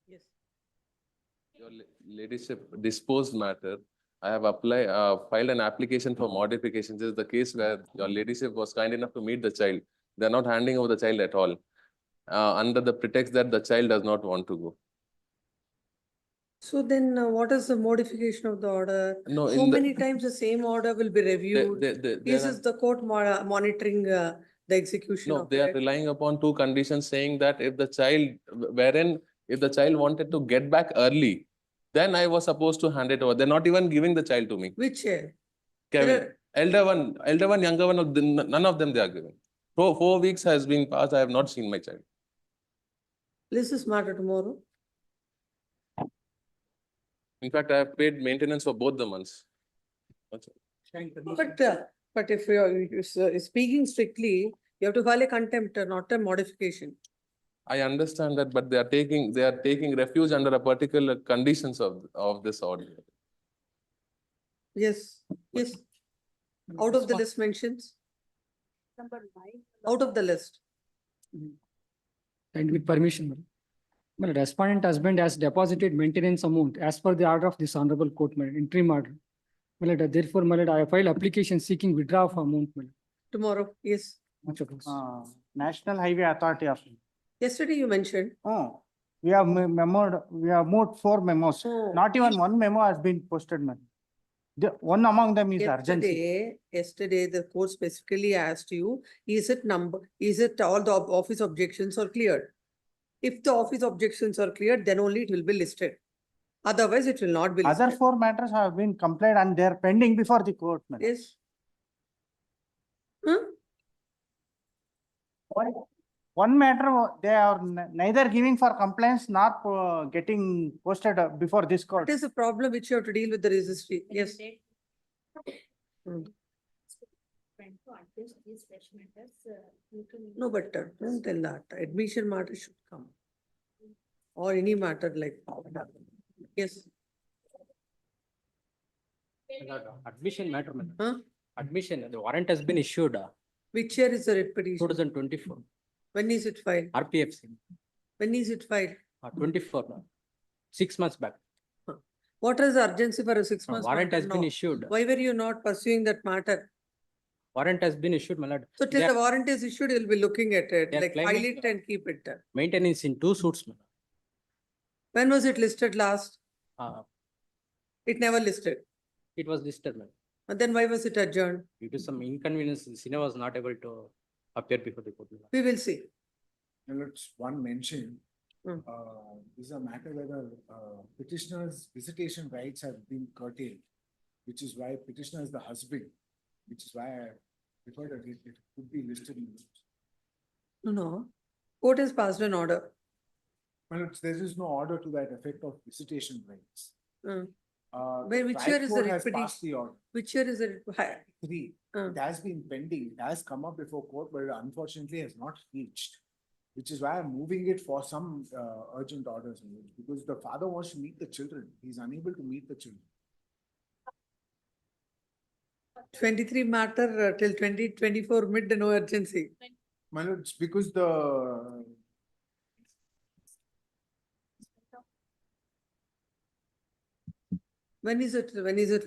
Yes. Your ladyship disposed matter. I have filed an application for modification. This is the case where your ladyship was kind enough to meet the child. They're not handing over the child at all, under the pretext that the child does not want to go. So then what is the modification of the order? No, So many times the same order will be reviewed. Is the court monitoring the execution No, of they are it? relying upon two conditions, saying that if the child wanted to get back early, then I was supposed to hand it over. They're not even giving the child to me. Which year? Kevin, elder one, younger one, none of them they are giving. 4 weeks has been passed. I have not seen my child. List this matter tomorrow. In fact, I have paid maintenance for both the months. That's it. But if you're speaking strictly, you have to file a contempt, not a modification. I understand that, but they are taking refuge under a particular conditions of this order. Yes, yes. Out of the list mentions, Number 9. out of the list. And with permission, madam. My respondent husband has deposited maintenance amount as per the order of this honorable court, madam, interim order. My lord, therefore, my lord, I have filed application seeking withdrawal of amount, madam. Tomorrow, yes. Much obliged. National Highway Authority of. Yesterday you mentioned. Oh, we have moved 4 memos. Oh. Not even one memo has been posted, man. One among them is urgency. Yesterday, the court specifically asked you, is it all the office objections are cleared? If the office objections are cleared, then only it will be listed. Otherwise, it will not be listed. Other 4 matters have been complied and they are pending before the court, man. Yes. Huh? One matter, they are neither giving for complaints nor getting posted before this court. It is a problem which you have to deal with the registry. Yes. Hmm. No, but don't tell that. Admission matter should come. Or any matter like that. Yes. Admission matter, madam. Huh? Admission, the warrant has been issued, Which year is the writ petition? 2024, When is it filed? RPFC, When is it filed? 24, 6 months back. What is the urgency for a 6 months? Warrant matter has been now? issued. Why were you not pursuing that matter? Warrant has been issued, my lord. So till They the are warrant is issued, you'll be looking at it, They are like file claiming- it and keep it. Maintenance in 2 suits, madam. When was it listed last? It never listed. It was listed, madam. And then why was it adjourned? Due to some inconvenience, the senior was not able to appear before the court, madam. We will see. Let's one mention, Hmm. this is a matter where the petitioner's visitation rights have been curtailed, which is why petitioner is the husband, which is why I prefer that it could be listed in this. No. Court has passed an order. Well, there is no order to that effect of visitation rights. Hmm. The which trial year is the court writ has petition? passed the order. Which year is it? 3. Hmm. It has been pending, it has come up before court, but unfortunately has not reached. Which is why I'm moving it for some urgent orders, because the father wants to meet the children. He's unable to meet the children. 23 matter till 2024 mid, no urgency. My lord, it's because the When is it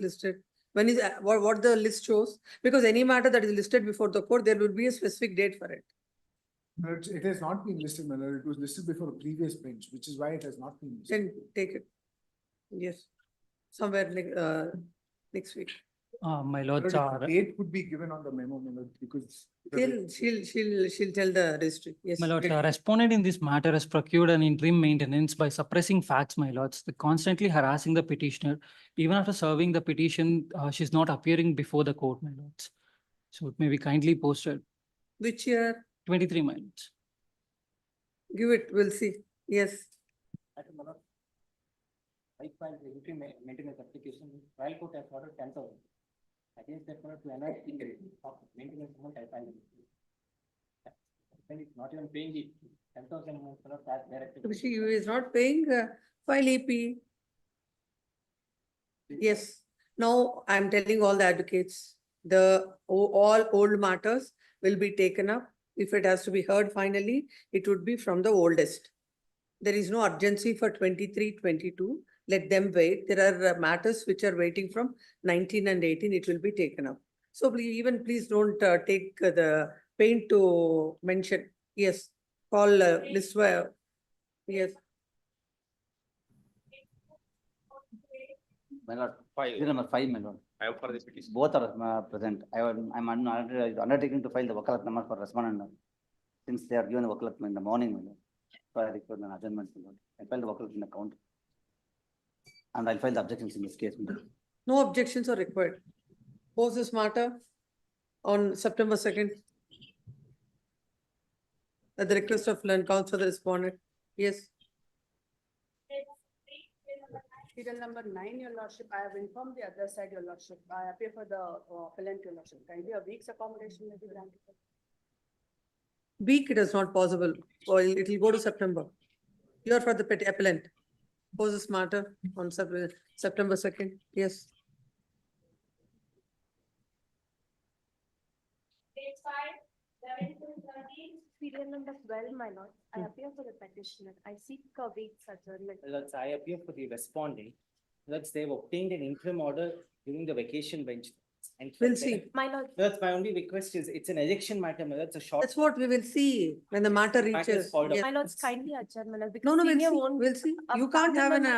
listed? When is what the list shows? Because any matter that is listed before the court, there will be a specific date for it. it has not been listed, my lord. It was listed before a previous bench, which is why it has not been listed. Then take it. Yes. Somewhere next week. My Lord, lords, if date could be given on the memo, my lord, because She'll tell the district. Yes. my lords, respondent in this matter has procured an interim maintenance by suppressing facts, my lords, constantly harassing the petitioner. Even after serving the petition, she's not appearing before the court, my lords. So it may be kindly posted. Which year? 23, my lords. Give it, we'll see. Yes. filed the interim maintenance application, trial court has ordered 10,000. Against that order to announce the maintenance amount I filed. Then it's not even paying the 10,000 amount for that directed. If she is not paying, file EP. Yes, now I am telling all the advocates, all old matters will be taken up. If it has to be heard finally, it would be from the oldest. There is no urgency for 23, 22. Let them wait. There are matters which are waiting from 19 and 18. It will be taken up. So please don't take the pain to mention. Yes, call list. Yes. My lord, Five. serial number 5, my lord. I am for this petition. Both are present. I'm undertaking to file the wakalat number for respondent. Since they are given the wakalat in the morning, my lord. So I request an adjournment, my lord. I file the wakalat in the count. And I'll file the objections in this case, my lord. No objections are required. Pose this matter on September 2nd. At the request of land counsel, the respondent. Yes. Serial number 9, your lordship, I have informed the other side, your lordship. I appear for the appellant, your lordship. Kindly a week's accommodation may be granted. Week it is not possible, or it will go to September. You are for the appellant. Pose this matter on September 2nd. Yes. Serial number 12, my lord. I appear for the petitioner. I seek a week's adjournment. That's I appear for the responding. That's they've obtained an interim order during the vacation bench. And We'll see. My lord, That's my only request is it's an ejection matter, my lord. That's a short. That's what we will see when the matter Matter is reaches. called up. Yes. my lord's kindly adjourn, my lord. No, because we'll senior see. won't- We'll see. a You can't family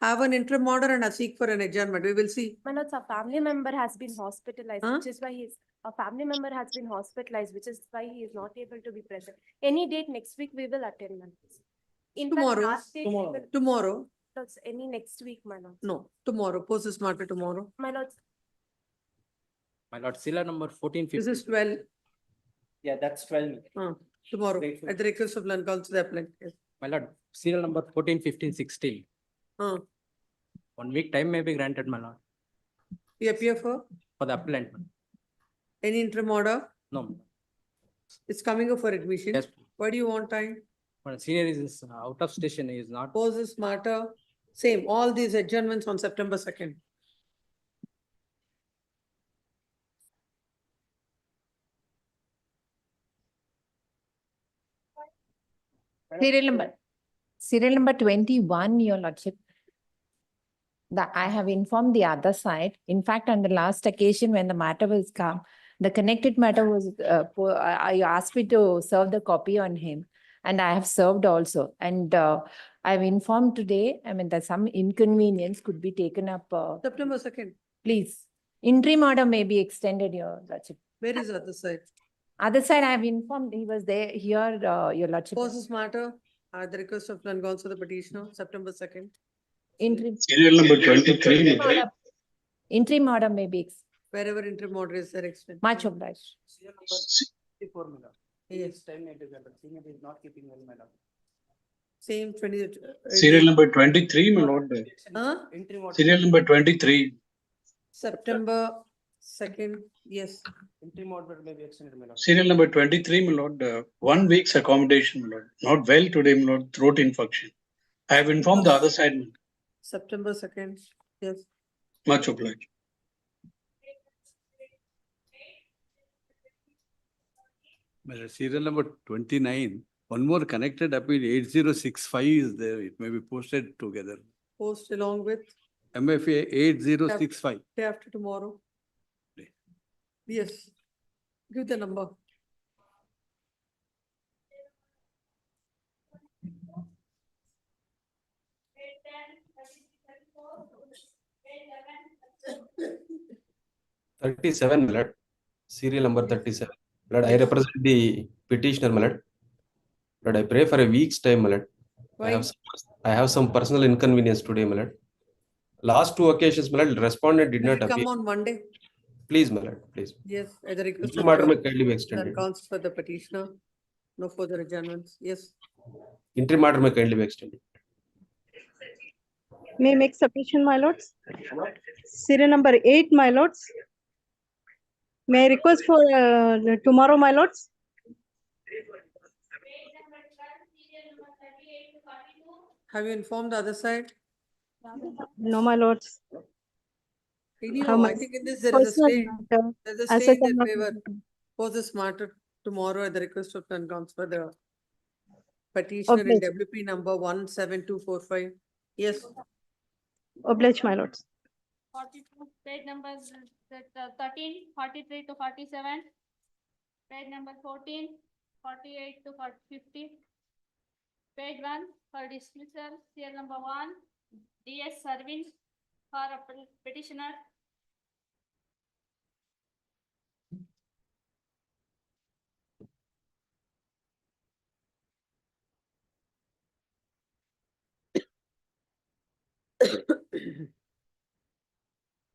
have an interim order and a seek for an adjournment. We will see. My lord's a family member has been hospitalized, Huh? which is why a family member has been hospitalized, which is why he is not able to be present. Any date next week, we will attend, my lords. In fact, Tomorrow. last date, we Tomorrow. will- Tomorrow, lords, any next week, my lord. no, tomorrow. Pose this matter tomorrow. My lords, My lord, serial number 14, This 15. is 12, Yeah, that's 12. tomorrow, Grateful. at the request of land counsel, the appellant. Yes. My lord, serial number 14, 15, 16. Uh, 1 week time may be granted, my lord, You appear for for the appellant. any interim order? No. It's coming up for admission. Yes. Why do you want time? My senior is out of station, he is not. Pose this matter, same, all these adjournments on September 2nd. Serial number 21, your lordship. I have informed the other side. In fact, on the last occasion when the matter was come, the connected matter was, I asked me to serve the copy on him. And I have served also. And I've informed today, I mean, that some inconvenience could be taken up, September 2nd. please. Interim order may be extended, your lordship. Where is the other side? Other side, I have informed, he was there here, your lordship. Pose this matter at the request of land counsel, the petitioner, September 2nd. Interim. Serial number 23. Interim order- Interim order may be Wherever interim order is there extended. much obliged. Serial number 54, my lord. Yes. Time may be granted. Senior is not keeping well, my lord. Same 20. Serial number 23, my lord. Huh? Interim order. Serial number 23. September 2nd, yes. Interim order may be extended, my lord. Serial number 23, my lord. 1 week's accommodation, my lord. Not well today, my lord. Throat infection. I have informed the other side, my lord. September 2nd, yes. Much obliged. Serial number 29, one more connected appeal 8065 is there. It may be posted together. Post along with MFA 8065. day after tomorrow. Yes. Give the number. $37, my lord. Serial number 37. Lord, I represent the petitioner, my lord. Lord, I pray for a week's time, my lord. Why? I have some personal inconvenience today, my lord. Last 2 occasions, my lord, respondent did Will not it come appear. on Monday? Please, my lord, please. Yes, at the request Interim order may of kindly be the extended. counsel for the petitioner. No further adjournments. Yes. Interim order may kindly be extended. May I make submission, my lords? Serial number 8, my lords. May I request for tomorrow, my lords? Have you informed the other side? No, my lords. Anyhow, I think in this there is a Personal stay. matter. There's a As stay such, in I'm their not favor. able to. For this matter tomorrow at the request of transfer the petitioner in Oblige. WP number 17245. Yes. Oblige, my lords. 42, page numbers 13, 43 to 47. Page number 14, 48 to 50. Page 1 for dismissal, serial number 1, DS Serving for a petitioner.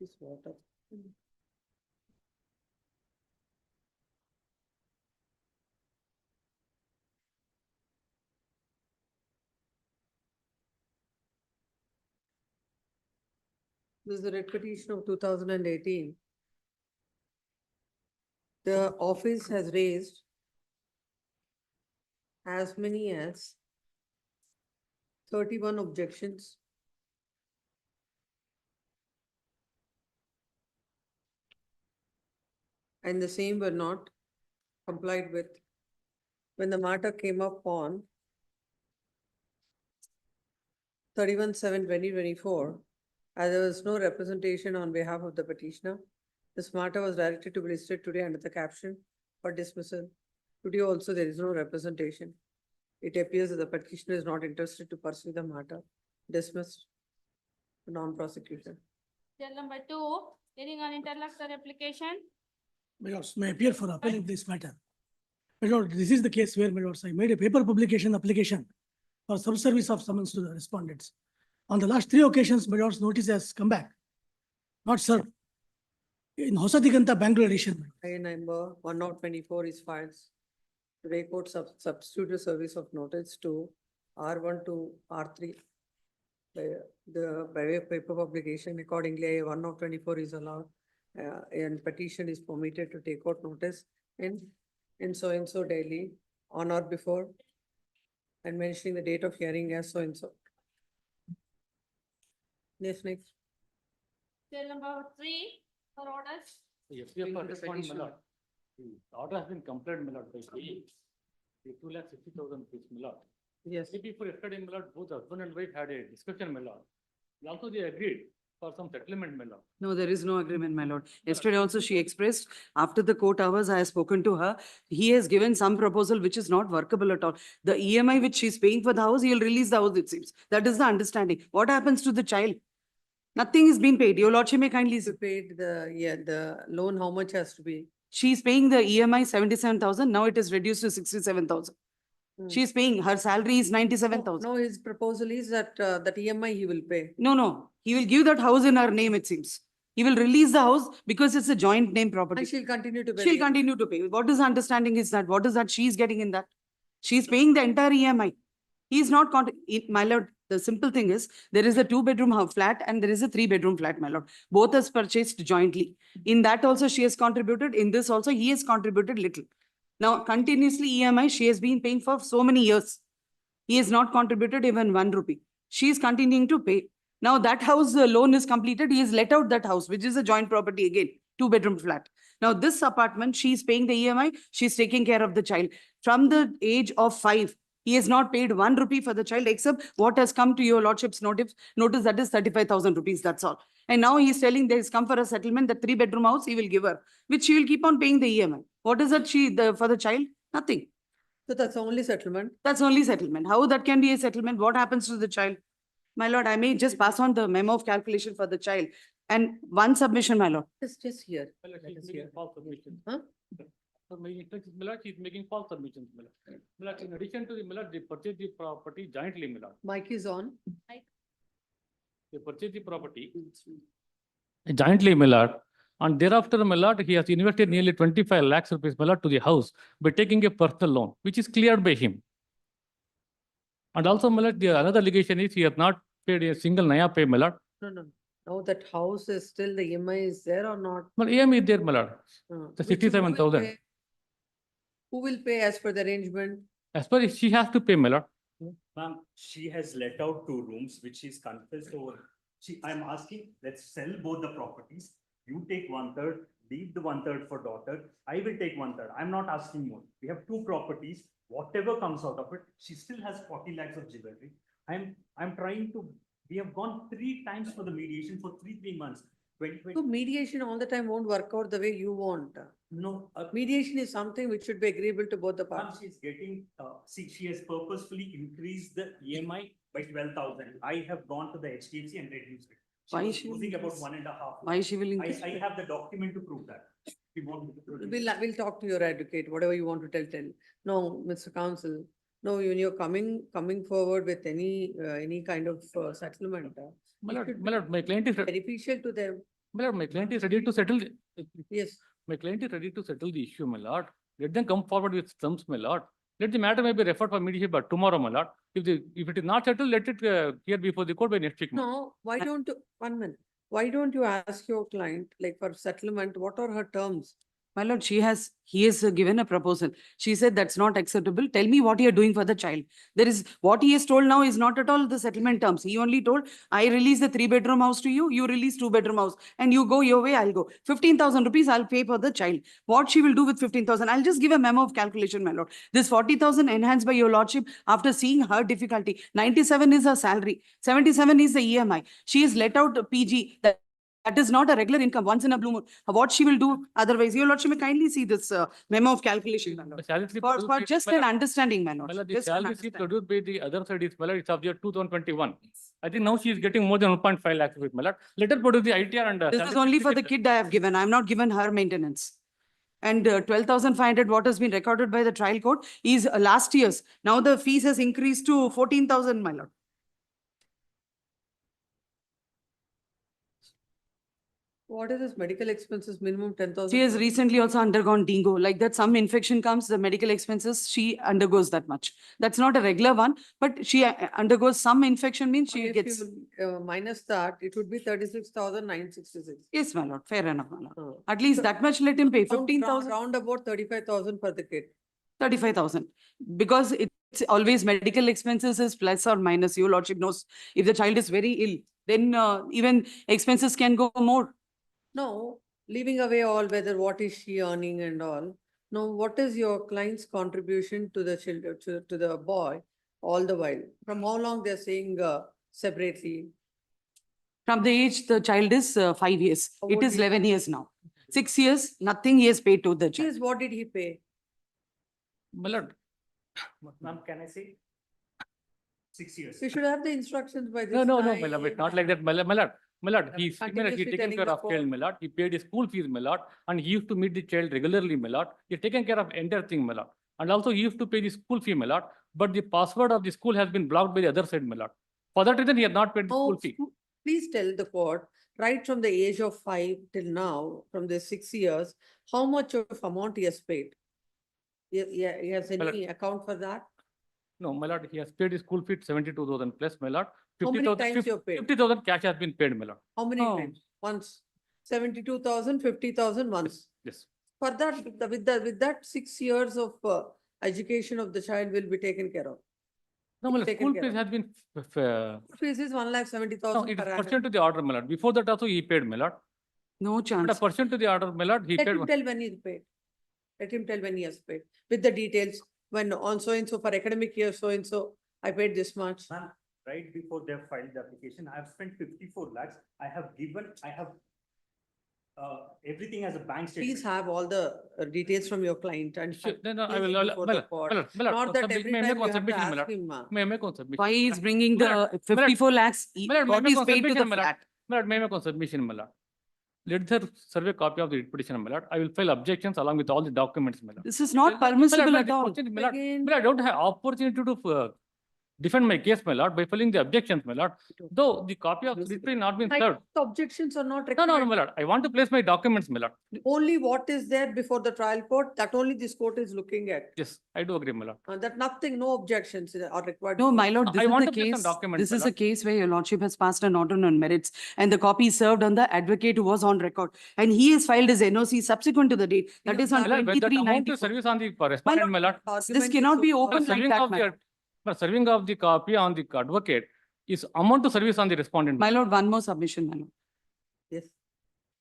This water. This is the writ petition of 2018. The office has raised as many as 31 objections. And the same were not complied with. When the matter came up on 31/7/2024, as there was no representation on behalf of the petitioner, this matter was directed to be listed today under the caption for dismissal. Today also there is no representation. It appears that the petitioner is not interested to pursue the matter. Dismissed. Non-prosecution. Serial number 2, hearing on interlocutor application. My lords, may appear for appeal in this matter. My lord, this is the case where, my lords, I made a paper publication application for sub-service of summons to the respondents. On the last 3 occasions, my lord's notice has come back, not served. In Hosadiganta, Bangalore edition. File number 1024 is filed. Today court substituted service of notice to R1 to R3. By way of paper publication, accordingly, 1024 is allowed. And petition is permitted to take out notice in so and so daily on or before, and mentioning the date of hearing as so and so. Yes, next. Serial number 3 for orders. Yes, for responding, my lord. The order has been complied, my lord, by the 2,60,000 rupees, my lord. Yes. Maybe for yesterday, my lord, both husband and wife had a discussion, my lord. Also, they agreed for some settlement, my lord. No, there is no agreement, my lord. Yesterday also she expressed, after the court hours, I have spoken to her. He has given some proposal which is not workable at all. The EMI which she's paying for the house, he'll release the house, it seems. That is the understanding. What happens to the child? Nothing is being paid. Your lordship may kindly. To pay the loan, how much has to be? She's paying the EMI 77,000. Now it is reduced to 67,000. She's paying, her salary is 97,000. No, his proposal is that that EMI he will pay. No. He will give that house in her name, it seems. He will release the house because it's a joint name property. And she'll continue to pay. She'll continue to pay. What is the understanding is that? What is that she's getting in that? She's paying the entire EMI. He's not, my lord, the simple thing is, there is a 2-bedroom flat and there is a 3-bedroom flat, my lord. Both is purchased jointly. In that also she has contributed. In this also he has contributed little. Now, continuously EMI she has been paying for so many years. He has not contributed even 1 rupee. She is continuing to pay. Now that house loan is completed. He has let out that house, which is a joint property again, 2-bedroom flat. Now this apartment, she is paying the EMI. She is taking care of the child. From the age of 5, he has not paid 1 rupee for the child except what has come to your lordship's notice that is 35,000 rupees. That's all. And now he is telling there is come for a settlement, the 3-bedroom house he will give her, which she will keep on paying the EMI. What is that for the child? Nothing. So that's the only settlement. That's only settlement. How that can be a settlement? What happens to the child? My lord, I may just pass on the memo of calculation for the child. And one submission, my lord. Just here. My lord, she's making false submissions. Huh? So my interest is, my lord, she's making false submissions, my lord. My lord, in addition to the, my lord, they purchased the property jointly, my lord. Mic is on. They purchased the property jointly, my lord. And thereafter, my lord, he has invested nearly 25 lakhs rupees, my lord, to the house by taking a personal loan, which is cleared by him. And also, my lord, the another allegation is he has not paid a single naya pay, my lord. No. Now that house is still, the EMI is there or not? But EMI is there, my lord. The Which- who will 67,000. pay? Who will pay as per the arrangement? As per she has to pay, my lord. Ma'am, she has let out 2 rooms, which is confessed over. I'm asking, let's sell both the properties. You take 1/3, leave the 1/3 for daughter. I will take 1/3. I'm not asking more. We have 2 properties. Whatever comes out of it, she still has 40 lakhs of jewelry. I'm trying to, we have gone 3 times for the mediation for 3 months. 2020. So mediation all the time won't work out the way you want. No, Mediation is something which should be agreeable to both the ma'am, parties. she's getting, see, she has purposefully increased the EMI by 12,000. I have gone to the HDFC and reduced it. Why was she will losing about increase? 1.5. Why she will increase? I have the document to prove that. We want to produce. We'll talk to your advocate, whatever you want to tell. No, Mr. Counsel, no, when you're coming forward with any kind of settlement. My it lord, should my be lord, my client is, beneficial to them. my lord, my client is ready to settle. Yes. My client is ready to settle the issue, my lord. Let them come forward with terms, my lord. Let the matter may be referred for mediation by tomorrow, my lord. If it is not settled, let it hear before the court by next week. my lord. No, why don't you, 1 minute, why don't you ask your client, like for settlement, what are her terms? My lord, he has given a proposal. She said that's not acceptable. Tell me what you're doing for the child. What he has told now is not at all the settlement terms. He only told, I release the 3-bedroom house to you, you release 2-bedroom house, and you go your way, I'll go. 15,000 rupees I'll pay for the child. What she will do with 15,000, I'll just give a memo of calculation, my lord. This 40,000 enhanced by your lordship after seeing her difficulty. 97 is her salary. 77 is the EMI. She is let out PG. That is not a regular income, once in a blue moon. What she will do otherwise, your lordship may kindly see this memo of calculation, my lord. The salary slip For produced by- just my an lord, understanding, my lord. my lord, the Just an salary slip understanding. produced by the other side is, my lord, it's of the year 2021. I think now she is getting more than 1.5 lakhs rupees, my lord. Let her produce the ITR and. This is only for the kid I have given. I have not given her maintenance. And 12,500, what has been recorded by the trial court is last year's. Now the fees has increased to 14,000, my lord. What is this medical expenses, minimum 10,000? She has recently also undergone dingo. Like that, some infection comes, the medical expenses, she undergoes that much. That's not a regular one, but she undergoes some infection means she If gets. you minus that, it would be 36,966. Yes, my lord, fair enough, my lord. Oh. At least that much let him pay, Round- 15,000. Round about 35,000 per the kid. 35,000. Because it's always medical expenses is plus or minus. Your lordship knows if the child is very ill, then even expenses can go more. No, leaving away all whether what is she earning and all. No, what is your client's contribution to the children, to the boy all the while? From how long they're saying separately? From the age the child is 5 years. How It old is is 11 years now. 6 years, nothing he has paid to the child. Yes, what did he pay? My lord, Ma'am, can I say? 6 years. You should have the instructions by this no, time. my lord, it's not like that, my lord, my lord, he's continuously taken telling care the of child, court. my lord. He paid his school fees, my lord, and he used to meet the child regularly, my lord. He's taken care of entire thing, my lord. And also he used to pay the school fee, my lord, but the password of the school has been blocked by the other side, my lord. For that reason, he has not paid the school Oh, fee. please tell the court, right from the age of 5 till now, from the 6 years, how much of amount he has paid? He has Well, any account for that? No, my lord, he has paid his school fee 72,000 plus, my lord. How many 50,000 times you have paid? 50,000 cash has been paid, my lord. How many Oh. times? Once. 72,000, 50,000 once. Yes. For that, with that 6 years of education of the child will be taken care of. No, my lord, Taken school care fees of. has been, Fees is 1,70,000 no, it is per annum. pursuant to the order, my lord. Before that also he paid, my lord. No But chance. pursuant to the order, my lord, he Let paid. him tell when he paid. Let him tell when he has paid, with the details, when on so-and-so for academic year, so-and-so, I paid this much. Ma'am, right before they have filed the application, I have spent 54 lakhs. I have everything as a bank statement. Please have all the details from your client and. Sure, then I place will, it before the court. Not that every may I time make you one have to submission, my ask lord? him. May I make one submission? Why he is bringing My lord, the 54 lakhs? my lord, may I What make is one paid to submission, the my lord? flat? My lord, may I make one submission, my lord? Let her survey copy of the writ petition, my lord. I will file objections along with all the documents, my lord. This is not My lord, permissible my at all. lord, my lord, Again. my lord, I don't have opportunity to defend my case, my lord, by filing the objections, my lord. Though the copy of reply not been served. Objections are not No, required. no, no, my lord. I want to place my documents, my lord. Only what is there before the trial court, that only this court is looking at. Yes, I do agree, my lord. That nothing, no objections are required. No, my lord, I this is want the to place some case, documents, this my is a lord. case where your lordship has passed an order on merits and the copy is served on the advocate who was on record. And he has filed his NOC subsequent to the date, that is on My lord, but that amount to 2394. service on the respondent, my lord. This cannot be open like Serving that, of my the, lord. but serving of the copy on the advocate is amount to service on the respondent. My lord, one more submission, my lord. Yes.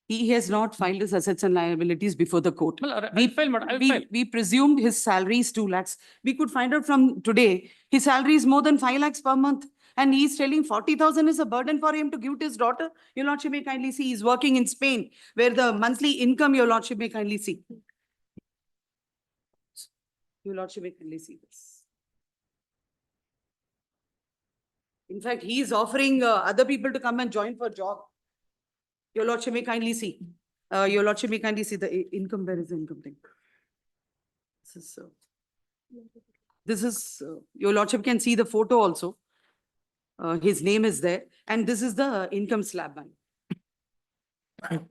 He has not filed his assets and liabilities before the court. Well, I'll file, madam, I'll file. We presumed his salary is 2 lakhs. We could find out from today, his salary is more than 5 lakhs per month. And he's telling 40,000 is a burden for him to give to his daughter. Your lordship may kindly see, he's working in Spain, where the monthly income, your lordship may kindly see. Your lordship may kindly see this. In fact, he is offering other people to come and join for job. Your lordship may kindly see. Your lordship may kindly see the income, where is the income thing? This is, your lordship can see the photo also. His name is there, and this is the income slab.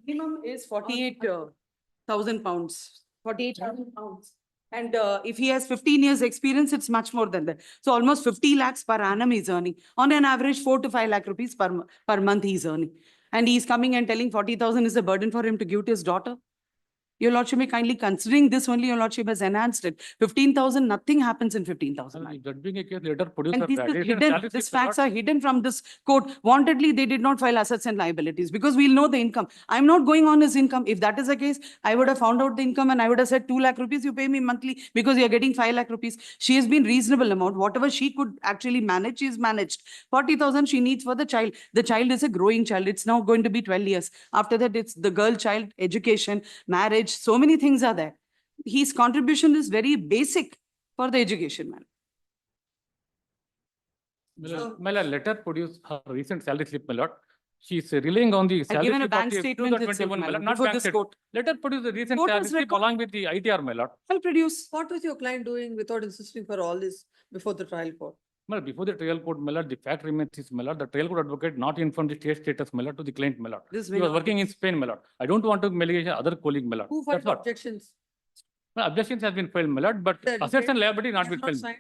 Minimum is 48,000 pounds, 48,000 pounds. And if he has 15 years experience, it's much more than that. So almost 50 lakhs per annum he's earning. On an average, 4 to 5 lakh rupees per month he's earning. And he's coming and telling 40,000 is a burden for him to give to his daughter. Your lordship may kindly, considering this only, your lordship has enhanced it. 15,000, nothing happens in 15,000. That being a case, later produce And a this is graduation hidden, salary these slip, my facts lord. are hidden from this court. Wantedly, they did not file assets and liabilities because we'll know the income. I'm not going on his income. If that is the case, I would have found out the income and I would have said 2 lakh rupees, you pay me monthly because you're getting 5 lakh rupees. She has been reasonable amount. Whatever she could actually manage, she's managed. 40,000 she needs for the child. The child is a growing child. It's now going to be 12 years. After that, it's the girl child, education, marriage. So many things are there. His contribution is very basic for the education, man. My lord, let her produce her recent salary slip, my lord. She's relying on the salary given a slip bank of statement itself, 2021, my my lord, lord, not before bank this statement. court. Let her produce the recent Court salary has slip record- along with the ITR, my lord. I'll produce. What was your client doing without insisting for all this before the trial court? Well, before the trial court, my lord, the fact remains is, my lord, the trial court advocate not informed the case status, my lord, to the client, my lord. This He may was not working in Spain, my lord. I don't want to maligate other colleague, my lord. Who That's filed what. objections? Well, objections have been filed, my lord, but The assets advocate and liability not has been not filed. signed?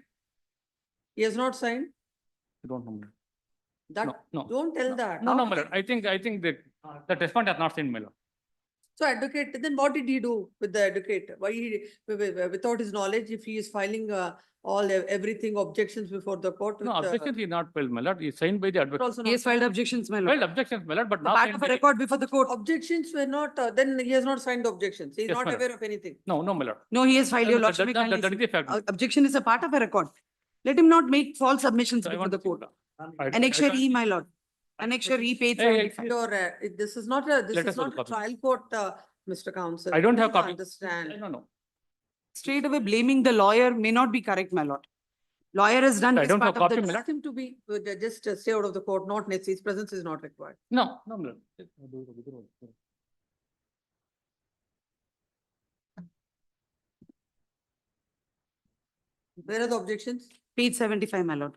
He has not signed? I don't know. That, No. don't tell that. No, my lord. I think the respondent has not signed, my lord. So advocate, then what did he do with the advocate? Why he, without his knowledge, if he is filing everything objections before the court? No, with, objections he not filed, my lord. He signed by the advocate. Also He has filed objections, my lord. Filed objections, my lord, but The not part signed of by a the- record before the court. Objections were not, then he has not signed the objections. He is Yes, not madam. aware of anything. No, my lord. No, he has filed, your That- lordship may that- kindly that is see. a fact. Objection is a part of a record. Let him not make false submissions So I before want the to see court. that. Annexure E, my lord. Annexure E, page Hey, 75. This is not a, this Let is us hold not a copy. trial court, Mr. Counsel. I don't have Please copy. Understand. No. Straight away blaming the lawyer may not be correct, my lord. Lawyer has done I his don't part have of copy, the. my lord. Ask him to be, just stay out of the court, not necessary. His presence is not required. No, my lord. Where are the objections? Page 75, my lord.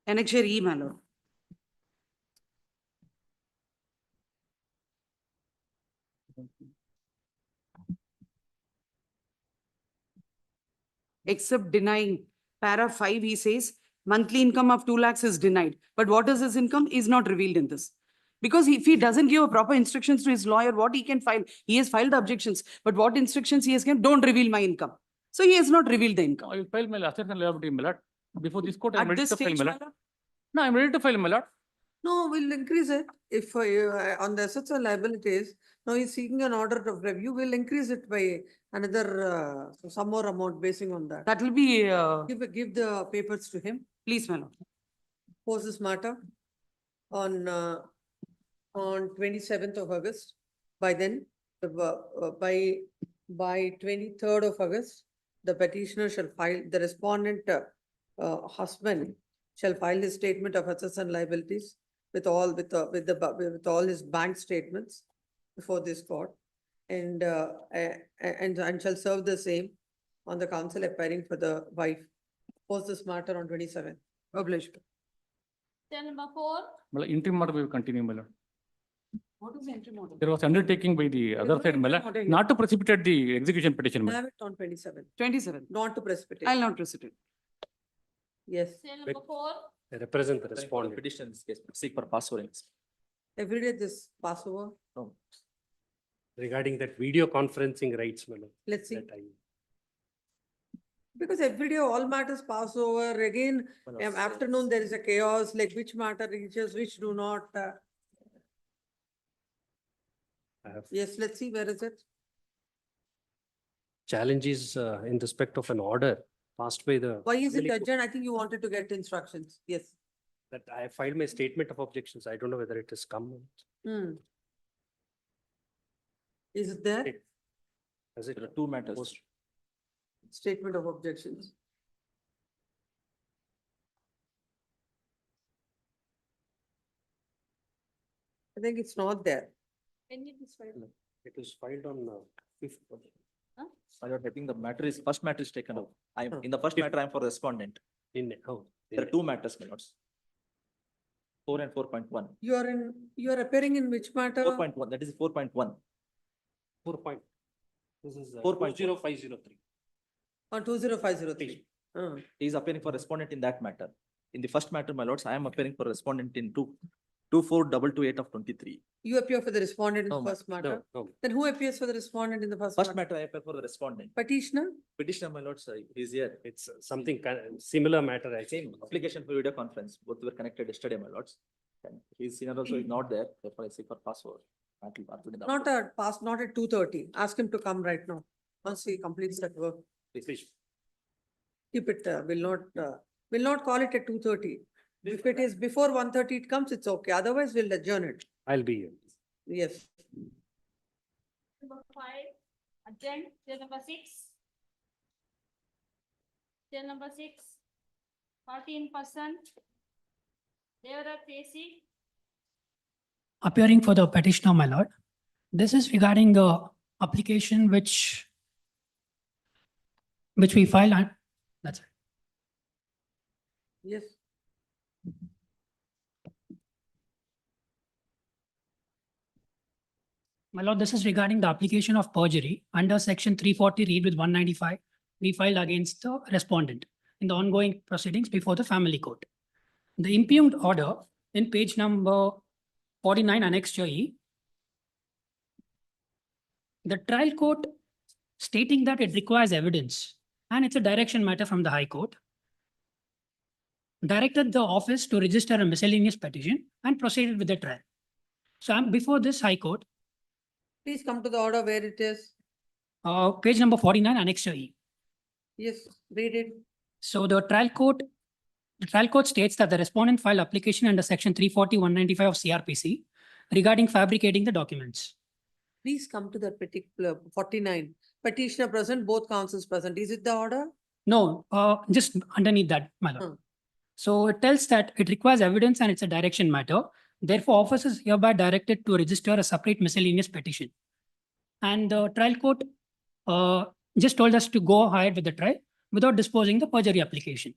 Annexure E, my lord. Except denying para 5, he says, monthly income of 2 lakhs is denied. But what is his income is not revealed in this. Because if he doesn't give a proper instructions to his lawyer, what he can file, he has filed the objections, but what instructions he has given, don't reveal my income. So he has not revealed the income. I will file my assets and liability, my lord. Before this court, I am At ready this to file, stage, my my lord. lord, No, I am ready to file, my lord. No, we'll increase it. If on the assets and liabilities, now he's seeking an order of review, we'll increase it by another, some more amount basing on that. that will be, Give the papers to him, please, my lord. pose this matter on 27th of August. By then, by 23rd of August, the petitioner shall file, the respondent husband shall file his statement of assets and liabilities with all his bank statements before this court, and shall serve the same on the counsel appearing for the wife. post this matter on 27th. Obliged. Cell number 4. My lord, interim order will continue, my lord. What is the interim order? There was undertaking by the other no side, my interim lord, order here. not to precipitate the execution petition, my lord. Have it on 27th, 27. not to precipitate. I'll not precipitate. Yes, Cell number 4. I represent the respondent. Petition in this case, seek for pass over. every day this Passover. No. Regarding that video conferencing rights, my lord. Let's see. that I- Because every day all matters pass over. Again, afternoon there is a chaos, like which matter reaches, which do not. I have Yes, let's see, where is it? challenges in respect of an order passed by the. Why is it family court urgent? I think you wanted to get instructions. Yes. That I filed my statement of objections. I don't know whether it has come. Hmm. Is it there? As it There are two matters. Statement of objections. I think it's not there. When did this file? It was filed on 5th. My lord, I think the matter is, first matter is taken up. I am, Huh. in the first matter, I am for respondent. Oh, There are two matters, my lords. 4 and 4.1. You are appearing in which matter? 4.1, that is 4.1. 4 point. This is 4.0503. On 20503. He is appearing for respondent in that matter. In the first matter, my lords, I am appearing for respondent in 24228 of 23. You appear for the respondent in No, the ma'am. first matter? No. Then who appears for the respondent in the first? First matter, I appear for the respondent. Petitioner? Petitioner, my lords, he is here. It's something similar matter. Same application for video conference. Both were connected yesterday, my lords. And his senior also is not there. Therefore, I seek for password. Not at past, not at 2:30. Ask him to come right now. Once he completes that work. Please. Keep it, will not call it at 2:30. If it is before 1:30 it comes, it's okay. Otherwise, we'll adjourn it. I'll be here. Yes. Number 5. Agenda. Cell number 6. Cell number 6. 14%. Devara Tracy. Appearing for the petitioner, my lord. This is regarding the application which we filed, and that's it. Yes. My lord, this is regarding the application of perjury under section 340 read with 195 we filed against the respondent in the ongoing proceedings before the family court. The impugned order in page number 49 annexure E, the trial court stating that it requires evidence and it's a direction matter from the High Court, directed the office to register a miscellaneous petition and proceeded with the trial. So I'm before this High Court, Please come to the order where it is. page number 49 annexure E. Yes, read it. So the trial court states that the respondent filed application under section 340-195 of CRPC regarding fabricating the documents. Please come to that particular 49. Petitioner present, both counsels present. Is it the order? No, just underneath that, my lord. So it tells that it requires evidence and it's a direction matter. Therefore, office is hereby directed to register a separate miscellaneous petition. And the trial court just told us to go ahead with the trial without disposing the perjury application.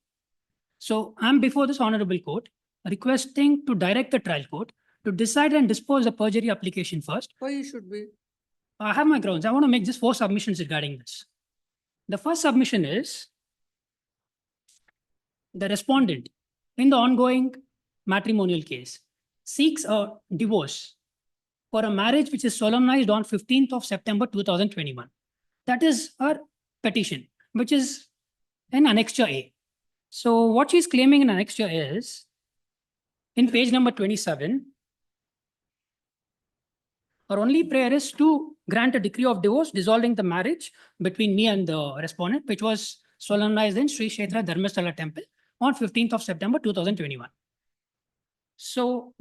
So I'm before this honorable court requesting to direct the trial court to decide and dispose the perjury application first. Why you should be? I have my grounds. I want to make just 4 submissions regarding this. The first submission is the respondent in the ongoing matrimonial case seeks a divorce for a marriage which is solemnized on 15th of September 2021. That is her petition, which is in annexure A. So what she's claiming in annexure is in page number 27, our only prayer is to grant a decree of divorce dissolving the marriage between me and the respondent, which was solemnized in Sri Kshetra Dharmasthala Temple on 15th of September 2021. So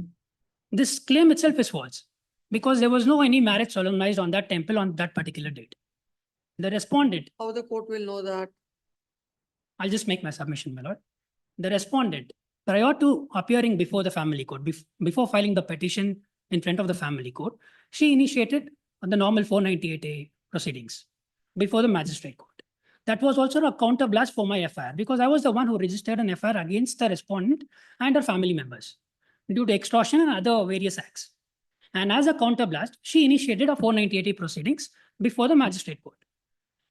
this claim itself is false because there was no any marriage solemnized on that temple on that particular date. The respondent, How the court will know that? I'll just make my submission, my lord. The respondent, prior to appearing before the family court, before filing the petition in front of the family court, she initiated the normal 498A proceedings before the magistrate court. That was also a counterblast for my FIR because I was the one who registered an FIR against the respondent and her family members due to extortion and other various acts. And as a counterblast, she initiated a 498 proceedings before the magistrate court.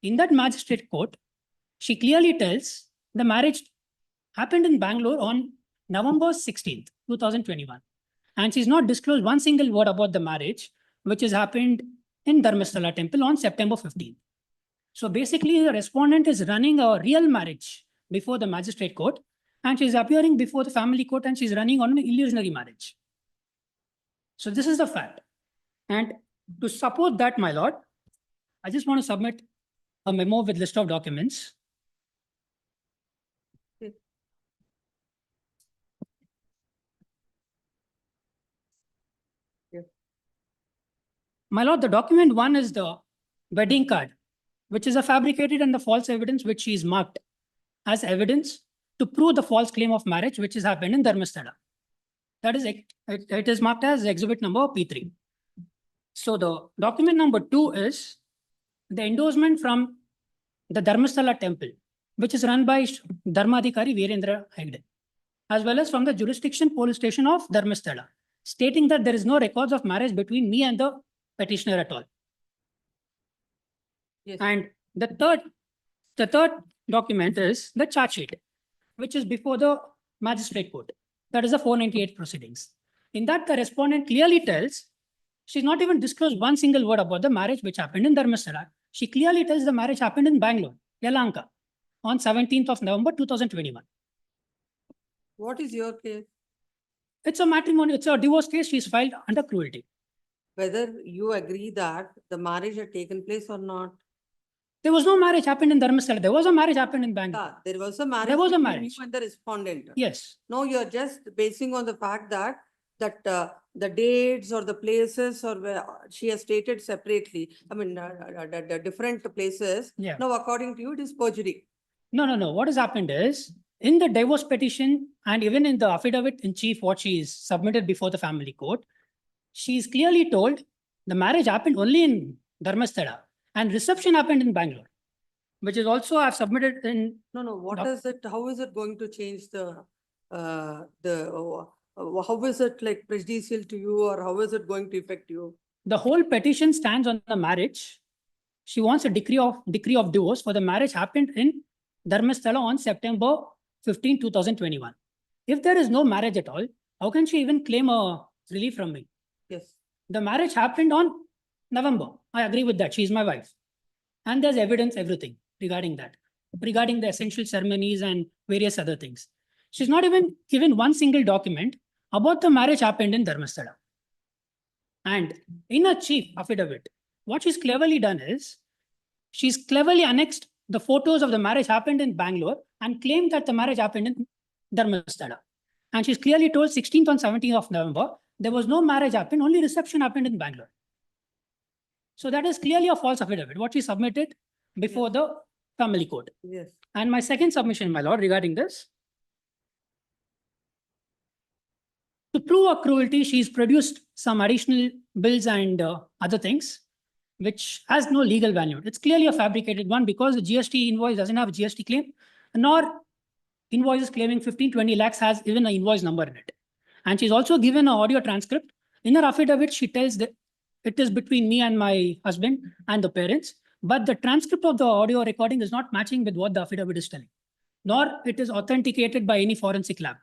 In that magistrate court, she clearly tells the marriage happened in Bangalore on November 16th, 2021. And she's not disclosed one single word about the marriage, which has happened in Dharmasthala temple on September 15th. So basically, the respondent is running a real marriage before the magistrate court, and she's appearing before the family court, and she's running on an illusionary marriage. So this is the fact. And to support that, my lord, I just want to submit a memo with list of documents. My lord, the document one is the wedding card, which is a fabricated and the false evidence which she is marked as evidence to prove the false claim of marriage which has happened in Dharmasthala. That is, it is marked as exhibit number P3. So the document number 2 is the endorsement from the Dharmasthala temple, which is run by Dharmadhikari Virendra Hegde, as well as from the jurisdiction police station of Dharmasthala, stating that there is no records of marriage between me and the petitioner at all. Yes. And the third document is the charge sheet, which is before the magistrate court. That is the 498 proceedings. In that, the respondent clearly tells she's not even disclosed one single word about the marriage which happened in Dharmasthala. She clearly tells the marriage happened in Bangalore, Yelahanka, on 17th of November 2021. What is your case? It's a matrimonial, it's a divorce case. She's filed under cruelty. Whether you agree that the marriage had taken place or not? There was no marriage happened in Dharmasthala. There was a marriage happened in Bangalore. Yeah, there was a marriage. There was a between marriage. You and the respondent. Yes. No, you're just basing on the fact that the dates or the places or where she has stated separately. I mean, the different places. Yeah. Now, according to you, it is perjury. No. What has happened is in the divorce petition and even in the affidavit in chief, what she is submitted before the family court, she is clearly told the marriage happened only in Dharmasthala and reception happened in Bangalore, which is also I've submitted in. No. What is it? How is it going to change how is it like prejudicial to you, or how is it going to affect you? The whole petition stands on the marriage. She wants a decree of divorce for the marriage happened in Dharmasthala on September 15, 2021. If there is no marriage at all, how can she even claim a relief from me? Yes. The marriage happened on November. I agree with that. She's my wife. And there's evidence, everything regarding that, regarding the essential ceremonies and various other things. She's not even given one single document about the marriage happened in Dharmasthala. And in a chief affidavit, what she's cleverly done is she's cleverly annexed the photos of the marriage happened in Bangalore and claimed that the marriage happened in Dharmasthala. And she's clearly told 16th and 17th of November, there was no marriage happened, only reception happened in Bangalore. So that is clearly a false affidavit, what she submitted before the family court. Yes. And my second submission, my lord, regarding this. To prove her cruelty, she's produced some additional bills and other things, which has no legal value. It's clearly a fabricated one because the GST invoice doesn't have a GST claim, nor invoices claiming 15-20 lakhs has even an invoice number in it. And she's also given an audio transcript. In her affidavit, she tells that it is between me and my husband and the parents, but the transcript of the audio recording is not matching with what the affidavit is telling, nor it is authenticated by any forensic lab.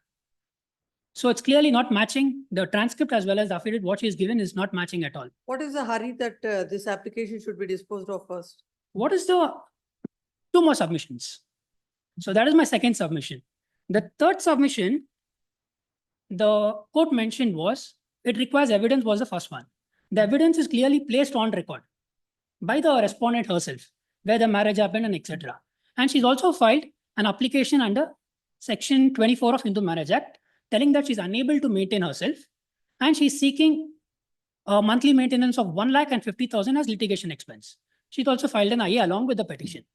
So it's clearly not matching. The transcript as well as the affidavit, what she is given is not matching at all. What is the hurry that this application should be disposed of first? What is the 2 more submissions? So that is my second submission. The third submission, the court mentioned was, it requires evidence was the first one. The evidence is clearly placed on record by the respondent herself, where the marriage happened and etc. And she's also filed an application under Section 24 of Hindu Marriage Act, telling that she's unable to maintain herself and she's seeking a monthly maintenance of 1,50,000 as litigation expense. She's also filed an IA along with the petition.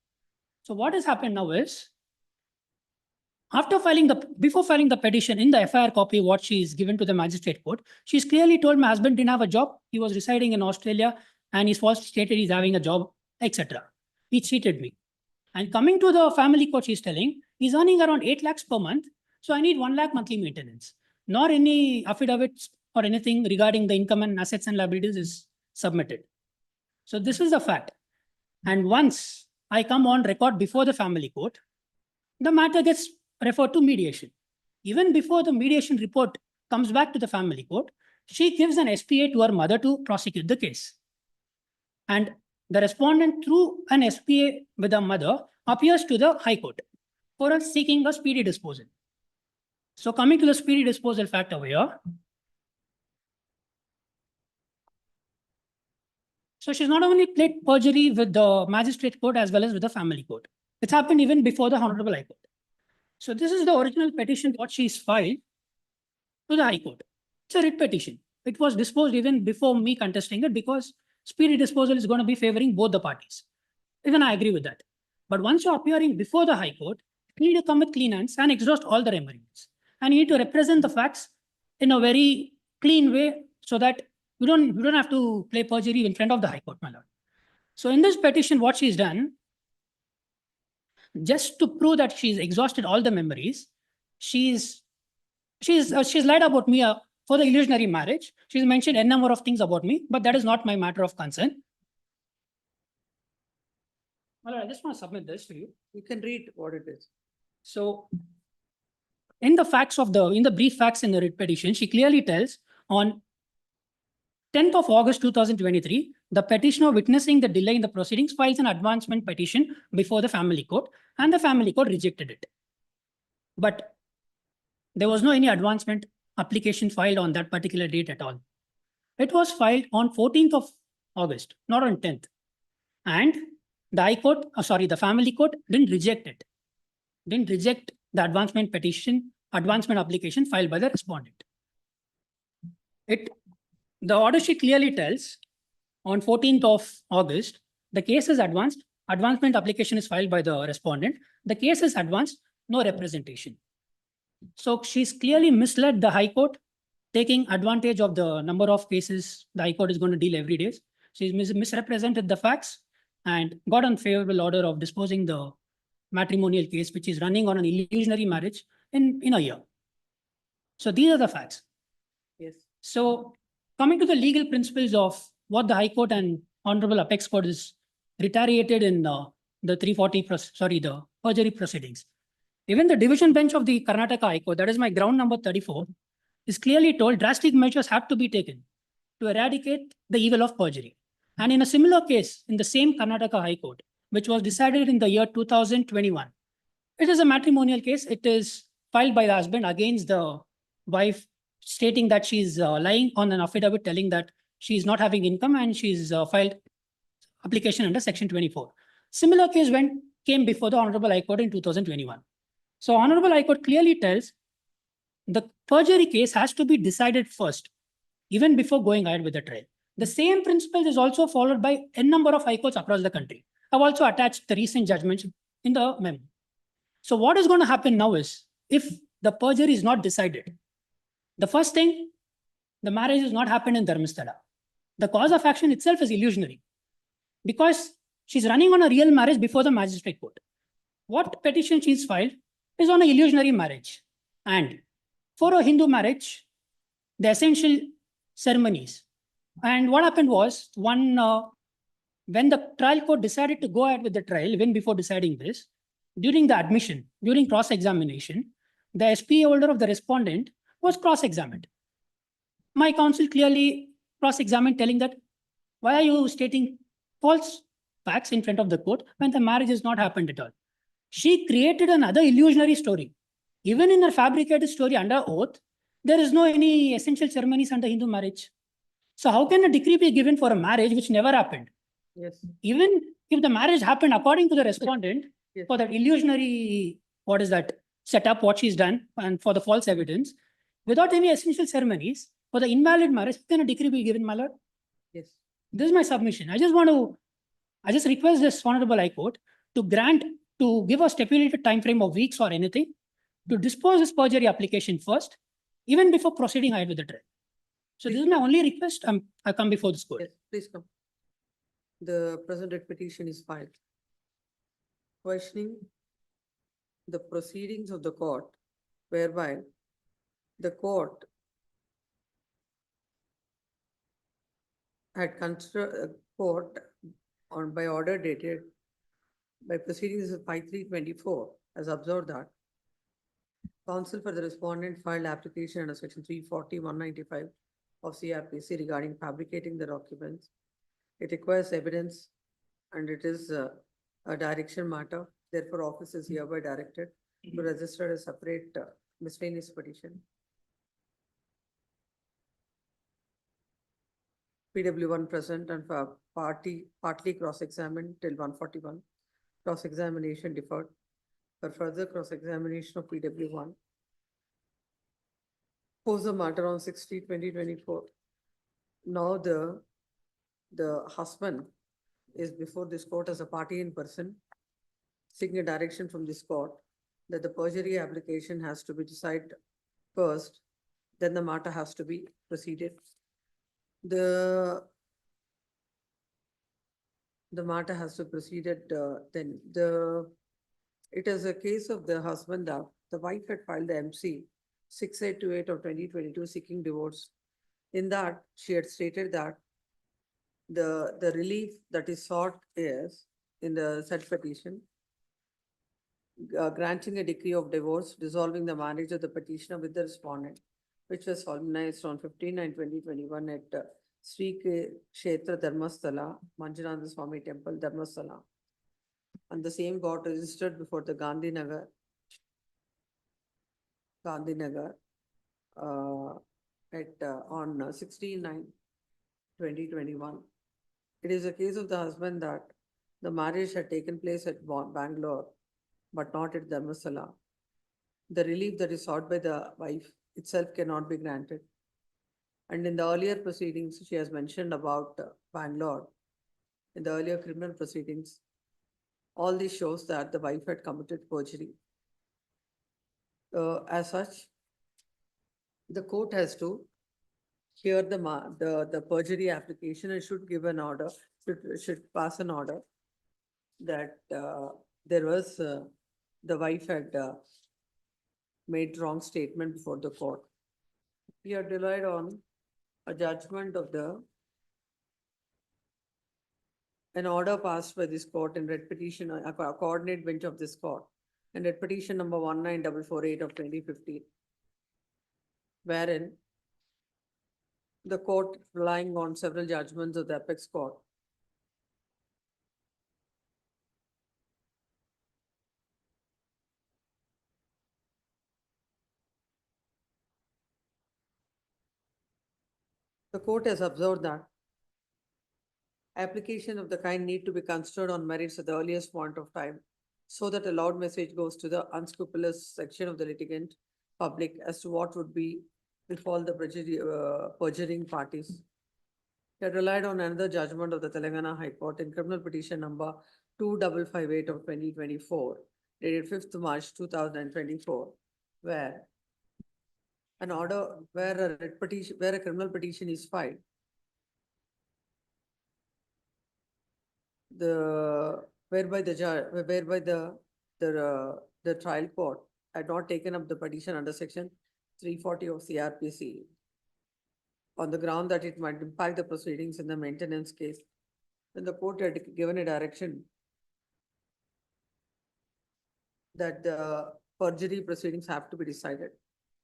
So what has happened now is, before filing the petition in the FIR copy, what she's given to the magistrate court, she's clearly told my husband didn't have a job. He was residing in Australia and he's falsely stated he's having a job, etc. He cheated me. And coming to the family court, she's telling, he's earning around 8 lakhs per month. So I need 1 lakh monthly maintenance, nor any affidavits or anything regarding the income and assets and liabilities is submitted. So this is the fact. And once I come on record before the family court, the matter gets referred to mediation. Even before the mediation report comes back to the family court, she gives an SPA to her mother to prosecute the case. And the respondent, through an SPA with her mother, appears to the High Court for seeking a speedy disposal. So coming to the speedy disposal fact over here. So she's not only played perjury with the magistrate court as well as with the family court. It's happened even before the Honorable High Court. So this is the original petition what she's filed to the High Court. It's a writ petition. It was disposed even before me contesting it because speedy disposal is going to be favoring both the parties. Even I agree with that. But once you're appearing before the High Court, you need to come with clean hands and exhaust all the remedies. And you need to represent the facts in a very clean way so that you don't have to play perjury in front of the High Court, my lord. So in this petition, what she's done, just to prove that she's exhausted all the memories, she's lied about me for the illusionary marriage. She's mentioned a number of things about me, but that is not my matter of concern. Well, I just want to submit this to you. You can read what it is. So in the brief facts in the writ petition, she clearly tells on 10th of August 2023, the petitioner witnessing the delay in the proceedings files an advancement petition before the family court, and the family court rejected it. But there was no any advancement application filed on that particular date at all. It was filed on 14th of August, not on 10th. And the High Court, the family court didn't reject it. Didn't reject the advancement application filed by the respondent. The order sheet clearly tells on 14th of August, the case is advanced, advancement application is filed by the respondent, the case is advanced, no representation. So she's clearly misled the High Court, taking advantage of the number of cases the High Court is going to deal every day. She's misrepresented the facts and got unfavorable order of disposing the matrimonial case, which is running on an illusionary marriage in a year. So these are the facts. Yes. So coming to the legal principles of what the High Court and Honorable Apex Court is retaliated in the perjury proceedings. Even the division bench of the Karnataka High Court, that is my ground number 34, is clearly told drastic measures have to be taken to eradicate the evil of perjury. And in a similar case, in the same Karnataka High Court, which was decided in the year 2021, it is a matrimonial case. It is filed by the husband against the wife, stating that she's lying on an affidavit telling that she's not having income, and she's filed application under Section 24. Similar case came before the Honorable High Court in 2021. So Honorable High Court clearly tells the perjury case has to be decided first, even before going ahead with the trial. The same principle is also followed by a number of high courts across the country. I've also attached the recent judgments in the memo. So what is going to happen now is, if the perjury is not decided, the first thing, the marriage has not happened in Dharmasthala. The cause of action itself is illusionary because she's running on a real marriage before the magistrate court. What petition she's filed is on an illusionary marriage. And for a Hindu marriage, the essential ceremonies. And what happened was, when the trial court decided to go ahead with the trial, even before deciding this, during the admission, during cross-examination, the SPA holder of the respondent was cross-examined. My counsel clearly cross-examined, telling that, why are you stating false facts in front of the court when the marriage has not happened at all? She created another illusionary story. Even in her fabricated story under oath, there is no any essential ceremonies under Hindu marriage. So how can a decree be given for a marriage which never happened? Yes. Even if the marriage happened according to the respondent, Yes. for that illusionary, setup, what she's done, and for the false evidence, without any essential ceremonies, for the invalid marriage, can a decree be given, my lord? Yes. This is my submission. I just request this Honorable High Court to give a stipulated time frame of weeks or anything, to dispose this perjury application first, even before proceeding ahead with the trial. So this is my only request. I come before this court. Yes, please come. The present petition is filed. questioning the proceedings of the court whereby the court had considered, court on by order dated by proceedings of 5/3/24 has observed that counsel for the respondent filed application under section 340/195 of CRPC regarding fabricating the documents. It requires evidence and it is a direction matter. Therefore, office is hereby directed to register a separate miscellaneous petition. PW1 present and for partly cross-examined till 141. Cross-examination deferred. For further cross-examination of PW1. Pose the matter on 6/3/2024. Now the husband is before this court as a party in person, seeking a direction from this court that the perjury application has to be decided first, then the matter has to be proceeded. The matter has to proceeded, then it is a case of the husband that the wife had filed the MC 6828 of 2022 seeking divorce. In that, she had stated that the relief that is sought is in the said petition, granting a decree of divorce, dissolving the marriage of the petitioner with the respondent, which was solemnized on 15/9/2021 at Sri Kshetra Dharmasthala, Manjunatha Swami Temple, Dharmasthala. And the same got registered before the Gandhinagar, on 16/9/2021. It is a case of the husband that the marriage had taken place at Bangalore, but not at Dharmasthala. The relief that is sought by the wife itself cannot be granted. And in the earlier proceedings, she has mentioned about Bangalore. In the earlier criminal proceedings, all this shows that the wife had committed perjury. As such, the court has to hear the perjury application and should give an order, should pass an order that there was, the wife had made wrong statement before the court. We are relied on a judgment of an order passed by this court in red petition, a coordinate bench of this court, and red petition number 19448 of 2015, wherein the court, relying on several judgments of the apex court, the court has observed that application of the kind need to be considered on merits at the earliest point of time, so that a loud message goes to the unscrupulous section of the litigant public as to what would befall the perjuring parties. They relied on another judgment of the Telangana High Court in criminal petition number 2558 of 2024, dated 5th March 2024, where an order, where a criminal petition is filed, whereby the trial court had not taken up the petition under section 340 of CRPC on the ground that it might impact the proceedings in the maintenance case. Then the court had given a direction that the perjury proceedings have to be decided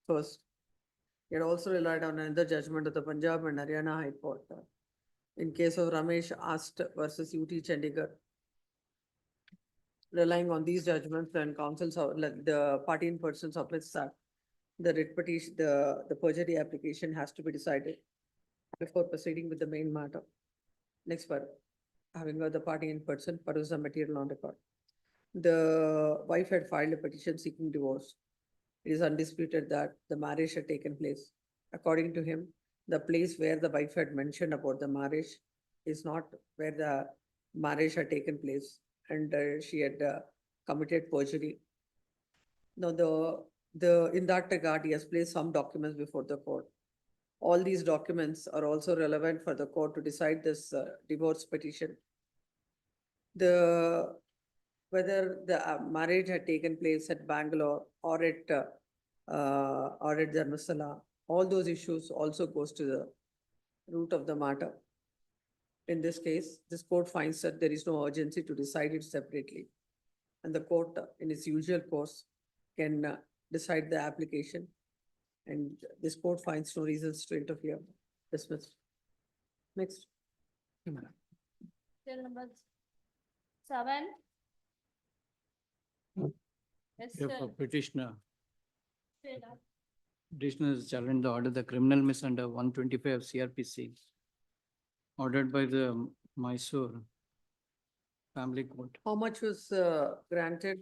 first. It also relied on another judgment of the Punjab and Haryana High Court in case of Ramesh Ast versus UT Chandigarh. Relying on these judgments and counsels, the party in person submits that the writ petition, the perjury application has to be decided before proceeding with the main matter. Next part, having the party in person, peruse the material on record. The wife had filed a petition seeking divorce. It is undisputed that the marriage had taken place. According to him, the place where the wife had mentioned about the marriage is not where the marriage had taken place, and she had committed perjury. Now, in that regard, he has placed some documents before the court. All these documents are also relevant for the court to decide this divorce petition. The whether the marriage had taken place at Bangalore or at Dharmasthala, all those issues also goes to the root of the matter. In this case, this court finds that there is no urgency to decide it separately. And the court, in its usual course, can decide the application. And this court finds no reasons to interfere. Dismissed. Next. Cell number 7. Yes, Yeah, sir. for petitioner. Say that. Petitioner has challenged the order, the criminal miss under 125 of CRPC, ordered by the Mysore Family Court, How much was granted?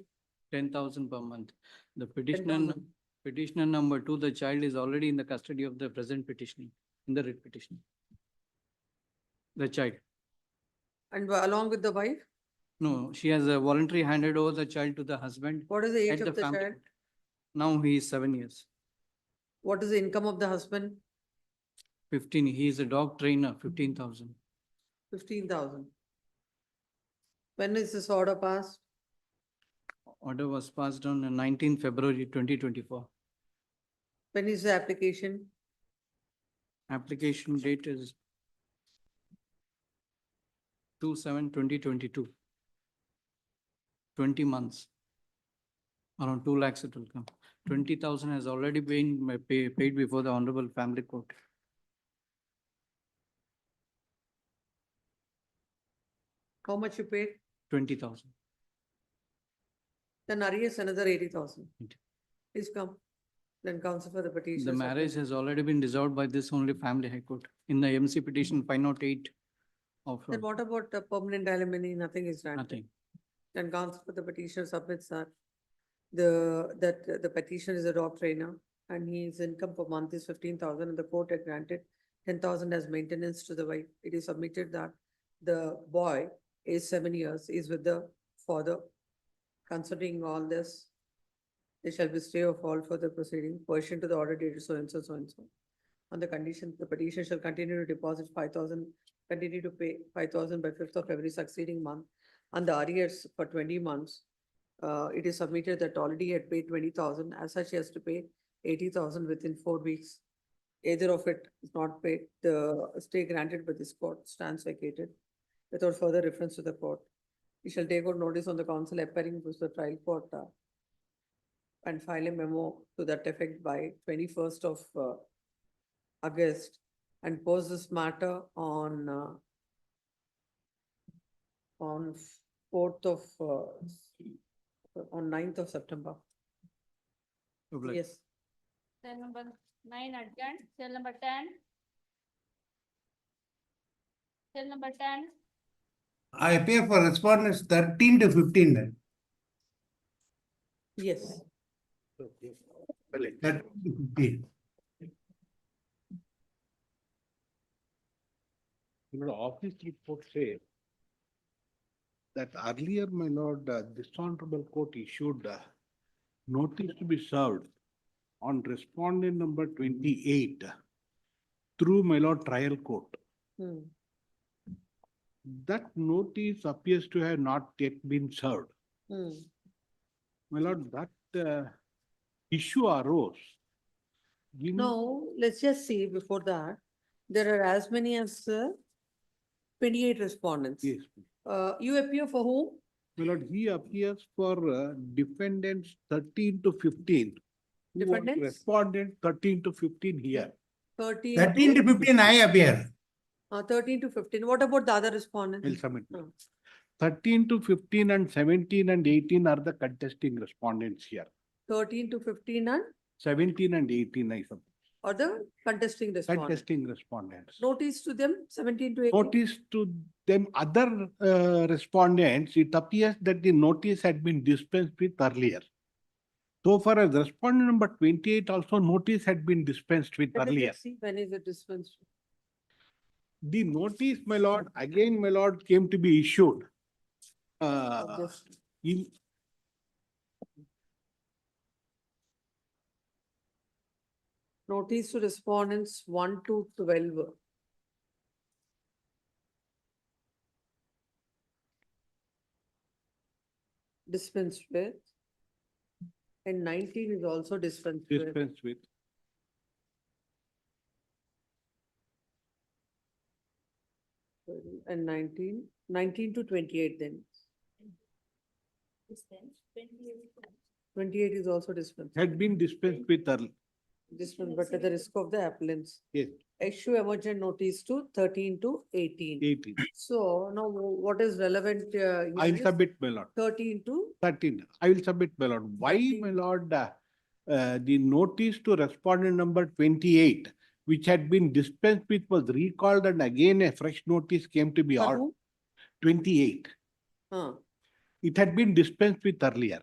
10,000 per month. The petitioner, 10,000. petitioner number 2, the child is already in the custody of the present petitioner, in the writ petition. The child. And along with the wife? No, she has a voluntary handed over the child to the husband. What is the age at of the family child? court. Now he is 7 years. What is the income of the husband? 15, he is a dog trainer, 15,000. 15,000. When is this order passed? Order was passed on 19 February 2024. When is the application? Application date is 2/7/2022. 20 months. Around 2 lakhs it will come. 20,000 has already been paid before the Honorable Family Court. How much you paid? 20,000. Then arrears another 80,000. Please come. Then counsel for the petition. The marriage has already been dissolved by this only Family High Court. In the MC petition 508 of Then what about the permanent alimony? Nothing is granted. nothing. Then counsel for the petitioner submits that the petition is a dog trainer and his income per month is 15,000 and the court had granted 10,000 as maintenance to the wife. It is submitted that the boy is 7 years, is with the father. Considering all this, there shall be stay of all further proceeding, pursuant to the order dated so and so, so and so. On the condition, the petition shall continue to deposit 5,000, continue to pay 5,000 by 5th of every succeeding month. And the arrears for 20 months, it is submitted that already had paid 20,000, as such he has to pay 80,000 within 4 weeks. Either of it is not paid, the stay granted by this court stands vacated without further reference to the court. We shall take out notice on the council appearing to the trial court and file a memo to that effect by 21st of August and post this matter on 4th of on 9th of September. Public. Yes. Cell number 9 adjourned. Cell number 10. Cell number 10. I appear for respondents 13 to 15 then. Yes. 13 to 15. The office report says that earlier, my lord, this honorable court issued notice to be served on respondent number 28 through my lord trial court. Hmm. That notice appears to have not yet been served. Hmm. My lord, that issue arose. No, let's just see before that. There are as many as 28 respondents. Yes. You appear for whom? My lord, he appears for defendants 13 to 15. who are Defendants? Respondent 13 to 15 here. 13 to 15 I appear. 13 to 15. What about the other respondents? Will submit. Hmm. 13 to 15 and 17 and 18 are the contesting respondents here. 13 to 15 and 17 and 18, I suppose. or the contesting respondents. Contesting respondents. Notice to them 17 to 18. Notice to them other respondents, it appears that the notice had been dispensed with earlier. So far as respondent number 28 also notice had been dispensed with Let us earlier. see when is it dispensed. The notice, my lord, again, my lord, came to be issued. In Notice to respondents 1 to 12. dispensed with. And 19 is also dispensed with. Dispense with. And 19 to 28 then. 28 is also dispensed. Had been dispensed with early. Dispensed, but at the risk of the appellants. Yes, Issue emergent notice to 13 to 18. 18. So now what is relevant? Here I'll is submit, my lord. 13 to 13. I will submit, my lord. Why, 13. my lord, the notice to respondent number 28, which had been dispensed with, was recalled and again a fresh notice came to be For ordered. whom? 28. It had been dispensed with earlier.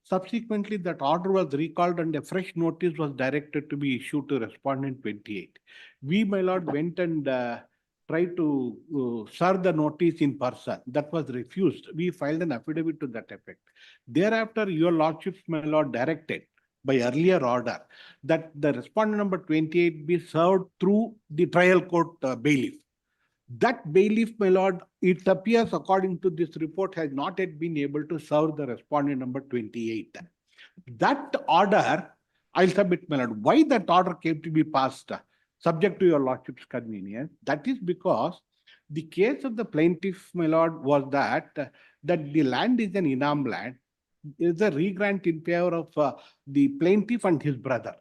Subsequently, that order was recalled and a fresh notice was directed to be issued to respondent 28. We, my lord, went and tried to serve the notice in person. That was refused. We filed an affidavit to that effect. Thereafter, your lordships, my lord, directed by earlier order that the respondent number 28 be served through the trial court bailiff. That bailiff, my lord, it appears according to this report, has not yet been able to serve the respondent number 28. That order, I'll submit, my lord. Why that order came to be passed, subject to your lordship's convenience? That is because the case of the plaintiff, my lord, was that the land is an Inam land, is a regrant in favor of the plaintiff and his brother.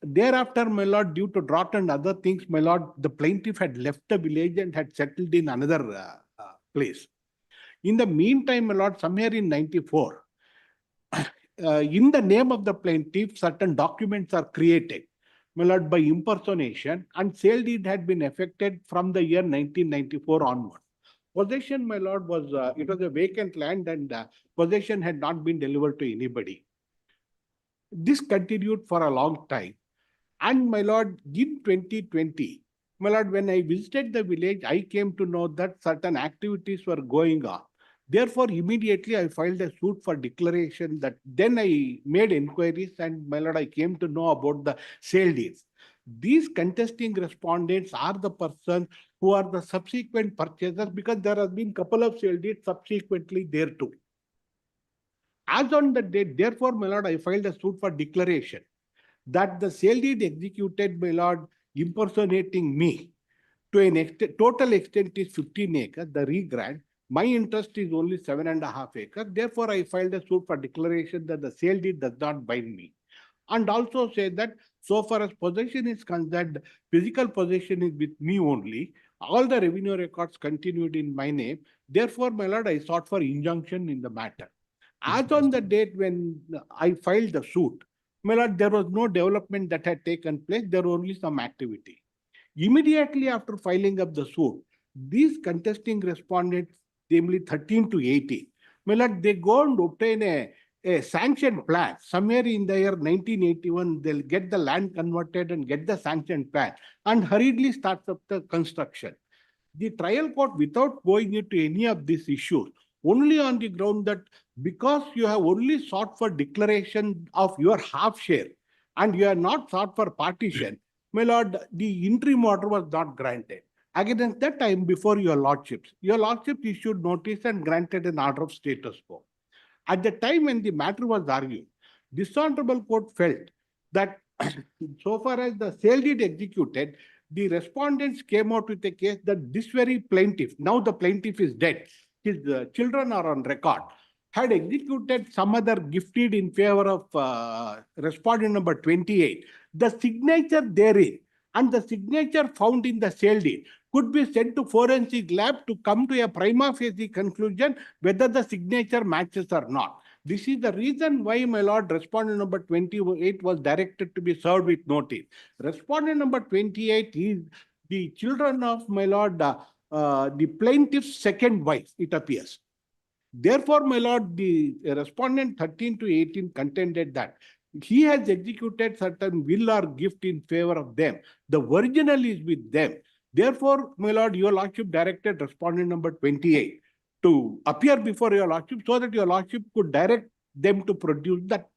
Thereafter, my lord, due to drought and other things, my lord, the plaintiff had left the village and had settled in another place. In the meantime, my lord, somewhere in 94, in the name of the plaintiff, certain documents are created, my lord, by impersonation, and sale deed had been effected from the year 1994 onward. Possession, my lord, was it was a vacant land and possession had not been delivered to anybody. This continued for a long time. And my lord, in 2020, my lord, when I visited the village, I came to know that certain activities were going on. Therefore, immediately I filed a suit for declaration. That then I made inquiries and my lord, I came to know about the sale deeds. These contesting respondents are the persons who are the subsequent purchasers, because there has been couple of sale deeds subsequently there too. As on the date, therefore, my lord, I filed a suit for declaration that the sale deed executed, my lord, impersonating me to an total extent is 15 acres, the regrant. My interest is only 7.5 acres. Therefore, I filed a suit for declaration that the sale deed does not bind me. And also say that so far as possession is concerned, physical possession is with me only. All the revenue records continued in my name. Therefore, my lord, I sought for injunction in the matter. As on the date when I filed the suit, my lord, there was no development that had taken place. There was only some activity. Immediately after filing of the suit, these contesting respondents, namely 13 to 18, my lord, they go and obtain a sanctioned plan. Somewhere in the year 1981, they'll get the land converted and get the sanctioned plan and hurriedly starts up the construction. The trial court, without going into any of these issues, only on the ground that because you have only sought for declaration of your half share and you have not sought for partition, my lord, the interim order was not granted. Against that time, before your lordships issued notice and granted an order of status quo. At the time when the matter was argued, this honorable court felt that so far as the sale deed executed, the respondents came out with a case that this very plaintiff, now the plaintiff is dead, his children are on record, had executed some other gift deed in favor of respondent number 28. The signature therein and the signature found in the sale deed could be sent to forensic lab to come to a prima facie conclusion whether the signature matches or not. This is the reason why, my lord, respondent number 28 was directed to be served with notice. Respondent number 28 is the children of, my lord, the plaintiff's second wife, it appears. Therefore, my lord, the respondent 13 to 18 contended that he has executed certain will or gift in favor of them. The original is with them. Therefore, my lord, your lordship directed respondent number 28 to appear before your lordship so that your lordship could direct them to produce that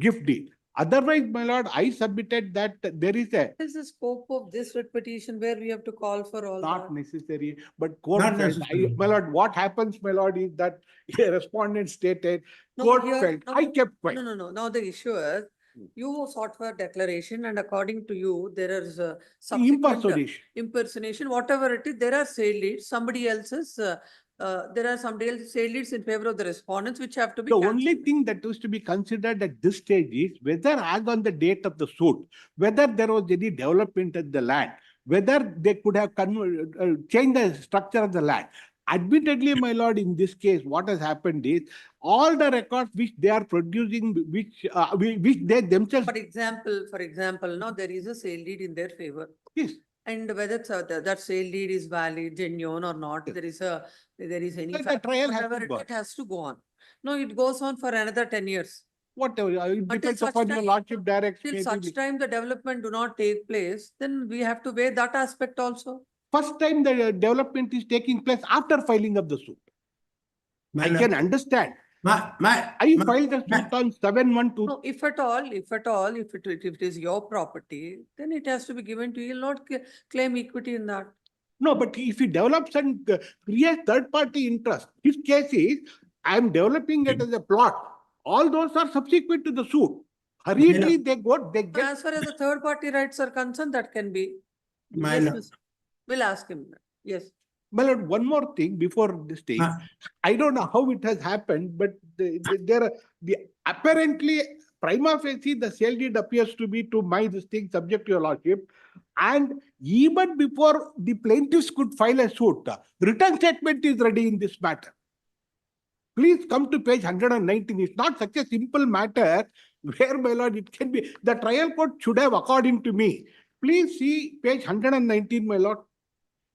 gift deed. Otherwise, my lord, I submitted that there is a What is the scope of this writ petition where we have to call for all not that? necessary, but court Not felt, necessary. my lord, what happens, my lord, is that a respondent stated, No, court here- felt, no, I kept quiet. No. Now the issue is, you sought for declaration and according to you, there is a subsequent impersonation, whatever it is, there are sale leads, somebody else's, there are some sale leads in favor of the respondents which have to be The cancelled. only thing that was to be considered at this stage is whether as on the date of the suit, whether there was any development of the land, whether they could have changed the structure of the land. Admittedly, my lord, in this case, what has happened is all the records which they are producing, which they themselves. For example, now there is a sale deed in their favor. Yes. And whether that sale deed is valid, genuine or not, there is any. But the trial has to whatever go on. it has to go on. No, it goes on for another 10 years. Whatever, it Until depends such upon your time- lordship direction. Till such time the development do not take place, then we have to weigh that aspect also. First time the development is taking place after filing of the suit. I can understand. I filed the suit on 7/1/2. No, if at all, if it is your property, then it has to be given to you. You'll not claim equity in that. No, but if he develops and creates third-party interest, his case is, I am developing it as a plot. All those are subsequent to the suit. Hurriedly, they get. As far as the third party rights are concerned, that can be. My Yes, lord. miss. We'll ask him. Yes. My lord, one more thing before this thing. I don't know how it has happened, but apparently prima facie the sale deed appears to be to my this thing subject to your lordship. And even before the plaintiffs could file a suit, written statement is ready in this matter. Please come to page 119. It's not such a simple matter where, my lord, it can be. The trial court should have, according to me. Please see page 119, my lord.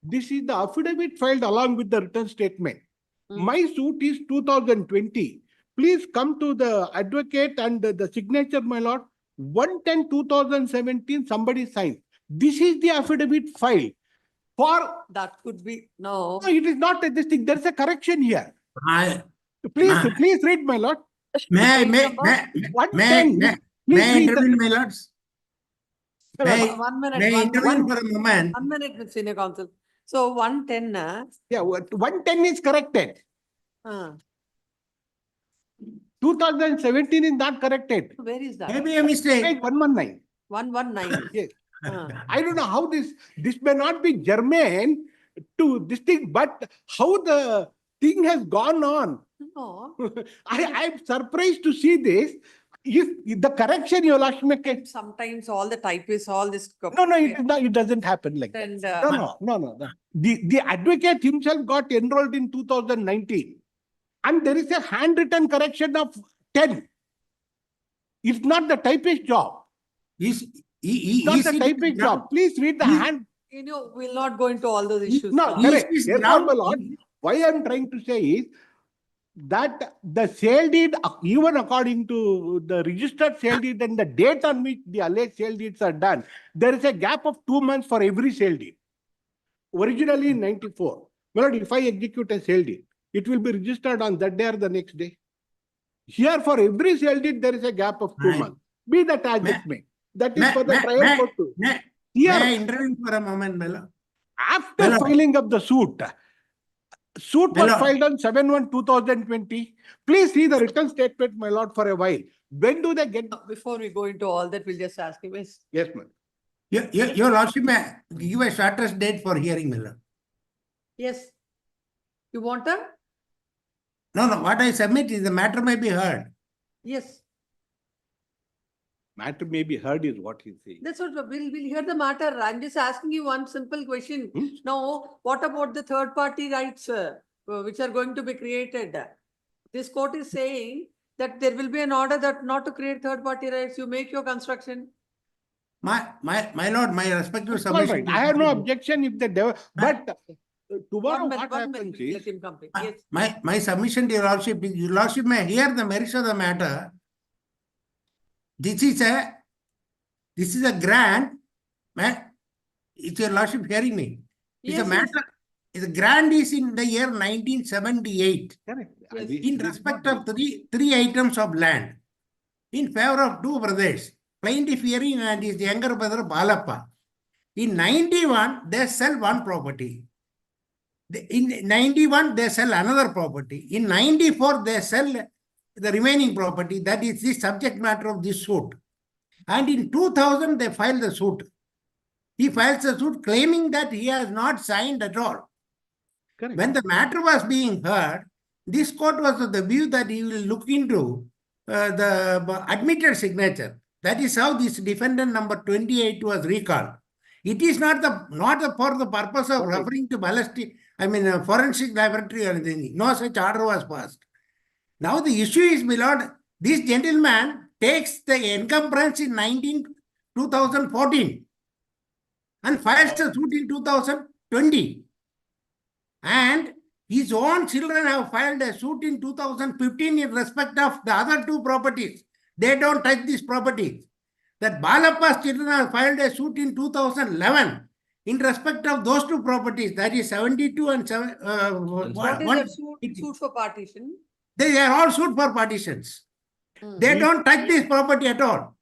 This is the affidavit filed along with the written statement. My suit is 2020. Please come to the advocate and the signature, my lord. 1/10/2017, somebody signed. This is the affidavit filed. That could be, no. No, it is not this thing. There's a correction here. Please read, my lord. May I intervene, my lords? One minute. May I intervene for a moment? 1 minute with senior counsel. So 110, Yeah, 110 is corrected. 2017 is not corrected. Where is that? Maybe a mistake. Page 119. 119. Yes. I don't know how this may not be germane to this thing, but how the thing has gone on. No. I'm surprised to see this. If the correction you lordship. Sometimes all the typists, all this. No, it doesn't happen like that. And, No. The advocate himself got enrolled in 2019. And there is a handwritten correction of 10. It's not the typist job. It's not the typist job. Please read the hand. We'll not go into all those issues. No, correct. Therefore, my lord, why I'm trying to say is that the sale deed, even according to the registered sale deed and the date on which the alleged sale deeds are done, there is a gap of 2 months for every sale deed. Originally in 94. My lord, if I execute a sale deed, it will be registered on that day or the next day. Here, for every sale deed, there is a gap of 2 months. Be that as it may. That is for the trial court to. May I intervene for a moment, my lord? After filing of the suit was filed on 7/1/2020. Please see the written statement, my lord, for a while. When do they get? Before we go into all that, we'll just ask him. Yes, ma'am. Your lordship may give a shortest date for hearing, my lord. Yes. You want a? No, what I submit is the matter may be heard. Yes. Matter may be heard is what he's saying. That's what we'll hear the matter. I'm just asking you one simple question. Now, what about the third party rights which are going to be created? This court is saying that there will be an order that not to create third party rights. You make your construction. My lord, my respective submission. I have no objection if they but tomorrow what happens is. Let him complete. Yes. My submission to your lordship may hear the merits of the matter. This is a grant. It's your lordship hearing me. It's a matter. The grant is in the year 1978. Correct. In respect of three items of land. in favor of two brothers, plaintiff hearing and his younger brother Balappa. In 91, they sell one property. In 91, they sell another property. In 94, they sell the remaining property. That is the subject matter of this suit. And in 2000, they filed the suit. He files a suit claiming that he has not signed at all. Correct. When the matter was being heard, this court was of the view that he will look into the admitted signature. That is how this defendant number 28 was recalled. It is not for the purpose of referring to ballistic, forensic laboratory or anything. No such order was passed. Now the issue is, my lord, this gentleman takes the encumbrance in 2014 and files the suit in 2020. And his own children have filed a suit in 2015 in respect of the other two properties. They don't touch these properties. That Balappa's children have filed a suit in 2011 in respect of those two properties. That is 72 and What is that suit for partition? They are all suit for partitions. They don't touch this property at all.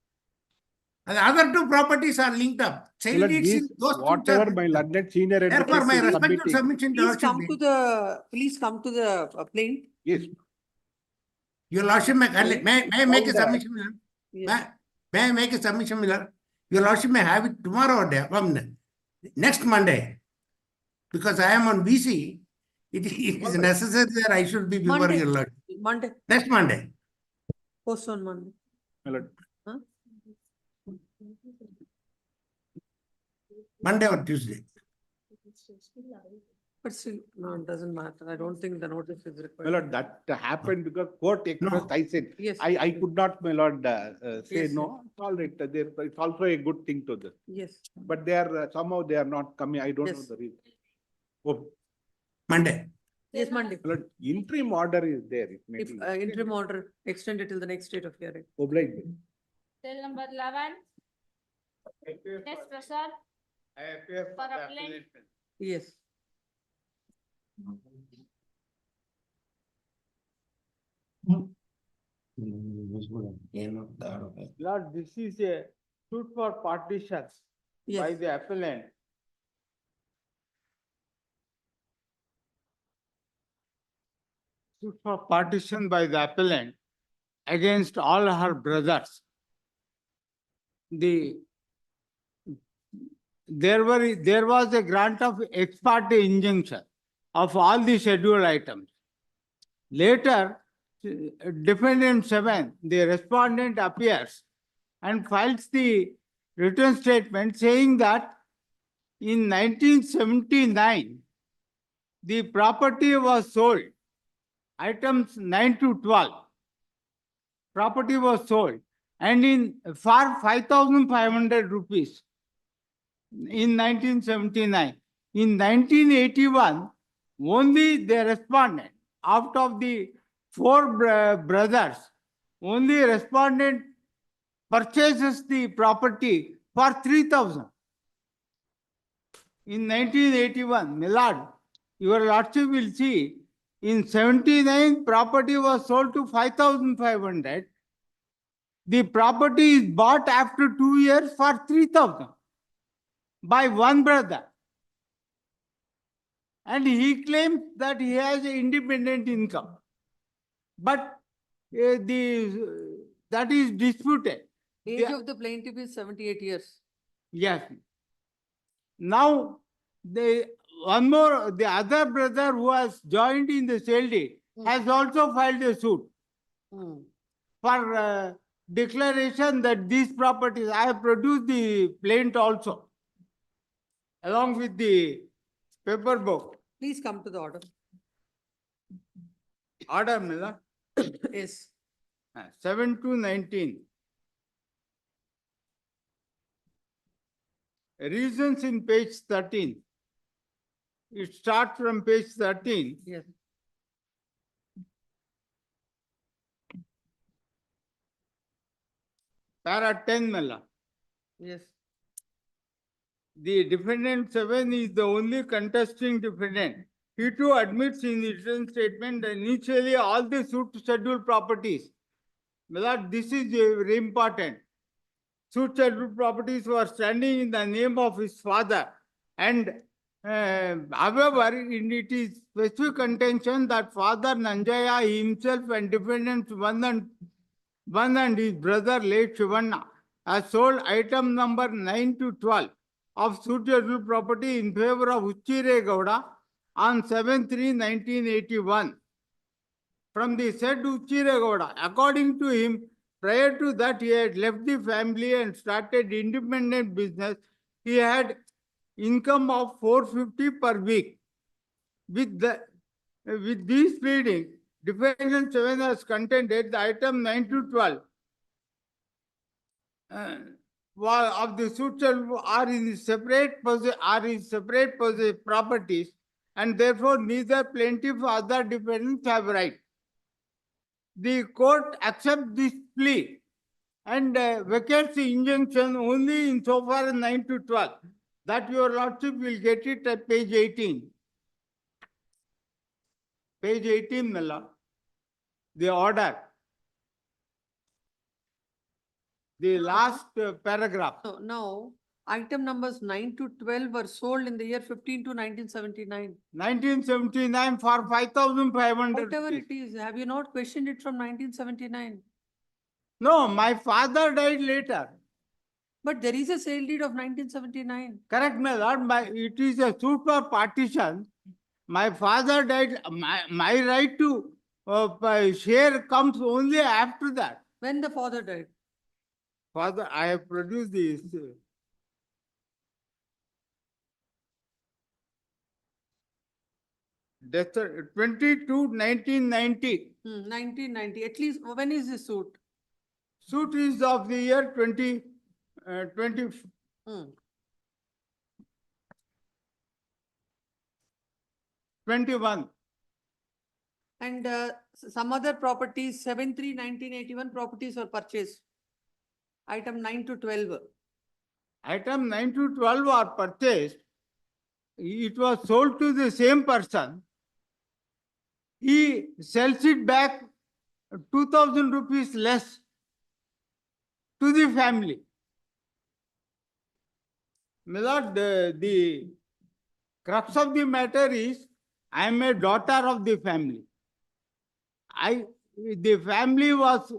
And the other two properties are linked up. Child deeds in those two Whatever my learned senior Therefore, my advocate is respectful submitting. submission to Please come to the plaint. Yes. Your Lordship, may I make a submission? Yes. May I make a submission, Miller? Your Lordship may have it tomorrow or next Monday. Because I am on BC, it is necessary that I should be before Monday. your Lordship. Monday, Next Monday. post on Monday. My lord. Huh? Monday or Tuesday. But still, no, it doesn't matter. I don't think the notice is My required. lord, that happened because court expressed, I said, Yes. I could not, my lord, say Yes, no. It's all right. It's also a good thing to this. Yes. But they are, somehow they are not coming. I don't know Yes. the reason. Oh, Monday. Yes, Monday. my lord, interim order is there. It may If be interim order extended till the next date of hearing. obliged. Cell number 11. Yes, Prasad. For appellant. Yes. Lord, this is a suit for partition by Yes. the appellant. Suit for partition by the appellant against all her brothers. There was a grant of ex parte injunction of all the scheduled items. Later, defendant 7, the respondent appears and files the written statement saying that in 1979, the property was sold, items 9 to 12. Property was sold and for 5,500 rupees in 1979. In 1981, only the respondent, out of the 4 brothers, only respondent purchases the property for 3,000. In 1981, my lord, your lordship will see, in 79, property was sold to 5,500. The property is bought after 2 years for 3,000 by one brother. And he claims that he has independent income. But that is disputed. Age of the plaintiff is 78 years. Yes. Now, the other brother who has joined in the sale deed has also filed a suit for declaration that these properties, I have produced the plaint also, along with the paper book. Please come to the order. Order, Miller. Yes. 7 to 19. Reasons in page 13. It starts from page 13. Yes. Para 10, Miller. Yes. The defendant 7 is the only contesting defendant. He too admits in the written statement that initially all the suit scheduled properties My lord, this is very important. Suit scheduled properties were standing in the name of his father. And however, it is specific contention that Father Nanjaya himself and dependents one and his brother late Shivanna has sold item number 9 to 12 of suit scheduled property in favor of Uchire Gowda on 7/3/1981. From the said Uchire Gowda, according to him, prior to that, he had left the family and started independent business. He had income of 450 per week. With these pleadings, defendant 7 has contended the item 9 to 12 of the suit are in separate properties, and therefore neither plaintiff or other defendants have right. The court accepts this plea and vacates the injunction only insofar as 9 to 12. That your lordship will get it at page 18. Page 18, my lord. The order. The last paragraph. So now, item numbers 9 to 12 were sold in the year 15 to 1979. 1979 for 5,500. Whatever it is, have you not questioned it from 1979? No, my father died later. But there is a sale deed of 1979. Correct, my lord. It is a suit for partition. My father died. My right to share comes only after that. When the father died? Father, I have produced this. Death 22/1990. 1990. At least, when is this suit? Suit is of the year 2020. 21. And some other properties, 7/3/1981 properties were purchased. Item 9 to 12. Item 9 to 12 are purchased. It was sold to the same person. He sells it back 2,000 rupees less to the family. My lord, the crux of the matter is, I am a daughter of the family. The family was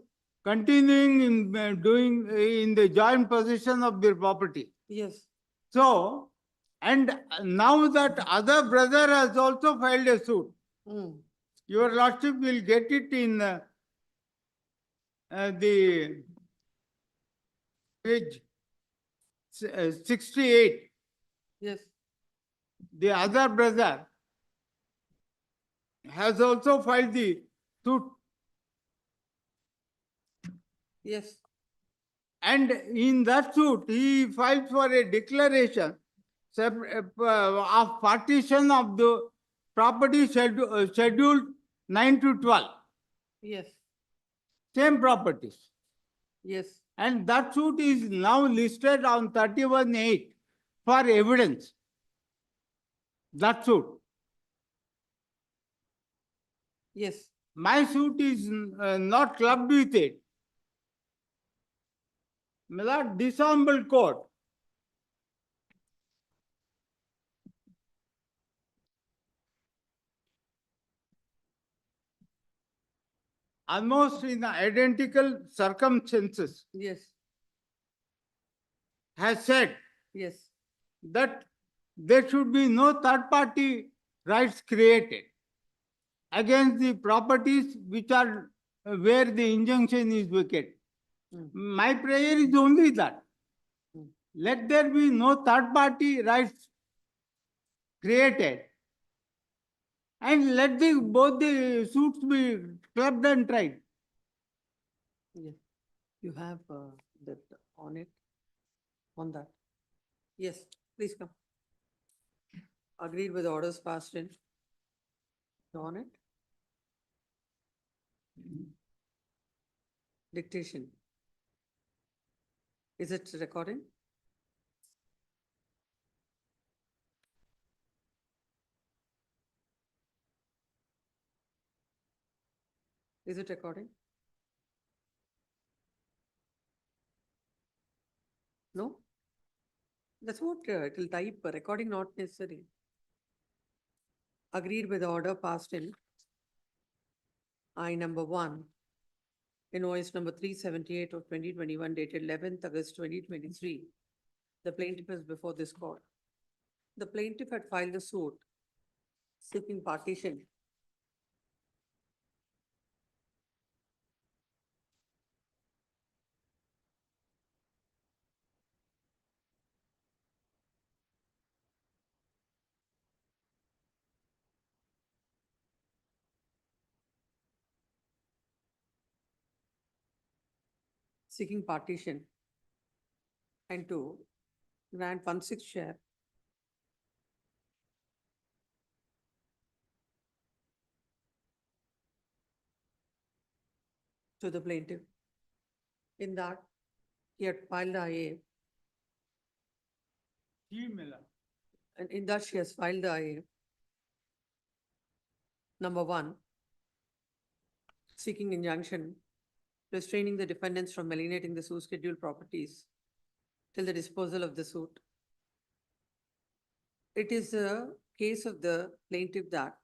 continuing in doing in the joint possession of their property. Yes. So, and now that other brother has also filed a suit. Your lordship will get it in the page 68. Yes. The other brother has also filed the suit. Yes. And in that suit, he filed for a declaration of partition of the property scheduled 9 to 12. Yes. Same properties. Yes. And that suit is now listed on 31/8 for evidence. That suit. Yes. My suit is not clubbed with it. My lord, dishonorable court. Almost in identical circumstances. Yes. Has said. Yes. That there should be no third party rights created against the properties which are where the injunction is vacated. My prayer is only that. Let there be no third party rights created, and let both the suits be clubbed and tried. Yes. You have that on it, on that. Yes, please come. Agreed with orders passed in. On it. Dictation. Is it recording? Is it recording? No? That's what it will type, recording not necessary. Agreed with the order passed in I number 1. Invoice number 378 of 2021 dated 11th August 2023. The plaintiff is before this court. The plaintiff had filed a suit seeking partition. Seeking partition and to grant 1/6 share to the plaintiff. In that, he had filed IA, and in that she has filed the IA. Number 1, seeking injunction, restraining the defendants from alienating the suit schedule properties till the disposal of the suit. It is a case of the plaintiff that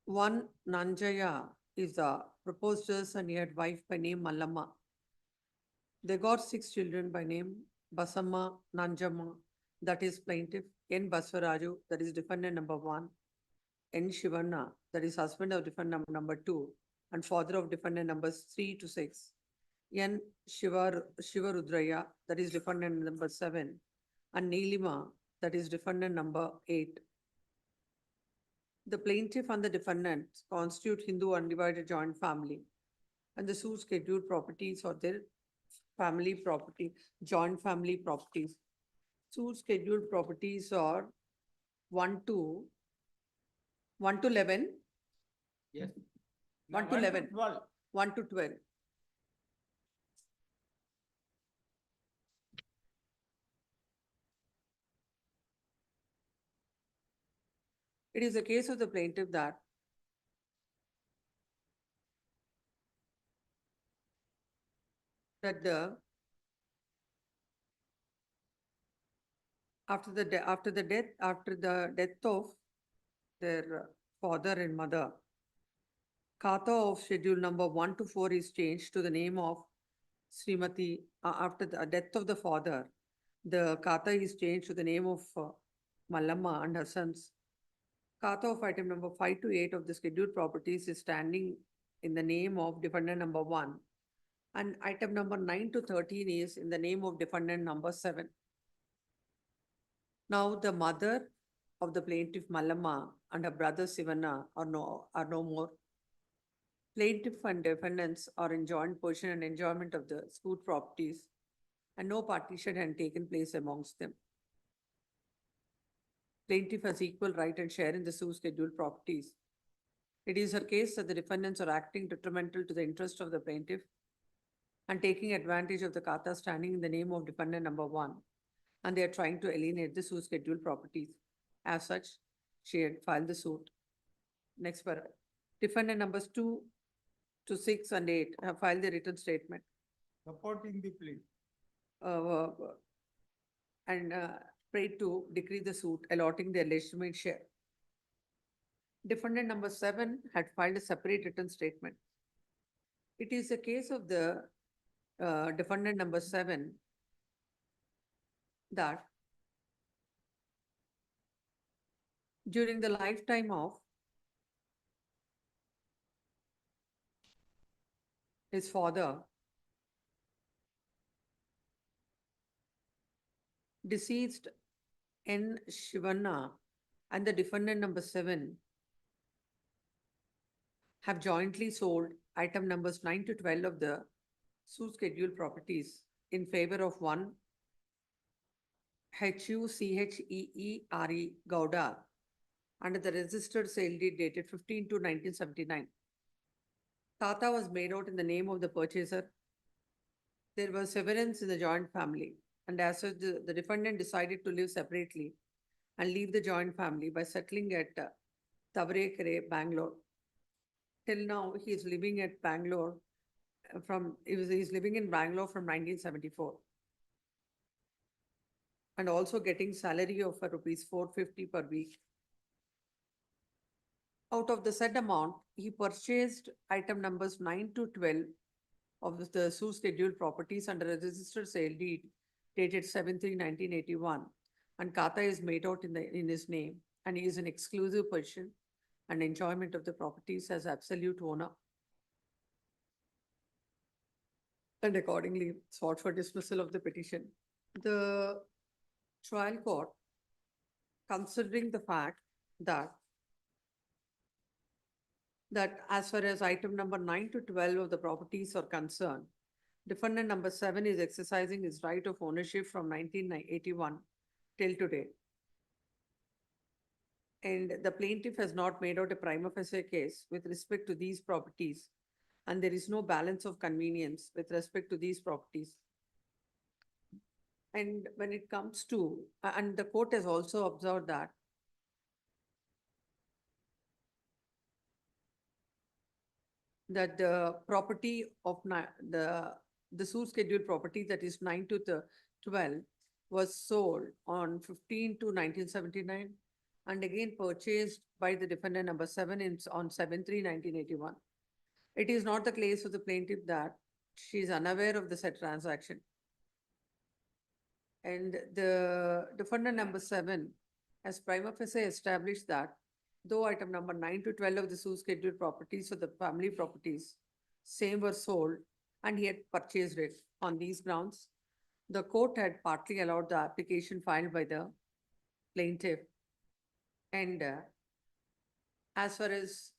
one Nanjaya is the proposer's and he had wife by name Mallamma. They got 6 children by name Basamma, Nanjamma, that is plaintiff, N. Basvaraju, that is defendant number 1, N. Shivanna, that is husband of defendant number 2, and father of defendant numbers 3 to 6, N. Shivarudraya, that is defendant number 7, and Neelima, that is defendant number 8. The plaintiff and the defendant constitute Hindu undivided joint family, and the suit scheduled properties or their family property, joint family properties. Suit scheduled properties are 1 to 11. Yes. 1 to 11. 12. 1 to 12. It is a case of the plaintiff that the after the death of their father and mother, Kata of schedule number 1 to 4 is changed to the name of Srimati. After the death of the father, the Kata is changed to the name of Mallamma and her sons. Kata of item number 5 to 8 of the scheduled properties is standing in the name of defendant number 1, and item number 9 to 13 is in the name of defendant number 7. Now, the mother of the plaintiff Mallamma and her brother Sivanna are no more. Plaintiff and defendants are in joint possession and enjoyment of the suit properties, and no partition had taken place amongst them. Plaintiff has equal right and share in the suit scheduled properties. It is her case that the defendants are acting detrimental to the interest of the plaintiff and taking advantage of the kata standing in the name of defendant number 1, and they are trying to alienate the suit scheduled properties. As such, she had filed the suit. Next paragraph. Defendant numbers 2 to 6 and 8 have filed the written statement. Supporting the plea. And prayed to decree the suit, allotting their legitimate share. Defendant number 7 had filed a separate written statement. It is a case of the defendant number 7 that during the lifetime of his father, deceased N. Shivanna and the defendant number 7 have jointly sold item numbers 9 to 12 of the suit scheduled properties in favor of one Hucheere Gowda under the registered sale deed dated 15/2/1979. Tata was made out in the name of the purchaser. There was severance in the joint family, and as such, the defendant decided to live separately and leave the joint family by settling at Tavarekere, Bangalore. Till now, he is living at Bangalore he's living in Bangalore from 1974. And also getting salary of rupees 450 per week. Out of the said amount, he purchased item numbers 9 to 12 of the Sioux scheduled properties under a registered sale deed dated 7/3/1981, and Kata is made out in his name, and he is in exclusive possession and enjoyment of the properties as absolute owner. And accordingly sought for dismissal of the petition. The trial court, considering the fact that as far as item number 9 to 12 of the properties are concerned, defendant number 7 is exercising his right of ownership from 1981 till today. And the plaintiff has not made out a prima facie case with respect to these properties, and there is no balance of convenience with respect to these properties. And when it comes to, and the court has also observed that the property of the Sioux scheduled property, that is 9 to 12, was sold on 15 to 1979 and again purchased by the defendant number 7 on 7/3/1981. It is not the case of the plaintiff that she is unaware of the said transaction. And the defendant number 7 has prima facie established that though item number 9 to 12 of the Sioux scheduled properties or the family properties, same were sold and he had purchased it on these grounds, the court had partly allowed the application filed by the plaintiff. And as far as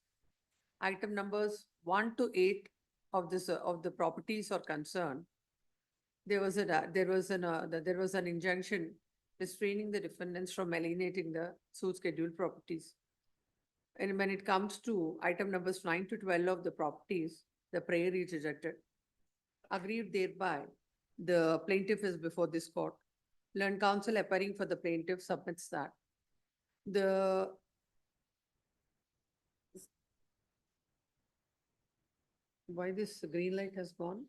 item numbers 1 to 8 of this of the properties are concerned, there was an injunction restraining the defendants from alienating the Sioux scheduled properties. And when it comes to item numbers 9 to 12 of the properties, the prayer is rejected. Aggrieved thereby, the plaintiff is before this court. Learned counsel appearing for the plaintiff submits that why this green light has gone?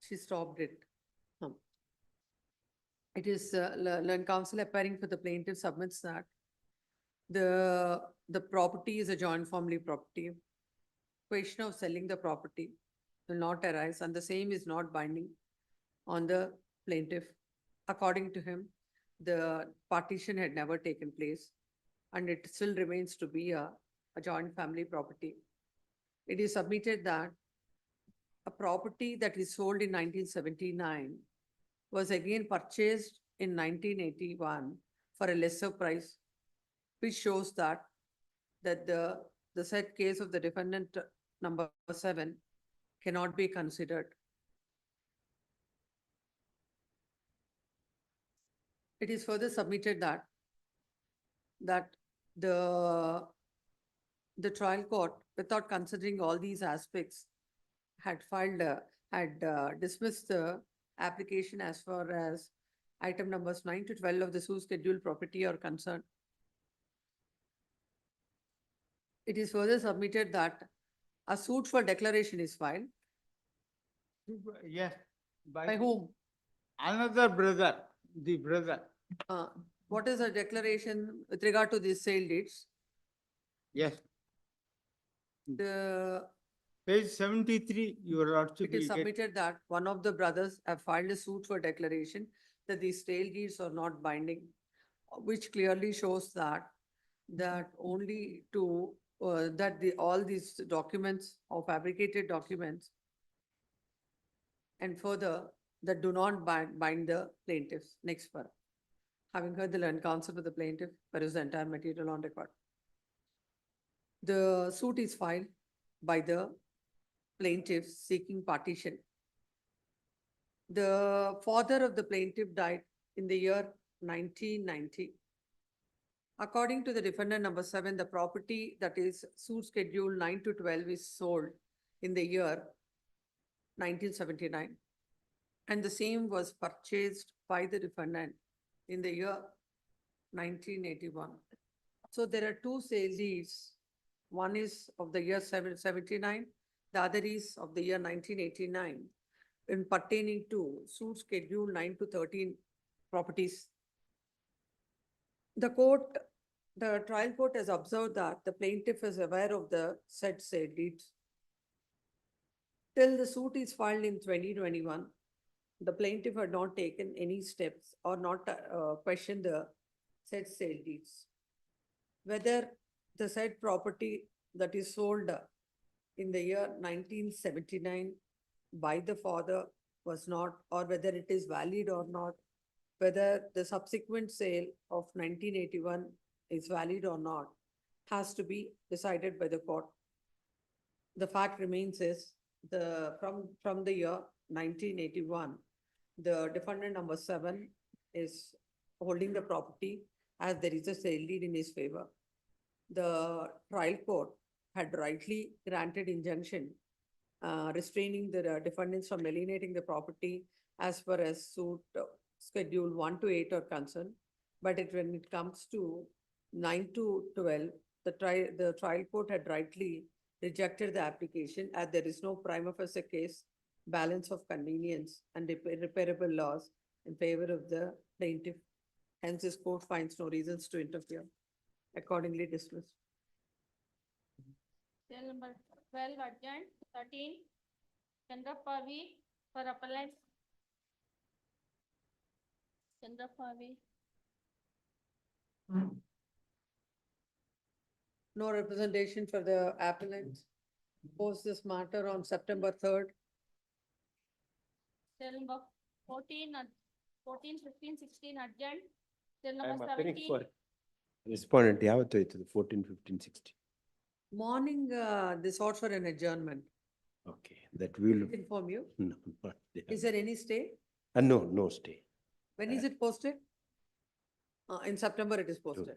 She stopped it. It is learned counsel appearing for the plaintiff submits that the property is a joint family property. Question of selling the property will not arise, and the same is not binding on the plaintiff. According to him, the partition had never taken place, and it still remains to be a joint family property. It is submitted that a property that is sold in 1979 was again purchased in 1981 for a lesser price, which shows that the said case of the defendant number 7 cannot be considered. It is further submitted that the trial court, without considering all these aspects, had dismissed the application as far as item numbers 9 to 12 of the Sioux scheduled property are concerned. It is further submitted that a suit for declaration is filed. Yes. By whom? Another brother, the brother. What is the declaration with regard to these sale deeds? Yes. The Page 73, your lordship It is will get. submitted that one of the brothers have filed a suit for declaration that these sale deeds are not binding, which clearly shows that only to all these documents or fabricated documents, and further that do not bind the plaintiffs. Next part. Having heard the learned counsel for the plaintiff, there is the entire material on record. The suit is filed by the plaintiff seeking partition. The father of the plaintiff died in the year 1990. According to the defendant number 7, the property that is suit schedule 9 to 12 is sold in the year 1979. And the same was purchased by the defendant in the year 1981. So there are two sale deeds. One is of the year 79, the other is of the year 1989, in pertaining to suit schedule 9 to 13 properties. The trial court has observed that the plaintiff is aware of the said sale deeds. Till the suit is filed in 2021, the plaintiff had not taken any steps or not questioned the said sale deeds. Whether the said property that is sold in the year 1979 by the father was not, or whether it is valid or not, whether the subsequent sale of 1981 is valid or not, has to be decided by the court. The fact remains is from the year 1981, the defendant number 7 is holding the property as there is a sale deed in his favor. The trial court had rightly granted injunction restraining the defendants from alienating the property as far as suit schedule 1 to 8 are concerned. But when it comes to 9 to 12, the trial court had rightly rejected the application as there is no prima facie case, balance of convenience and repairable loss in favor of the plaintiff. Hence, this court finds no reasons to interfere. Accordingly dismissed. Cell number 12 adjourned. 13 Chandrappa V for appellant. Chandrappa V. No representation for the appellant. Post this matter on September 3rd. Cell number 14, 14, 15, 16 adjourned. Cell I am number appearing 17. for respondent, ಯಾವತ್ತು ಆಯ್ತು 14, 15, 16? Morning, they sought for an adjournment. Okay, that will, Inform you. no, not there. Is there any stay? No, no stay. When is it posted? In September it is posted.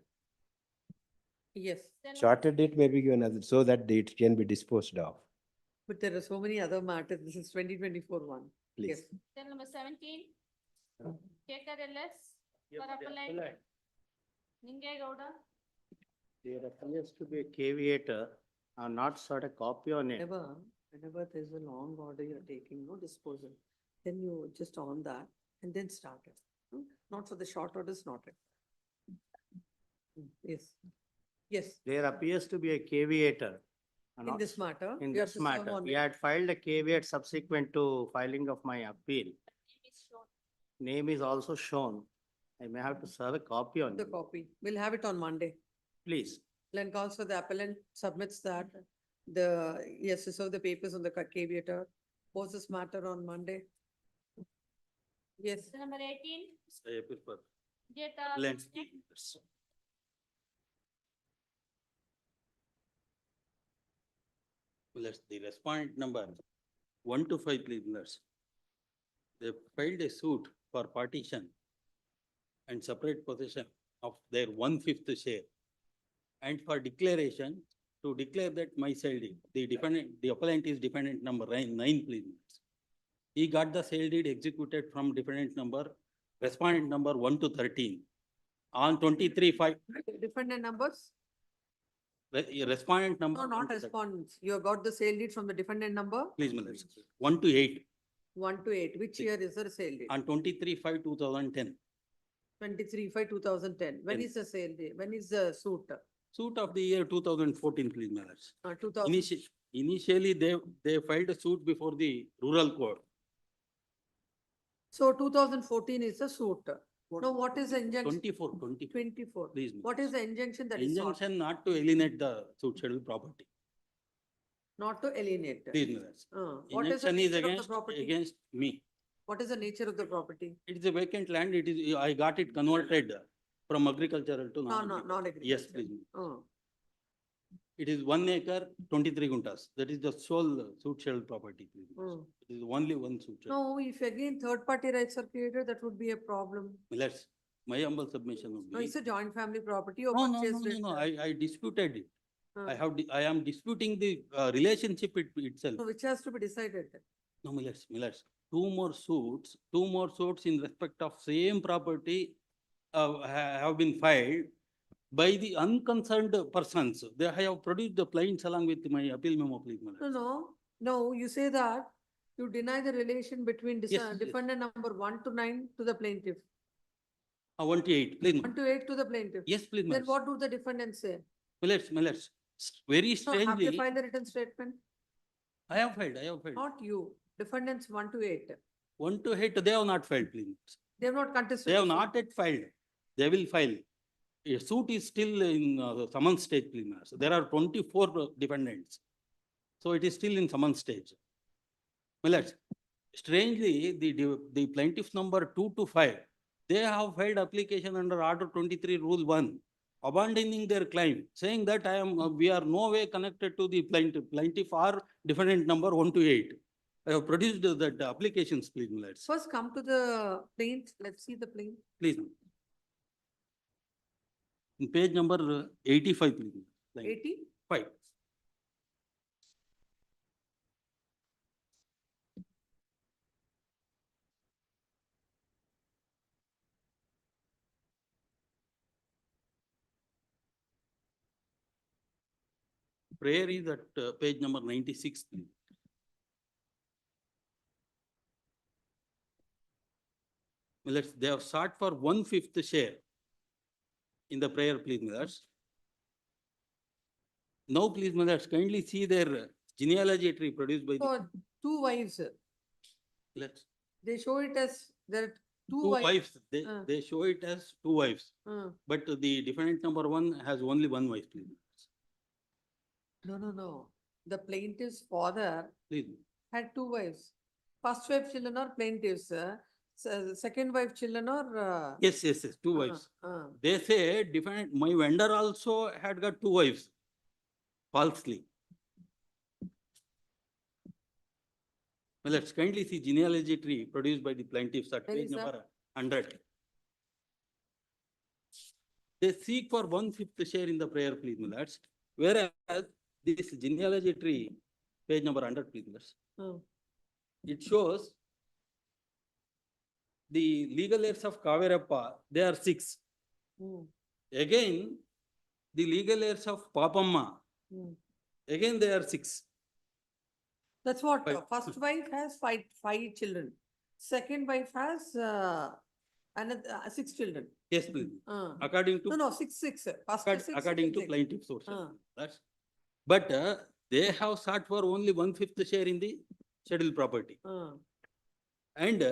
Yes, Cell number Shorter date may be given as, so that it can be disposed of, but there are so many other matters. This is 2024 one. please. Yes. Cell number 17 Shekhar LS for appellant. Ningegowda. There appears to be a caveator. I have not sought a copy on it. Whenever there's a long order you're taking, no disposal, then you just on that and then start it. Not for the short orders, not it. Yes. Yes, There appears to be a caveator. in this matter. In you have this to serve matter, on we it. had filed a caveat subsequent to filing of my appeal. Name is shown. Name is also shown. I may have to serve a copy on The it, copy. We'll have it on Monday. please. Then calls for the appellant submits that yes, to serve the papers on the caveator. Post this matter on Monday. Yes, Cell number 18 I appeal for Jeta. landscape. The respondent number 1 to 5, please, Millers. They filed a suit for partition and separate possession of their 1/5 share. And for declaration, to declare that my sale deed, the appellant is defendant number 9, please. Millers. He got the sale deed executed from defendant number, respondent number 1 to 13. On 23/5, defendant numbers? respondent number. No, not 1 to 13. respondents. You have got the sale deed from the defendant number? Please, Millers. 1 to 8 1 to 8. Which year is the sale date? on 23/5/2010. 23/5/2010. When 10. is the sale date? When is the suit? Suit of the year 2014, please, Millers. 2000. Initially, they filed a suit before the rural court. So 2014 is the suit. No, what is the injunction? 24, 24. please. What is the injunction that is sought? Injunction not to alienate the suit schedule property. Not to alienate. Please, Millers. What is the Injunction is nature of the against, property? against me. What is the nature of the property? It is a vacant land. I got it converted from agricultural to No, non-agricultural. non-agricultural. Yes, please. Oh. It is 1 acre, 23 guntas. That is the sole suit schedule property, please. Oh. It is only one suit schedule. No, if again third-party rights are created, that would be a problem. Millers, my humble submission would No, be. it's a joint family property. You No, no, purchased no, it. no, I disputed it. Uh, I am disputing the relationship itself. So which has to be decided? No, Millers, two more suits in respect of same property have been filed. by the unconcerned persons. They have produced the plaints along with my appeal memo, please, my lord. No, you say that you deny the relation between Yes, yes. defendant number 1 to 9 to the plaintiff, 1 to 8, please. 1 to 8 to the plaintiff. Yes, please, my Then lord. what do the defendants say? My lords, very No, have they strangely, filed the written statement? I have filed. Not you, defendants 1 to 8. 1 to 8, they have not filed, please. They have not contested. They have the suit. not yet filed. They will file. A suit is still in summons stage, please. My lords. There are 24 defendants. So it is still in summons stage. My lords, strangely, the plaintiffs number 2 to 5, they have filed application under Order 23, Rule 1, abandoning their claim, saying that we are no way connected to the plaintiff or defendant number 1 to 8. I have produced that applications, please, my lords. First come to the plaint, let's see the plaint. Please. In page number 85, please. 80? 5. Prayer is at page number 96, please. They have sought for 1/5 share in the prayer, please, my lords. Now, please, my lords, kindly see their genealogy tree produced by the. So, 2 wives, Let's. they show it as there are 2 Two wives. wives, they show it as 2 wives, Uh, but the defendant number 1 has only 1 wife, please. No. The plaintiff's father Please. had 2 wives. First wife children are plaintiffs, second wife children are. Yes, 2 wives. They say defendant, my vendor also had got 2 wives, falsely. Well, let's kindly see genealogy tree produced by the plaintiffs at Where page is that? number 100. They seek for 1/5 share in the prayer, please, my lords. Whereas this genealogy tree, page number 100, please, my lords. Hmm. It shows the legal heirs of Kavirappa, they are 6. Hmm. Again, the legal heirs of Papamma, Hmm. again they are 6. That's what, Five. first wife has five children. Second wife has another 6 children. Yes, please. Uh. According to. No, 6. First According 6. according to plaintiff sources. That's. But they have sought for only 1/5 share in the scheduled property. And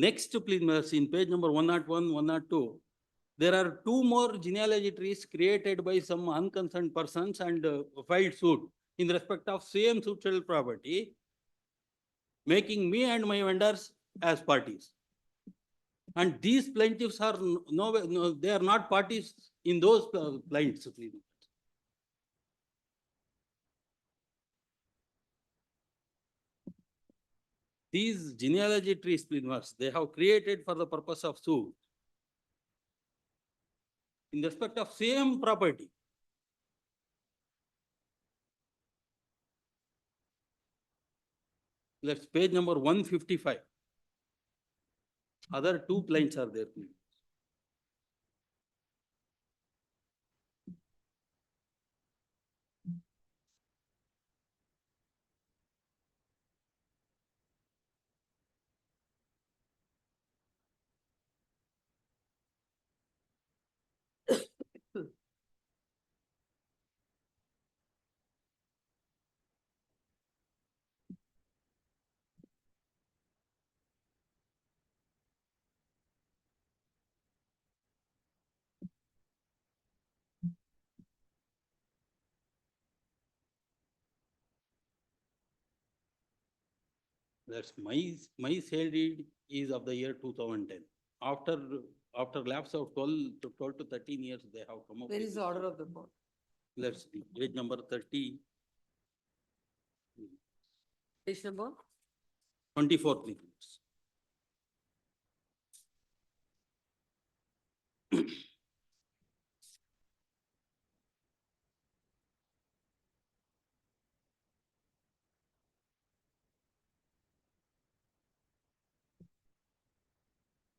next, please, in page number 101, 102, there are 2 more genealogy trees created by some unconcerned persons and filed suit in respect of same suit scheduled property, making me and my vendors as parties. And these plaintiffs are no, they are not parties in those plaints, please. These genealogy trees, please, they have created for the purpose of suit in respect of same property. Let's page number 155. Other 2 plaints are there, please. That's my sale deed is of the year 2010. After lapse of 12 to 13 years, they have come up. Where with is the this. order of the court? Let's see, page number 30. Page number? 24, please.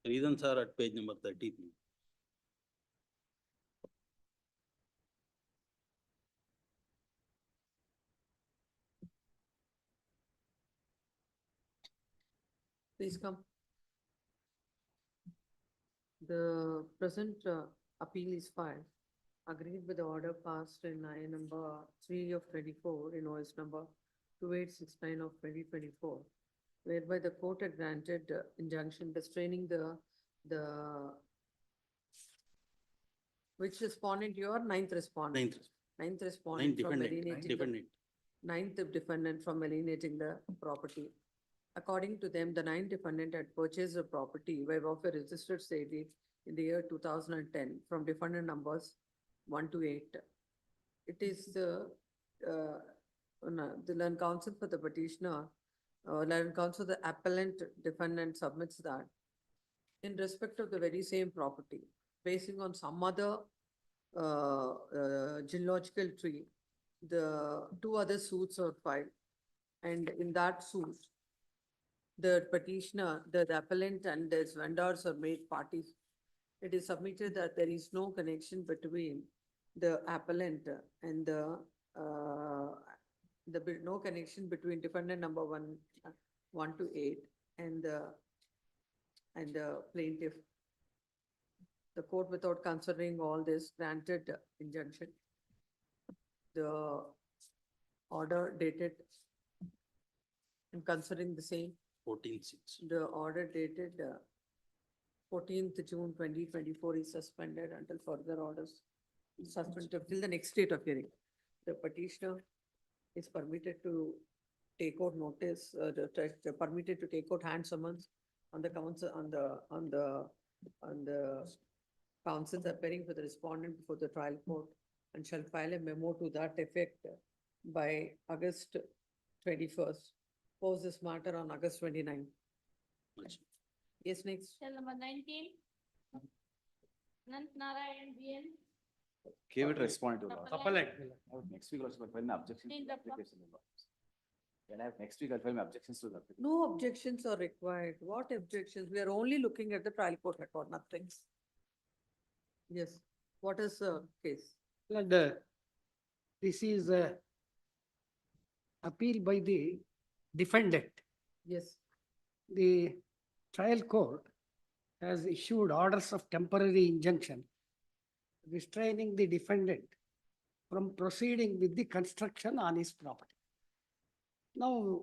Reasons are at page number 30. Please. Please come. The present appeal is filed, agreed with the order passed in I number 3 of 24 in OS number 2869 of 2024, whereby the court had granted injunction restraining the which respondent, your ninth respondent? Ninth respondent from alienating the Defendant. ninth defendant from alienating the property. According to them, the ninth defendant had purchased the property by of a registered sale in the year 2010 from defendant numbers 1 to 8. It is the learned counsel for the petitioner, learned counsel, the appellant defendant submits that in respect of the very same property, basing on some other genealogical tree, the two other suits are filed. And in that suit, the petitioner, the appellant and its vendors are made parties. It is submitted that there is no connection between the appellant and no connection between defendant number 1 to 8 and the plaintiff. The court, without considering all this, granted injunction. The order dated and considering the same, 14/6. the order dated 14th June 2024 is suspended until further orders. Suspended till the next date of hearing. The petitioner is permitted to take out notice, permitted to take out hand summons on the counsel, on the counsels appearing for the respondent before the trial court, and shall file a memo to that effect by August 21st. Pose this matter on August 29th. Yes, next. Cell number 19. Anant Narayan BN. Gave it responded to. Appellant. Next week also, I'll file my objections. In to the the pro- application. Then I have next week, I'll file my objections to the application. No objections are required. What objections? We are only looking at the trial court record, nothing. Yes, what is the case? This is a appeal by the defendant. Yes, The trial court has issued orders of temporary injunction restraining the defendant from proceeding with the construction on his property. Now,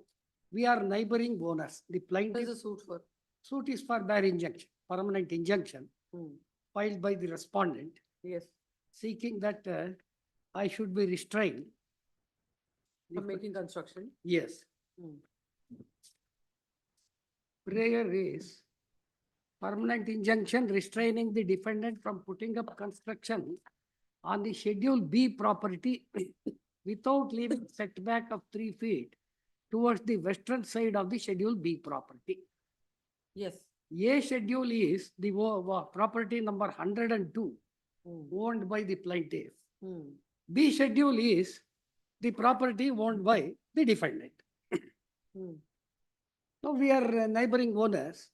we are neighboring owners. The what is plaintiff the suit for? suit is for bare injunction, permanent injunction Hmm. filed by the respondent Yes, seeking that I should be restrained. for making construction. Yes. Hmm. Prayer is permanent injunction restraining the defendant from putting up construction on the Schedule B property without leaving setback of 3 feet towards the western side of the Schedule B property. Yes. A schedule is the property number 102 Hmm. owned by the plaintiff. Hmm. B schedule is the property owned by the defendant. Hmm. Now we are neighboring owners.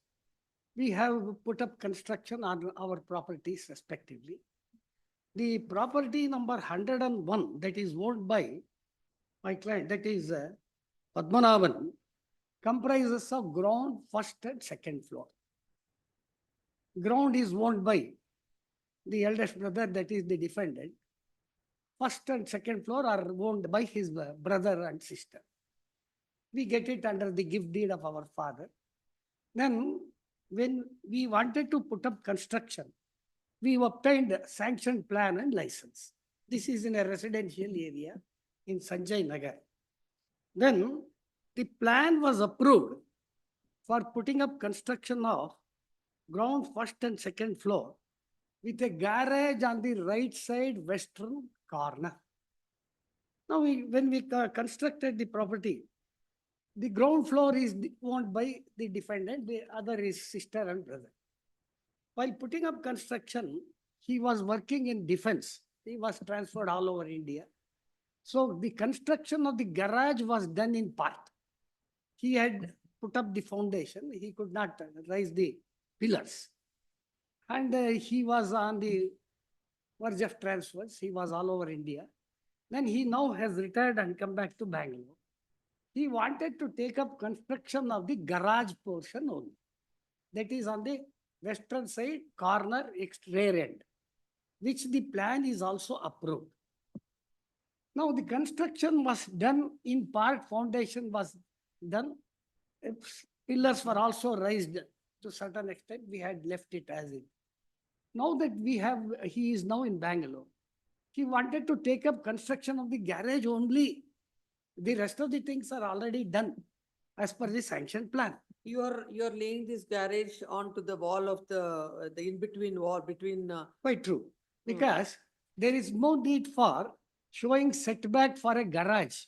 We have put up construction on our properties respectively. The property number 101 that is owned by my client, that is Padmanabhan, comprises of ground, first and second floor. Ground is owned by the eldest brother, that is the defendant. First and second floor are owned by his brother and sister. We get it under the gift deed of our father. Then when we wanted to put up construction, we obtained sanctioned plan and license. This is in a residential area in Sanjay Nagar. Then the plan was approved for putting up construction of ground, first and second floor with a garage on the right side western corner. Now, when we constructed the property, the ground floor is owned by the defendant, the other is sister and brother. While putting up construction, he was working in defense. He was transferred all over India. So the construction of the garage was done in part. He had put up the foundation. He could not raise the pillars. And he was on the verge of transfers. He was all over India. Then he now has retired and come back to Bangalore. He wanted to take up construction of the garage portion only. That is on the western side, corner, rear end, which the plan is also approved. Now, the construction was done in part, foundation was done. Pillars were also raised to certain extent. We had left it as it. Now that he is now in Bangalore. He wanted to take up construction of the garage only. The rest of the things are already done as per the sanction plan. You're laying this garage onto the wall of the in-between wall between. Quite true. Because there is no need for showing setback for a garage.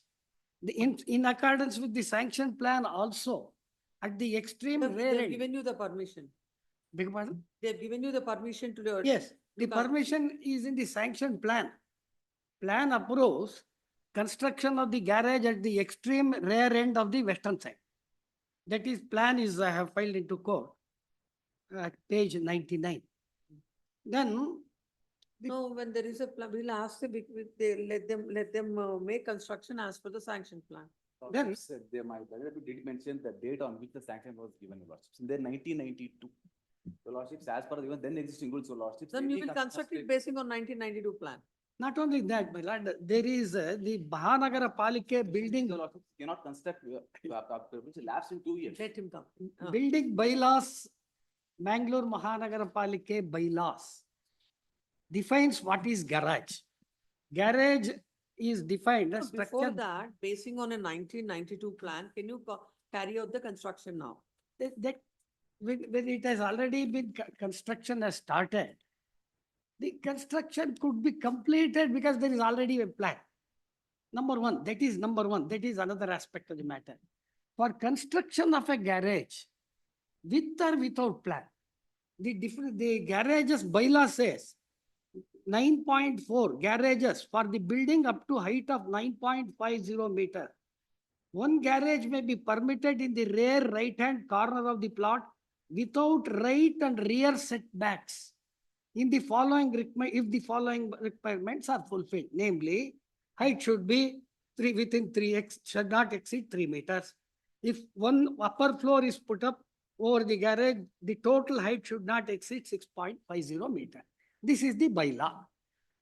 In accordance with the sanction plan also, at the extreme rear They've end. given you the permission. Beg pardon? They've given you the permission to do it. Yes, the permission is in the sanction plan. Plan approves construction of the garage at the extreme rear end of the western side. That is, plan is, I have filed into court at page 99. Then. No, when there is a plan, we'll ask them, they let them make construction as per the sanction plan. Then. They might, did mention the date on which the sanction was given, Your Lordships. In the 1992. Your Lordships, as per even then existing rules, Your Lordships. Then you will construct it basing on 1992 plan. Not only that, my lord, there is the Mahanagara Palike building. Your Lordships cannot construct, which lapsed in 2 years. Let him come. Building bylaws, Mangalore Mahanagara Palike bylaws defines what is garage. Garage is defined as Before structure. that, basing on a 1992 plan, can you carry out the construction now? That when it has already been construction has started, the construction could be completed because there is already a plan. Number one. That is another aspect of the matter. For construction of a garage, with or without plan, the garages bylaw says 9.4 garages for the building up to height of 9.50 meter. One garage may be permitted in the rear right-hand corner of the plot without right and rear setbacks. In the following if the following requirements are fulfilled, namely, height should be within 3x, should not exceed 3 meters. If one upper floor is put up over the garage, the total height should not exceed 6.50 meter. This is the bylaw.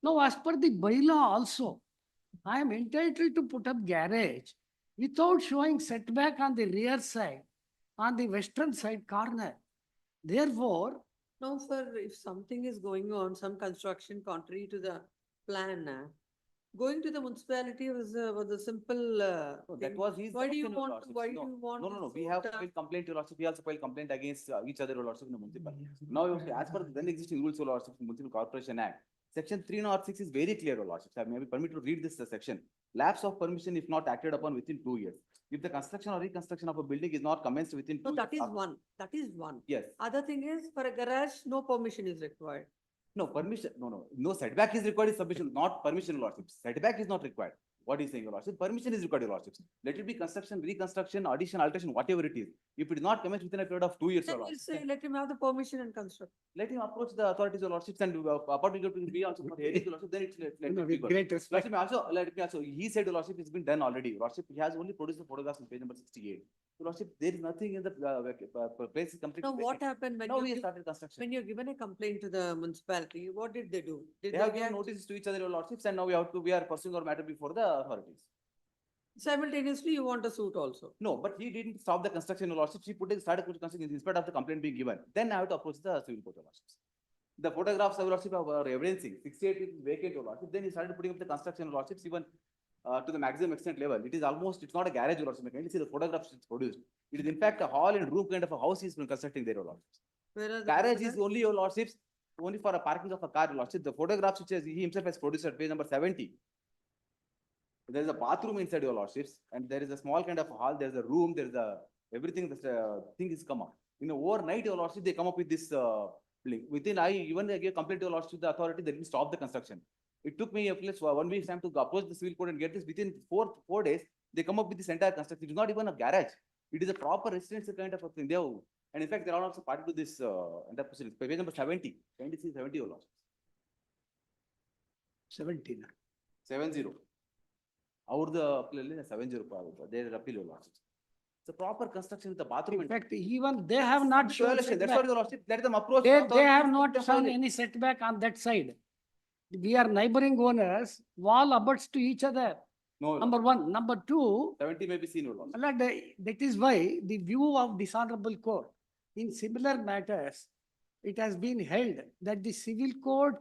Now, as per the bylaw also, I am entitled to put up garage without showing setback on the rear side, on the western side corner. Therefore, No, sir, if something is going on, some construction contrary to the plan, going to the municipality was a simple No, that thing. was his. Why do you opinion, Your want, Lordships. why do No, you want? No, no, no, to we have put, filed complaint, Your Lordship. We also filed complaint against each other, Your Lordship, in the municipal. Now, as per the then existing rules, Your Lordship, Municipal Corporation Act, Section 306 is very clear, Your Lordship. I may be permitted to read this section. Lapse of permission if not acted upon within 2 years. If the construction or reconstruction of a building is not commenced within 2 No, years. that is one. That is one. Yes. Other thing is, for a garage, no permission is required. No, permission, no setback is required is submission, not permission, Your Lordship. Setback is not required. What is saying, Your Lordship? Permission is required, Your Lordship. Let it be construction, reconstruction, addition, alteration, whatever it is. If it is not commenced within a period of 2 years, Then Your we'll Lordship, say, let him have the permission and construct. let him approach the authorities, Your Lordships, and apart to be also for hearing, Your Lordship, then it's let No, it be with good. great respect. Lordship, let me also, he said, Your Lordship, it's been done already. Your Lordship, he has only produced the photographs on page number 68. Your Lordship, there is nothing in the place is completely. Now, what happened when Now you we give- started construction. when you're given a complaint to the municipality, what did they do? Did They have given react notices to each other, Your Lordships, and now we are pursuing our matter before the authorities. Simultaneously, you want a suit also? No, but he didn't stop the construction, Your Lordship. He started construction in spite of the complaint being given. Then I have to approach the civil court, Your Lordships. The photographs, Your Lordship, are evidencing 68 is vacant, Your Lordship. Then he started putting up the construction, Your Lordships, even to the maximum extent level. It is almost, it's not a garage, Your Lordship. You can see the photographs it's produced. It is in fact a hall and room kind of a house he's been constructing there, Your Lordships. Where are the Garage is photographs? only, Your Lordships, only for a parking of a car, Your Lordship. The photographs which he himself has produced at page number 70. There is a bathroom inside, Your Lordships, and there is a small kind of a hall, there is a room, there is a, everything, this thing is come up. In overnight, Your Lordship, they come up with this building. Within, I even gave complaint to Your Lordship, the authority, they didn't stop the construction. It took me at least 1 week's time to approach the civil court and get this. Within four days, they come up with this entire construction. It is not even a garage. It is a proper residential kind of a thing. They have, and in fact, they are also party to this entire proceedings. Page number 70, 70, Your Lordship. 17. 70. ಅವ್ರದ್ದು appeal 70 ರೂಪಾಯಿ they appeal your lordship. It's a proper construction with the bathroom. In fact, even they have not shown Violation. That's setback. what your lordship, let them approach. They authorities have to not them shown violate. any setback on that side. We are neighboring owners, wall abuts to each other. No, your Number lordship. one. Number two, 70 may be seen, your lordship. Allah, that is why the view of this honorable court in similar matters, it has been held that the civil court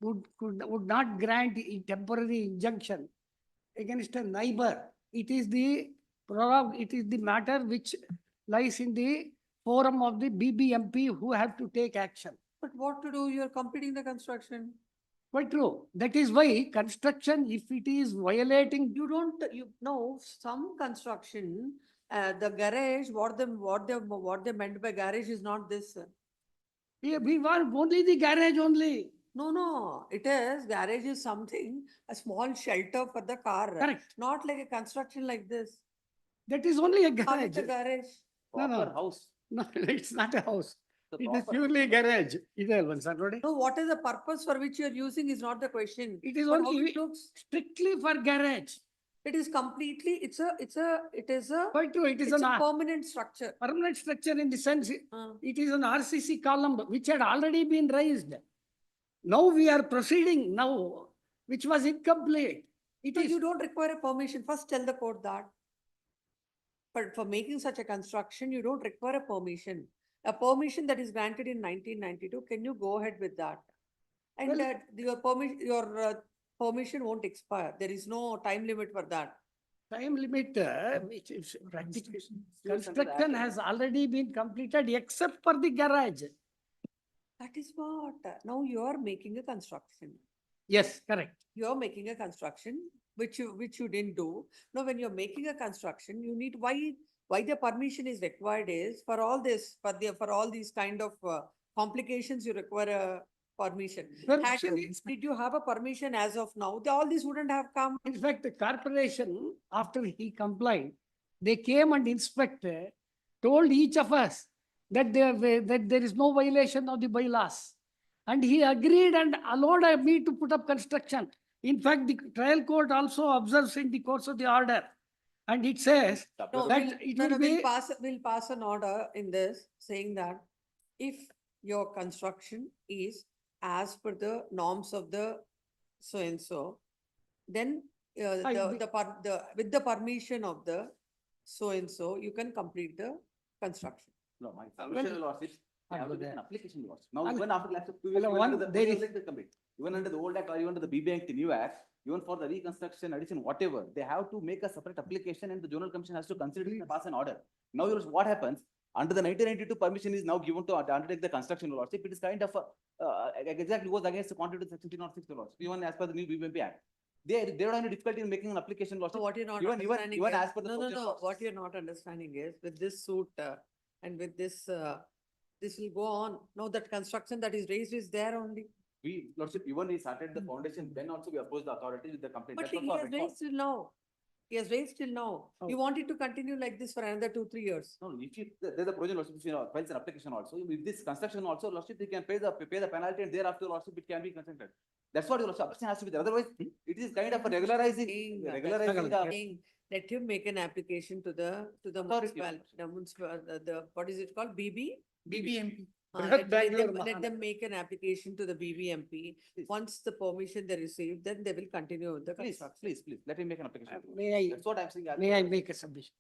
would not grant a temporary injunction against a neighbor. It is the matter which lies in the forum of the BBMP who have to take action. But what to do? You're completing the construction. Quite true. That is why construction, if it is violating, You don't, you know, some construction, the garage, what they meant by garage is not this. we want only the garage only. No, it is, garage is something, a small shelter for the car. Correct. Not like a construction like this. That is only a Call it garage. a garage. No, no. Proper house. No, it's not a house. The It is proper- purely garage. No, what is the purpose for which you're using is not the question. It is But how only it looks, strictly for garage. it is completely, it is a, Quite true. It is it's an a permanent structure. permanent structure in the sense, Uh, it is an RCC column which had already been raised. Now we are proceeding now, which was incomplete. It So is, you don't require a permission. First tell the court that. But for making such a construction, you don't require a permission. A permission that is granted in 1992, can you go ahead with that? And Well- that your permission won't expire. There is no time limit for that. time limit, which is practically, Still under the construction act. has already been completed except for the garage. That is what, now you are making a construction. Yes, correct. You're making a construction, which you didn't do. Now, when you're making a construction, you need, why the permission is required is for all this, for all these kind of complications, you require a permission. Permission Did you have a permission as of now? All this wouldn't have come. In fact, the corporation, after he complied, they came and inspected, told each of us that there is no violation of the bylaws. And he agreed and allowed me to put up construction. In fact, the trial court also observes in the course of the order. And it says No, that it will be, we'll pass an order in this saying that if your construction is as per the norms of the so-and-so, then with the permission of the so-and-so, you can complete the construction. No, my submission, your lordship, I have to make an application, your lordship. Now, Well, even after lapse of 2 well, years, even one, under the- there even is- let this complete. Even under the old act or even under the BB Act, the new act, even for the reconstruction, addition, whatever, they have to make a separate application and the Zonal Commission has to consider it and pass an order. Now, your lordship, what happens? Under the 1992 permission is now given to undertake the construction, your lordship. It is kind of exactly goes against the quantity of section 306, your lordship, even as per the new BBMP Act. They don't have any difficulty in making an application, So lordship. what you're not Even understanding even is, as per the. no, procedure what process. you're not understanding is with this suit and with this, this will go on. No, that construction that is raised is there only. We, lordship, even we started the foundation, then also we opposed the authority with the complaint. But That he was for has record. raised till now. He has raised till now. You want it to continue like this for another 2-3 years. No, if you, there's a provision, lordship, if you files an application also, with this construction also, lordship, they can pay the penalty and thereafter, lordship, it can be constructed. That's what your lordship, application has to be there. Otherwise, it is kind of a regularizing the. Let him make an application to the Authority, municipal, what is it called? BBMP. Let Bangalore, them make an application to the BBMP. Once the permission they receive, then they will continue with the Please, construction. please, let him make an application. May I, That's what I'm saying. may I make a submission?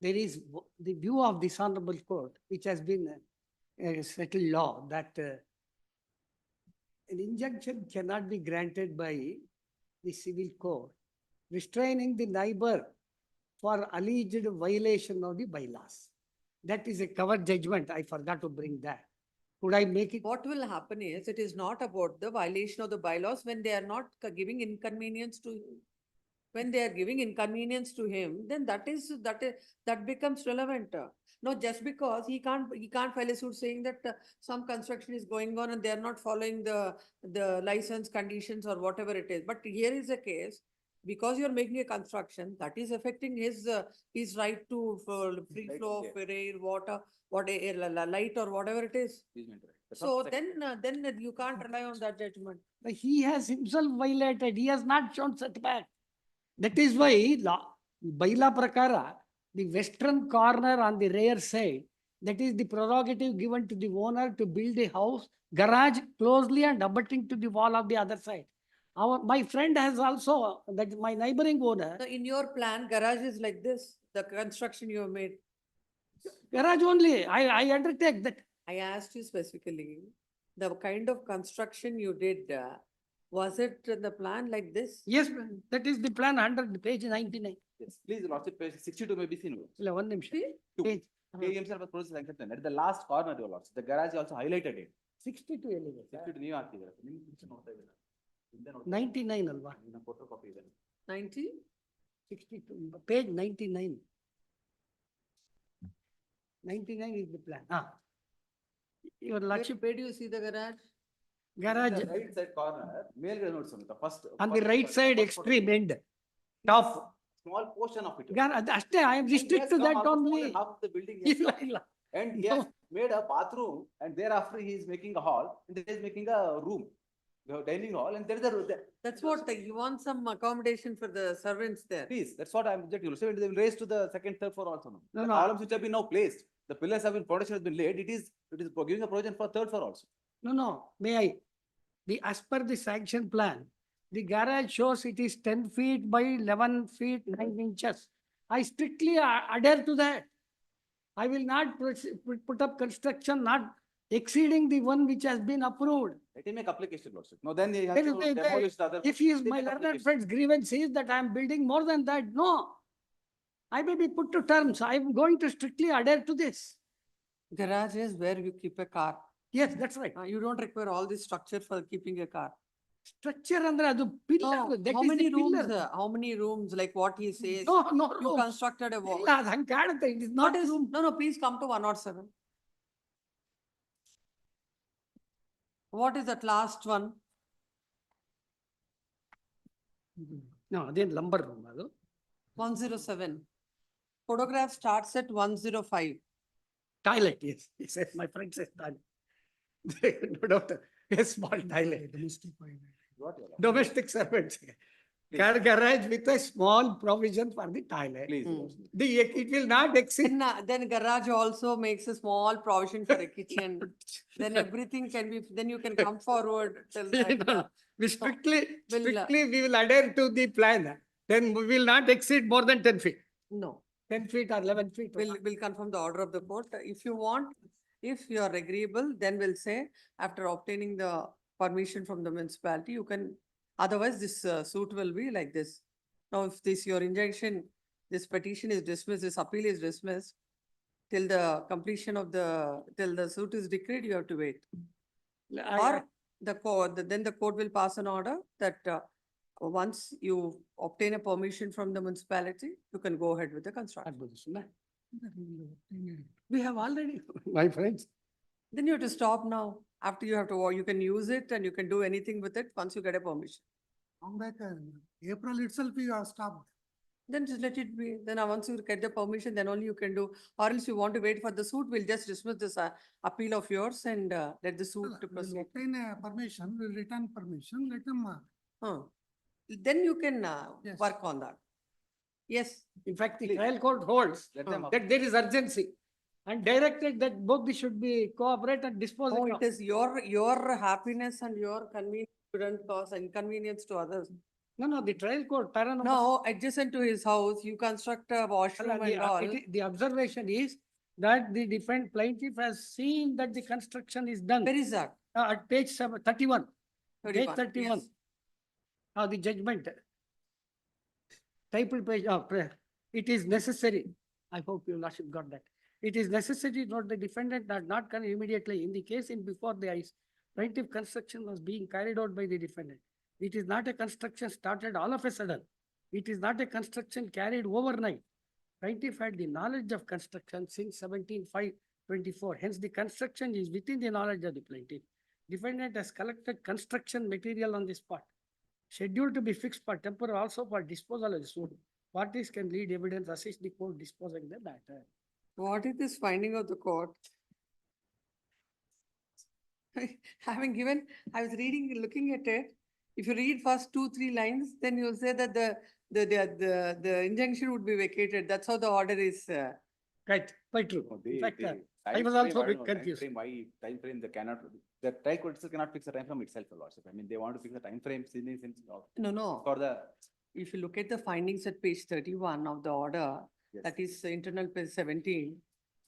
There is the view of this honorable court, which has been a settled law that an injunction cannot be granted by the civil court, restraining the neighbor for alleged violation of the bylaws. That is a covered judgment. I forgot to bring that. Could I make it? What will happen is, it is not about the violation of the bylaws when they are not giving inconvenience to him. When they are giving inconvenience to him, then that becomes relevant. No, just because he can't file a suit saying that some construction is going on and they are not following the license conditions or whatever it is. But here is a case, because you are making a construction, that is affecting his right to free Right, flow of yeah. air, water, light or whatever it is. That's So not- then you can't rely on that judgment. He has himself violated. He has not shown setback. That is why bylaw prakara, the western corner on the rear side, that is the prerogative given to the owner to build a house, garage closely and abutting to the wall of the other side. My friend has also, that my neighboring owner, So in your plan, garage is like this, the construction you have made. garage only, I undertake that. I asked you specifically, the kind of construction you did, was it in the plan like this? Yes, that is the plan under page 99. Yes, please, Lordship, page 62 may be seen. ಇಲ್ಲ, ಒಂದ್ ನಿಮಿಷ. Two. Page, He himself has processed sanction. At the last corner, your Lordship, the garage also highlighted it. 62 ಎಲ್ಲಿದೆ? 62 ನೀವು ಹಾಕಿದ್ದೀರಾ? ನಿಮ್ಮ picture ನೋಡ್ತಾ ಇದ್ದೀರಾ? ಹಿಂದೆ ನೋಡ್ತಾ 99 ಅಲ್ವಾ? ಇದ್ದೀರಾ? ನಿಮ್ಮ photocopy ಇದೆ. 90? 62, page 99. 99 is the plan. Your lordship, Where do you see the garage? garage The right side corner, ಮೇಲ್ಗಡೆ ನೋಡಿ ಸ್ವಾಮಿ, the first. on the first- right side first extreme photo. end, top. Small portion of it. ಅಷ್ಟೇ, I am And he restrict has to come that almost more only. than half of the building. he has ಇಲ್ಲ, come. ಇಲ್ಲ. And he has made a bathroom, and thereafter he is making a hall, and he is making a room, the dining hall, and there is a. That's what, you want some accommodation for the servants there. Please, that's what I'm objecting. So they will raise to the second, third floor also. No, The no. columns which have been now placed, the pillars have been, foundation has been laid, it is giving a provision for third floor also. No, may I? As per the sanction plan, the garage shows it is 10 feet by 11 feet 9 inches. I strictly adhere to that. I will not put up construction not exceeding the one which has been approved. Let him make application also. No, then he has There to is a- demolish the other. If he is They my make learned application. friend's grievance is that I am building more than that, no. I may be put to terms. I am going to strictly adhere to this. Garage is where you keep a car. Yes, that's right. You don't require all this structure for keeping a car. Structure ಅಂದ್ರೆ ಅದು pillar, No, that how is many the pillar. rooms, how many rooms, like what he says? No, no You rooms. constructed a wall. ಇಲ್ಲ, ಅದು ಹಂಗ್ ಕಾಣುತ್ತೆ. It is not What is, room. no, please come to 107. What is that last one? No, ಅದೇನ್ lumber room ಅದು. 107. Photograph starts at 105. Toilet, yes. He says, my friend says toilet. No doubt, a small toilet. What you are- Domestic servants. Garage with a small provision for the toilet. Please. It will not exceed. Then garage also makes a small provision for a kitchen. Then everything can be, then you can come forward till that. No, we strictly, Will, we will adhere to the plan. Then we will not exceed more than 10 feet. No, 10 feet or 11 feet. we'll confirm the order of the court. If you want, if you are agreeable, then we'll say after obtaining the permission from the municipality, you can, otherwise this suit will be like this. Now, if this, your injunction, this petition is dismissed, this appeal is dismissed, till the completion of till the suit is decreed, you have to wait. Or the court, then the court will pass an order that once you obtain a permission from the municipality, you can go ahead with the construction. We have already, my friends. Then you have to stop now. After you have to, you can use it and you can do anything with it once you get a permission. Come back, April itself you are stopped. Then just let it be. Then once you get the permission, then only you can do. Or else you want to wait for the suit, we'll just dismiss this appeal of yours and let the suit to We'll proceed. obtain a permission, we'll return permission, let him. Then you can Yes. work on that. Yes. In fact, the trial court holds Let them that there is urgency and directed that both they should be cooperate and dispose. Oh, it is your happiness and your convenience shouldn't cause inconvenience to others. No, the trial court. No, adjacent to his house, you construct a washroom and all. The observation is that the defendant plaintiff has seen that the construction is done. Where is that? At page 31. Page 31. yes. The judgment. Title page, it is necessary. I hope you lordship got that. It is necessary that the defendant does not come immediately in the case in before the eyes. Plaintiff construction was being carried out by the defendant. It is not a construction started all of a sudden. It is not a construction carried overnight. Plaintiff had the knowledge of construction since 17/5/24. Hence, the construction is within the knowledge of the plaintiff. Defendant has collected construction material on the spot. Scheduled to be fixed for temporary also for disposal of the suit. Parties can lead evidence, assist the court disposing the matter. What is this finding of the court? Having given, I was reading, looking at it. If you read first 2-3 lines, then you'll say that the injunction would be vacated. That's how the order is. Right, quite true. No, In they, fact, they, I time was frame, also I a bit don't know, time confused. frame, why time frame, they cannot, the trial court itself cannot fix the time frame itself, Your Lordship. I mean, they want to fix the time frame since No. for the, If you look at the findings at page 31 of the order, Yes. that is internal page 17,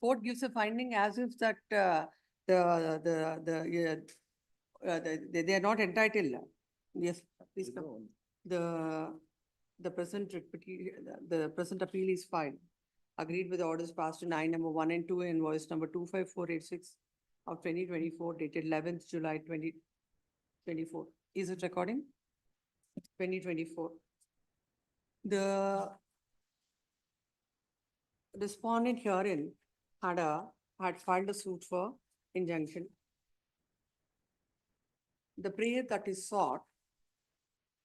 court gives a finding as if that they are not entitled. Yes, please come. The present the present appeal is filed. Agreed with the orders passed to 9 number 1 and 2 invoice number 25486 of 2024 dated 11th July 2024. Is it recording? 2024. The respondent herein had filed a suit for injunction. The prayer that is sought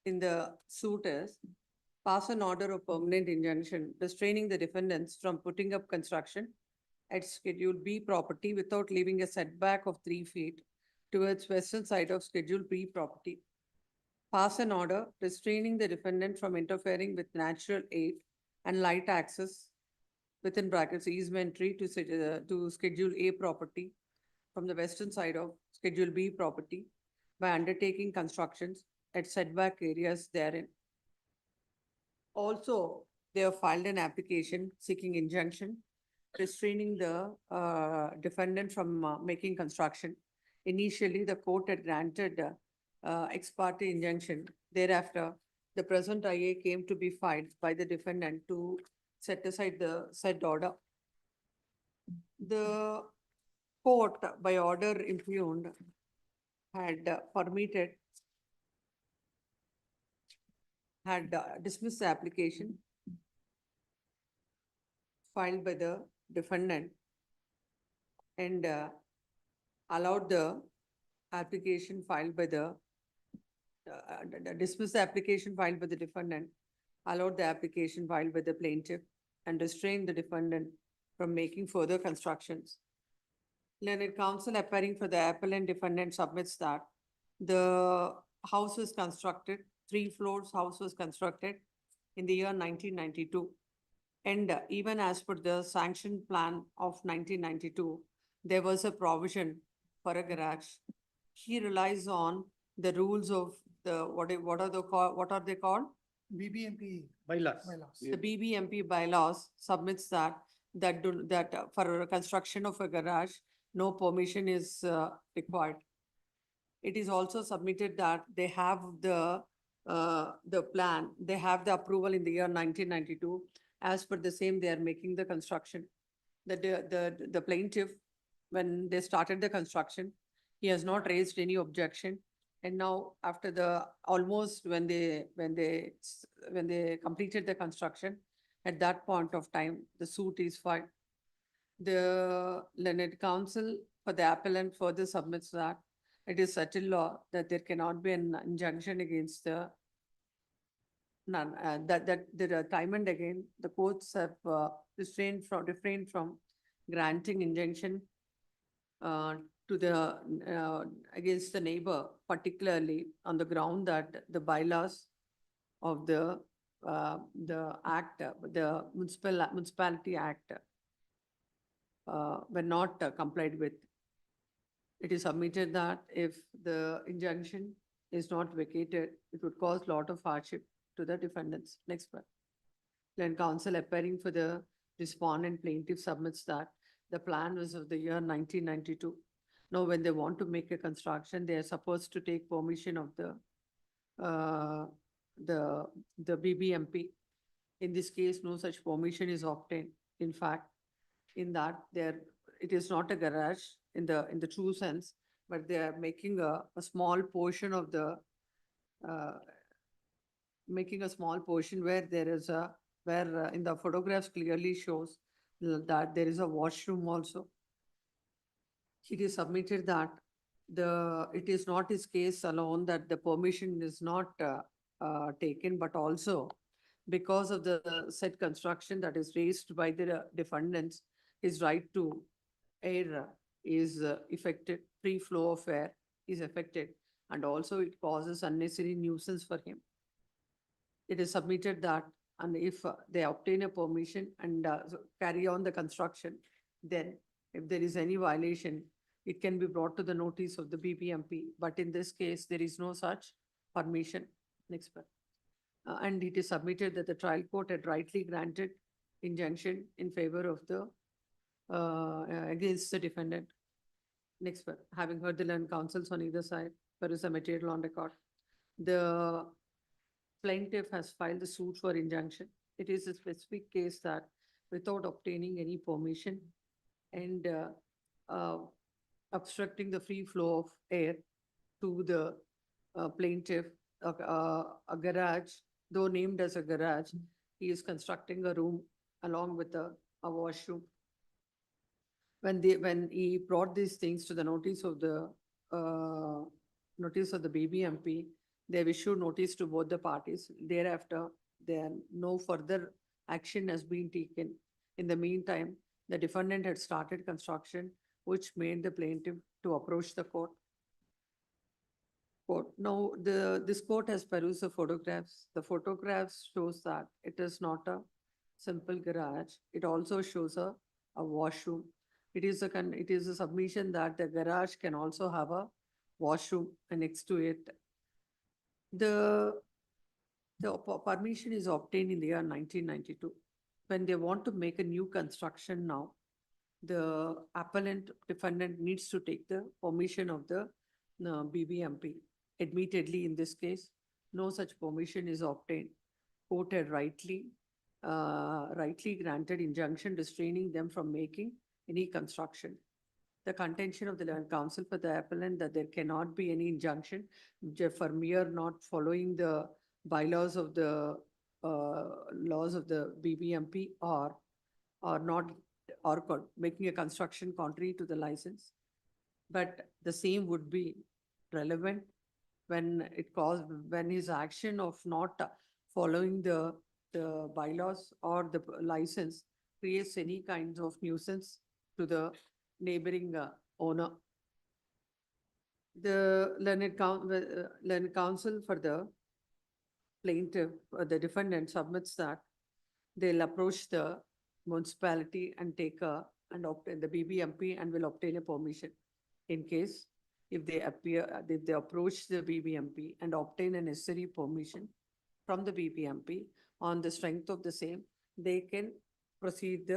in the suit is pass an order of permanent injunction restraining the defendants from putting up construction at Schedule B property without leaving a setback of 3 feet towards western side of Schedule B property. Pass an order restraining the defendant from interfering with natural aid and light access within brackets easementary to Schedule A property from the western side of Schedule B property by undertaking constructions at setback areas therein. Also, they have filed an application seeking injunction restraining the defendant from making construction. Initially, the court had granted ex parte injunction. Thereafter, the present IA came to be filed by the defendant to set aside the said order. The court, by order impugned, had dismissed the application filed by the defendant and allowed the application filed by the dismissed the application filed by the defendant, allowed the application filed by the plaintiff and restrained the defendant from making further constructions. Learned counsel appearing for the appellant defendant submits that the house was constructed, 3 floors house was constructed in the year 1992. And even as per the sanction plan of 1992, there was a provision for a garage. He relies on the rules of the, what are they called? BBMP. Bylaws. The BBMP bylaws submits that for construction of a garage, no permission is required. It is also submitted that they have the plan, they have the approval in the year 1992. As per the same, they are making the construction. The plaintiff, when they started the construction, he has not raised any objection. And now after when they completed the construction, at that point of time, the suit is filed. The learned counsel for the appellant further submits that it is settled law that there cannot be an injunction against the none, that there are time and again, the courts have refrained from granting injunction to the against the neighbor, particularly on the ground that the bylaws of the act, the municipality act were not complied with. It is submitted that if the injunction is not vacated, it would cause lot of hardship to the defendants. Next one. Learned counsel appearing for the respondent plaintiff submits that the plan was of the year 1992. Now, when they want to make a construction, they are supposed to take permission of the BBMP. In this case, no such permission is obtained. In fact, in that it is not a garage in the true sense, but they are making a small portion of the making a small portion where there is where in the photographs clearly shows that there is a washroom also. It is submitted that it is not his case alone that the permission is not taken, but also because of the said construction that is raised by the defendants, his right to air is affected, free flow of air is affected, and also it causes unnecessary nuisance for him. it is submitted that, and if they obtain a permission and carry on the construction, then if there is any violation, it can be brought to the notice of the BBMP. But in this case, there is no such permission. Next one. And it is submitted that the trial court had rightly granted injunction in favor of the against the defendant. Next one. Having heard the learned counsels on either side, there is a material on record. The plaintiff has filed the suit for injunction. It is a specific case that without obtaining any permission and obstructing the free flow of air to the plaintiff, a garage, though named as a garage, he is constructing a room along with a washroom. When he brought these things to the notice of the BBMP, they have issued notice to both the parties. Thereafter, then no further action has been taken. In the meantime, the defendant had started construction, which made the plaintiff to approach the court. Now, this court has perused the photographs. The photographs shows that it is not a simple garage. It also shows a washroom. It is a submission that the garage can also have a washroom next to it. The permission is obtained in the year 1992. When they want to make a new construction now, the appellant defendant needs to take the permission of the BBMP. Admittedly, in this case, no such permission is obtained. Court had rightly granted injunction restraining them from making any construction. The contention of the learned counsel for the appellant that there cannot be any injunction for mere not following the bylaws of the laws of the BBMP or making a construction contrary to the license. But the same would be relevant when his action of not following the bylaws or the license creates any kinds of nuisance to the neighboring owner. The learned counsel for the plaintiff, the defendant submits that they'll approach the municipality and obtain the BBMP and will obtain a permission. In case, if they approach the BBMP and obtain a necessary permission from the BBMP on the strength of the same, they can proceed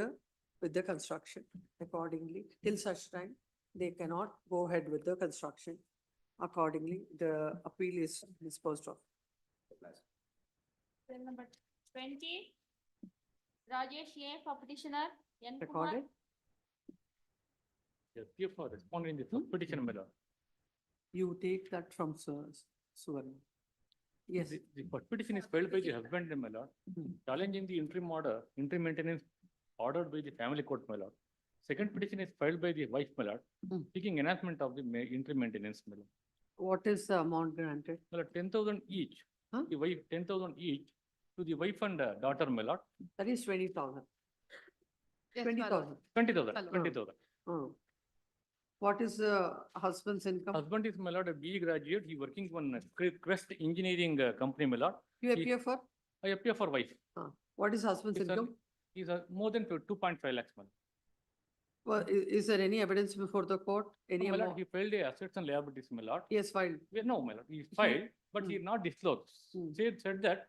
with the construction accordingly. Till such time, they cannot go ahead with the construction. Accordingly, the appeal is disposed of. Cell number 20, Rajesh A for petitioner, N. Kumar. Recorded. Yes, give for responding the petition, my lord. You take that from Suvarna. Yes. The petition is filed by the husband, my lord, challenging the interim maintenance ordered by the family court, my lord. Second petition is filed by the wife, my lord, seeking enhancement of the interim maintenance, my lord. What is the amount granted? My lord, 10,000 each. Huh? The wife, 10,000 each to the wife and daughter, my lord. That is 20,000. Yes, 20,000. 20,000, My lord. 20,000. What is the husband's income? Husband is, my lord, a BE graduate. He working on Crest Engineering Company, my lord. You appear for? I appear for wife. What is husband's income? He's more than 2.5 lakhs, my lord. Well, is there any evidence before the court? Any No, my lord, amount? he filed the assets and liabilities, my lord. Yes, filed. No, my lord, he filed, but he not disclosed. Said that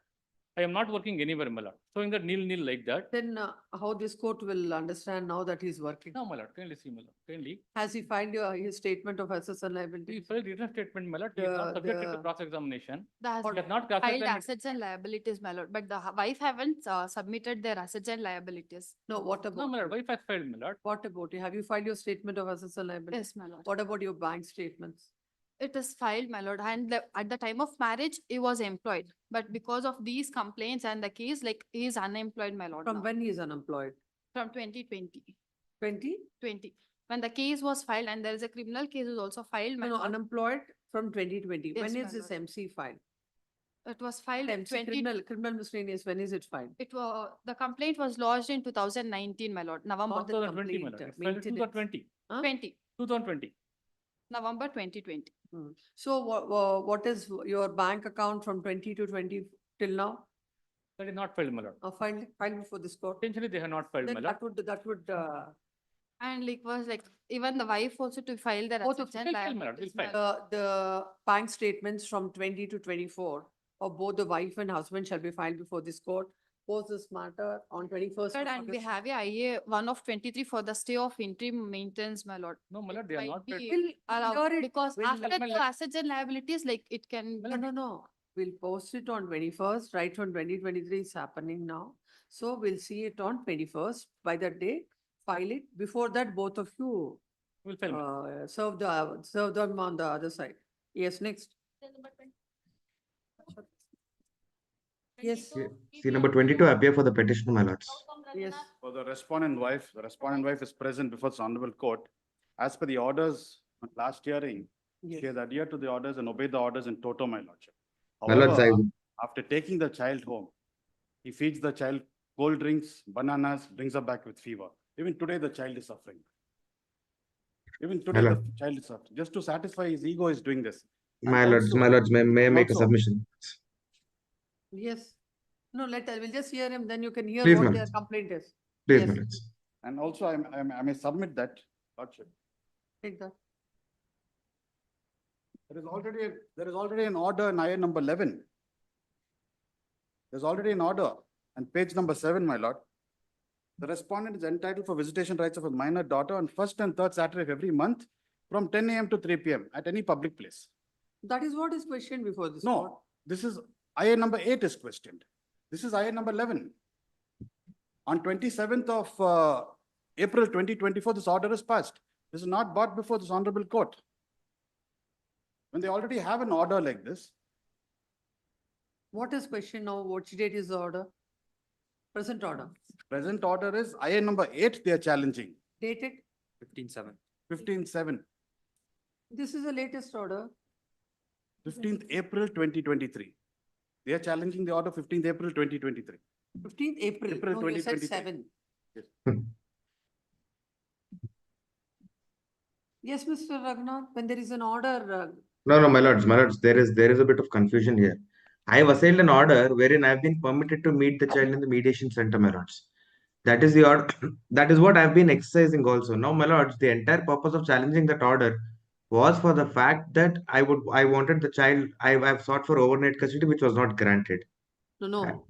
I am not working anywhere, my lord. Showing that nil like that. Then how this court will understand now that he's working? No, my lord, kindly see, my lord, kindly. Has he filed his statement of assets and liability? He filed written statement, my lord. He is not subjected to cross-examination. The He husband has not filed cross-examined. assets and liabilities, my lord, but the wife haven't submitted their assets and liabilities. No, what No, about? my lord, wife has filed, my lord. What about it? Have you filed your statement of assets and liability? Yes, my lord. What about your bank statements? It is filed, my lord, and at the time of marriage, he was employed. But because of these complaints and the case, like, he is unemployed, my lord. From now. when he is unemployed? From 2020. 20? When the case was filed and there is a criminal case is also filed, my No, lord. unemployed from 2020. Yes, When my is this lord. MC filed? It was filed MC criminal miscellaneous, when is it filed? the complaint was lodged in 2019, my lord, November 2020, my lord. It's filed in 2020. 2020. November 2020. So what is your bank account from 20 to 20 till now? That is not filed, my lord. Filed before this court. Potentially, they have not filed, my Then lord. that would, And like was like even the wife also to file their Both of assets and We'll file, my lord, liabilities, we'll my file. lord. the bank statements from 20 to 24 of both the wife and husband shall be filed before this court. Post this matter on 21st. Lord, and we have a IA 1 of 23 for the stay of interim maintenance, my lord. No, my lord, they are Might not. be We'll allowed hear it. because We'll- after my the lord. assets and liabilities, like it can. No. We'll post it on 21st, right from 2023 is happening now. So we'll see it on 21st. By that day, file it. Before that, both of you We'll file, my lord. serve them on the other side. Yes, next. Yes, See number 22 appear for the petition, my lords. yes. For the respondent wife is present before the honorable court. As per the orders on last hearing, she Yes. has adhered to the orders and obeyed the orders in toto, my lordship. My lords, However, after taking the child home, he feeds the child cold drinks, bananas, brings her back with fever. Even today, the child is suffering. Even today, the lord. child is suffering. Just to satisfy his ego, is doing this. And My lords, may I and make a also- submission? Yes. No, we'll just hear him, then you can hear Please, what ma'am. their complaint is. Please, Yes. my lords. And also, I may submit that, lordship. Take that. There is already an order in IA number 11. There's already an order on page number 7, my lord. The respondent is entitled for visitation rights of a minor daughter on first and third Saturday of every month from 10 AM to 3 PM at any public place. That is what is questioned before this court. No, this is IA number 8 is questioned. This is IA number 11. On 27th of April 2024, this order is passed. This is not brought before this honorable court. When they already have an order like this, What is question now? What date is the order? Present order. present order is IA number 8 they are challenging, Dated. 15/7. 15/7, This is the latest order. 15th April 2023. They are challenging the order 15th April 2023. 15th April. April No, you said 2023. 7. Yes. Yes, Mr. Raghunath, when there is an order, No, my lords, there is a bit of confusion here. I have assailed an order wherein I have been permitted to meet the child in the mediation center, my lords. That is the order. That is what I have been exercising also. Now, my lords, the entire purpose of challenging that order was for the fact that I wanted the child. I have sought for overnight custody, which was not granted. no.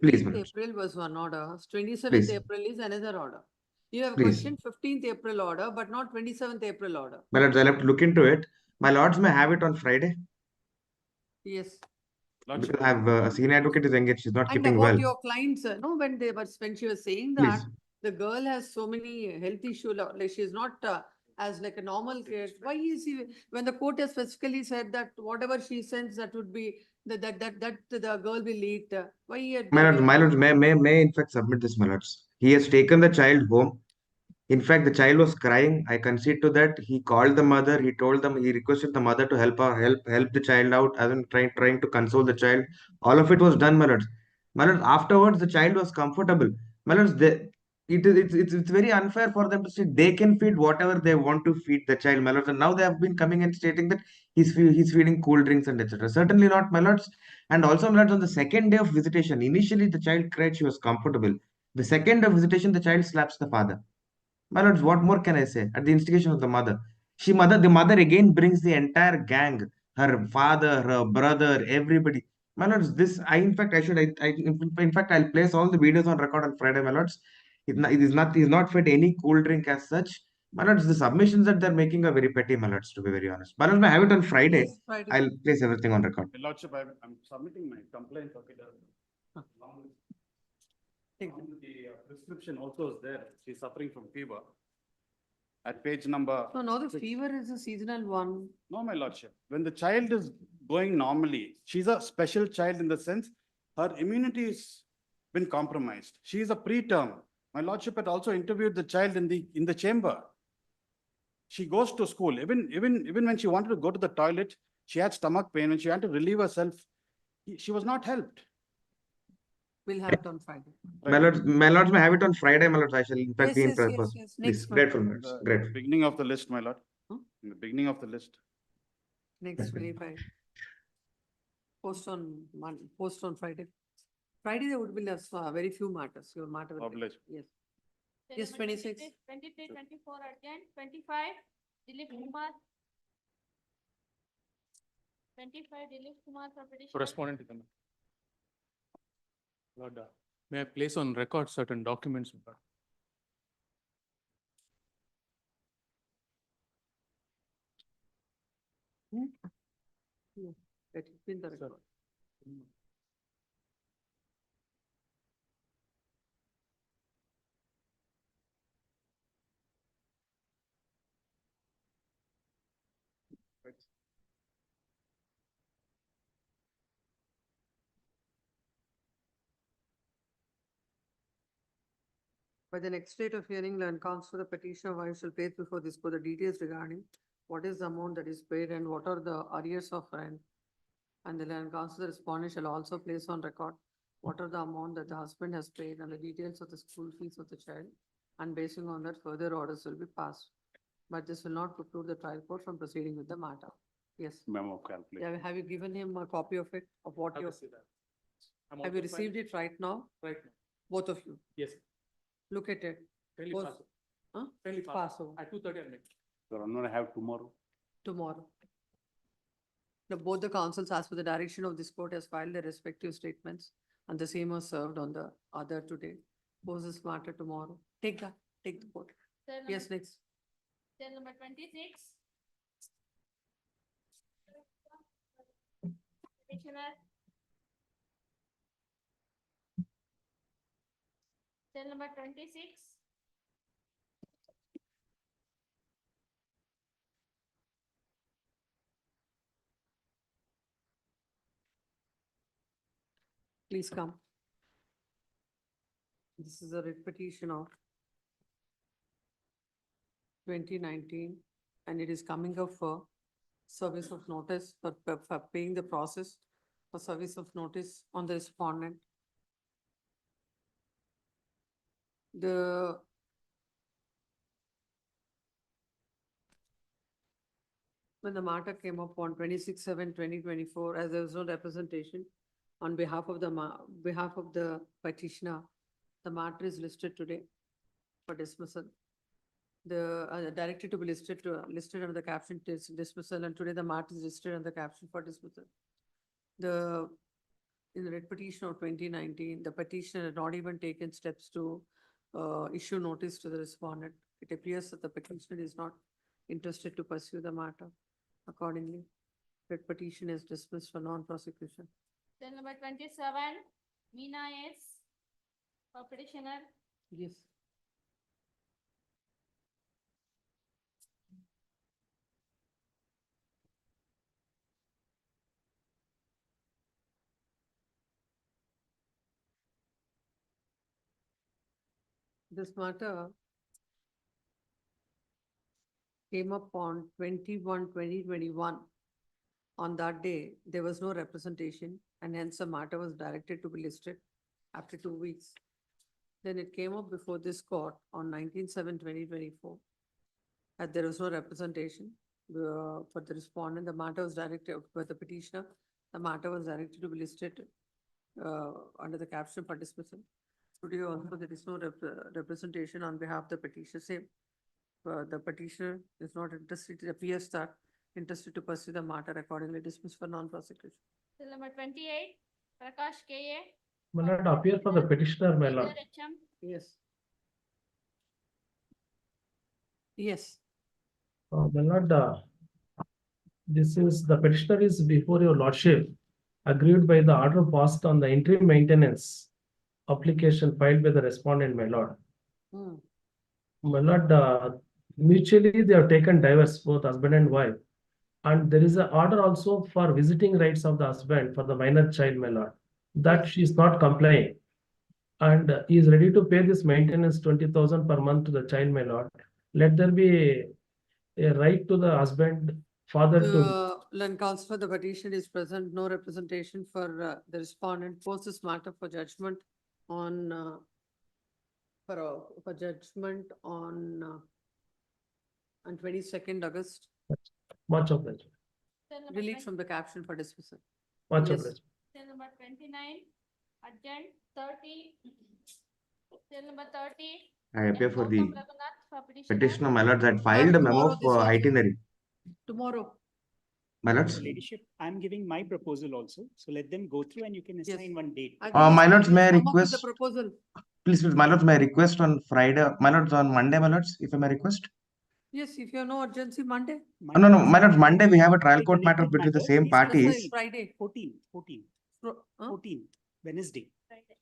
Please, 15th madam. April was one order. 27th Please. April is another order. You have Please. questioned 15th April order, but not 27th April order. My lords, I'll have to look into it. My lords may have it on Friday Yes. because I have a senior advocate is engaged. She's not And keeping about well. your clients, no, when she was saying Please. that, the girl has so many health issues, like she's not as like a normal case. Why is he, when the court has specifically said that whatever she sends, that would be, that the girl will eat, why? My lords, may in fact submit this, my lords. He has taken the child home. In fact, the child was crying. I concede to that. He called the mother. He told them. He requested the mother to help the child out, as in trying to console the child. All of it was done, my lords. My lords, afterwards, the child was comfortable. My lords, it's very unfair for them to say they can feed whatever they want to feed the child, my lords. And now they have been coming and stating that he's feeding cool drinks and etc. Certainly not, my lords. And also, my lords, on the second day of visitation, initially the child cried, she was comfortable. The second day of visitation, the child slaps the father. My lords, what more can I say? At the instigation of the mother. The mother again brings the entire gang, her father, her brother, everybody. My lords, in fact, in fact, I'll place all the videos on record on Friday, my lords. He's not fed any cool drink as such. My lords, the submissions that they're making are very petty, my lords, to be very honest. My lords, may I have it on Friday. Yes, Friday. I'll place everything on record. Your lordship, I'm submitting my complaint. Okay, the prescription also is there. She's suffering from fever. At page number. No, the fever is a seasonal one. No, my lordship. When the child is going normally, she's a special child in the sense her immunity has been compromised. She is a preterm. My lordship had also interviewed the child in the chamber. She goes to school. Even when she wanted to go to the toilet, she had stomach pain. When she had to relieve herself, she was not helped. We'll have it on Friday. My lords, may I have it on Friday, my lords. I shall in fact be in Yes. purpose. Next Please, one. grateful, my lords. Grateful. Beginning of the list, my lord. Huh? In the beginning of the list. Next, 25. Post on Friday. Friday there would be less, very few matters, your matter. will be- Obliged. Yes. Cell Yes, number 26. 23, 24 urgent, 25, Dilip Kumar. 25, Dilip Kumar for petitioner. Correspondent to them. Lord, may I place on record certain documents? Lord? Yeah, it is in the record. By the next date of hearing, land counsel, the petitioner wife shall place before this court the details regarding what is the amount that is paid and what are the arrears of rent. And the land counsel, the respondent shall also place on record what are the amount that the husband has paid and the details of the school fees of the child. And basing on that, further orders will be passed. But this will not preclude the trial court from proceeding with the matter. Yes. Memo calculation. Yeah, have you given him a copy of it, of what you, have you received it right now? Right now. Both of you? Yes. Look at it. Fairly Both- fast. Huh? Fairly Pass fast. over. At 2:30 I'll make. So I'm gonna have tomorrow. Tomorrow. Both the councils, as per the direction of this court, has filed their respective statements and the same was served on the other today. Pose this matter tomorrow. Take that, take the vote. Cell Yes, number- next. Cell number 26. Petitioner. Cell number 26. Please come. This is a writ petition of 2019, and it is coming up for service of notice for paying the process for service of notice on the respondent. When the matter came up on 26/7/2024, as there was no representation on behalf of the petitioner, the matter is listed today for dismissal. The directed to be listed under the caption dismissal, and today the matter is listed under the caption for dismissal. In the writ petition of 2019, the petitioner had not even taken steps to issue notice to the respondent. It appears that the petitioner is not interested to pursue the matter. Accordingly, writ petition is dismissed for non-prosecution. Cell number 27, Meena S. For petitioner. Yes. This matter came up on 21/2021. On that day, there was no representation and hence the matter was directed to be listed after 2 weeks. Then it came up before this court on 19/7/2024. As there was no representation for the respondent, the matter was directed by the petitioner. The matter was directed to be listed under the caption for dismissal. Today also there is no representation on behalf of the petitioner. Same. The petitioner is not interested, it appears that interested to pursue the matter, accordingly dismissed for non-prosecution. Cell number 28, Prakash K. A. May not appear for the petitioner, my lord. Major HM. Yes. Yes. My lord, this is, the petitioner is before your lordship, aggrieved by the order passed on the interim maintenance application filed by the respondent, my lord. Hmm. My lord, mutually they have taken divorce, both husband and wife. And there is an order also for visiting rights of the husband for the minor child, my lord. That she is not complying. And he is ready to pay this maintenance 20,000 per month to the child, my lord. Let there be a right to the husband, father to. The land counsel for the petition is present, no representation for the respondent. Post this matter for judgment on for judgment on 22nd August. Much of that. Cell number Delete 20 from the caption for dismissal. Much of Yes. that. Cell number 29, Urgent 30. Cell number 30. I appear for the Gautam Raghunath for petitioner. petitioner, my lords, had filed a memo tomorrow this for was- itinerary. Tomorrow. My lords, Ladyship, I'm giving my proposal also, so let them go through and you can assign one date. I think my it's lords, fine. may I Come up with the request, proposal. please, my lords, may I request on Friday, my lords, on Monday, my lords, if I may request? Yes, if you have no urgency, Monday. No, my lords, Monday we have a trial court matter Connected between the matter, same please parties. Yes, Friday. 14, Huh? 14, Wednesday.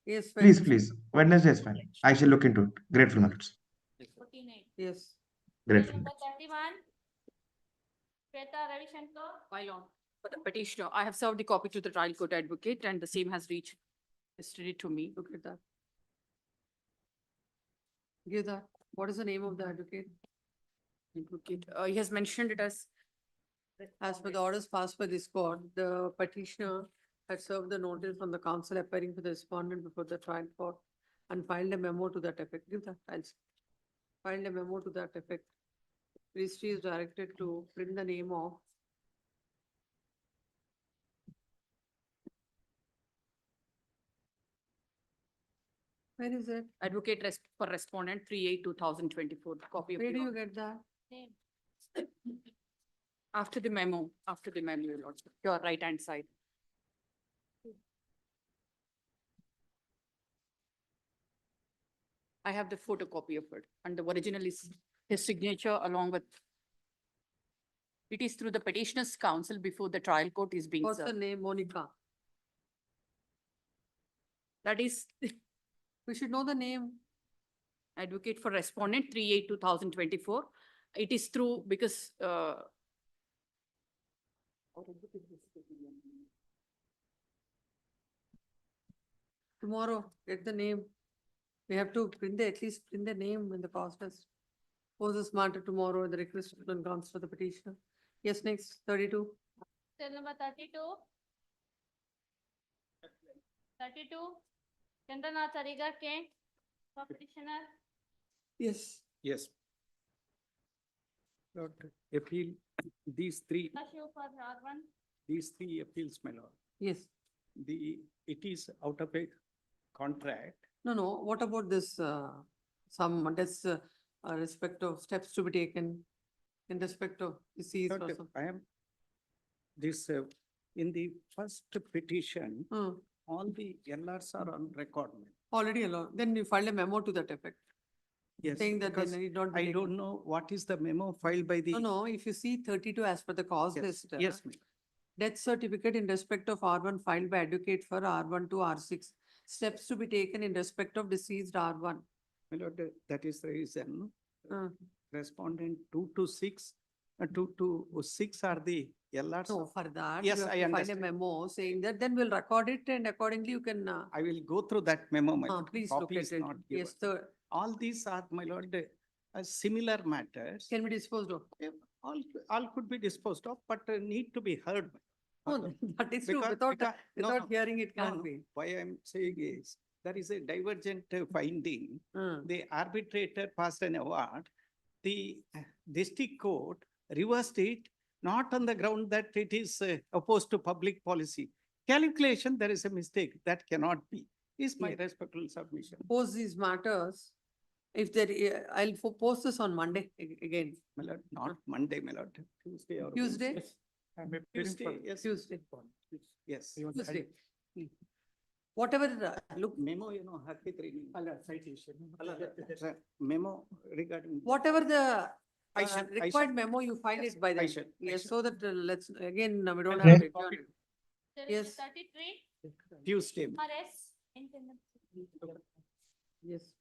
Yes, Please, Wednesday. please, Wednesday is fine. I shall look into it. Grateful, my lords. 14-8. Yes. Grateful. Number 31. Shweta Ravi Shankar. My lord, for the petitioner, I have served the copy to the trial court advocate and the same has reached yesterday to me. Look at that. Give that. What is the name of the advocate? Advocate, he has mentioned it as. As per the orders passed by this court, the petitioner had served the notice on the counsel appearing for the respondent before the trial court and filed a memo to that effect. Give that, I'll see. Filed a memo to that effect. Registry is directed to print the name of where is it? Advocate for respondent 3/8/2024, copy of. Where the do you order. get that? After the memo, your lordship, your right hand side. I have the photocopy of it and the original is his signature along with. It is through the petitioner's counsel before the trial court is being What's the served. name? Monica. That is We should know the name. advocate for respondent 3/8/2024. It is through because Tomorrow, get the name. We have to at least print the name in the cost list. Pose this matter tomorrow, the request comes for the petitioner. Yes, next, 32. Cell number 32. 32. Chandranath Sariga K. For petitioner. Yes. Yes. Lord, appeal, these three Ashu for R1. These three appeals, my lord, Yes. it is out of a contract. No, what about this, respect of steps to be taken in respect of deceased or Lord, something? I am, this, in the first petition, all the LRs are on record. Already allowed, then you filed a memo to that effect. Yes, Saying that they because need not be I taken. don't know what is the memo filed by the. No, if you see 32 as per the cause Yes, list. yes, ma'am. Death certificate in respect of R1 filed by advocate for R1 to R6. Steps to be taken in respect of deceased R1. My lord, that is the reason. Uh. Respondent 2 to 6, 2 to 6 are the LRs. So for that, Yes, you have I to find a understand. memo saying that, then we'll record it and accordingly you can. I will go through that memo, my lord. Please look Copy at is it. not given. Yes, sir. All these are, my lord, similar matters. Can be disposed of. All could be disposed of, but need to be heard. No, that is true. Because- Without, because- no, without no, hearing it no, can't no. be. Why I'm saying is, there is a divergent finding. Mm. The arbitrator passed an award. The district court reversed it, not on the ground that it is opposed to public policy. Calculation, there is a mistake. That cannot be, is my Yeah. respectful submission. Post these matters. If there, I'll post this on Monday again. My lord, not Monday, my lord, Tuesday or. Tuesday? Wednesday. Tuesday, yes. Tuesday. Yes. Tuesday. Whatever, look, Memo, Harpreet reading. Memo regarding. whatever the I shall- I required shall- memo, you find Yes, it by I then. shall- I Yes, shall. so that we don't Okay. have it. Cell number Yes. 33. Tuesday. RS. Interim. Yes.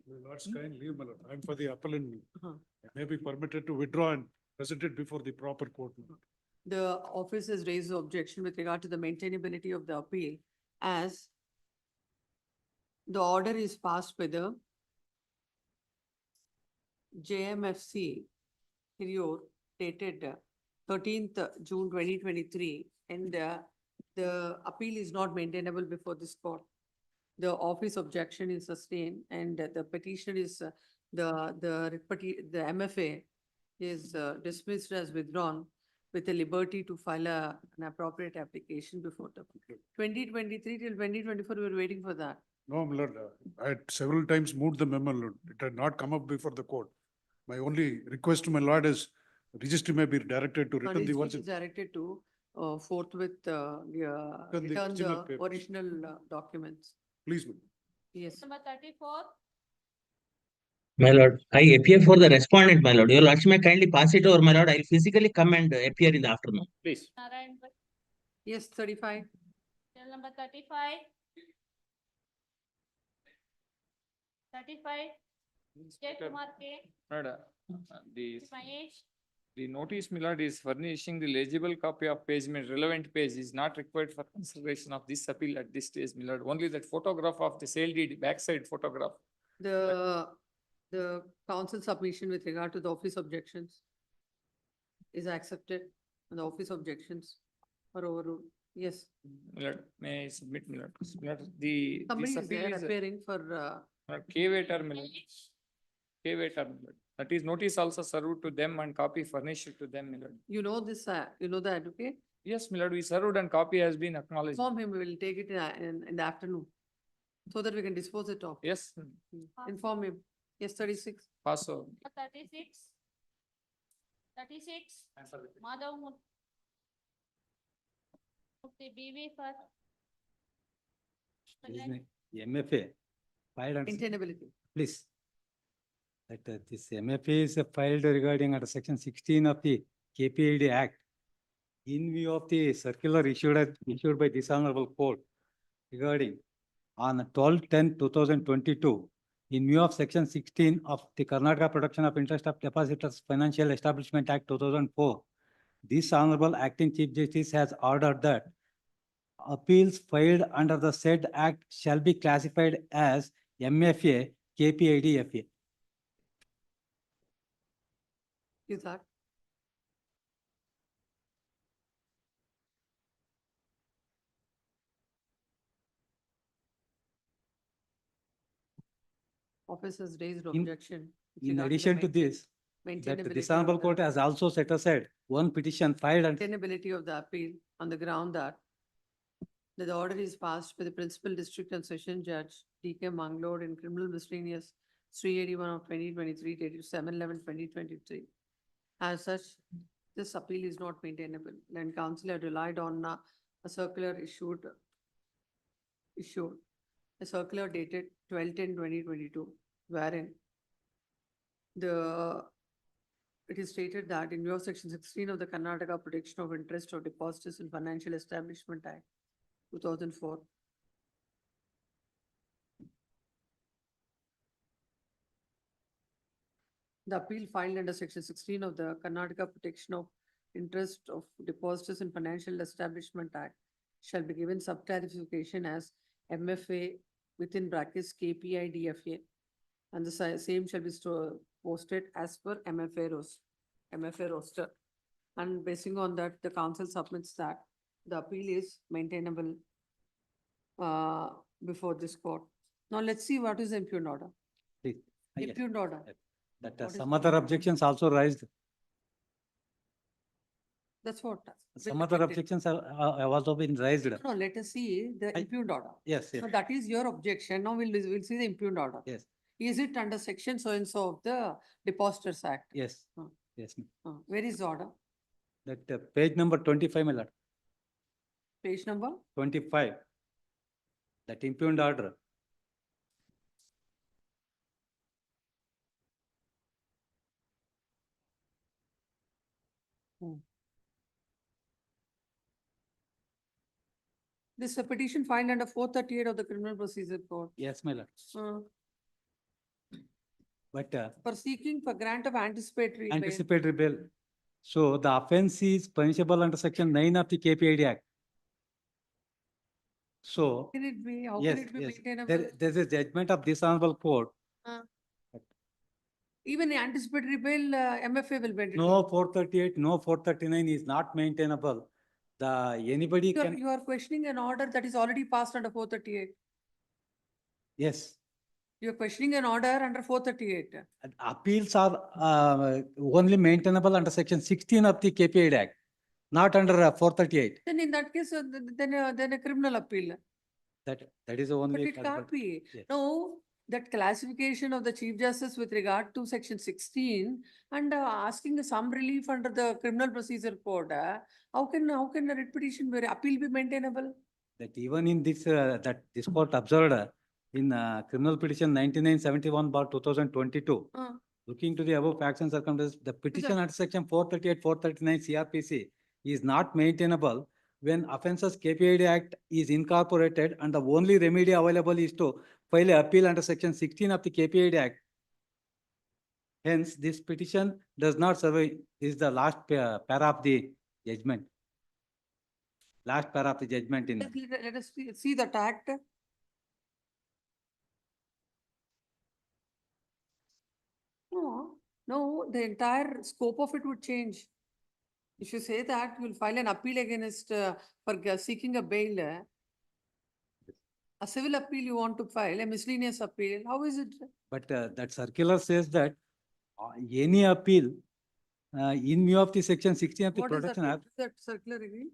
Lord's kind leave, my lord. I'm for the appellant. Uh-huh. I may be permitted to withdraw and present it before the proper court. my lord. The office has raised the objection with regard to the maintainability of the appeal as the order is passed by the JMFC Hiriur dated 13th June 2023, and the appeal is not maintainable before this court. The office objection is sustained and the petition is, the MFA is dismissed as withdrawn. with the liberty to file an appropriate application before the 2023 till 2024, we were waiting for that. No, my lord, I had several times moved the memo, lord. It had not come up before the court. My only request to my lord is registry may be directed to Now, return the registry original. is directed to forthwith Return the return original the papers. original documents. Please, ma'am. Yes. Number 34. My lord, I appear for the respondent, my lord. Your lordship may kindly pass it over, my lord. I'll physically come and appear in the afternoon. Please. Narayan, Yes, 35. cell number 35. 35. J. Kumar K. Madam, the Mahesh. notice, my lord, is furnishing the legible copy of page, relevant page is not required for consideration of this appeal at this stage, my lord. Only that photograph of the sale deed, backside photograph. The council submission with regard to the office objections is accepted and the office objections are overruled. Yes. My lord, may I submit, my lord? My lord, this Somebody is appeal there is appearing for, K waiter, my lord. K waiter, my lord. That is notice also served to them and copy furnished to them, my lord. you know this, you know the advocate? Yes, my lord, we served and copy has been acknowledged. Inform him, we will take it in the afternoon so that we can dispose it off. Yes, Inform him. Yes, 36. pass over. 36. 36. Madhav Murthy BV for. MFA filed under, Maintainability. please. That this MFA is filed regarding under section 16 of the KPID Act. In view of the circular issued by this honorable court regarding on 12/10/2022, in view of section 16 of the Karnataka Protection of Interest of Depositors Financial Establishment Act 2004, this honorable acting chief justice has ordered that appeals filed under the said act shall be classified as MFA KPID FA. Is that? Office has raised objection. with In regard addition to main- this, that maintainability this of honorable the- court has also set aside one petition filed and Maintainability of the appeal on the ground that the order is passed by the principal district and session judge D.K. Mangalore in criminal miscellaneous 381 of 2023 dated 7/11/2023. As such, this appeal is not maintainable. Land council had relied on a circular issued a circular dated 12/10/2022, wherein it is stated that in view of section 16 of the Karnataka Protection of Interest of Depositors in Financial Establishment Act 2004, the appeal filed under section 16 of the Karnataka Protection of Interest of Depositors in Financial Establishment Act shall be given subclassification as MFA within brackets KPI DFA, and the same shall be posted as per MFA roster. And basing on that, the council submits that the appeal is maintainable before this court. Now let's see what is the impugned order. please. Yes, Impugned order. that What is some the other impugned? objections also raised. That's what. Some other objections have also been raised. No, let us see the impugned order. Yes, yes. So that is your objection. Now we'll see the impugned order. Yes. Is it under section so and so of the Depositors Act? Yes, Huh. yes. Where is the order? That page number 25, my lord, Page number? 25. That impugned order. This is a petition filed under 438 of the Criminal Procedure Code. Yes, my lord. But For seeking for grant of anticipatory bail. anticipatory bail. So the offense is punishable under section 9 of the KPID Act. So, Can it be, how yes, can it be yes, maintainable? there's a judgment of this honorable court. Even anticipatory bail, MFA will maintain. No 438, no 439 is not maintainable. Anybody can, You are questioning an order that is already passed under 438. yes. You are questioning an order under 438. Appeals are only maintainable under section 16 of the KPID Act. not under 438. Then in that case, then a criminal appeal. That is the only. But it possible- can't be. Yes. No, that classification of the Chief Justice with regard to section 16 and asking some relief under the Criminal Procedure Code, how can a writ petition where appeal be maintainable? That even in this, that this court observed in criminal petition 9971/2022, Uh, looking to the above facts and circumstances, the petition under section 438, 439 CRPC is not maintainable when offences KPID Act is incorporated and the only remedy available is to file an appeal under section 16 of the KPID Act. Hence, this petition does not survive. This is the last para of the judgment. Last para of the judgment in. Let us see that act. No, the entire scope of it would change. If you say that you'll file an appeal against for seeking a bail, a civil appeal you want to file, a miscellaneous appeal, how is it? But that circular says that any appeal in view of the section 16 of the What is that? Protection What Act is that circular again?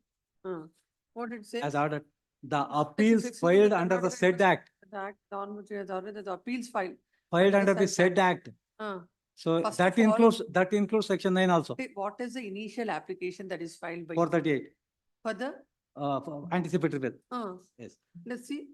What it says? as ordered, the Section appeals 16 of filed the under the Karnataka said act, The act, on which has already the appeals filed. filed under under the said act. So First that of all- includes section 9 also, What is the initial application that is filed by? 438, For the, for anticipatory bail. Yes. let's see.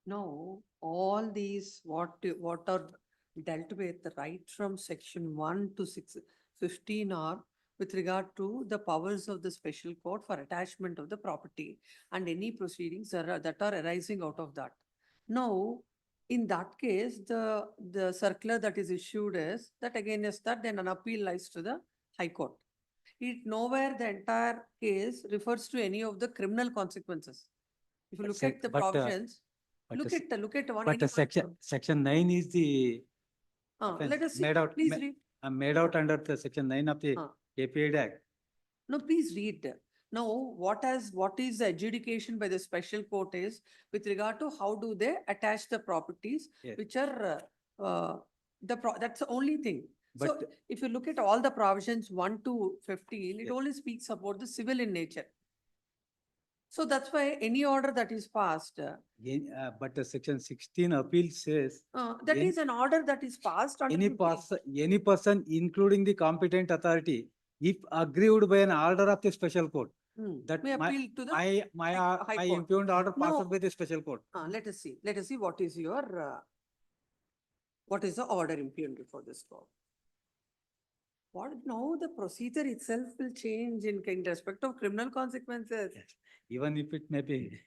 No, all these, what are dealt with right from section 1 to 15 or with regard to the powers of the special court for attachment of the property and any proceedings that are arising out of that. Now, in that case, the circular that is issued is that against that, then an appeal lies to the High Court. It nowhere the entire case refers to any of the criminal consequences. If you look at the provisions, look at one. But any one- section 9 is the Let us see, made out, please read. made out under the section 9 of the Ah. KPID Act. No, please read. Now, what is the adjudication by the special court is with regard to how do they attach the properties, Yes. which are, that's the only thing. So But- if you look at all the provisions 1 to 15, it Yes. only speaks about the civil in nature. So that's why any order that is passed, But the section 16 appeal says that Any- is an order that is passed under any 15. any person, including the competent authority, if aggrieved by an order of the special court, that May my, appeal to the my High Court. impugned order No. passed by the special court. Let us see what is your, what is the order impugned before this court? What, no, the procedure itself will change in respect of criminal consequences. Even if it may be,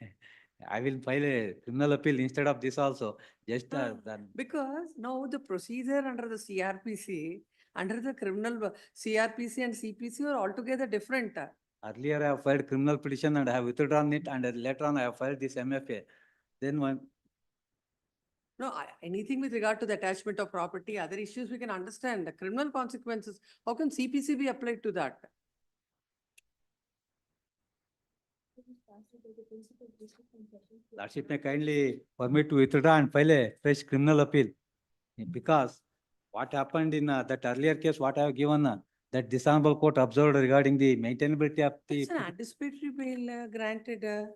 I will file a criminal appeal instead of this also, just that. Because now the procedure under the CRPC, under the criminal CRPC and CPC are altogether different. Earlier I have filed criminal petition and I have withdrawn it, and later on I have filed this MFA. Then one, No, anything with regard to the attachment of property, other issues we can understand. The criminal consequences, how can CPC be applied to that? Lordship may kindly permit to withdraw and file a fresh criminal appeal. Because what happened in that earlier case, what I have given, that dishonorable court observed regarding the maintainability of the. It's an anticipatory bail granted in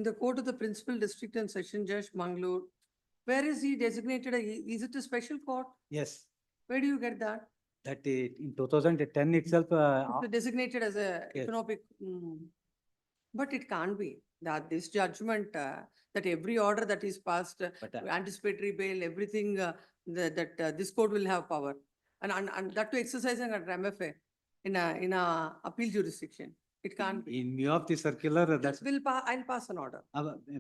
the court of the principal district and session judge Mangalore. Where is he designated? Is it a special court? Yes, Where do you get that? that in 2010 itself, It's designated as a Yes. economic, but it can't be that this judgment, that every order that is passed, But, anticipatory bail, everything, that this court will have power. And that to exercising under MFA in a appeal jurisdiction. It can't be. in view of the circular, that's. I'll pass an order.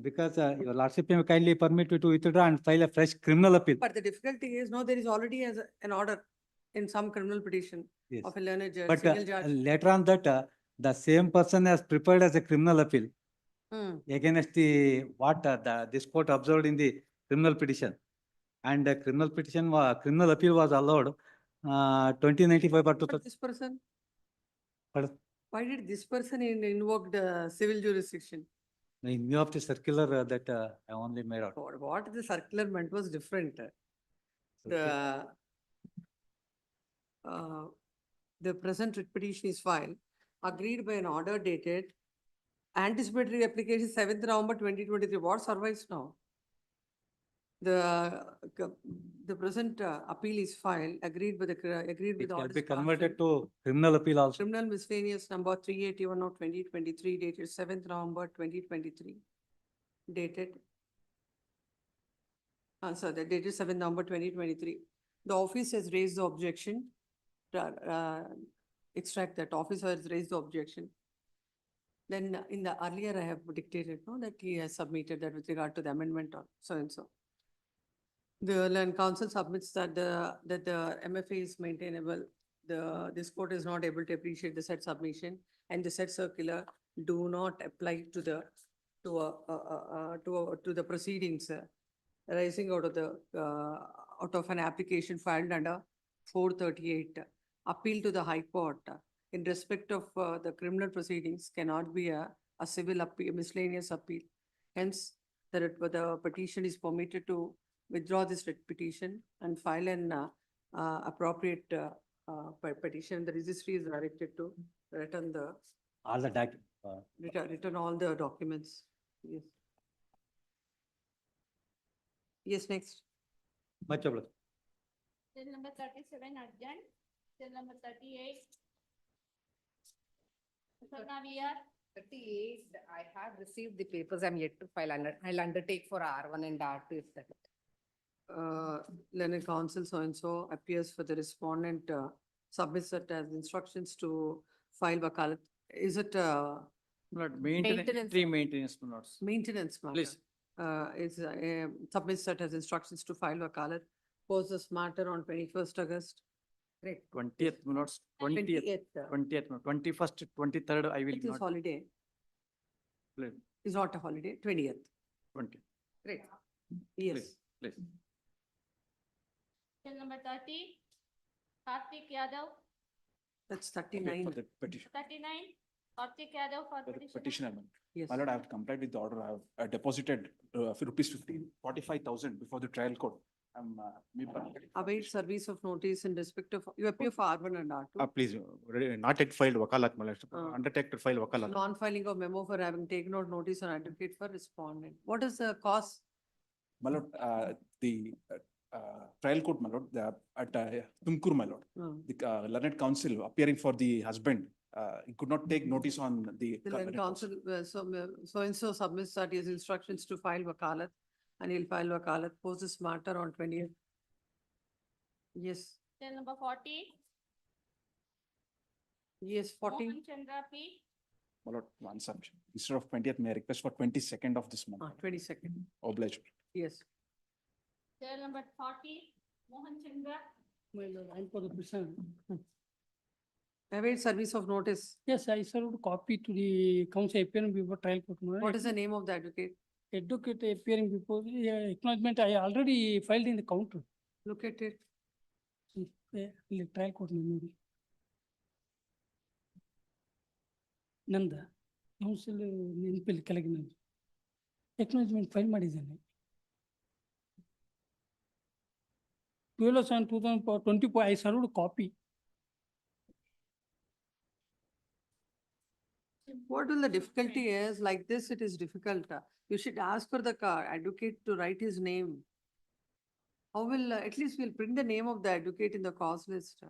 Because your Lordship may kindly permit me to withdraw and file a fresh criminal appeal. But the difficulty is, no, there is already an order in some criminal petition Yes. of a learned judge, But single judge. later on that, the same person has prepared as a criminal appeal against the, this court observed in the criminal petition. And the criminal petition, criminal appeal was allowed, 2095 or But this person, Pardon? why did this person invoke the civil jurisdiction? In view of the circular that I only made out. What the circular meant was different. The present writ petition is filed, agreed by an order dated anticipatory application 7th November 2023. What survives now? The present appeal is filed, agreed with It the can orders be passed converted in to criminal appeal also. Criminal miscellaneous number 381 of 2023 dated 7th November 2023. Dated. The dated 7th November 2023. The office has raised the objection. Extract that office has raised the objection. Then in the earlier I have dictated, no, that he has submitted that with regard to the amendment or so and so. The land council submits that the MFA is maintainable. This court is not able to appreciate the said submission and the said circular do not apply to the proceedings arising out of an application filed under 438. Appeal to the High Court in respect of the criminal proceedings cannot be a civil appeal, miscellaneous appeal. Hence, the petition is permitted to withdraw this writ petition and file an appropriate petition. The registry is directed to return All the return all the documents. Yes. Yes, next. Much obliged. Till number 37 urgent, till number 38. Now we are 38, I have received the papers, I'm yet to file, I'll undertake for R1 and R2 if that. learned counsel so-and-so appears for the respondent, submits it as instructions to file wakalat. Is it, Maintenance, tree maintenance, my lords. maintenance matter? Please. Submits that as instructions to file wakalat, post this matter on 21st August. Great. 20th, my lords, 20th, 20th, 21st, 23rd, I will It is not. holiday. Please, It's not a holiday, 20th. 20. Great. Yes. Please. Till number 30, Kartik Yadav, That's Okay, 39. for the petition, 39, Kartik Yadav for for the petitioner. petition amendment. Yes. My lord, I have complied with the order. I have deposited rupees 45,000 before the trial court. Await service of notice in respect of, you appear for R1 and R2. Please, not yet filed wakalat, my lord. Uh, Undertake to file wakalat. Non-filing of memo for having taken out notice on advocate for respondent. What is the cause? My lord, the trial court, my lord, at Tumkur, my lord, the learned counsel appearing for the husband, he could not take notice on the. The learned counsel, so-and-so submits that his instructions to file wakalat, and he'll file wakalat, post this matter on 20th. Yes, Till number 40, yes, 40. Mohan Chandra P. My lord, one submission. Instead of 20th, may I request for 22nd of this month? 22nd. Obliged. Yes. Till number 40, Mohan Chandra. My lord, I'm for the petition. Await service of notice. Yes, I served copy to the counsel appearing before trial court. What is the name of the advocate? Advocate appearing before, acknowledgement, I already filed in the counter. Look at it. Trial court memory. Nanda, counsel ನೆನಪಿಲ್ಲ ಕೆಳಗೆ ನಾನು acknowledgement file ಮಾಡಿದ್ದೇನೆ 12/7/2024 I served copy. What will the difficulty is, like this, it is difficult. You should ask for the advocate to write his name. How will, at least we'll print the name of the advocate in the cause list.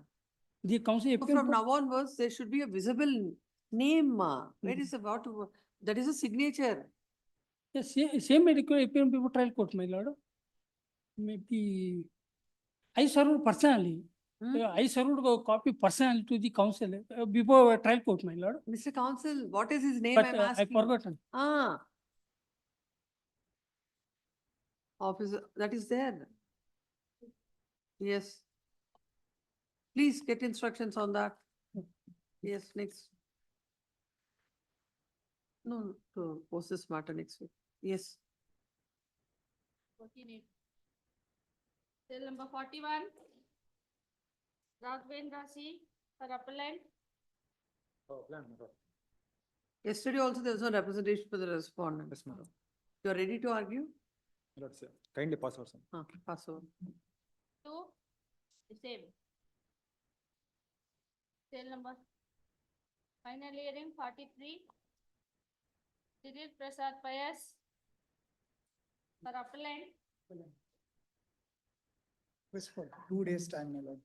The counsel So from now onwards, there should be a visible name. Where is about, that is a signature. Yes, same medical appearing before trial court, my lord. Maybe I served personally. I served a copy personally to the counsel before trial court, my lord. Mr. Counsel, what is his name? But I'm I asking. forgotten. Officer, that is there. Yes. Please get instructions on that. Yes, next. No, to post this matter next week. Yes. 14. Till number 41, Raghavendra C. for appellant. Yesterday also there was no representation for the respondent. Yes, madam. You are ready to argue? Lord, sir, kindly pass over, sir. Pass over. 2, the same. Till number, final hearing 43, Cyril Prasad Payas for appellant. Request for 2 days time, my lord.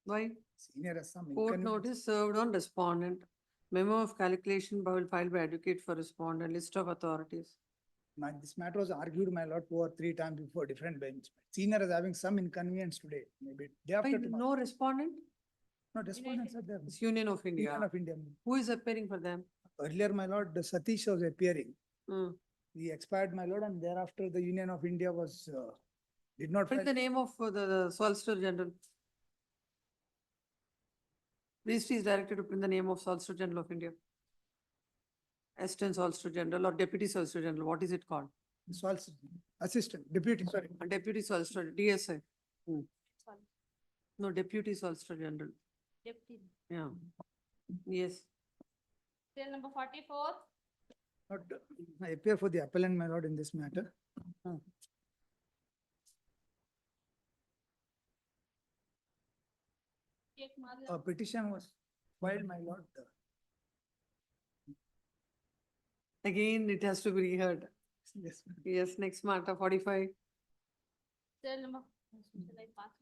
Why? Senior has some Court inconvenience. notice served on respondent. Memo of calculation will filed by advocate for respondent, list of authorities. This matter was argued, my lord, 2 or 3 times before different bench. Senior is having some inconvenience today, maybe day Why after tomorrow. no respondent? No, respondents are there. It's Union of India. Union of India. Who is appearing for them? Earlier, my lord, the Satish was appearing. Hmm. He expired, my lord, and thereafter the Union of India was, did not. Print file- the name of the Solicitor General. Ministry is directed to print the name of Solicitor General of India. Assistant Solicitor General or Deputy Solicitor General, what is it called? Assistant, deputy, sorry. Deputy Solicitor, DSI. No, Deputy Solicitor General. Deputy. Yeah. Yes. Till number 44, Not, I appear for the appellant, my lord, in this matter. Sheikh Madhav. A petition was filed, my lord. Again, it has to be reheard. Yes. Yes, next matter, 45. Till number, shall I pass?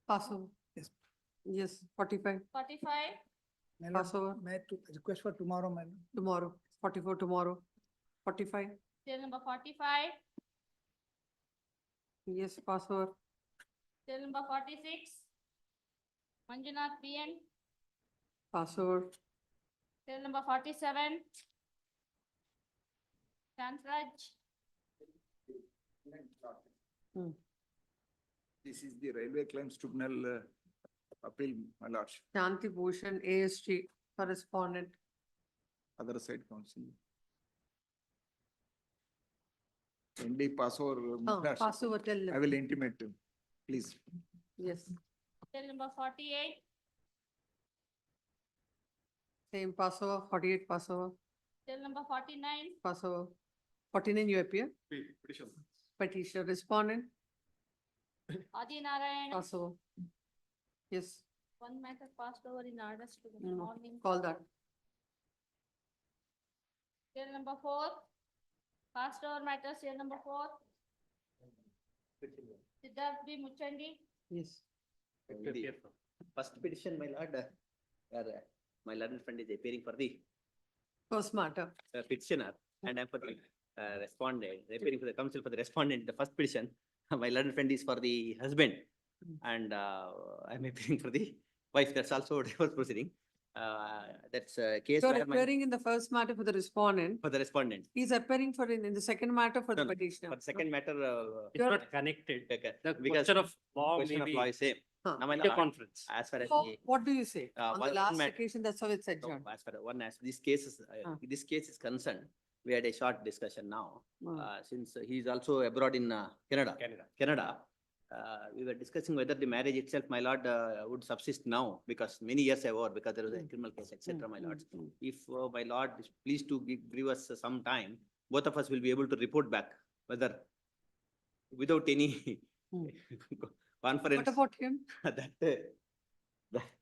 Pass over. Yes. Yes, 45. 45, My lord, Pass over. may I to request for tomorrow, my lord. Tomorrow, 44 tomorrow. 45. till number 45, Yes, pass over. Cell number 46. Manjunath PN. Pass over. Cell number 47. Chansraj. This is the Railway Claims Tribunal appeal, my lordship. Shanti Bhushan, AST, correspondent. Other side counsel. ND pass over. my lordship. Pass over, tell them. I will intimate him, please. Yes, Cell number 48. same pass over, 48 pass over, Cell number 49. pass over. 49 you appear, Petition. petitioner, respondent, Adi Narayan. pass over. Yes, One matter passed over in orders to the no, morning. call that. Cell number 4. Passed over matter, cell number 4. Siddharth B. Muchandi. Yes. First petition, my lord, where my learned friend is appearing for the First matter. petitioner and I'm for the respondent, appearing for the counsel for the respondent, the first petition. My learned friend is for the husband and I'm appearing for the wife. That's also divorce proceeding. That's a case So where my, appearing in the first matter for the respondent, for the respondent. he's appearing for in the second matter for the No, no, petitioner. For the second matter. It's not connected. Okay, The because question of law question may of be law is same. Huh. Now, my video lord, conference. as far as So the- what do you say? On the one last matter- occasion, that's how it's No, adjourned. as far as this case is, this case is concerned, we had a short discussion now. Since he is also abroad in Canada. Canada. We were discussing whether the marriage itself, my lord, would subsist now because many years have over because there was a criminal case, etc. My lords. If my lord is pleased to give us some time, both of us will be able to report back whether without any conference. What about him? that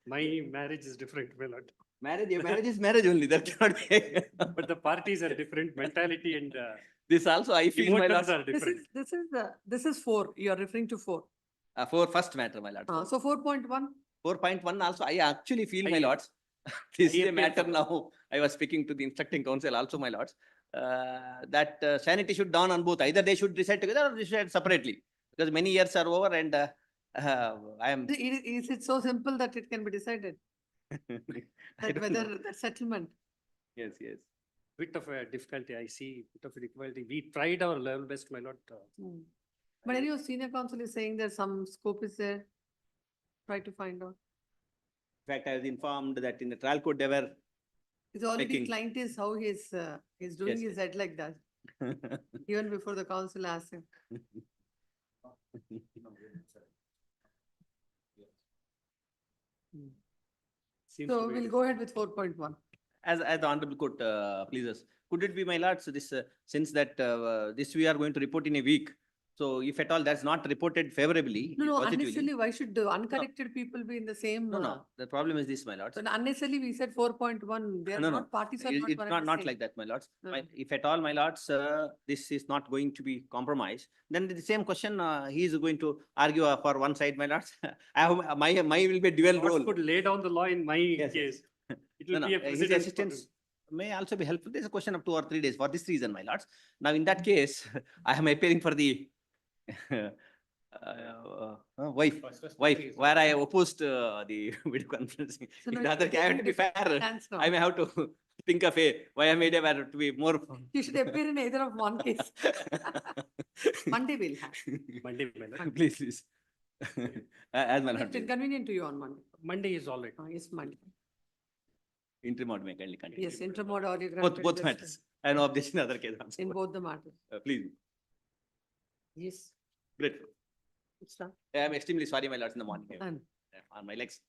My marriage is different, my lord. marriage is marriage only. That cannot be. But the parties are different, mentality and This also I feel, my lord. emotions are different. This is 4, you are referring to 4. For first matter, my lord. So 4.1, 4.1 also, I actually feel, my lords, this is a matter now, I was speaking to the instructing counsel also, my lords, that sanity should dawn on both, either they should decide together or they should decide separately, because many years are over and I am. is it so simple that it can be decided? I That don't whether know. the settlement? Yes, yes. Bit of a difficulty, I see, bit of a difficulty. We tried our level best, my lord. But anyway, senior counsel is saying that some scope is there. Try to find out. In fact, I was informed that in the trial court they were. His already Making- client is how he's doing Yes, his head like that. Even before the council asked him. Seems So to be we'll go ahead with 4.1. As the honorable court pleases, could it be, my lords, this, since that this we are going to report in a week, so if at all that's not reported favorably, No, positively. unnecessarily, why should the uncorrected people be in the same? No, no, the problem is this, my lords. So unnecessarily, we said 4.1, they are No, no, not, parties are It- not. It's one and not, the not same. like that, my lords. No. If at all, my lords, this is not going to be compromised, then the same question, he is going to argue for one side, my lords. I have, my will be a dual Lords role. could lay down the law in my Yes, case. It No, will no, be a his precedent. for assistance him. may also be helpful. There's a question of 2 or 3 days for this reason, my lords. Now, in that case, I am appearing for the wife, where I opposed the video conferencing. So In now the other, you I have to be fair. Stands now. I may have to think of a why I made a to be more. You should appear in either of one case. Monday we'll have. Monday, my lord. Please, please. As my lord, It's please. convenient to you on Monday. Monday is all right. Yes, Monday. Interim order may kindly continue. Yes, intermode audio. Both granted matters. this I know objection in other case time. also. In both the matters. Please, Yes, grateful. it's done. I am extremely sorry, my lords, in the morning. Done. On my legs.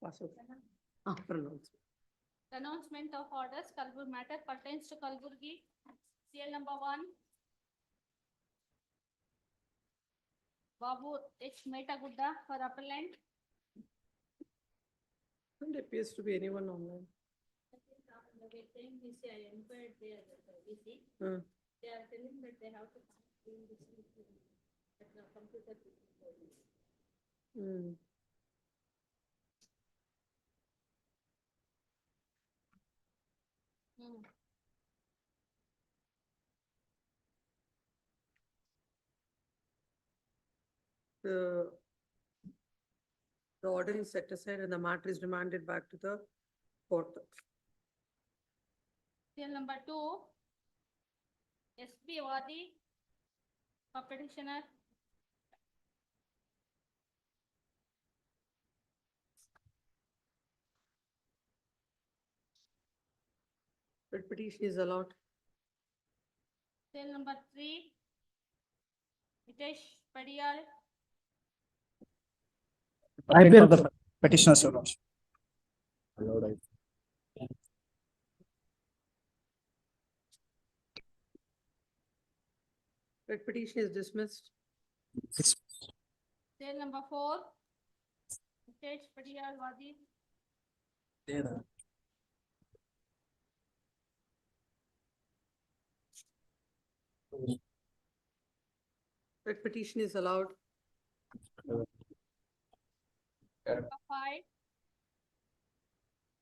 Pass out. Pronouncement. Pronouncement of orders, Kalburgi matter pertains to Kalburgi. CL number 1. Babu H. Metagudda for appellant. It appears to be anyone online. I inquired there, VC. Hmm. They are telling that they have to do this at the computer. Hmm. Hmm. The order is set aside and the matter is remanded back to the court. CL number 2. SP Wadi for petitioner. Writ petition is allowed. CL number 3. Hitesh Padiyal. I appear for the petitioner, Your Lordship. Writ petition is dismissed. CL number 4. Hitesh Padiyal Wadi. Writ petition is allowed. Number 5.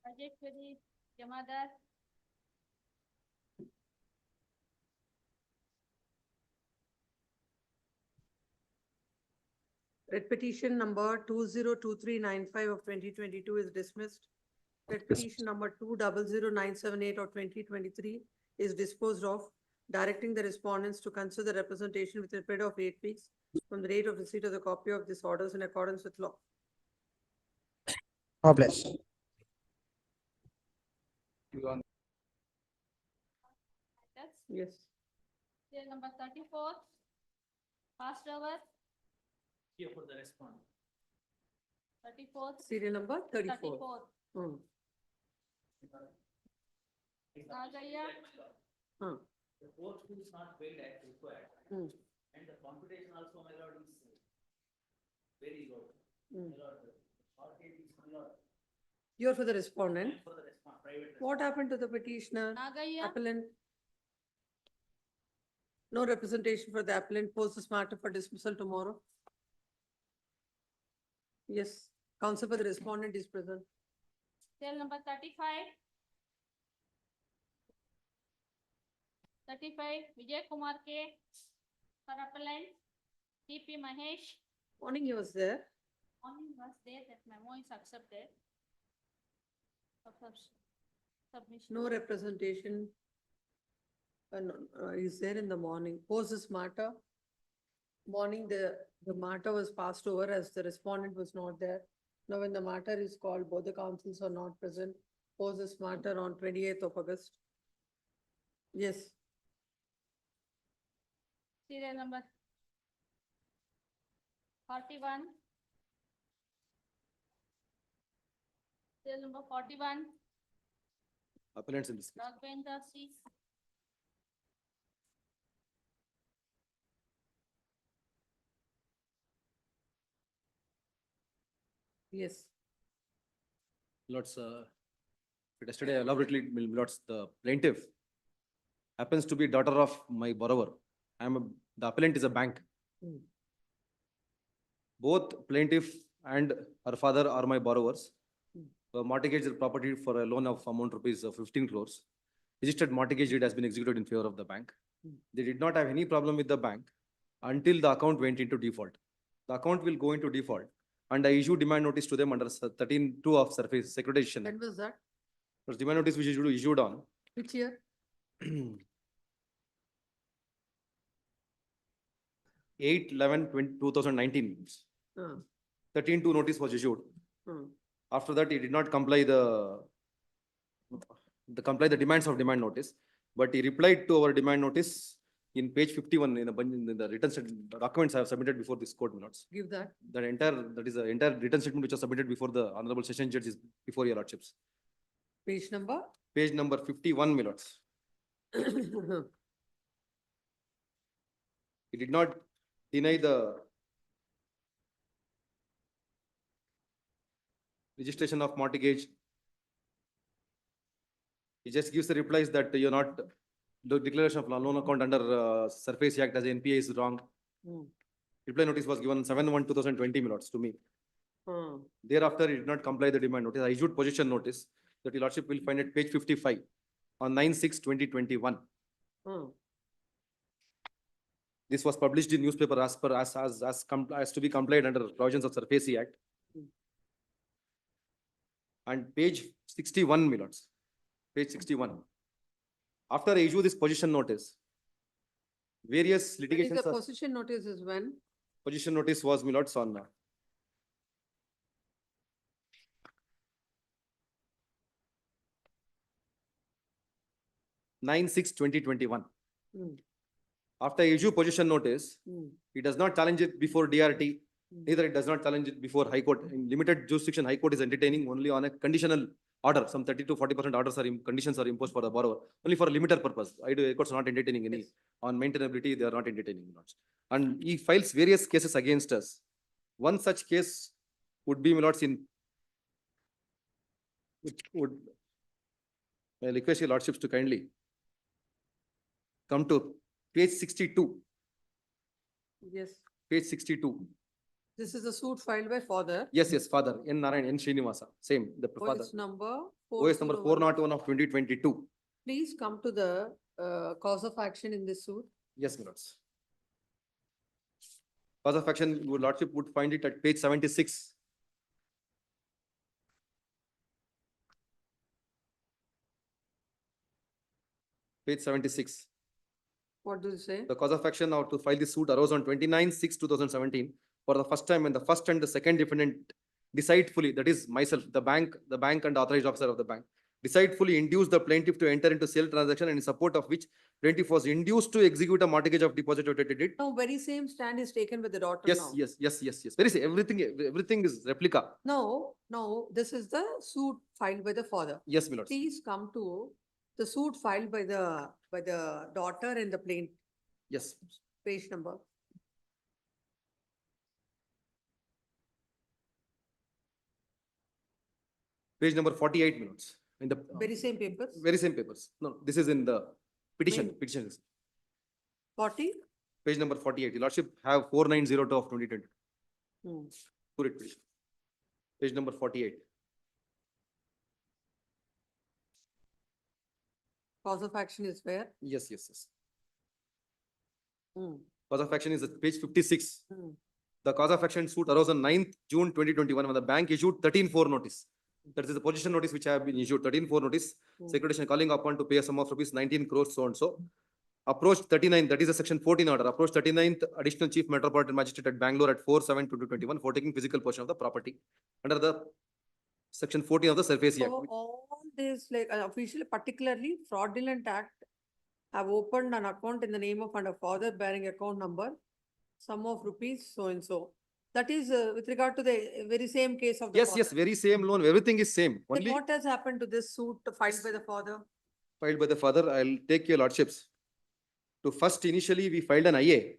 Rajeshwari Jamadar. Writ petition number 202395 of 2022 is dismissed. Writ petition number 200978 of 2023 is disposed of, directing the respondents to consider the representation within a period of 8 weeks from the date of receipt of the copy of this orders in accordance with law. God bless. Yes. CL number 34. Passed over. Here for the respondent. 34th. Serial number 34. 34. Hmm. Nagaya. Hmm. The fourth school is not paid as required. Hmm. And the computation also, my lord, is very low. Hmm. My lord, the shortage is, my lord, You're for the respondent. for the private. What happened to the petitioner? Nagaya. Appellant? No representation for the appellant. Post this matter for dismissal tomorrow. Yes, counsel for the respondent is present. CL number 35. 35, Vijay Kumar K. For appellant. TP Mahesh. Morning, he was there. Morning was there, that memo is accepted. Submission. No representation. Is there in the morning. Post this matter. Morning, the matter was passed over as the respondent was not there. Now, when the matter is called, both the counsels are not present. Post this matter on 28th of August. Yes. Serial number 41. Serial number 41. Appellants in this case. Raghavendra C. Yes. Lords, yesterday elaborately, Lords, the plaintiff happens to be daughter of my borrower. The appellant is a bank. Hmm. Both plaintiff and her father are my borrowers. Hmm. Mortgage their property for a loan of amount rupees 15 crores. Registered mortgage deed has been executed in favor of the bank. Hmm. They did not have any problem with the bank until the account went into default. The account will go into default. And I issued demand notice to them under 13(2) of surface securitization. When was that? The demand notice which is issued on Which year? 8/11/2019. 13(2) notice was issued. Hmm. After that, he did not comply the demands of demand notice, but he replied to our demand notice in page 51 in the written documents I have submitted before this court, my lords. Give that. That is the entire written statement which was submitted before the honorable session judge is before your lordships. Page number? Page number 51, my lords. He did not deny the registration of mortgage. He just gives the replies that you're not, the declaration of loan account under Surface Act as NPA is wrong. Hmm. Reply notice was given 7/1/2020, my lords, to me. Thereafter, he did not comply the demand notice. I issued possession notice that your lordship will find at page 55 on 9/6/2021. This was published in newspaper as to be complied under provisions of Surface Act. And page 61, my lords. Page 61. After I issue this possession notice, various When is litigations. the position notice is when? Position notice was, my lords, on 9/6/2021. After I issue position notice, he does not challenge it before DRT, neither it does not challenge it before High Court. In limited jurisdiction, High Court is entertaining only on a conditional order. Some 30 to 40% orders conditions are imposed for the borrower, only for a limited purpose. High Courts are not entertaining any. On maintainability, they are not entertaining. And he files various cases against us. One such case would be, my lords, I request your lordships to kindly come to page 62. Yes. Page 62. This is a suit filed by father. Yes, father, N. Narayan, N. Srinivasa, same, the father. OS number. OS number 401 of 2022. Please come to the cause of action in this suit. Yes, my lords. Cause of action, your lordship would find it at page 76. Page 76. What do you say? The cause of action or to file this suit arose on 29/6/2017 for the first time when the first and the second defendant decidefully, that is myself, the bank and authorized officer of the bank, decidefully induced the plaintiff to enter into sale transaction, and in support of which plaintiff was induced to execute a mortgage of deposit. No, very same stand is taken with the daughter Yes, now. yes. Very same. Everything is replica. No, this is the suit filed by the father. Yes, my lords. Please come to the suit filed by the daughter and the plaintiff. Yes. Page number. Page number 48 minutes. In the Very same papers. very same papers. No, this is in the petition. Petition is 40? page number 48. Your lordship have 4902 of 2020. Put it, please. Page number 48. Cause of action is where? Yes. Cause of action is at page 56. The cause of action suit arose on 9th June 2021 when the bank issued 13-4 notice. That is the position notice which have been issued, 13-4 notice. Securitization calling upon to pay a sum of rupees 19 crores so and so. Approached 39, that is the section 14 order. Approached 39th Additional Chief Metropolitan Magistrate at Bangalore at 4/7/2021 for taking physical possession of the property under the section 14 of the Surface Act. So all this like officially, particularly fraudulent act, have opened an account in the name of a father bearing account number, sum of rupees so and so. That is with regard to the very same case of the father. Yes, very same loan. Everything is same. Then Only what has happened to this suit filed by the father? filed by the father. I'll take your lordships. To first, initially, we filed an IA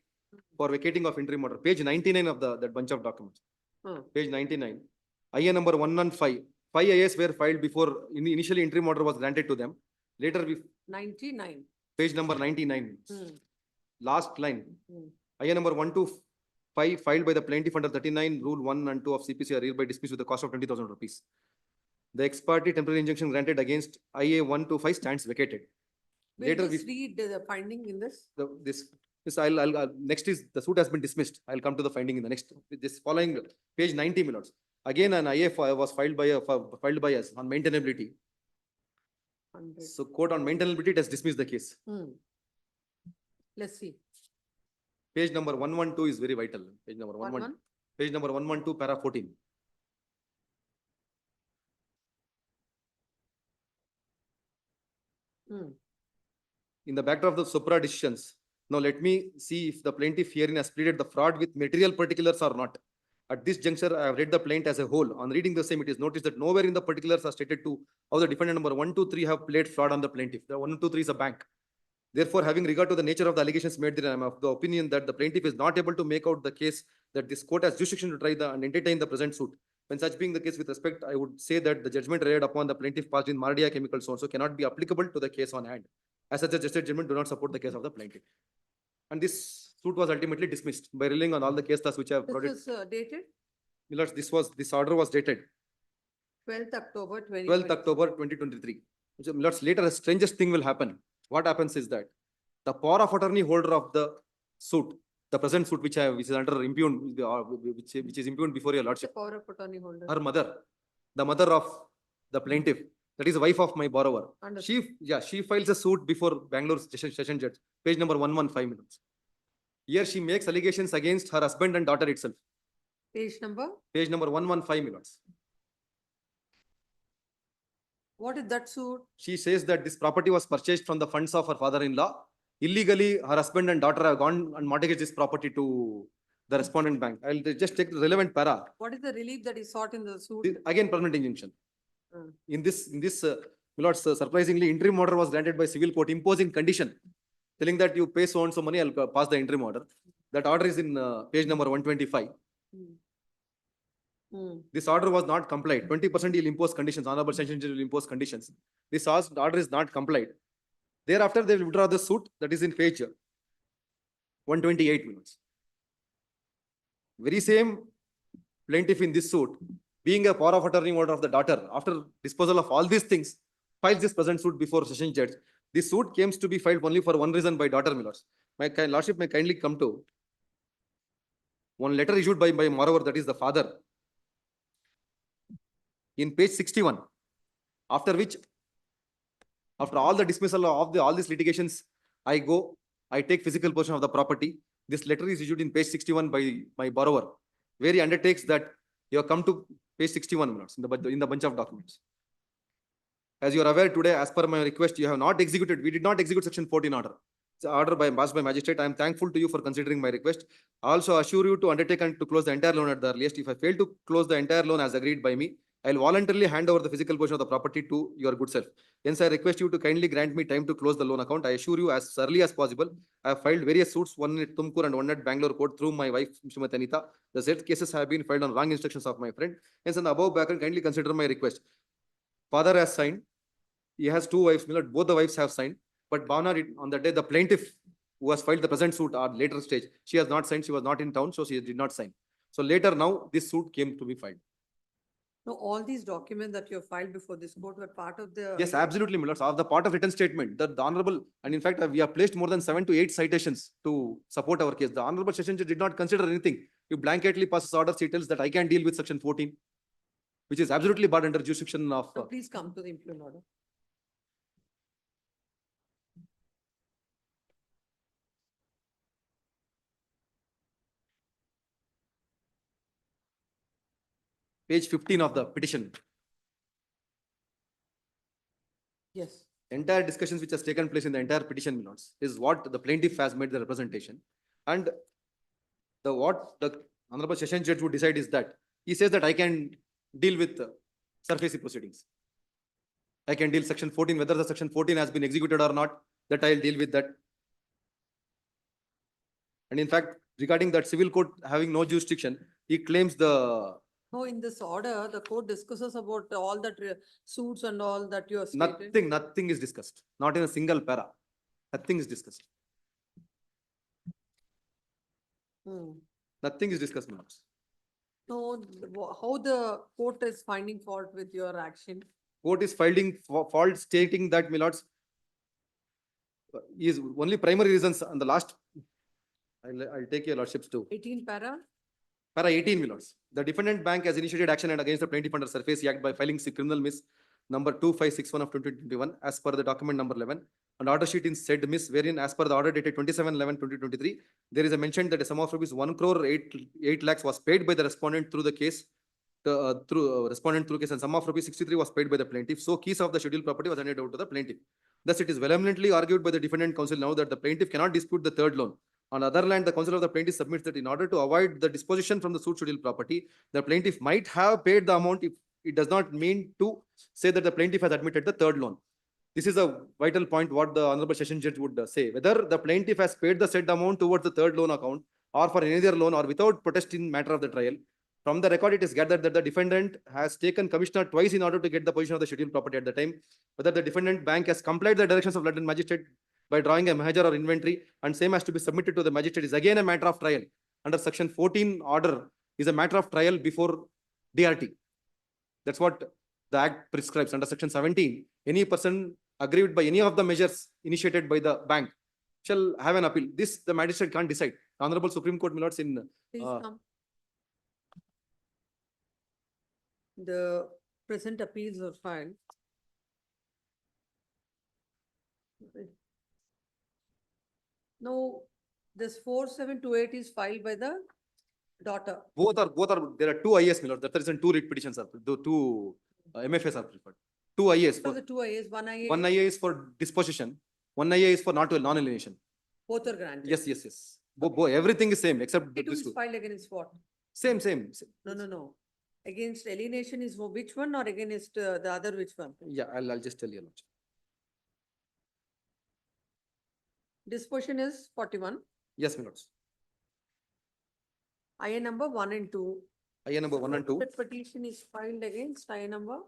for vacating of interim order. Page 99 of that bunch of documents. Page 99. IA number 115. 5 IAs were filed before initially interim order was granted to them. Later we 99. Page number 99. Last line. IA number 125 filed by the plaintiff under 39 rule 1 and 2 of CPC are hereby dismissed with the cost of 20,000 rupees. The ex parte temporary injunction granted against IA 125 stands vacated. Later Just read the finding in this. I'll next is the suit has been dismissed. I'll come to the finding in the next. This following page 90 minutes. Again, an IA was filed by us on maintainability. 100. So court on maintainability it has dismissed the case. Let's see. Page number 112 is very vital. Page number 112. Page number 112, para 14. In the backdrop of the Supra decisions, Now let me see if the plaintiff herein has pleaded the fraud with material particulars or not. At this juncture, I have read the plaint as a whole. On reading the same, it is noticed that nowhere in the particulars are stated to how the defendant number 1, 2, 3 have played fraud on the plaintiff. The 1, 2, 3 is a bank. Therefore, having regard to the nature of the allegations made there, I am of the opinion that the plaintiff is not able to make out the case that this court has jurisdiction to try and entertain the present suit. When such being the case, with respect, I would say that the judgment relied upon the plaintiff passed in Mardia chemical so cannot be applicable to the case on hand. As such, the suggested judgment do not support the case of the plaintiff. And this suit was ultimately dismissed by relying on all the case laws which I have brought it. This is dated Millards, this order was dated 12th October 12th October 2023. So, Millards, later a strangest thing will happen. What happens is that the power of attorney holder of the suit, the present suit which is under impugned, which is impugned before your lordship, power of attorney holder. her mother, the mother of the plaintiff, that is the wife of my borrower. Understood. She files a suit before Bangalore session judge, page number 115 minutes. Here she makes allegations against her husband and daughter itself. Page number? Page number 115 minutes. What is that suit? She says that this property was purchased from the funds of her father-in-law. Illegally, her husband and daughter have gone and mortgaged this property to the respondent bank. I'll just take the relevant para. What is the relief that is sought in the suit? Again, permanent injunction. Hmm. In this, Millards, surprisingly, interim order was granted by civil court imposing condition, telling that you pay so and so money, I'll pass the interim order. That order is in page number 125. This order was not complied. 20% will impose conditions. Honorable Session Judge will impose conditions. This order is not complied. Thereafter, they will withdraw the suit. That is in page 128 minutes. Very same plaintiff in this suit, being a power of attorney holder of the daughter, after disposal of all these things, files this present suit before Session Judge. This suit came to be filed only for one reason by daughter, Millards. My lordship may kindly come to one letter issued by borrower, that is the father, in page 61, after which, after all the dismissal of all these litigations, I take physical possession of the property. This letter is issued in page 61 by my borrower, where he undertakes that you have come to page 61 minutes in the bunch of documents. As you are aware today, as per my request, you have not executed, we did not execute section 14 order. It's an order passed by magistrate. I am thankful to you for considering my request. I also assure you to undertake and to close the entire loan at the earliest. If I fail to close the entire loan as agreed by me, I will voluntarily hand over the physical portion of the property to your good self. Hence, I request you to kindly grant me time to close the loan account. I assure you as early as possible. I have filed various suits, one at Tumkur and one at Bangalore court through my wife, Srimati Anita. The said cases have been filed on wrong instructions of my friend. Hence, on the above background, kindly consider my request. Father has signed. He has two wives. Both the wives have signed. But Bhavna, on the day, the plaintiff who has filed the present suit at later stage, she has not signed. She was not in town, so she did not sign. So later now, this suit came to be filed. No, all these documents that you have filed before this court were part of the. Yes, absolutely, Millards. Of the part of written statement, the Honorable, and in fact, we have placed more than 7 to 8 citations to support our case. The Honorable Session Judge did not consider anything. You blanketly passes orders, he tells that I can deal with section 14, which is absolutely barred under jurisdiction of. So please come to the impugned order. Page 15 of the petition. Yes. Entire discussions which has taken place in the entire petition, Millards, is what the plaintiff has made the representation. And what the Honorable Session Judge would decide is that he says that I can deal with surface proceedings. I can deal section 14, whether the section 14 has been executed or not, that I'll deal with that. And in fact, regarding that civil court having no jurisdiction, he claims the. No, in this order, the court discusses about all that suits and all that you have stated. Nothing is discussed. Not in a single para. Nothing is discussed. Nothing is discussed, Millards. No, how the court is finding fault with your action? Court is finding fault stating that, Millards, is only primary reasons on the last. I'll take your lordships too. 18 para? Para 18, Millards. The defendant bank has initiated action against the plaintiff under Surface Act by filing criminal miss number 2561 of 2021 as per the document number 11. And order sheet in said miss, wherein as per the order dated 27/11/2023, there is a mention that a sum of rupees 1 crore 8 lakhs was paid by the respondent through the case, respondent through case, and sum of rupees 63 was paid by the plaintiff. So keys of the scheduled property was handed over to the plaintiff. Thus, it is vehemently argued by the defendant counsel now that the plaintiff cannot dispute the third loan. On the other hand, the counsel of the plaintiff submits that in order to avoid the disposition from the suit schedule property, the plaintiff might have paid the amount if it does not mean to say that the plaintiff has admitted the third loan. This is a vital point what the Honorable Session Judge would say. Whether the plaintiff has paid the said amount towards the third loan account or for any other loan or without protest in matter of the trial. From the record, it is gathered that the defendant has taken commissioner twice in order to get the position of the scheduled property at the time. Whether the defendant bank has complied the directions of London magistrate by drawing a measure or inventory and same has to be submitted to the magistrate is again a matter of trial. Under section 14 order is a matter of trial before DRT. That's what the act prescribes. Under section 17, any person aggrieved by any of the measures initiated by the bank shall have an appeal. This the magistrate can't decide. The Honorable Supreme Court, my lords, in Please come. The present appeals are filed. No, this 4728 is filed by the daughter. both are there are two IAs, my lord. That reason two writ petitions are the two MFAs are preferred. Two IAs So for the two IAs, one IA. one IA is for disposition, one IA is for non-alienation. Both are granted. Yes. Everything is same except It this is two. filed against what? Same. No. Against alienation is for which one or against the other which one? Yeah, I'll just tell you. Lord. Disposition is 41. Yes, my lords. IA number 1 and 2. IA number 1 and 2. That petition is filed against IA number.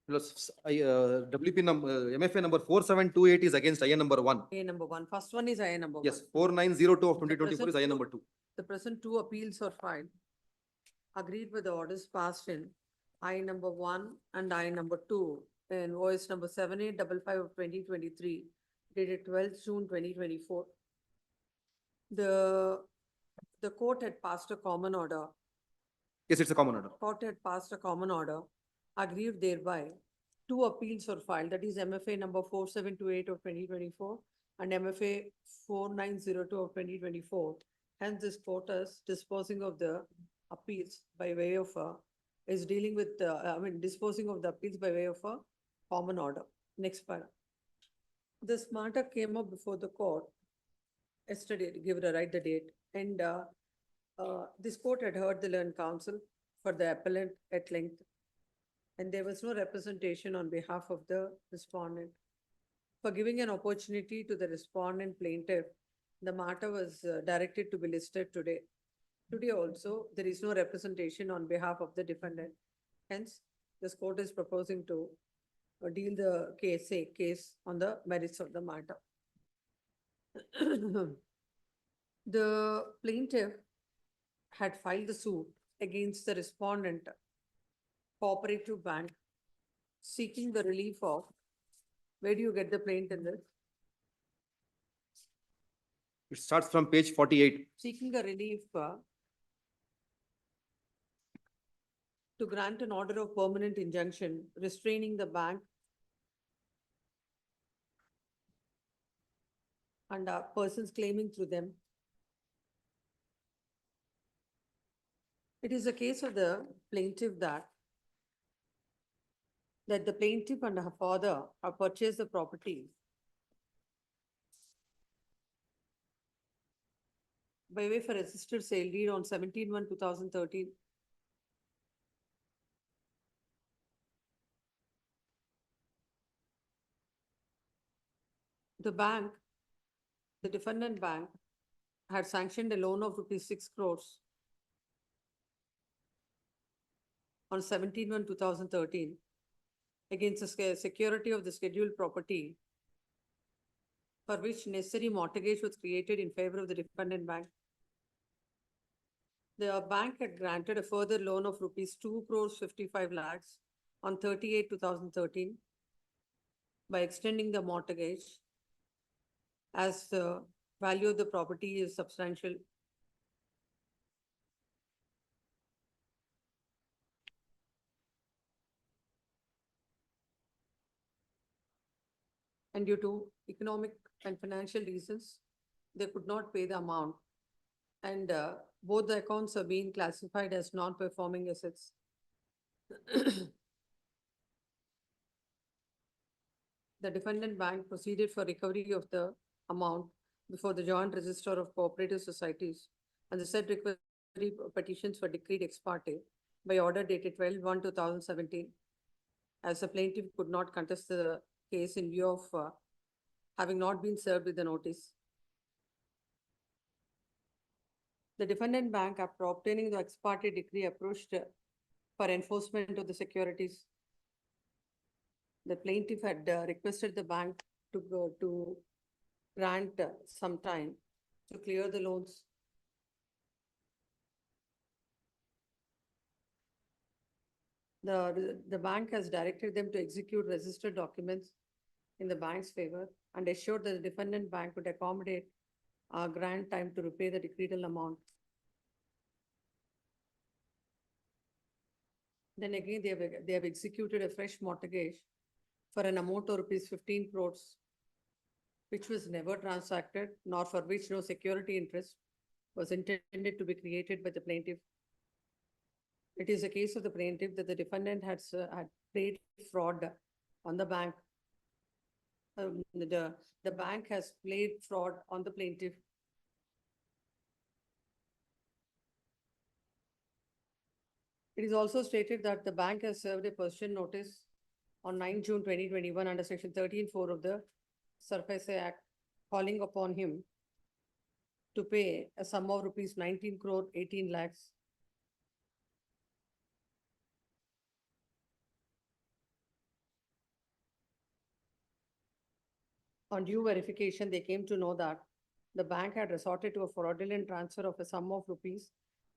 WP number MFA number 4728 is against IA number 1. IA number 1. First one is IA number 1. Yes, 4902 of 2024 is IA number 2. The present two appeals are filed. Agreed with the orders passed in IA number 1 and IA number 2 in OS number 7855 of 2023 dated 12th June 2024. The court had passed a common order. Yes, it's a common order. Court had passed a common order. Agreed thereby. Two appeals were filed, that is MFA number 4728 of 2024 and MFA 4902 of 2024. Hence, this court is disposing of the appeals by way of is dealing with disposing of the appeals by way of a common order. Next para. This matter came up before the court yesterday, give it a right the date, and this court had heard the learned counsel for the appellant at length. And there was no representation on behalf of the respondent. For giving an opportunity to the respondent plaintiff, the matter was directed to be listed today. Today also, there is no representation on behalf of the defendant. Hence, this court is proposing to deal the case on the merits of the matter. The plaintiff had filed the suit against the respondent cooperative bank seeking the relief of, where do you get the plaint in this? It starts from page 48. Seeking the relief to grant an order of permanent injunction restraining the bank and persons claiming through them. It is a case of the plaintiff that the plaintiff and her father have purchased the property by way of a registered sale deed on 17/1/2013. The bank, the defendant bank, had sanctioned a loan of ₹6 crores on 17/1/2013 against the security of the scheduled property for which necessary mortgage was created in favor of the defendant bank. The bank had granted a further loan of ₹2 crores 55 lakhs on 38/2013 by extending the mortgage as the value of the property is substantial. And due to economic and financial reasons, they could not pay the amount. And both the accounts are being classified as non-performing assets. The defendant bank proceeded for recovery of the amount before the joint register of cooperative societies, and the said recovery petitions were decreed ex parte by order dated 12/1/2017. As the plaintiff could not contest the case in view of having not been served with the notice. The defendant bank, after obtaining the ex parte decree, approached for enforcement of the securities. The plaintiff had requested the bank to grant some time to clear the loans. The bank has directed them to execute registered documents in the bank's favor and assured that the defendant bank would accommodate grant time to repay the decreed amount. Then again, they have executed a fresh mortgage for an amount of rupees 15 crores, which was never transacted, nor for which no security interest was intended to be created by the plaintiff. It is a case of the plaintiff that the defendant had played fraud on the bank. The bank has played fraud on the plaintiff. It is also stated that the bank has served a Partition notice on 9 June 2021 under section 13(4) of the Surface Act, calling upon him to pay a sum of rupees 19 crore 18 lakhs. On due verification, they came to know that the bank had resorted to a fraudulent transfer of a sum of rupees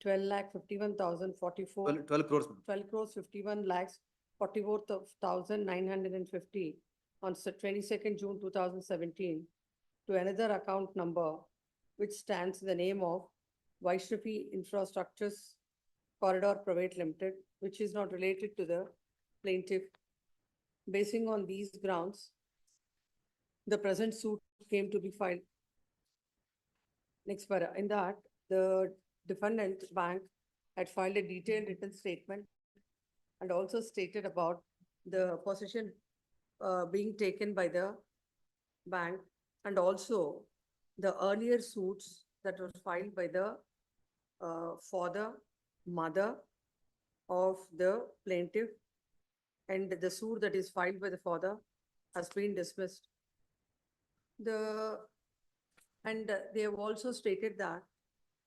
12,51,044. 12 crores. 12 crores 51 lakhs 44,950 on 22nd June 2017 to another account number which stands in the name of Vaishnavi Infrastructures Corridor Private Limited, which is not related to the plaintiff. Basing on these grounds, the present suit came to be filed. Next para, in that the defendant bank had filed a detailed written statement and also stated about the possession being taken by the bank, and also the earlier suits that were filed by the father, mother of the plaintiff, and the suit that is filed by the father has been dismissed. They have also stated that,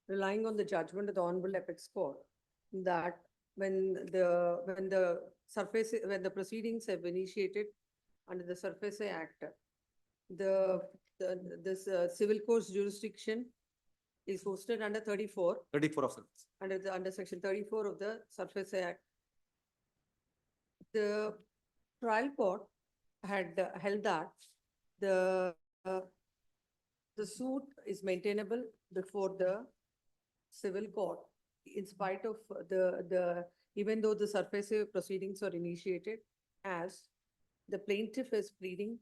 relying on the judgment of the Honorable Apex Court, that when the proceedings have initiated under the Surface Act, this civil court's jurisdiction is hosted under 34. 34 of them. Under section 34 of the Surface Act. The trial court had held that the suit is maintainable before the civil court, in spite of even though the surface proceedings are initiated, as the plaintiff is pleading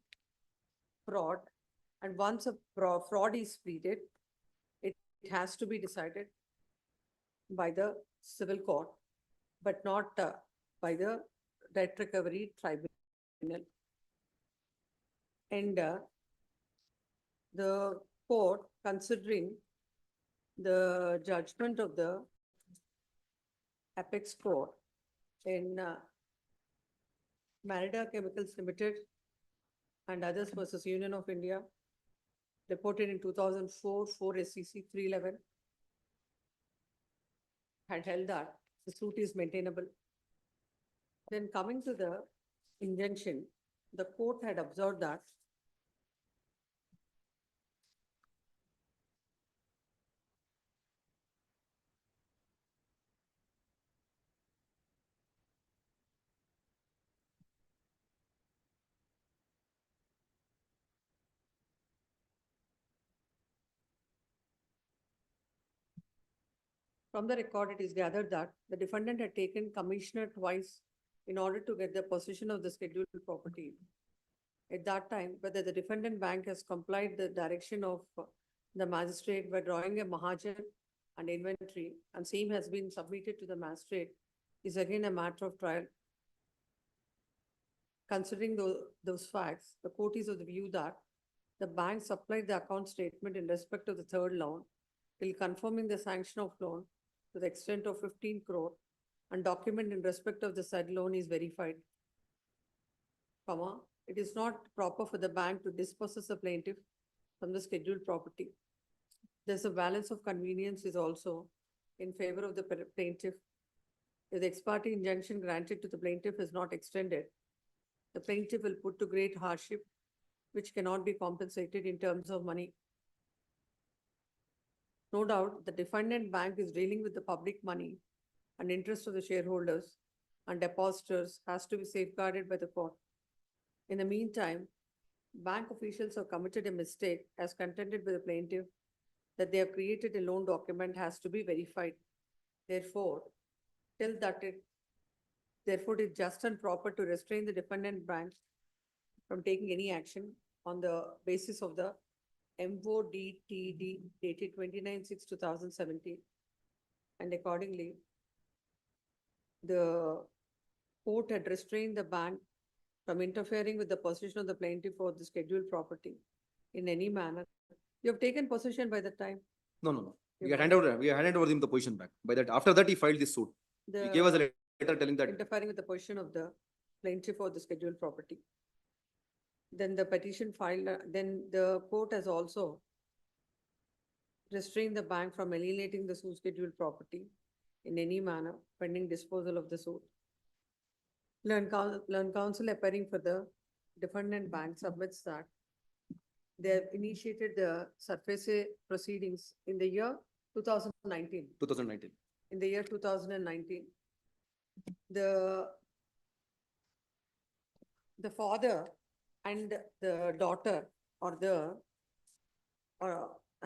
fraud, and once a fraud is pleaded, it has to be decided by the civil court, but not by the debt recovery tribunal. And the court, considering the judgment of the Apex Court in Merida Chemicals Limited and others versus Union of India, reported in 2004, 4 SCC 311, had held that the suit is maintainable. Then coming to the injunction, the court had observed that from the record, it is gathered that the defendant had taken commissioner twice in order to get the possession of the scheduled property. At that time, whether the defendant bank has complied the direction of the magistrate by drawing a Mahajan and inventory, and same has been submitted to the magistrate, is again a matter of trial. Considering those facts, the court is of the view that the bank supplied the account statement in respect of the third loan, till confirming the sanction of loan to the extent of 15 crore, and document in respect of the said loan is verified. Comma, it is not proper for the bank to dispossess the plaintiff from the scheduled property. Thus, a balance of convenience is also in favor of the plaintiff. If the ex parte injunction granted to the plaintiff is not extended, the plaintiff will put to great hardship, which cannot be compensated in terms of money. No doubt, the defendant bank is dealing with the public money and interest of the shareholders and depositors has to be safeguarded by the court. In the meantime, bank officials have committed a mistake as contended by the plaintiff that they have created a loan document has to be verified. Therefore, Therefore, it is just and proper to restrain the defendant bank from taking any action on the basis of the MODTD dated 29/6/2017. And accordingly, the court had restrained the bank from interfering with the possession of the plaintiff or the scheduled property in any manner. You have taken possession by the time. No. We You've handed over him the position back. By that, after that, he filed this suit. He gave us a letter telling that. Interfering with the position of the plaintiff or the scheduled property. Then the petition filed, then the court has also restrained the bank from alienating the suit scheduled property in any manner pending disposal of the suit. Learned counsel appearing for the defendant bank submits that they have initiated the surface proceedings in the year 2019. 2019. In the year 2019. The father and the daughter or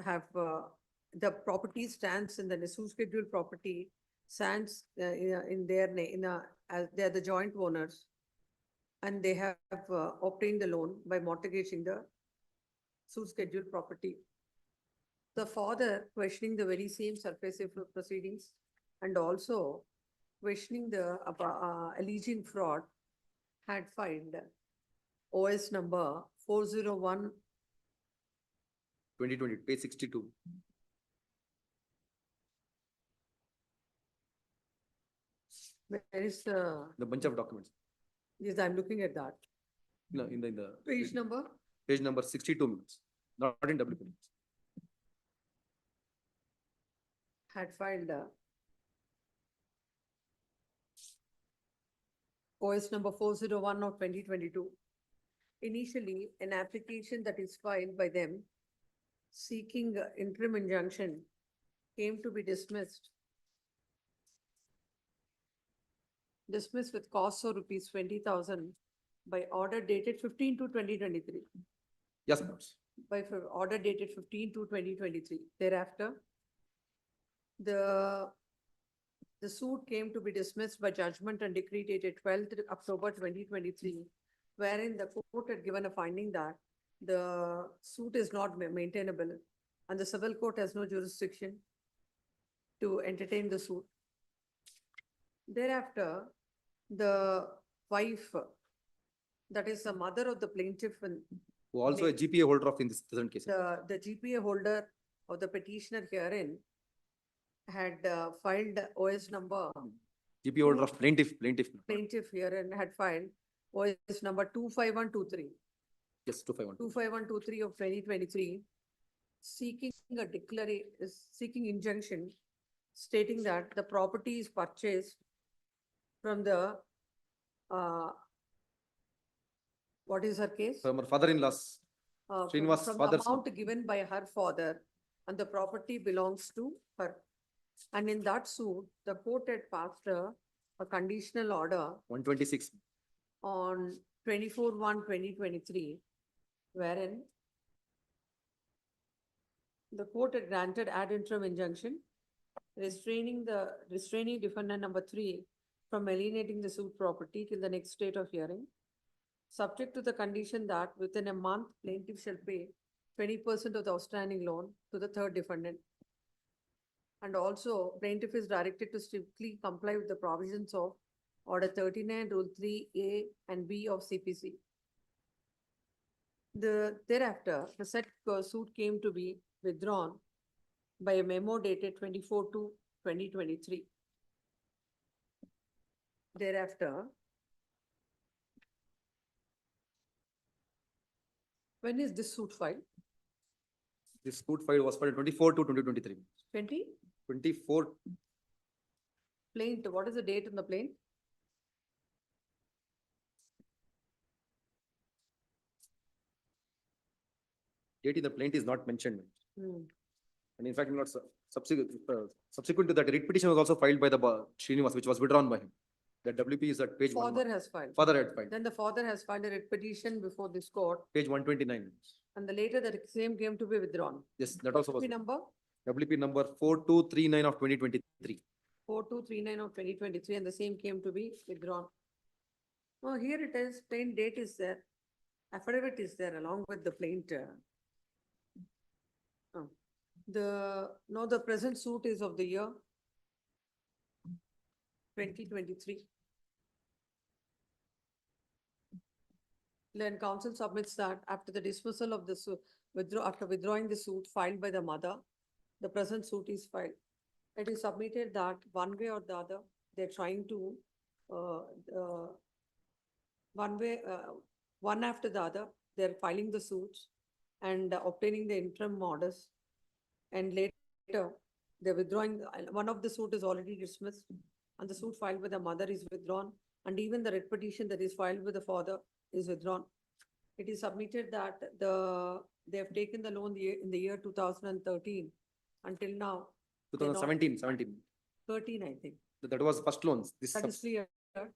have the property stands in the Nesu scheduled property stands in their name, as they are the joint owners, and they have obtained the loan by mortgaging the suit scheduled property. The father questioning the very same surface proceedings and also questioning the alleging fraud had filed OS number 401 2020, page 62. Where is The bunch of documents. Yes, I'm looking at that. No, in the Page number? Page number 62 minutes, not in WP minutes. Had filed OS number 401 of 2022. Initially, an application that is filed by them seeking interim injunction came to be dismissed with costs of rupees 20,000 by order dated 15/2/2023. Yes, boss. By order dated 15/2/2023. Thereafter, the suit came to be dismissed by judgment and decree dated 12th October 2023, wherein the court had given a finding that the suit is not maintainable and the civil court has no jurisdiction to entertain the suit. Thereafter, the wife, that is the mother of the plaintiff, and Who also a GPA holder of in this present case. the GPA holder of the petitioner herein had filed OS number. GPA holder of plaintiff. Plaintiff herein had filed OS number 25123. Yes, 251. 25123 of 2023, seeking seeking injunction stating that the property is purchased from the, what is her case? From her father-in-law's. Srinivas' From the father's. amount given by her father, and the property belongs to her. And in that suit, the court had passed a conditional order 126. on 24/1/2023, wherein the court had granted ad interim injunction restraining defendant number 3 from alienating the suit property till the next date of hearing, subject to the condition that within a month plaintiff shall pay 20% of the outstanding loan to the third defendant. And also plaintiff is directed to strictly comply with the provisions of Order 39, Rule 3A and B of CPC. Thereafter, the said suit came to be withdrawn by a memo dated 24/2/2023. Thereafter, when is this suit filed? This suit file was filed 24/2/2023. 20? 24, Plaint, what is the date in the plaint? date in the plaint is not mentioned. Hmm. And in fact, not subsequent to that, a writ petition was also filed by the Srinivas, which was withdrawn by him. The WP is at page one. Father has filed. Father had filed, Then the father has filed a writ petition before this court, page 129. and the later the same came to be withdrawn. Yes, that also was. WP number WP number 4239 of 2023. 4239 of 2023, and the same came to be withdrawn. Oh, here it is, plain date is there. Affidavit is there along with the plaint. The present suit is of the year 2023. Then counsel submits that after the dismissal of the suit, after withdrawing the suit filed by the mother, the present suit is filed. It is submitted that one way or the other, they're trying to, one after the other, they're filing the suits and obtaining the interim orders. And later, they're withdrawing, one of the suit is already dismissed, and the suit filed with the mother is withdrawn, and even the writ petition that is filed with the father is withdrawn. It is submitted that they have taken the loan in the year 2013 until now. 2017, 13, I think. That was first loans. This That is clear. That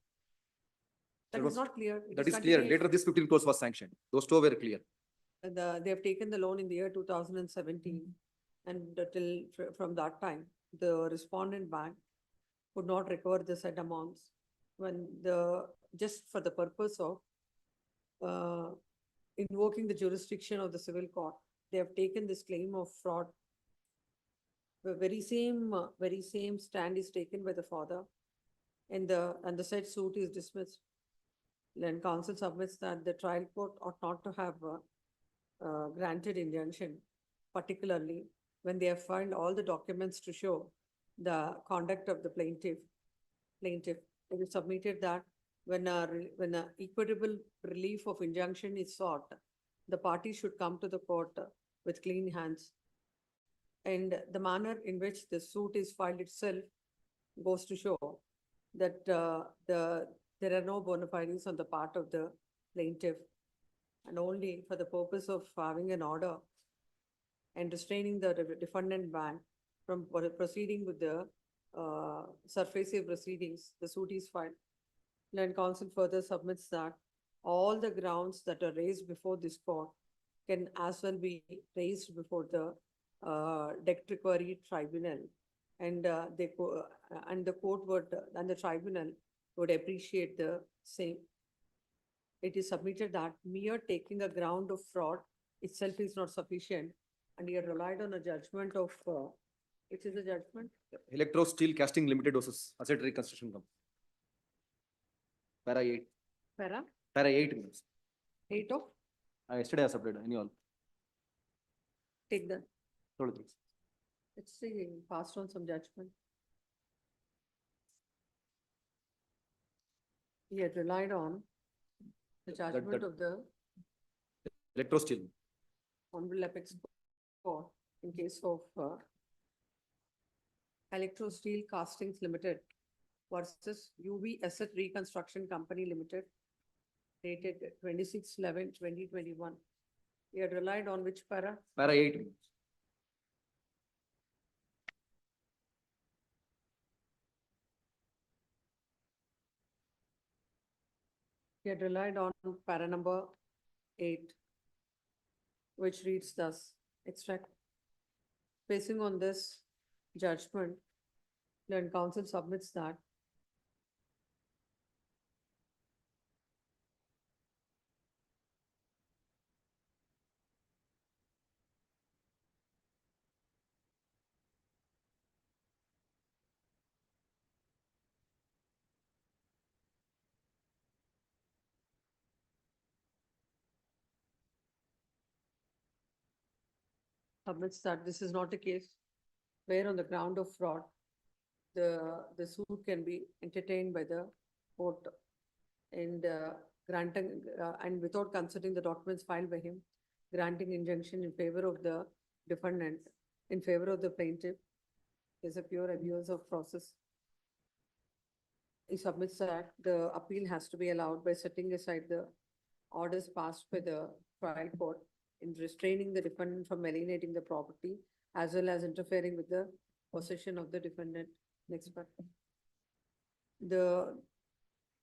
is was- not clear. It that is is clear. continuation. Later, this 15 crores was sanctioned. Those two were clear. They have taken the loan in the year 2017. And from that time, the respondent bank could not recover the said amounts when just for the purpose of invoking the jurisdiction of the civil court, they have taken this claim of fraud. The very same stand is taken by the father, and the said suit is dismissed. Then counsel submits that the trial court ought not to have granted injunction, particularly when they have filed all the documents to show the conduct of the plaintiff. It is submitted that when a equitable relief of injunction is sought, the party should come to the court with clean hands. And the manner in which the suit is filed itself goes to show that there are no bona fides on the part of the plaintiff, and only for the purpose of having an order and restraining the defendant bank from proceeding with the surface proceedings, the suit is filed. Then counsel further submits that all the grounds that are raised before this court can as well be raised before the debt recovery tribunal, and the court would and the tribunal would appreciate the same. It is submitted that mere taking a ground of fraud itself is not sufficient, and he had relied on a judgment of, which is a judgment? Electro Steel Casting Limited versus Asset Reconstruction Company. Para 8. Para 8 minutes. 8 of? Yesterday I submitted annual. Take the, Told this. let's see, passed on some judgment. He had relied on the judgment of the Electro Steel. Honorable Apex Court in case of Electro Steel Castings Limited versus UV Asset Reconstruction Company Limited, dated 26/11/2021. He had relied on which para? Para 8 minutes. He had relied on para number 8, which reads thus, extract. Basing on this judgment, then counsel submits that submits that this is not a case where on the ground of fraud, the suit can be entertained by the court and granting, and without considering the documents filed by him, granting injunction in favor of the defendant, in favor of the plaintiff, is a pure abuse of process. He submits that the appeal has to be allowed by setting aside the orders passed by the trial court in restraining the defendant from alienating the property as well as interfering with the possession of the defendant. Next part.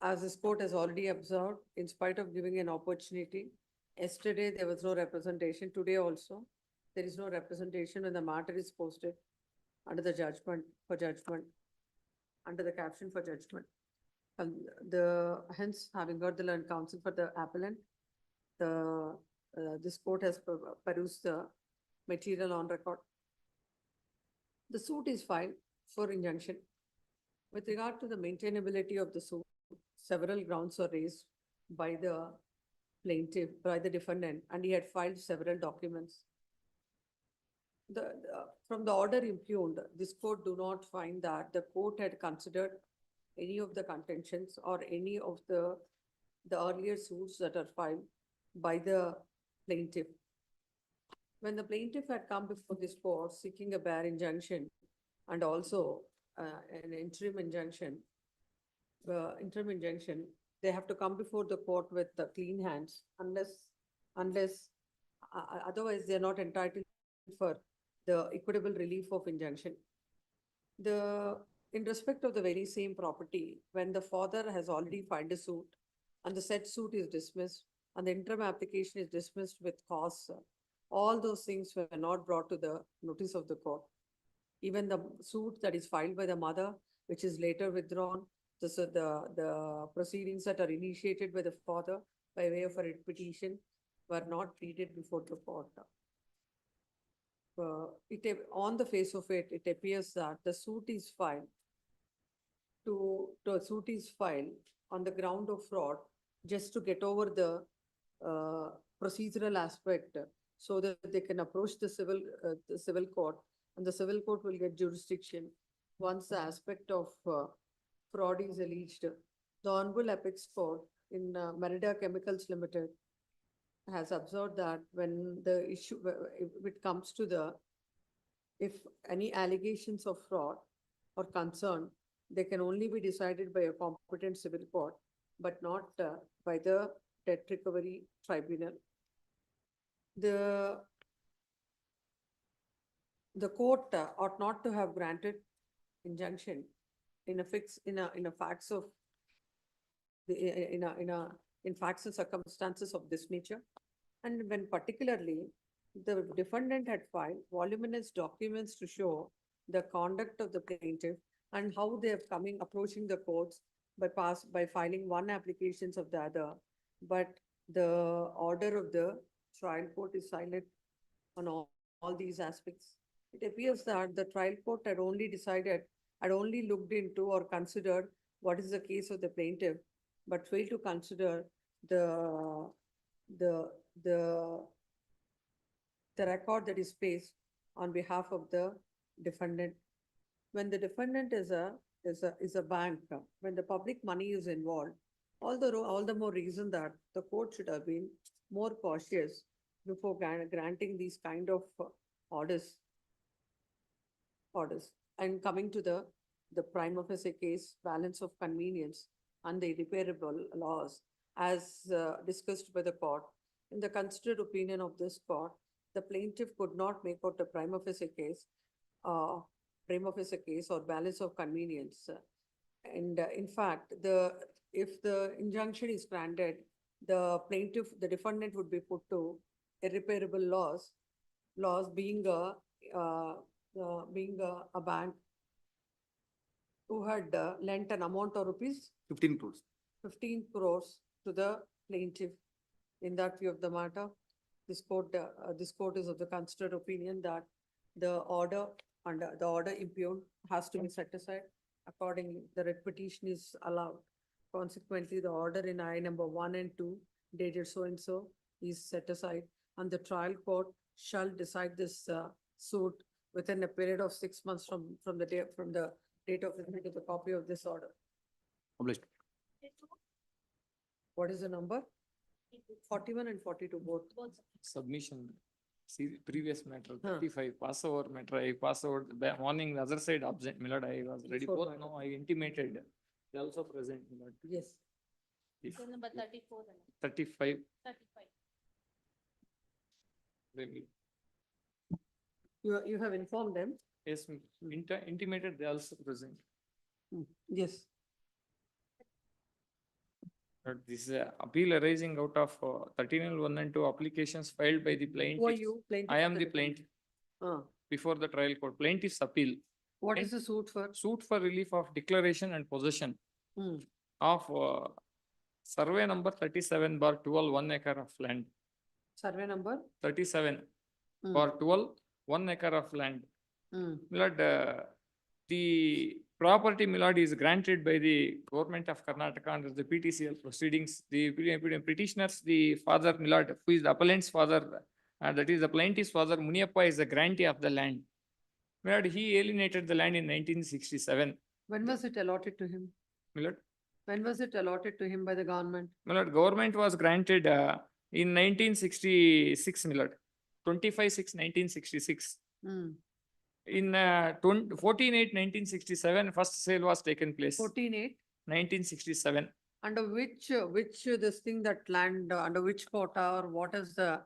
As this court has already observed, in spite of giving an opportunity, yesterday there was no representation, today also, there is no representation when the matter is posted under the judgment, for judgment, under the caption for judgment. Hence, having heard the learned counsel for the appellant, this court has perused the material on record. The suit is filed for injunction. With regard to the maintainability of the suit, several grounds were raised by the plaintiff, by the defendant, and he had filed several documents. From the order impugned, this court do not find that the court had considered any of the contentions or any of the earlier suits that are filed by the plaintiff. When the plaintiff had come before this court seeking a bare injunction and also an interim injunction, they have to come before the court with clean hands unless otherwise they are not entitled for the equitable relief of injunction. In respect of the very same property, when the father has already filed a suit and the said suit is dismissed and the interim application is dismissed with cause, all those things were not brought to the notice of the court. Even the suit that is filed by the mother, which is later withdrawn, the proceedings that are initiated by the father by way of a writ petition were not treated before the court. On the face of it, it appears that the suit is filed on the ground of fraud just to get over the procedural aspect so that they can approach the civil court, and the civil court will get jurisdiction once the aspect of fraud is alleged. The Honorable Apex Court in Merida Chemicals Limited has observed that when the issue, if it comes to if any allegations of fraud or concern, they can only be decided by a competent civil court, but not by the debt recovery tribunal. The court ought not to have granted injunction in facts and circumstances of this nature, and when particularly the defendant had filed voluminous documents to show the conduct of the plaintiff and how they have approaching the courts by filing one applications of the other, but the order of the trial court is silent on all these aspects. It appears that the trial court had only looked into or considered what is the case of the plaintiff, but failed to consider the record that is placed on behalf of the defendant. When the defendant is a bank, when the public money is involved, all the more reason that the court should have been more cautious before granting these kind of orders. And coming to the prima facie case, balance of convenience and the irreparable loss, as discussed by the court, in the considered opinion of this court, the plaintiff could not make out a prima facie case or balance of convenience. And in fact, if the injunction is granted, the defendant would be put to irreparable loss being a bank who had lent an amount of rupees 15 crores. 15 crores to the plaintiff. In that view of the matter, this court is of the considered opinion that the order impugned has to be set aside. Accordingly, the writ petition is allowed. Consequently, the order in I number 1 and 2 dated so and so is set aside, and the trial court shall decide this suit within a period of 6 months from the date of receipt of the copy of this order. Published. What is the number? 41 and 42 both. Submission. See, previous matter, Huh. 35, Passover matter, I pass over, the morning, the other side absent, my lord, I was ready, Before both, matter. no, I intimated. They also present, my lord. Yes. If Case number 34. 35, 35. maybe. You have informed them? Yes, intimated, they also present. Yes. But this appeal arising out of 13L1 and 2 applications filed by the plaintiff. Who are you? Plaintiff I or am the defendant? plaintiff before the trial court. Plaintiff's appeal. What is the suit for? Suit for relief of declaration and possession Hmm. of survey number 37/12, 1 acre of land. Survey number? 37 Hmm. bar 12, 1 acre of land. Hmm. My lord, the property, my lord, is granted by the government of Karnataka under the PTCL proceedings. The petitioners, the father, my lord, who is the appellant's father, that is the plaintiff's father, Muniappa, is the grantee of the land. My lord, he alienated the land in 1967. When was it allotted to him? My lord, When was it allotted to him by the government? my lord, government was granted in 1966, my lord, 25/6/1966. Hmm. In 14/8/1967, first sale was taken place. 14/8? 1967. Under which this thing, that land, under which quota or what is the?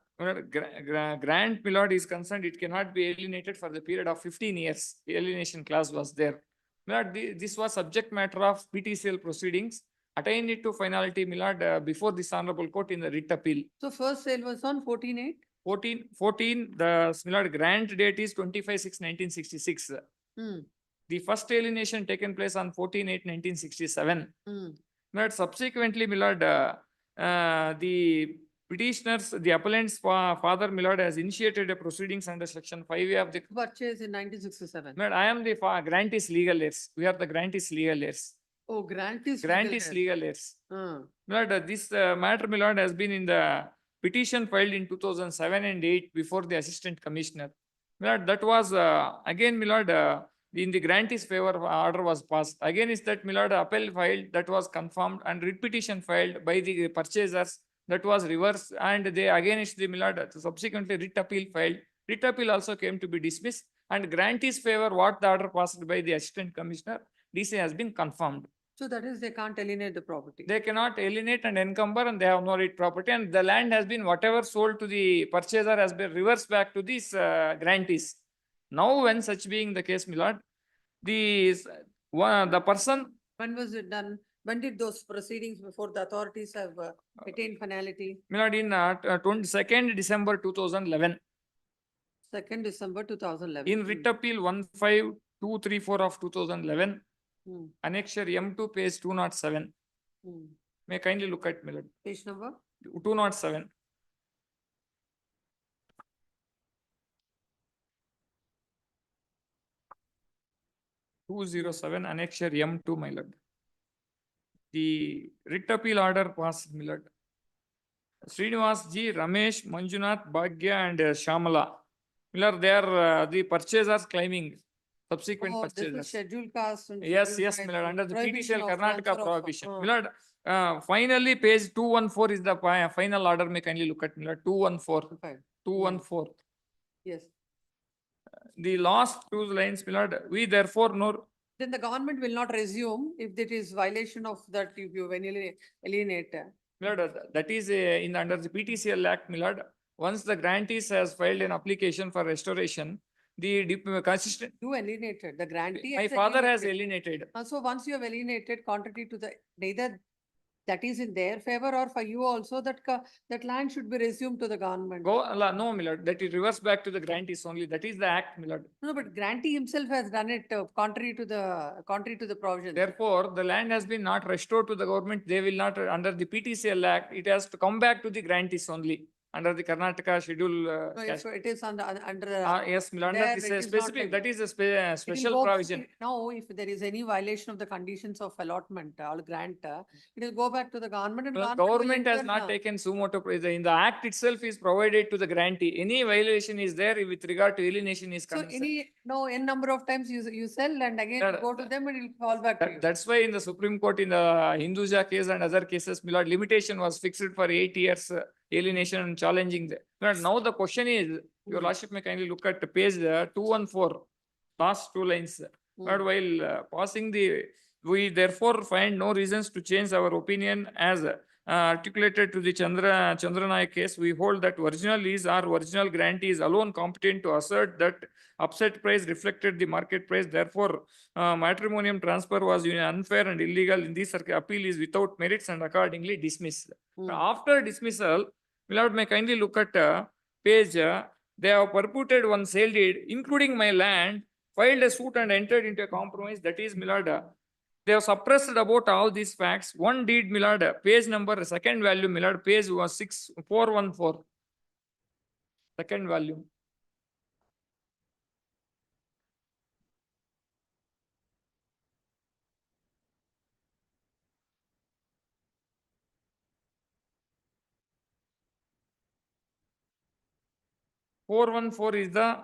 Grant, my lord, is concerned, it cannot be alienated for the period of 15 years. The alienation clause was there. My lord, this was subject matter of PTCL proceedings, attained it to finality, my lord, before this honorable court in the writ appeal. So first sale was on 14/8? 14, the my lord, grant date is 25/6/1966. Hmm. The first alienation taken place on 14/8/1967. Hmm. But subsequently, my lord, the petitioners, the appellant's father, my lord, has initiated a proceedings under section 5A of the. Purchase in 1967. Madam, I am the grantee's legal heirs. We are the grantee's legal heirs. Oh, grant is. Grantee's legal heirs. Hmm. My lord, this matter, my lord, has been in the petition filed in 2007 and 8 before the assistant commissioner. My lord, that was again, my lord, in the grantee's favor, order was passed. Again, is that, my lord, appel filed, that was confirmed, and writ petition filed by the purchasers, that was reversed, and they against the, my lord, subsequently writ appeal filed. Writ appeal also came to be dismissed, and grantee's favor, what the order passed by the assistant commissioner, DC has been confirmed. So that is, they can't alienate the property. They cannot alienate and encumber, and they have no right property, and the land has been, whatever sold to the purchaser has been reversed back to these grantees. Now, when such being the case, my lord, the person. When was it done? When did those proceedings before the authorities have attained finality? My lord, in 22nd December 2011. 2nd December 2011. In writ appeal 15234 of 2011. Hmm. Annexure M2, page 207. Hmm. May I kindly look at, my lord. Page number? 207. Annexure M2, my lord. The writ appeal order passed, my lord. Srinivas G, Ramesh, Manjunath, Bhagya, and Shamala. My lord, they are the purchasers claiming subsequent Oh, this is purchasers. scheduled caste. and Yes, scheduled yes, tribe my lord, under the prohibition PTCL of Karnataka transfer of- prohibition. My lord, finally, page 214 is the final order. May kindly look at, my lord, 214. Fine. 214. Yes. The last two lines, my lord, we therefore know. Then the government will not resume if it is violation of that, if you alienate. My lord, that is under the PTCL Act, my lord. Once the grantees has filed an application for restoration, the consistent. You alienated, the grantee. My father has alienated. So once you have alienated, contrary to the, neither that is in their favor or for you also, that land should be resumed to the government. No, my lord, that is reversed back to the grantees only. That is the act, my lord. No, but grantee himself has done it contrary to the provision. Therefore, the land has been not restored to the government. They will not, under the PTCL Act, it has to come back to the grantees only. under the Karnataka schedule. No, yes, so it is under, under. Yes, my lord, there that is it a is not specific, like that is a It will special go- provision. Now, if there is any violation of the conditions of allotment or grant, it will go back to the government and. Well, will government has enter, not taken suo motu in the act itself is provided to the grantee. Any violation is there with regard to alienation is So concerned. n number of times you sell and again you That- go to them and it will fall back to you. That's why in the Supreme Court, in the Hinduja case and other cases, my lord, limitation was fixed for 8 years alienation and challenging. My lord, now the question is, your lordship may kindly look at page 214, last two lines. My lord, while passing we therefore find no reasons to change our opinion as articulated to the Chandranaya case. We hold that original lease or original grantee is alone competent to assert that upset price reflected the market price. Therefore, matrimonial transfer was unfair and illegal. In this appeal is without merits and accordingly dismissed. After dismissal, my lord may kindly look at page. They have purported one sale deed, including my land, filed a suit and entered into a compromise. That is, my lord, they have suppressed about all these facts. One deed, my lord, page number, second value, my lord, page was 6414. Second volume. Four one four is the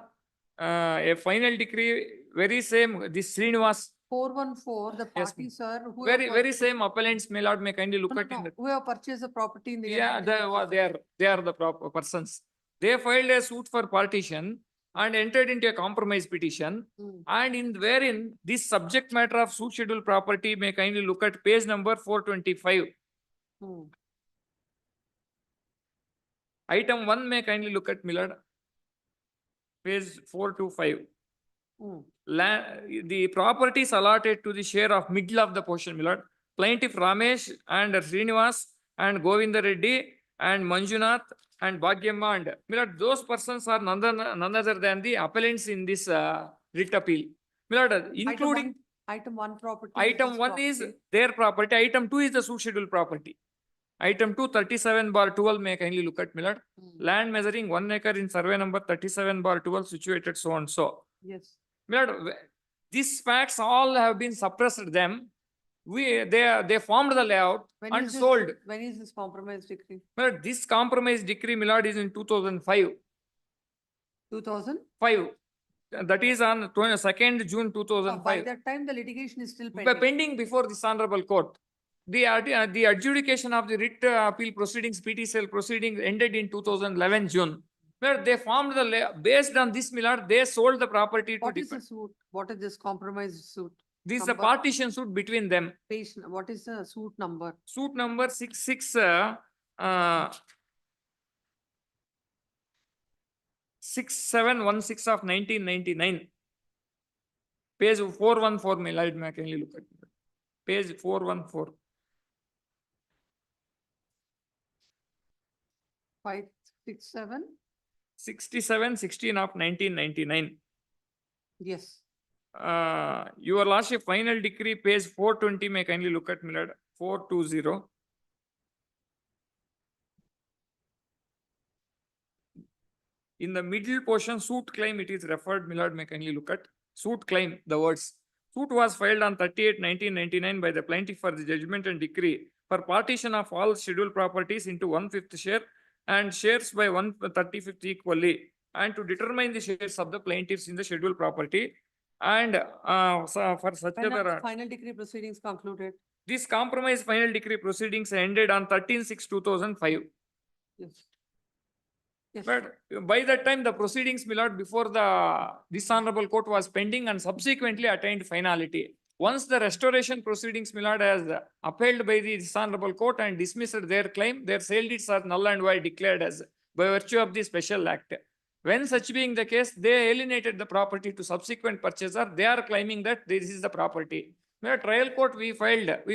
a final decree, very same, this Srinivas. 414, the Yes, parties are who. Very, very same appellants, my lord, may kindly look at it. Who have purchased the property in the. Yeah, they are the proper persons. They filed a suit for partition and entered into a compromise petition. And in wherein this subject matter of suit schedule property may kindly look at page number 425. Item 1 may kindly look at Millard. Page 425. The properties allotted to the share of middle of the portion, Millard. Plaintiff Ramesh and Srinivas and Govinda Reddy and Manjunath and Bhagyamma and Millard, those persons are none other than the appellants in this writ appeal. Millard, including Item 1 property. item 1 is their property, item 2 is the suit schedule property. Item 2, 37/12 may kindly look at Millard. Land measuring 1 acre in survey number 37/12 situated so and so. Yes. Millard, these facts all have been suppressed them. They formed the layout and sold. When is this compromise decree? Millard, this compromise decree, Millard, is in 2005. 2005? That is on 22nd June 2005. By that time, the litigation is still Pending before this honorable court. The adjudication of the writ appeal proceedings, PTCL proceedings ended in 2011 June. Where they formed the based on this, Millard, they sold the property to What is the suit? What is this compromise suit? This is a partition suit between them. What is the suit number? Suit number 6716 of 1999. Page 414, Millard, can you look at it? Page 414. 567? 6716 of 1999. Yes. Your lordship, final decree, page 420, may kindly look at Millard. 420. In the middle portion, suit claim, it is referred, Millard, may kindly look at. Suit claim, the words. Suit was filed on 38/1999 by the plaintiff for the judgment and decree for partition of all scheduled properties into 1/5 share and shares by 1/35 equally, and to determine the shares of the plaintiffs in the scheduled property. And for such other. Final decree proceedings concluded. This compromise final decree proceedings ended on 13/6/2005. Yes. But by that time, the proceedings, Millard, before this honorable court was pending and subsequently attained finality. Once the restoration proceedings, Millard, has upheld by the dishonorable court and dismissed their claim, their sale deeds are null and void declared as by virtue of the special act. When such being the case, they alienated the property to subsequent purchaser. They are claiming that this is the property. When a trial court we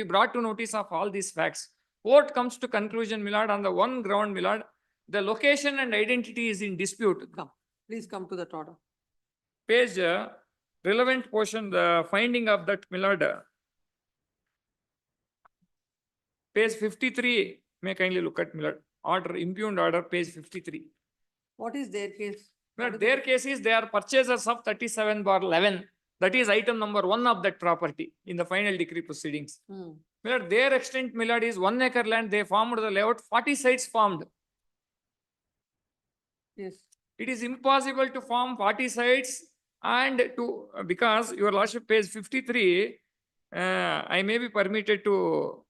brought to notice of all these facts. Court comes to conclusion, Millard, on the one ground, Millard, the location and identity is in dispute. Please come to that order. Page relevant portion, the finding of that, Millard. Page 53, may kindly look at Millard. order, impugned order, page 53. What is their case? But their case is they are purchasers of 37/11. That is item number 1 of that property in the final decree proceedings. But their extent, my lord, is 1 acre land. They formed the layout, 40 sites formed. Yes. It is impossible to form 40 sites and to, because your lordship, page 53, I may be permitted to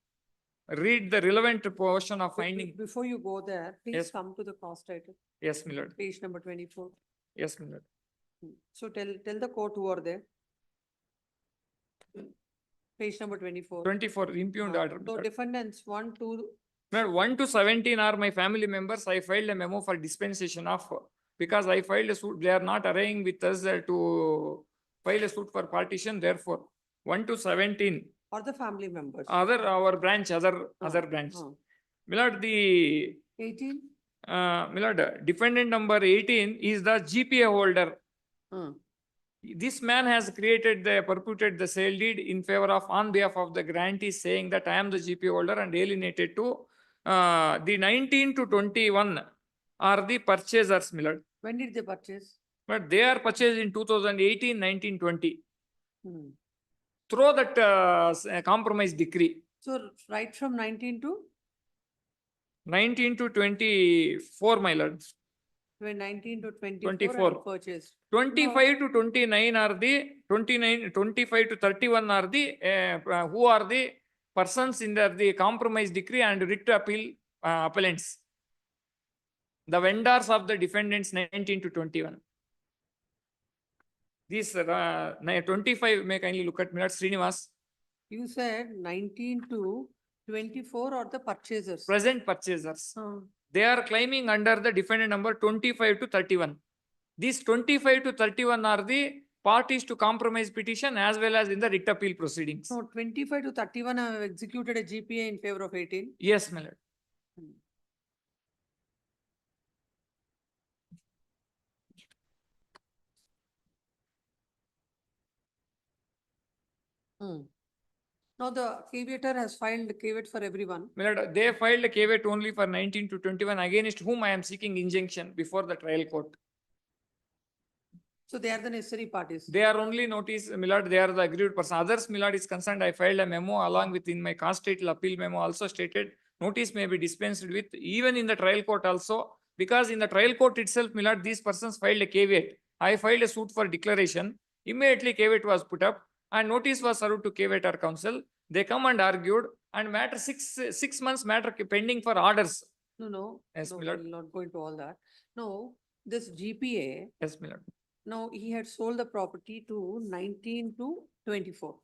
read the relevant portion of finding. Before you go there, please Yes. come to the cross title, Yes, my lord. page number 24. Yes, my lord. So tell the court who are there. Page number 24. 24, impugned order. my So lord. defendants 1, 2, My lord, 1 to 17 are my family members. I filed a memo for dispensation of, because I filed a suit, they are not arraying with us to file a suit for partition, therefore, 1 to 17, or the family members. our branch, other branch. My lord, the 18. my lord, defendant number 18 is the GPA holder. This man has perpetuated the sale deed in favor of, on behalf of the grantee, saying that I am the GPA holder and alienated to the 19 to 21 are the purchasers, my lord. When did they purchase? But they are purchased in 2018, 19, 20 Hmm. through that compromise decree. So right from 19 to 19 to 24, my lord. 19 to 24 24. and purchased. 25 to 29 are the 25 to 31 are the who are the persons in the compromise decree and writ to appeal appellants. The vendors of the defendants 19 to 21. These 25 may kindly look at Minute Srinivas. You said 19 to 24 are the purchasers. Present purchasers. They are claiming under the defendant number 25 to 31. These 25 to 31 are the parties to compromise petition as well as in the writ appeal proceedings. No, 25 to 31 have executed a GPA in favor of 18. Yes, my lord. Now the caveator has filed the caveat for everyone. My lord, they filed a caveat only for 19 to 21, against whom I am seeking injunction before the trial court. So they are the necessary parties. They are only notice, my lord, they are the aggrieved person. Others, my lord, is concerned, I filed a memo along with in my constitutional appeal memo also stated, notice may be dispensed with even in the trial court also, because in the trial court itself, my lord, these persons filed a caveat. I filed a suit for declaration. Immediately caveat was put up and notice was served to caveator counsel. They come and argued and matter 6 months matter pending for orders. No. Yes, no, my lord. we'll not go into all that. No, this GPA. Yes, my lord. Now he had sold the property to 19 to 24.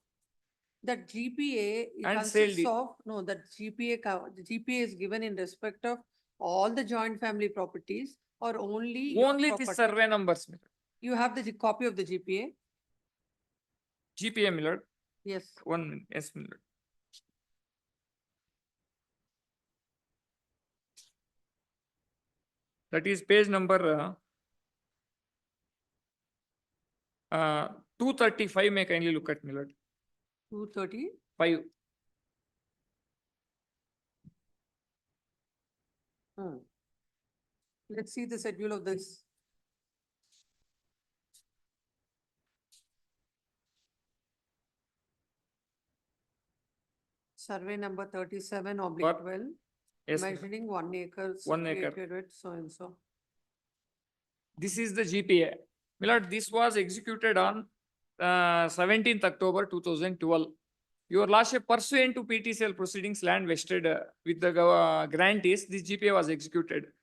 That GPA And sale consists deed. of, no, that the GPA is given in respect of all the joint family properties or only. your Only the property. survey numbers, my lord. You have the copy of the GPA? GPA, my lord. Yes. 1 minute. Yes, my lord. That is page number 235 may kindly look at, my lord. 230? 5. Let's see the schedule of this. Survey number 37/12. Yes, ma'am. Measuring 1 acre. 1 acre. situated with so and so. This is the GPA. My lord, this was executed on 17th October 2012. Your lordship, pursuant to PTCL proceedings, land vested with the grantees, this GPA was executed.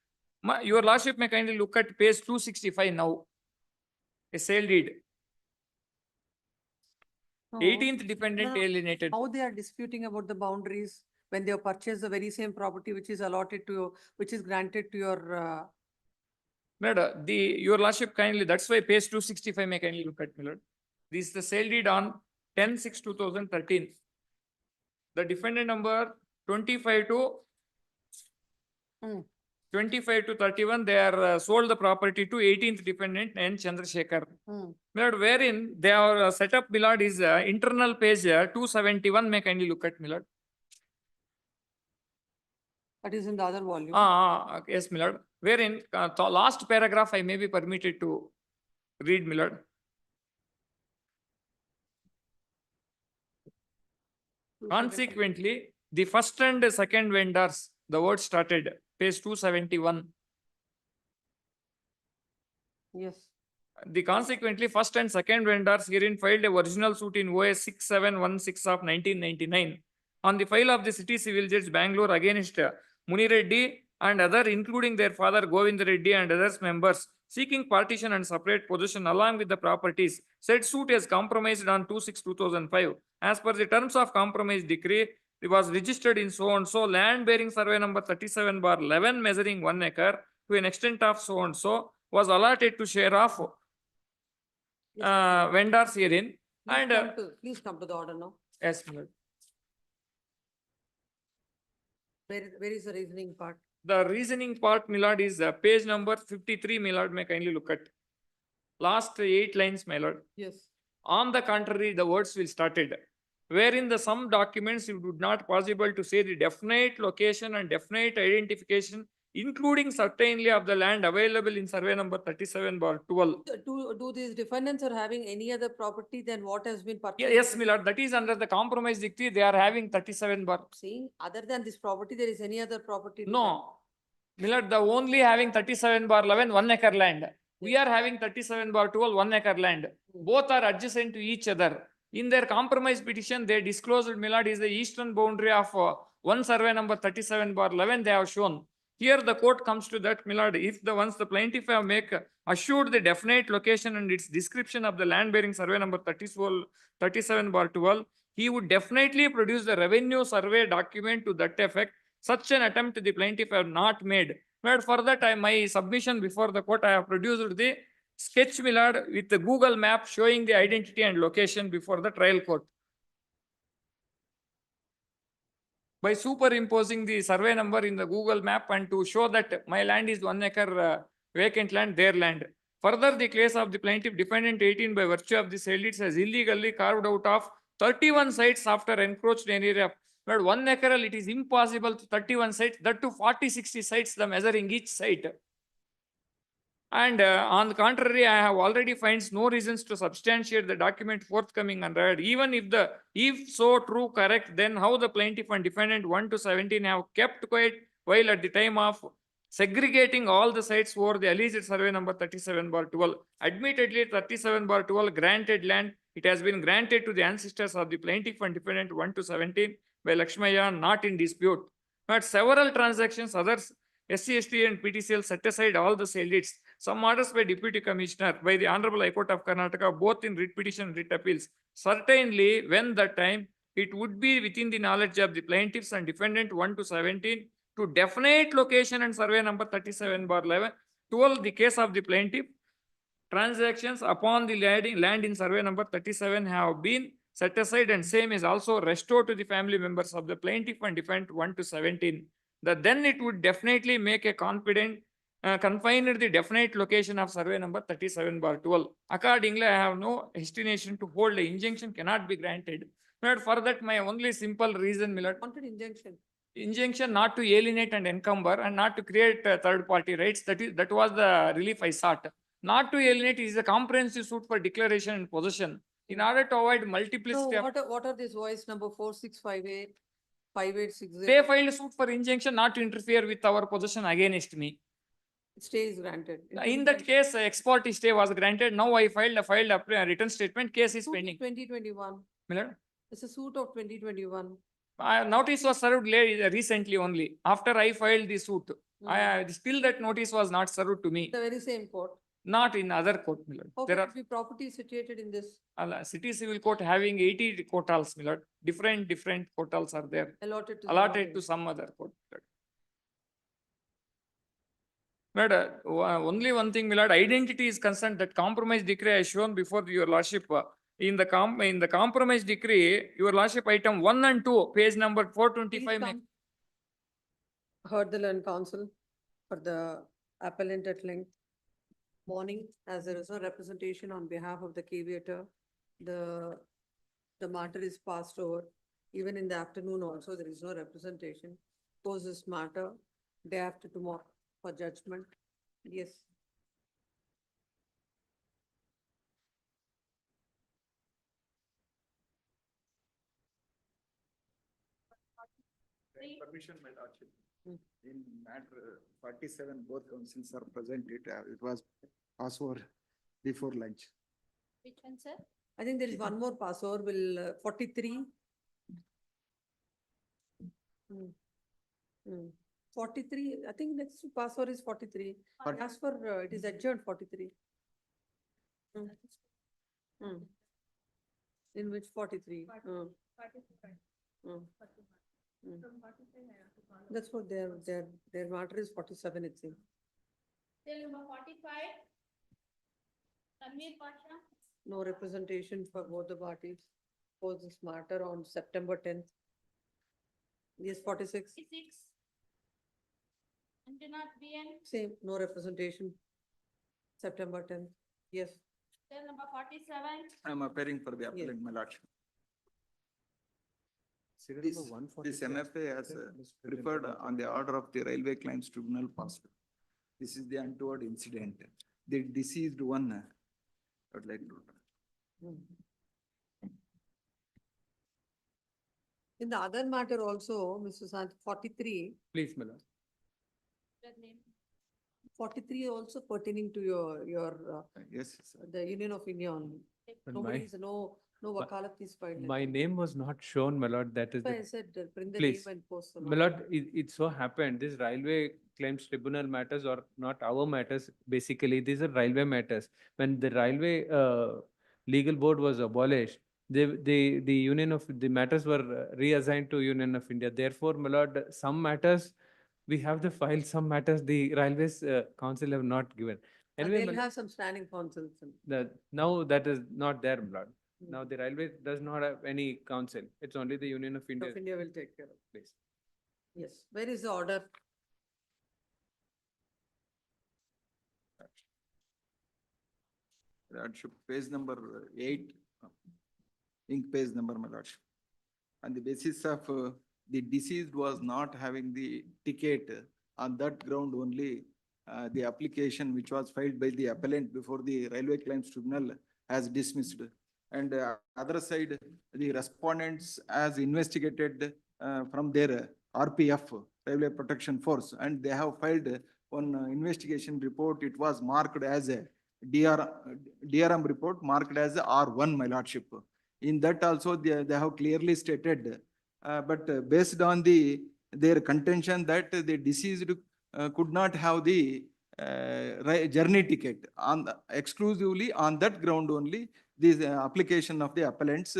Your lordship may kindly look at page 265 now. A sale deed. No. 18th dependent No. alienated. How they are disputing about the boundaries when they have purchased the very same property which is allotted to you, which is granted to your. Madam, your lordship kindly, that's why page 265 may kindly look at, my lord. This is the sale deed on 10/6/2013. The defendant number 25 to 31, they are sold the property to 18th defendant and Chandrasekhar. My lord, wherein they are set up, my lord, is internal page 271 may kindly look at, my lord. That is in the other volume. Yes, my lord. Wherein, the last paragraph I may be permitted to read, my lord. Consequently, the first and second vendors, the word started, page 271. Yes. Consequently, first and second vendors herein filed a original suit in OS 6716 of 1999 on the file of the city civil judge Bangalore against Muni Reddy and other, including their father Govind Reddy and others members, seeking partition and separate possession along with the properties. Said suit is compromised on 2/6/2005. As per the terms of compromise decree, it was registered in so and so land bearing survey number 37/11 measuring 1 acre to an extent of so and so was allotted to share of vendors herein. Please come to the order now. Yes, my lord. Where is the reasoning part? The reasoning part, my lord, is page number 53, my lord, may kindly look at. Last 8 lines, my lord. Yes. On the contrary, the words will started. Wherein the some documents it would not possible to say the definite location and definite identification, including certainly of the land available in survey number 37/12. Do these defendants are having any other property than what has been purchased? Yes, my lord, that is under the compromise decree, they are having 37 bar. Seeing other than this property, there is any other property? No, my lord, the only having 37/11 1 acre land. We are having 37/12 1 acre land. Both are adjacent to each other. In their compromise petition, they disclosed, my lord, is the eastern boundary of one survey number 37/11 they have shown. Here the court comes to that, my lord, if the once the plaintiff have assured the definite location and its description of the land bearing survey number 37/12, he would definitely produce the revenue survey document to that effect. Such an attempt the plaintiff have not made. But for that, my submission before the court, I have produced the sketch, my lord, with the Google map showing the identity and location before the trial court. By superimposing the survey number in the Google map and to show that my land is 1 acre vacant land, their land. Further, the case of the plaintiff defendant 18 by virtue of the sale deeds has illegally carved out of 31 sites after encroached area. But 1 acre, it is impossible to 31 sites, that to 40-60 sites, the measuring each site. And on the contrary, I have already finds no reasons to substantiate the document forthcoming and read. Even if so true correct, then how the plaintiff and defendant 1 to 17 have kept quiet while at the time of segregating all the sites over the alleged survey number 37/12. Admittedly, 37/12 granted land. It has been granted to the ancestors of the plaintiff and defendant 1 to 17 by Lakshmaya, not in dispute. But several transactions, others, SC, ST and PTCL set aside all the sale deeds. Some orders by Deputy Commissioner by the Honorable High Court of Karnataka, both in writ petition and writ appeals. Certainly, when the time, it would be within the knowledge of the plaintiffs and defendant 1 to 17 to definite location and survey number 37/11. 12, the case of the plaintiff, transactions upon the land in survey number 37 have been set aside and same is also restored to the family members of the plaintiff and defendant 1 to 17. Then it would definitely make a confident confined the definite location of survey number 37/12. Accordingly, I have no hesitation to hold the injunction cannot be granted. But for that, my only simple reason, my lord, Wanted injunction. injunction not to alienate and encumber and not to create third party rights. That was the relief I sought. Not to alienate is a comprehensive suit for declaration and possession. In order to avoid multiplicity So of, what are these voice number 4658, 5860? they filed a suit for injunction not to interfere with our possession against me. Stay is granted. In that case, ex parte stay was granted. Now I filed a written statement. Case is pending. 2021. Miller? It's a suit of 2021. Notice was served recently only. After I filed the suit, still that notice was not served to me. The very same court. Not in other court, Miller. How There could are be property situated in this? city civil court having 80 court halls, Miller. Different court halls are there. Allotted To some other court. But only one thing, Millard, identity is concerned that compromise decree I shown before your lordship. In the compromise decree, your lordship item 1 and 2, page number 425. Heard the learned counsel for the appellant at length. Morning, as there is no representation on behalf of the caveator, the matter is passed over. Even in the afternoon also, there is no representation. Close this matter day after tomorrow for judgment. Yes. Permission, my lordship. Hmm. In matter 47, both councils are present. It was passed before lunch. Which one, sir? I think there is one more passover will 43. 43, I think next passover is 43. As for it is adjourned 43. In which 43? That's what their matter is 47, it seems. Till number 45. Tanvir Pasha. No representation for both the parties. Pose this matter on September 10th. Yes, 46. 46. Anjanath BN. Same, no representation. September 10th. Yes. Till number 47. I am appearing for the appellant, my lordship. This MFA has referred on the order of the Railway Claims Tribunal passed. This is the untoward incident. The deceased one, I would like to. In the other matter also, Mr. Sant, 43. Please, my lord. That name. 43 also pertaining to your Yes, sir. the Union of India only. But Nobody is, no wakalat is filed. My name was not shown, my lord. That is That's why I the, said, bring the please. name and post. the My lord, it so happened, this railway claims tribunal matters are not our matters. Basically, these are railway matters. When the railway legal board was abolished, the Union of, the matters were reassigned to Union of India. Therefore, my lord, some matters, we have the file, some matters the Railways Council have not given. And Anyway, they'll my have some standing councils. now that is not there, my lord. Now the railway does not have any council. It's only the Union of India. Of India will take care of. Please. Yes. Where is the order? Lordship, page number 8, ink page number, my lordship. On the basis of the deceased was not having the ticket, on that ground only, the application which was filed by the appellant before the Railway Claims Tribunal has dismissed. And other side, the respondents as investigated from their RPF, Railway Protection Force, and they have filed one investigation report. It was marked as a DRM report, marked as a R1, my lordship. In that also, they have clearly stated, but based on their contention that the deceased could not have the journey ticket, exclusively on that ground only, this application of the appellants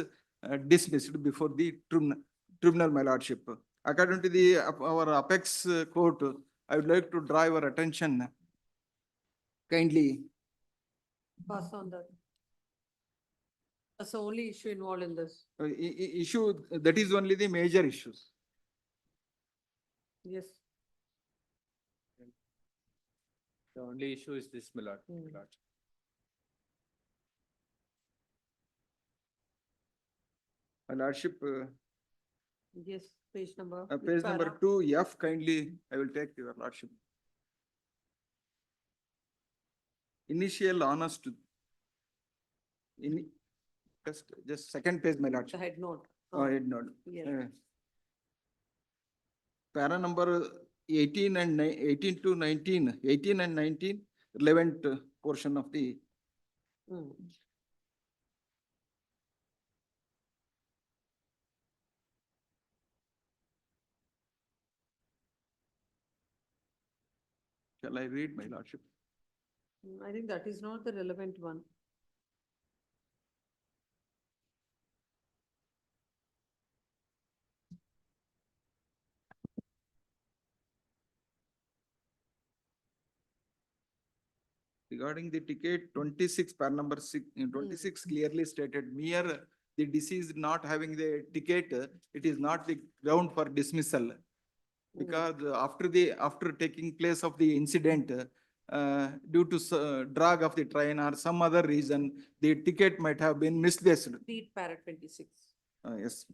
dismissed before the tribunal, my lordship. According to our apex court, I would like to draw your attention kindly. Pass on that. That's the only issue involved in this. Issue, that is only the major issues. Yes. The only issue is this, my lord. My lord. My lordship, Yes, page number. which page number para? 2F, kindly, I will take your lordship. Initial honest. Just second page, my The lordship. head note. Head note. Yes. Para number 18 and 18 to 19, 18 and 19, relevant portion of the. Shall I read, my lordship? I think that is not the relevant one. Regarding the ticket 26, par number 26 clearly stated, mere the deceased not having the ticket, it is not the ground for dismissal. Because after taking place of the incident, due to drag of the train or some other reason, the ticket might have been misplaced. Read para 26. Yes.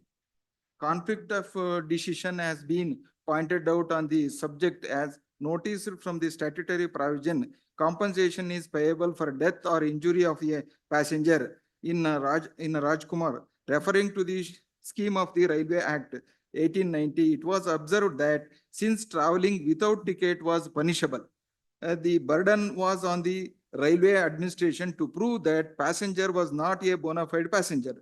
Conflict of decision has been pointed out on the subject as noticed from the statutory provision, compensation is payable for death or injury of a passenger in Rajkumar, referring to the scheme of the Railway Act 1890. It was observed that since traveling without ticket was punishable, the burden was on the railway administration to prove that passenger was not a bona fide passenger.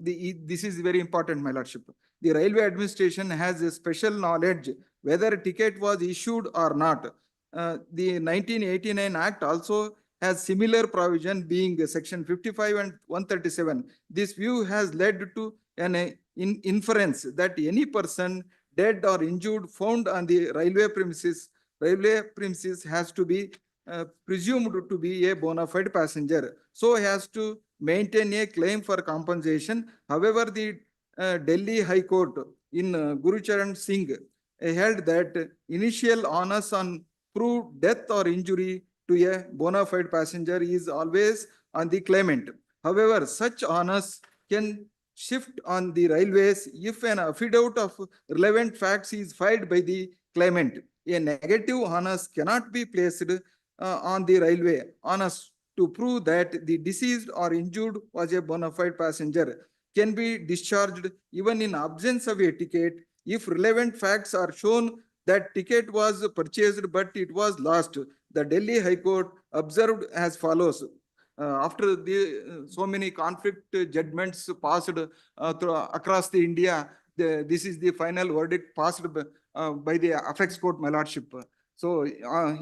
This is very important, my lordship. The railway administration has a special knowledge whether a ticket was issued or not. The 1989 Act also has similar provision being section 55 and 137. This view has led to an inference that any person dead or injured found on the railway premises has to be presumed to be a bona fide passenger, so has to maintain a claim for compensation. However, the Delhi High Court in Gurucharan Singh held that initial onus on proved death or injury to a bona fide passenger is always on the claimant. However, such onus can shift on the railways if an affidavit of relevant facts is filed by the claimant. A negative onus cannot be placed on the railway onus to prove that the deceased or injured was a bona fide passenger can be discharged even in absence of a ticket if relevant facts are shown that ticket was purchased but it was lost. The Delhi High Court observed as follows. After the so many conflict judgments passed across the India, this is the final verdict passed by the Apex Court, my lordship. So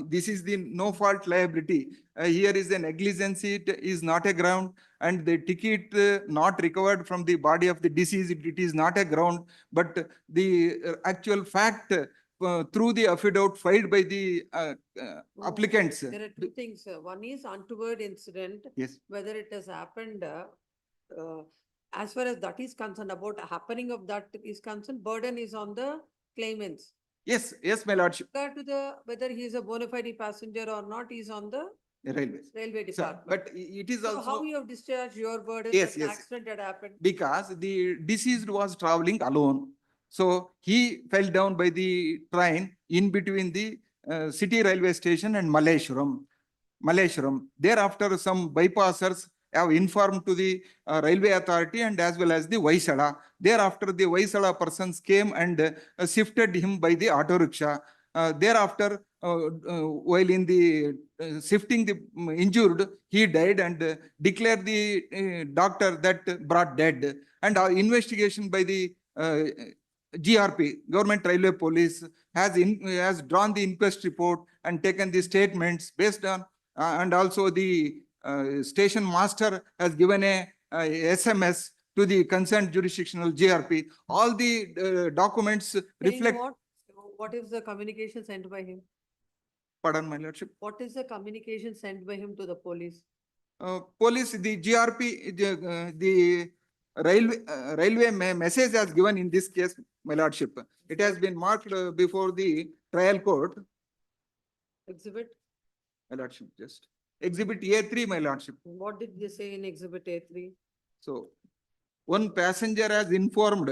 this is the no fault liability. Here is a negligence, it is not a ground, and the ticket not recovered from the body of the deceased, it is not a ground, but the actual fact through the affidavit filed by the applicants. There are two things. One is untoward incident. Yes. Whether it has happened, as far as that is concerned, about happening of that is concerned, burden is on the claimants. Yes, yes, my lordship. Regard to the, whether he is a bona fide passenger or not, is on the Railways. railway So, department. but it is So also. how you have discharged your burden? Yes, that yes. Accident had happened. Because the deceased was traveling alone. So he fell down by the train in between the city railway station and Malleshwaram. Thereafter, some bypassers have informed to the railway authority and as well as the Vaisala. Thereafter, the Vaisala persons came and shifted him by the auto rickshaw. Thereafter, while in the shifting the injured, he died and declared the doctor that brought dead. And our investigation by the GRP, Government Railway Police, has drawn the inquest report and taken the statements based on, and also the station master has given a SMS to the concerned jurisdictional GRP. All the documents Saying reflect. what is the communication sent by him? Pardon, my lordship. What is the communication sent by him to the police? Police, the GRP, the railway message has given in this case, my lordship. It has been marked before the trial court. Exhibit? My lordship, just. Exhibit A3, my lordship. What did they say in exhibit A3? So, one passenger has informed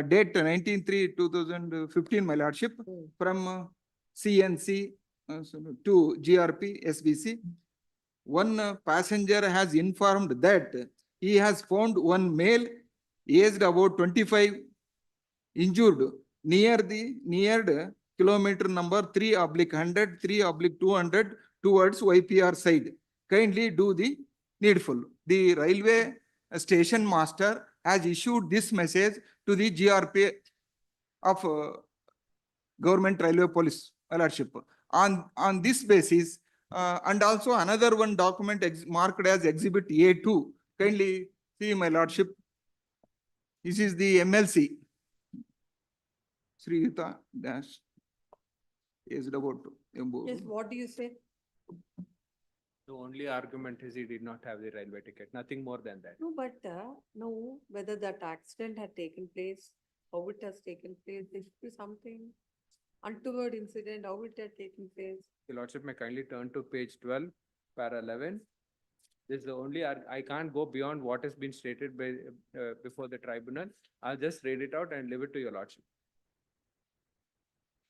date 19/3/2015, my lordship, from CNC to GRP SBC. One passenger has informed that he has found one male aged about 25 injured near kilometer number 3/100, 3/200 towards YPR side. Kindly do the needful. The railway station master has issued this message to the GRP of Government Railway Police, my lordship. On this basis, and also another one document marked as Exhibit A2. Kindly see, my lordship. This is the MLC. Sriyuta dash is about Yes, what do you say? The only argument is he did not have the railway ticket, nothing more than that. No, but no, whether that accident had taken place, how it has taken place, there should be something untoward incident, how it had taken place. Your Lordship may kindly turn to page 12, para 11. This is the only, I can't go beyond what has been stated by before the tribunal. I'll just read it out and leave it to your Lordship.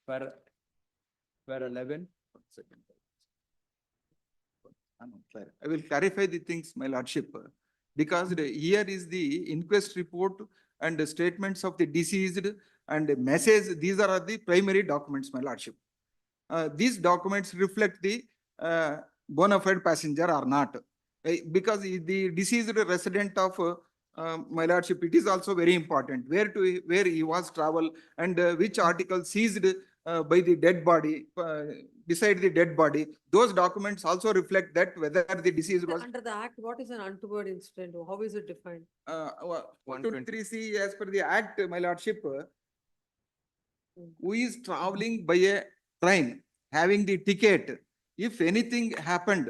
para 11. I will clarify the things, my lordship, because here is the inquest report and the statements of the deceased and the message. These are the primary documents, my lordship. These documents reflect the bona fide passenger or not. Because the deceased resident of my lordship, it is also very important where he was travel and which article seized by the dead body, beside the dead body. Those documents also reflect that whether the deceased was. Under the act, what is an untoward incident? How is it defined? 123C as per the act, my lordship, who is traveling by a train, having the ticket, if anything happened,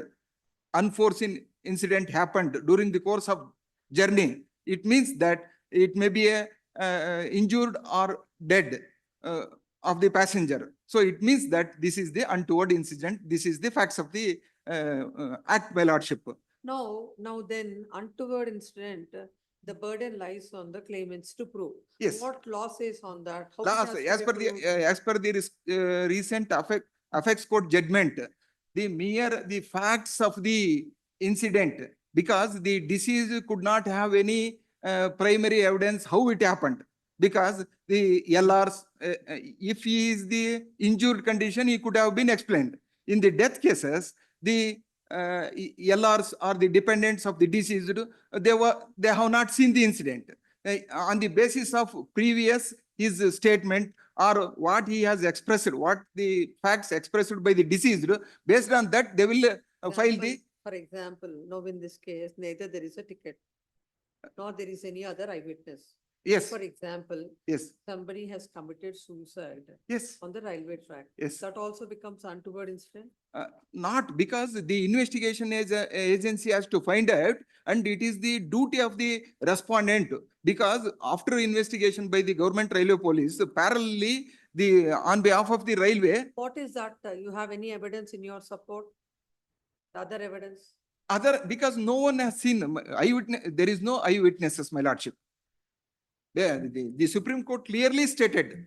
unforeseen incident happened during the course of journey, it means that it may be a injured or dead of the passenger. So it means that this is the untoward incident. This is the facts of the act, my lordship. No, now then untoward incident, the burden lies on the claimants to prove. Yes. What law says on that? How it Last, has to as be per the proved? recent affects court judgment, the facts of the incident, because the deceased could not have any primary evidence how it happened, because the LRs, if he is the injured condition, he could have been explained. In the death cases, the LRs or the dependents of the deceased, they have not seen the incident. On the basis of previous his statement or what he has expressed, what the facts expressed by the deceased, based on that they will file the. For example, now in this case, neither there is a ticket, nor there is any other eyewitness. Yes. For example, Yes. somebody has committed suicide. Yes. On the railway track. Yes. That also becomes untoward incident. Not, because the investigation agency has to find out, and it is the duty of the respondent, because after investigation by the government railway police, parallelly on behalf of the railway, What is that? You have any evidence in your support? The other evidence? because no one has seen eyewitness, there is no eyewitnesses, my lordship. The Supreme Court clearly stated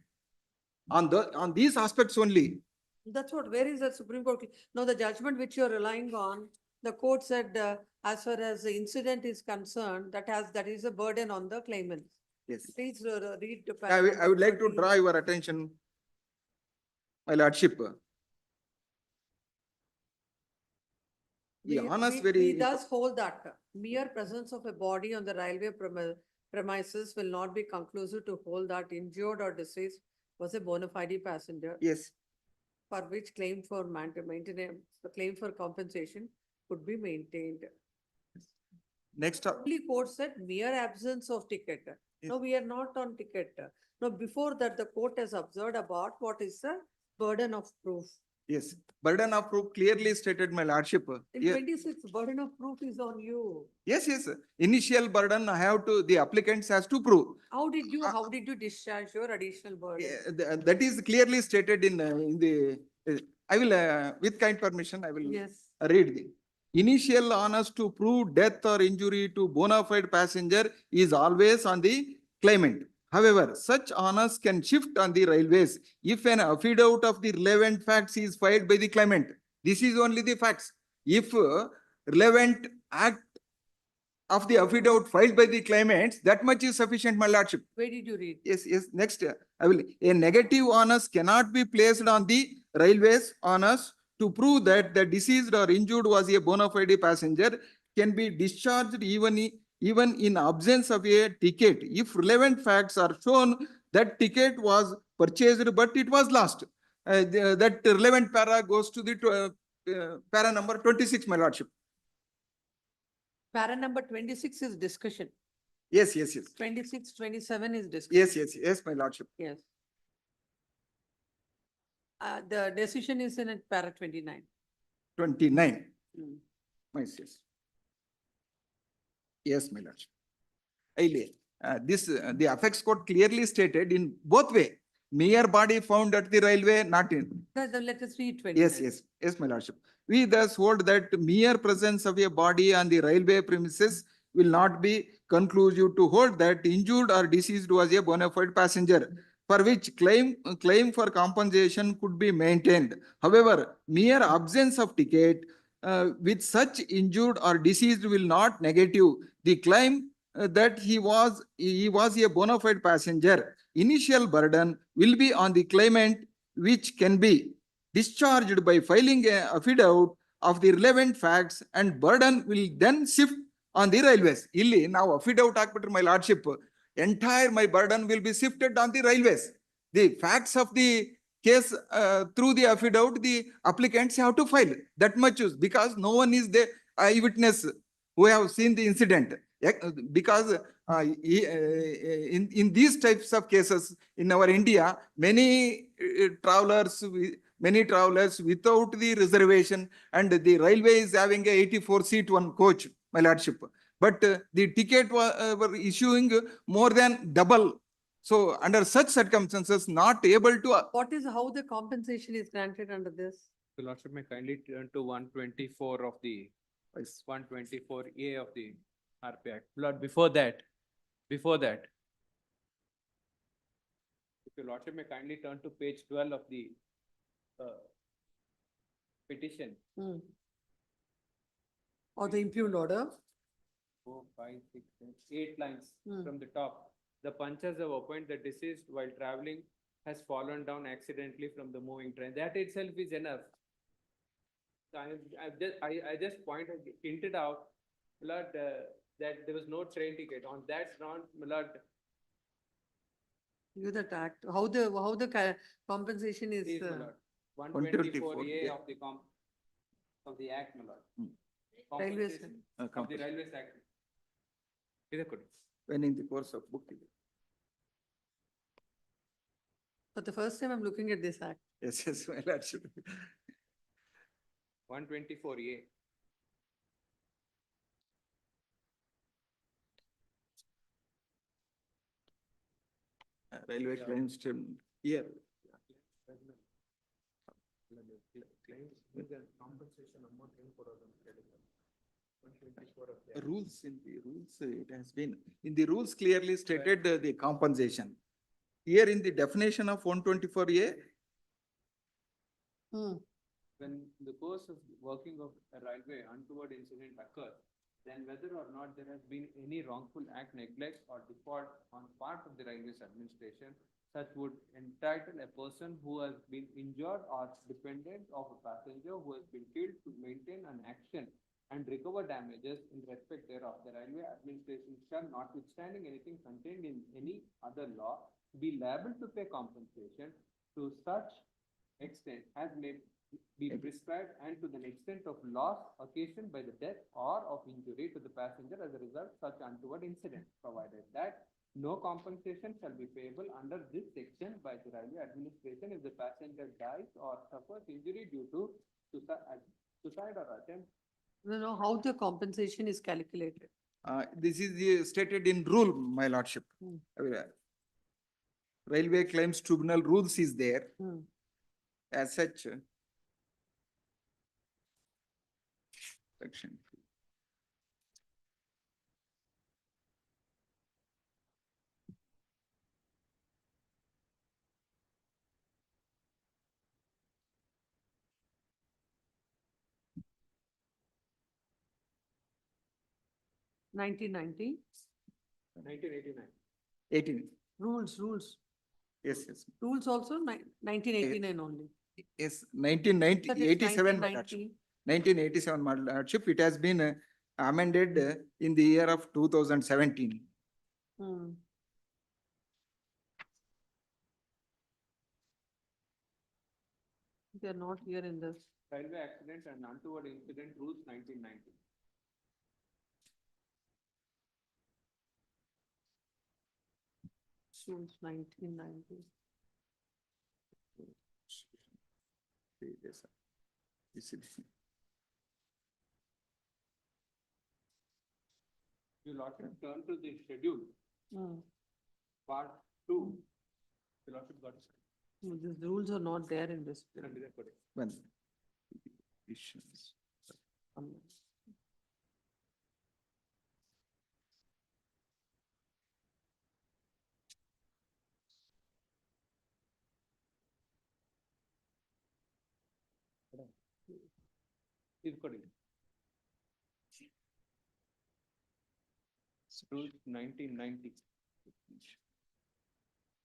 on these aspects only. That's what, where is the Supreme Court? Now, the judgment which you're relying on, the court said, as far as the incident is concerned, that is a burden on the claimant. Yes. Please read. The I would like to draw your attention, my lordship. We thus hold that mere presence of a body on the railway premises will not be conclusive to hold that injured or deceased was a bona fide passenger. Yes. For which claim for maintenance, the claim for compensation could be maintained. Next up. Only court said mere absence of ticket. No, we are not on ticket. No, before that, the court has observed about what is the burden of proof. Yes, burden of proof clearly stated, my lordship. In 26, burden of proof is on you. Yes, yes. Initial burden the applicants has to prove. How did you discharge your additional burden? That is clearly stated in the, I will, with kind permission, I will read the. Initial onus to prove death or injury to bona fide passenger is always on the claimant. However, such onus can shift on the railways if an affidavit of the relevant facts is filed by the claimant. This is only the facts. If relevant act of the affidavit filed by the claimants, that much is sufficient, my lordship. Where did you read? Yes, yes. Next, I will. A negative onus cannot be placed on the railways onus to prove that the deceased or injured was a bona fide passenger can be discharged even in absence of a ticket if relevant facts are shown that ticket was purchased but it was lost. That relevant para goes to the para number 26, my lordship. Para number 26 is discussion. Yes, yes, yes. 26, 27 is discussion. Yes, yes, yes, my lordship. Yes. The decision is in para 29. 29. Yes. Yes, my lordship. The affects court clearly stated in both way. Mere body found at the railway, not in. Let us read 29. Yes, yes, yes, my lordship. We thus hold that mere presence of a body on the railway premises will not be conclusive to hold that injured or deceased was a bona fide passenger. for which claim for compensation could be maintained. However, mere absence of ticket with such injured or deceased will not negative the claim that he was a bona fide passenger. Initial burden will be on the claimant, which can be discharged by filing a affidavit of the relevant facts, and burden will then shift on the railways. Illi now affidavit hakbitre my lordship, entire my burden will be shifted on the railways. The facts of the case through the affidavit, the applicants have to file that much because no one is the eyewitness who have seen the incident. Because in these types of cases in our India, many travelers without the reservation, and the railway is having a 84-seat one coach, my lordship. But the ticket were issuing more than double. So under such circumstances, not able to. What is, how the compensation is granted under this? The Lordship may kindly turn to 124 of the 124A of the RP Act. Lord, before that, if your Lordship may kindly turn to page 12 of the petition. Or the impugned order? 4, 5, 6, 7, 8 lines Hmm. from the top. The punchers have opined the deceased while traveling has fallen down accidentally from the moving train. That itself is enough. So I just hinted out, Lord, that there was no train ticket. On that ground, Lord, You that act, how the compensation is. please, my Lord, 124A yeah. of the Act, my Lord. Railways. Compensation of the Railways Act. Is it good? When in the course of book. For the first time, I'm looking at this act. Yes, my lordship. 124A. Railway claims to here. Rules in the rules, it has been, in the rules clearly stated the compensation. Here in the definition of 124A, When the course of working of a railway untoward incident occurs, then whether or not there has been any wrongful act, neglect or default on part of the railways administration, such would entitle a person who has been injured or dependent of a passenger who has been killed to maintain an action and recover damages in respect thereof. The railway administration shall, notwithstanding anything contained in any other law, be liable to pay compensation to such extent as may be prescribed and to the extent of loss occasioned by the death or of injury to the passenger as a result of such untoward incident, provided that no compensation shall be payable under this section by the railway administration if the passenger dies or suffers injury due to suicide or attempt. No, how the compensation is calculated. this is stated in rule, my lordship. Railway Claims Tribunal rules is there. As such. Section. Nineteen 1989. 18. Rules. Yes. Rules also 1989 only. Yes, 1987, 1987, my lordship, it has been amended in the year of 2017. They are not here in this. Railway accident and untoward incident rules 1990. Rules 1990. You Lordship turn to the schedule. Part 2. You Lordship got it. These rules are not there in this. When issues. Rules 1990.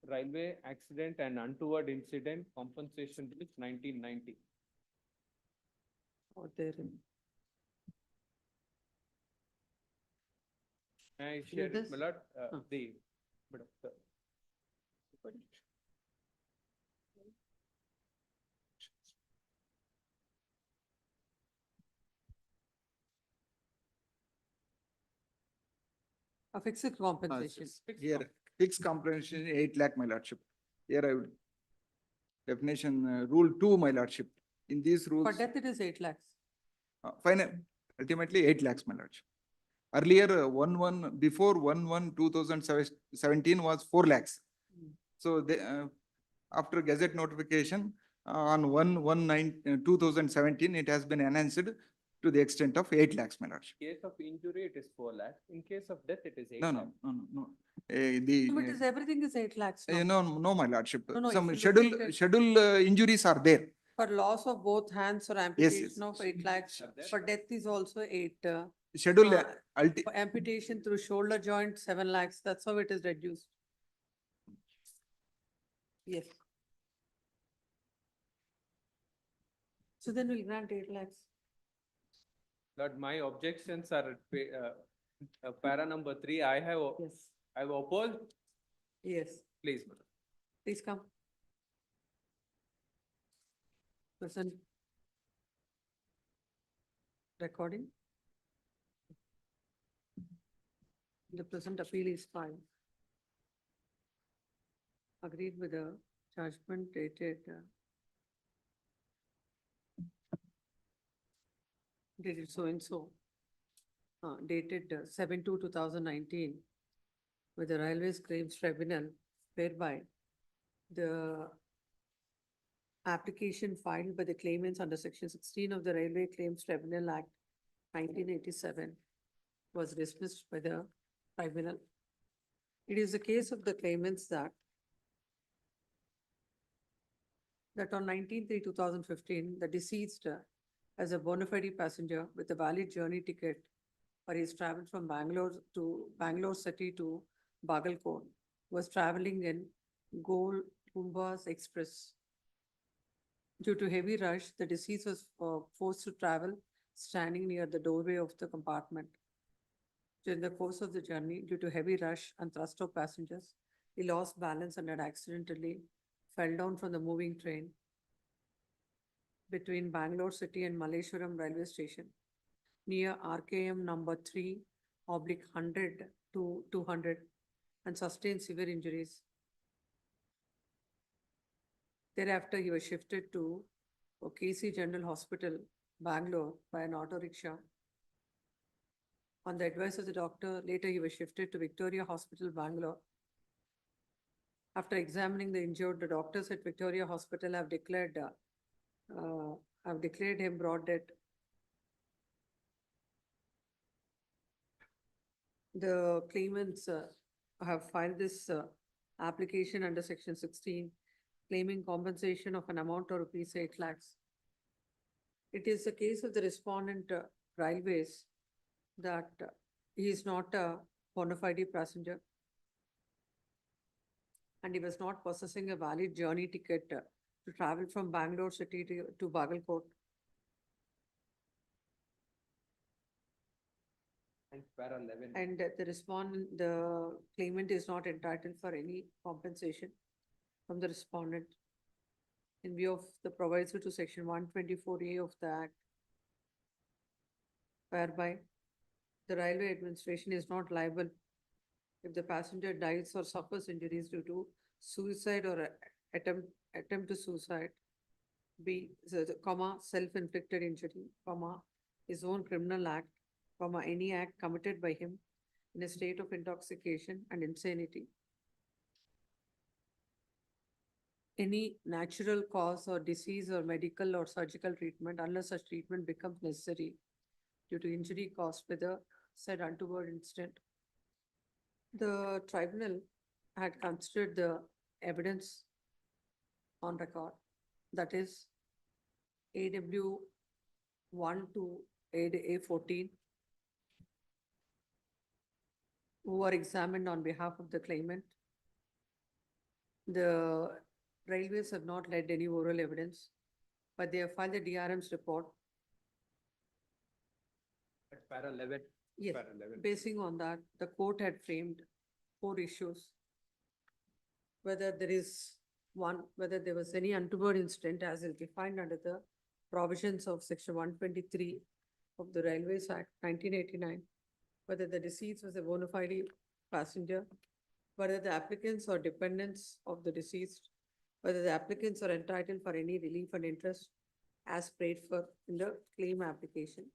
Railway accident and untoward incident compensation rules 1990. Or there. I share it, this? my lord, but, A fixed compensation. Here, fixed compensation 8 lakh, my lordship. Here I would. Definition, rule 2, my lordship. In these rules. For death, it is 8 lakhs. Final, ultimately 8 lakhs, my lordship. Earlier, before 2017 was 4 lakhs. So after gazette notification on 2017, it has been enhanced to the extent of 8 lakhs, my lordship. case of injury, it is 4 lakhs. In case of death, it is 8 No, lakhs. no. No, it is, everything is 8 lakhs. now. No, my lordship. No, Some if you look at it- schedule injuries are there. For loss of both hands or amputation of 8 lakhs, for death is also 8. Schedule, For amputation through shoulder joint, 7 lakhs, that's how it is reduced. Yes. So then we'll grant 8 lakhs. Lord, my objections are at para number 3. I have opposed. Yes, Please, madam. please come. Present. Recording. The present appeal is filed. Agreed with the judgment dated dated so and so, dated 7/2/2019 with the Railways Claims Tribunal, whereby the application filed by the claimants under section 16 of the Railway Claims Tribunal Act 1987 was dismissed by the tribunal. It is the case of the claimants that on 19/3/2015, the deceased as a bona fide passenger with a valid journey ticket for his travel from Bangalore city to Bagalkot was traveling in Gol Kumbhas Express. Due to heavy rush, the deceased was forced to travel standing near the doorway of the compartment. During the course of the journey, due to heavy rush and thrust of passengers, he lost balance and had accidentally fell down from the moving train between Bangalore city and Malleshwaram railway station near RKM number 3/100 to 200 and sustained severe injuries. Thereafter, he was shifted to KC General Hospital, Bangalore by an auto rickshaw. On the advice of the doctor, later he was shifted to Victoria Hospital, Bangalore. After examining the injured, the doctors at Victoria Hospital have declared him brought dead. The claimants have filed this application under section 16, claiming compensation of an amount of rupees 8 lakhs. It is the case of the respondent railways that he is not a bona fide passenger and he was not possessing a valid journey ticket to travel from Bangalore city to Bagalkot. And para 11. And the claimant is not entitled for any compensation from the respondent in view of the proviso to section 124A of the Act, whereby the railway administration is not liable if the passenger dies or suffers injuries due to suicide or attempt to suicide, self-inflicted injury, his own criminal act, any act committed by him in a state of intoxication and insanity. Any natural cause or disease or medical or surgical treatment unless such treatment becomes necessary due to injury caused by the said untoward incident. The tribunal had considered the evidence on record, that is, AW 1 to A14, who are examined on behalf of the claimant. The railways have not led any oral evidence, but they have filed the DRM's report. At para 11. Yes, Para 11. basing on that, the court had framed 4 issues. Whether there is whether there was any untoward incident as is defined under the provisions of section 123 of the Railways Act 1989, whether the deceased was a bona fide passenger, whether the applicants or dependents of the deceased, whether the applicants are entitled for any relief and interest as paid for in the claim application.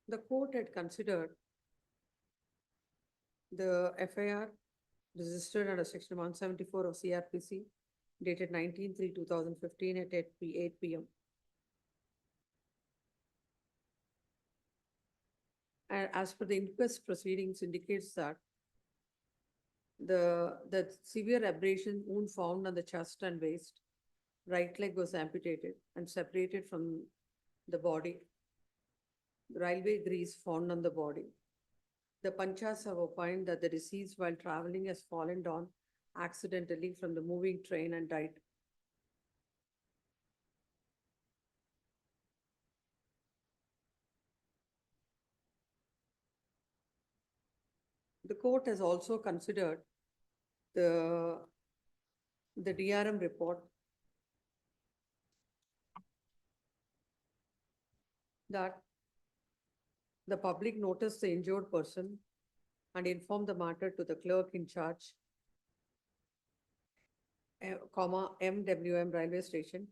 The court had considered the FIR registered under section 174 of CRPC dated 19/3/2015 at 8 p.m. And as per the inquest proceedings indicates that the severe abrasion wound found on the chest and waist, right leg was amputated and separated from the body. Railway grease found on the body. The Panchas have opined that the deceased while traveling has fallen down accidentally from the moving train and died. The court has also considered the DRM report that the public noticed the injured person and informed the matter to the clerk in charge, MWM railway station,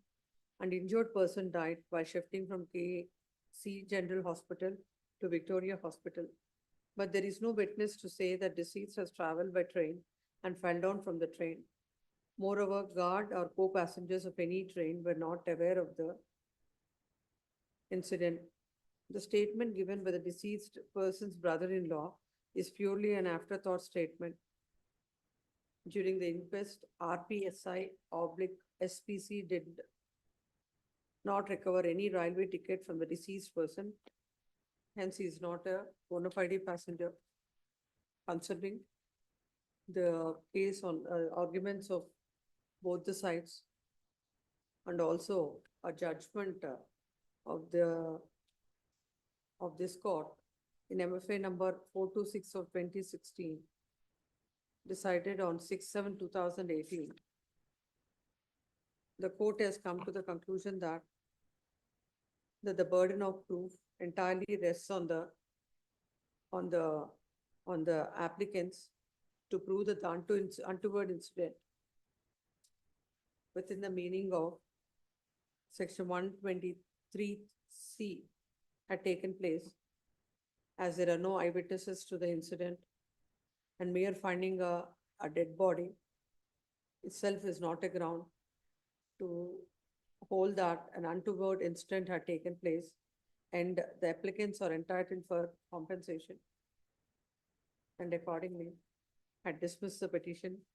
and injured person died while shifting from KC General Hospital to Victoria Hospital. But there is no witness to say that deceased has traveled by train and fell down from the train. Moreover, guard or co-passengers of any train were not aware of the incident. The statement given by the deceased person's brother-in-law is purely an afterthought statement. During the inquest, RPSI/SPC did not recover any railway ticket from the deceased person. Hence, he is not a bona fide passenger. Considering the case on arguments of both the sides and also a judgment of this court in MFA number 426 of 2016, decided on 6/7/2018. The court has come to the conclusion that the burden of proof entirely rests on the applicants to prove that the untoward incident within the meaning of section 123C had taken place, as there are no eyewitnesses to the incident, and mere finding a dead body itself is not a ground to hold that an untoward incident had taken place and the applicants are entitled for compensation, and accordingly had dismissed the petition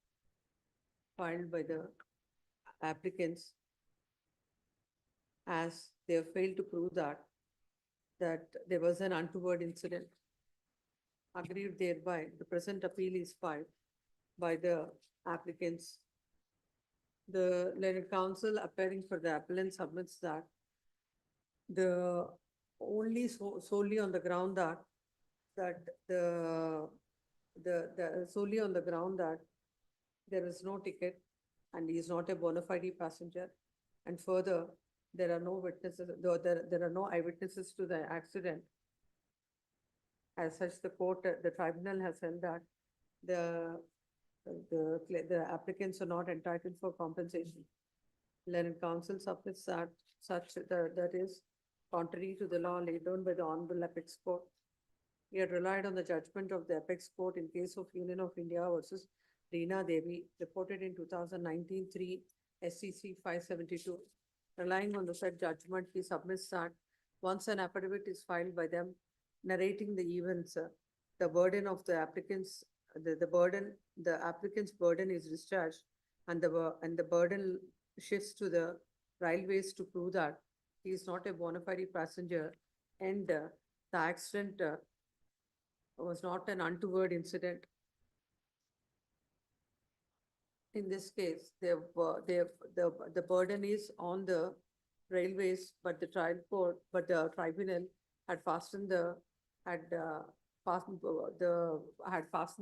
filed by the applicants as they have failed to prove that there was an untoward incident. Agreed thereby, the present appeal is filed by the applicants. The learned counsel appearing for the appellant submits that solely on the ground that solely on the ground that there is no ticket and he is not a bona fide passenger, and further there are no witnesses, there are no eyewitnesses to the accident. As such, the tribunal has held that the applicants are not entitled for compensation. Learned counsel submits that that is contrary to the law laid down by the Honorable Apex Court. He had relied on the judgment of the Apex Court in case of Union of India versus Reena Devi, reported in 2019 3 SCC 572. Relying on the said judgment, he submits that once an affidavit is filed by them narrating the events, the burden of the applicants the burden, the applicant's burden is discharged and the burden shifts to the railways to prove that he is not a bona fide passenger and the accident was not an untoward incident. In this case, the burden is on the railways, but the the tribunal had fastened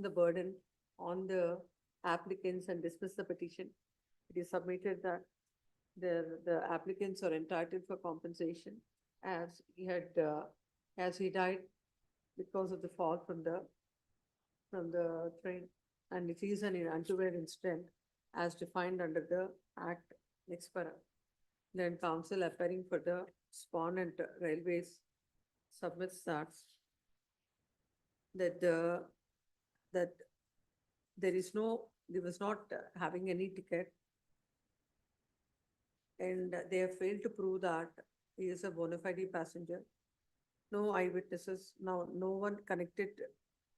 the burden on the applicants and dismissed the petition. It is submitted that the applicants are entitled for compensation as as he died because of the fall from the train, and it is an untoward incident as defined under the Act next para. Then counsel appearing for the respondent railways submits that that there was not having any ticket, and they have failed to prove that he is a bona fide passenger. No eyewitnesses, no one connected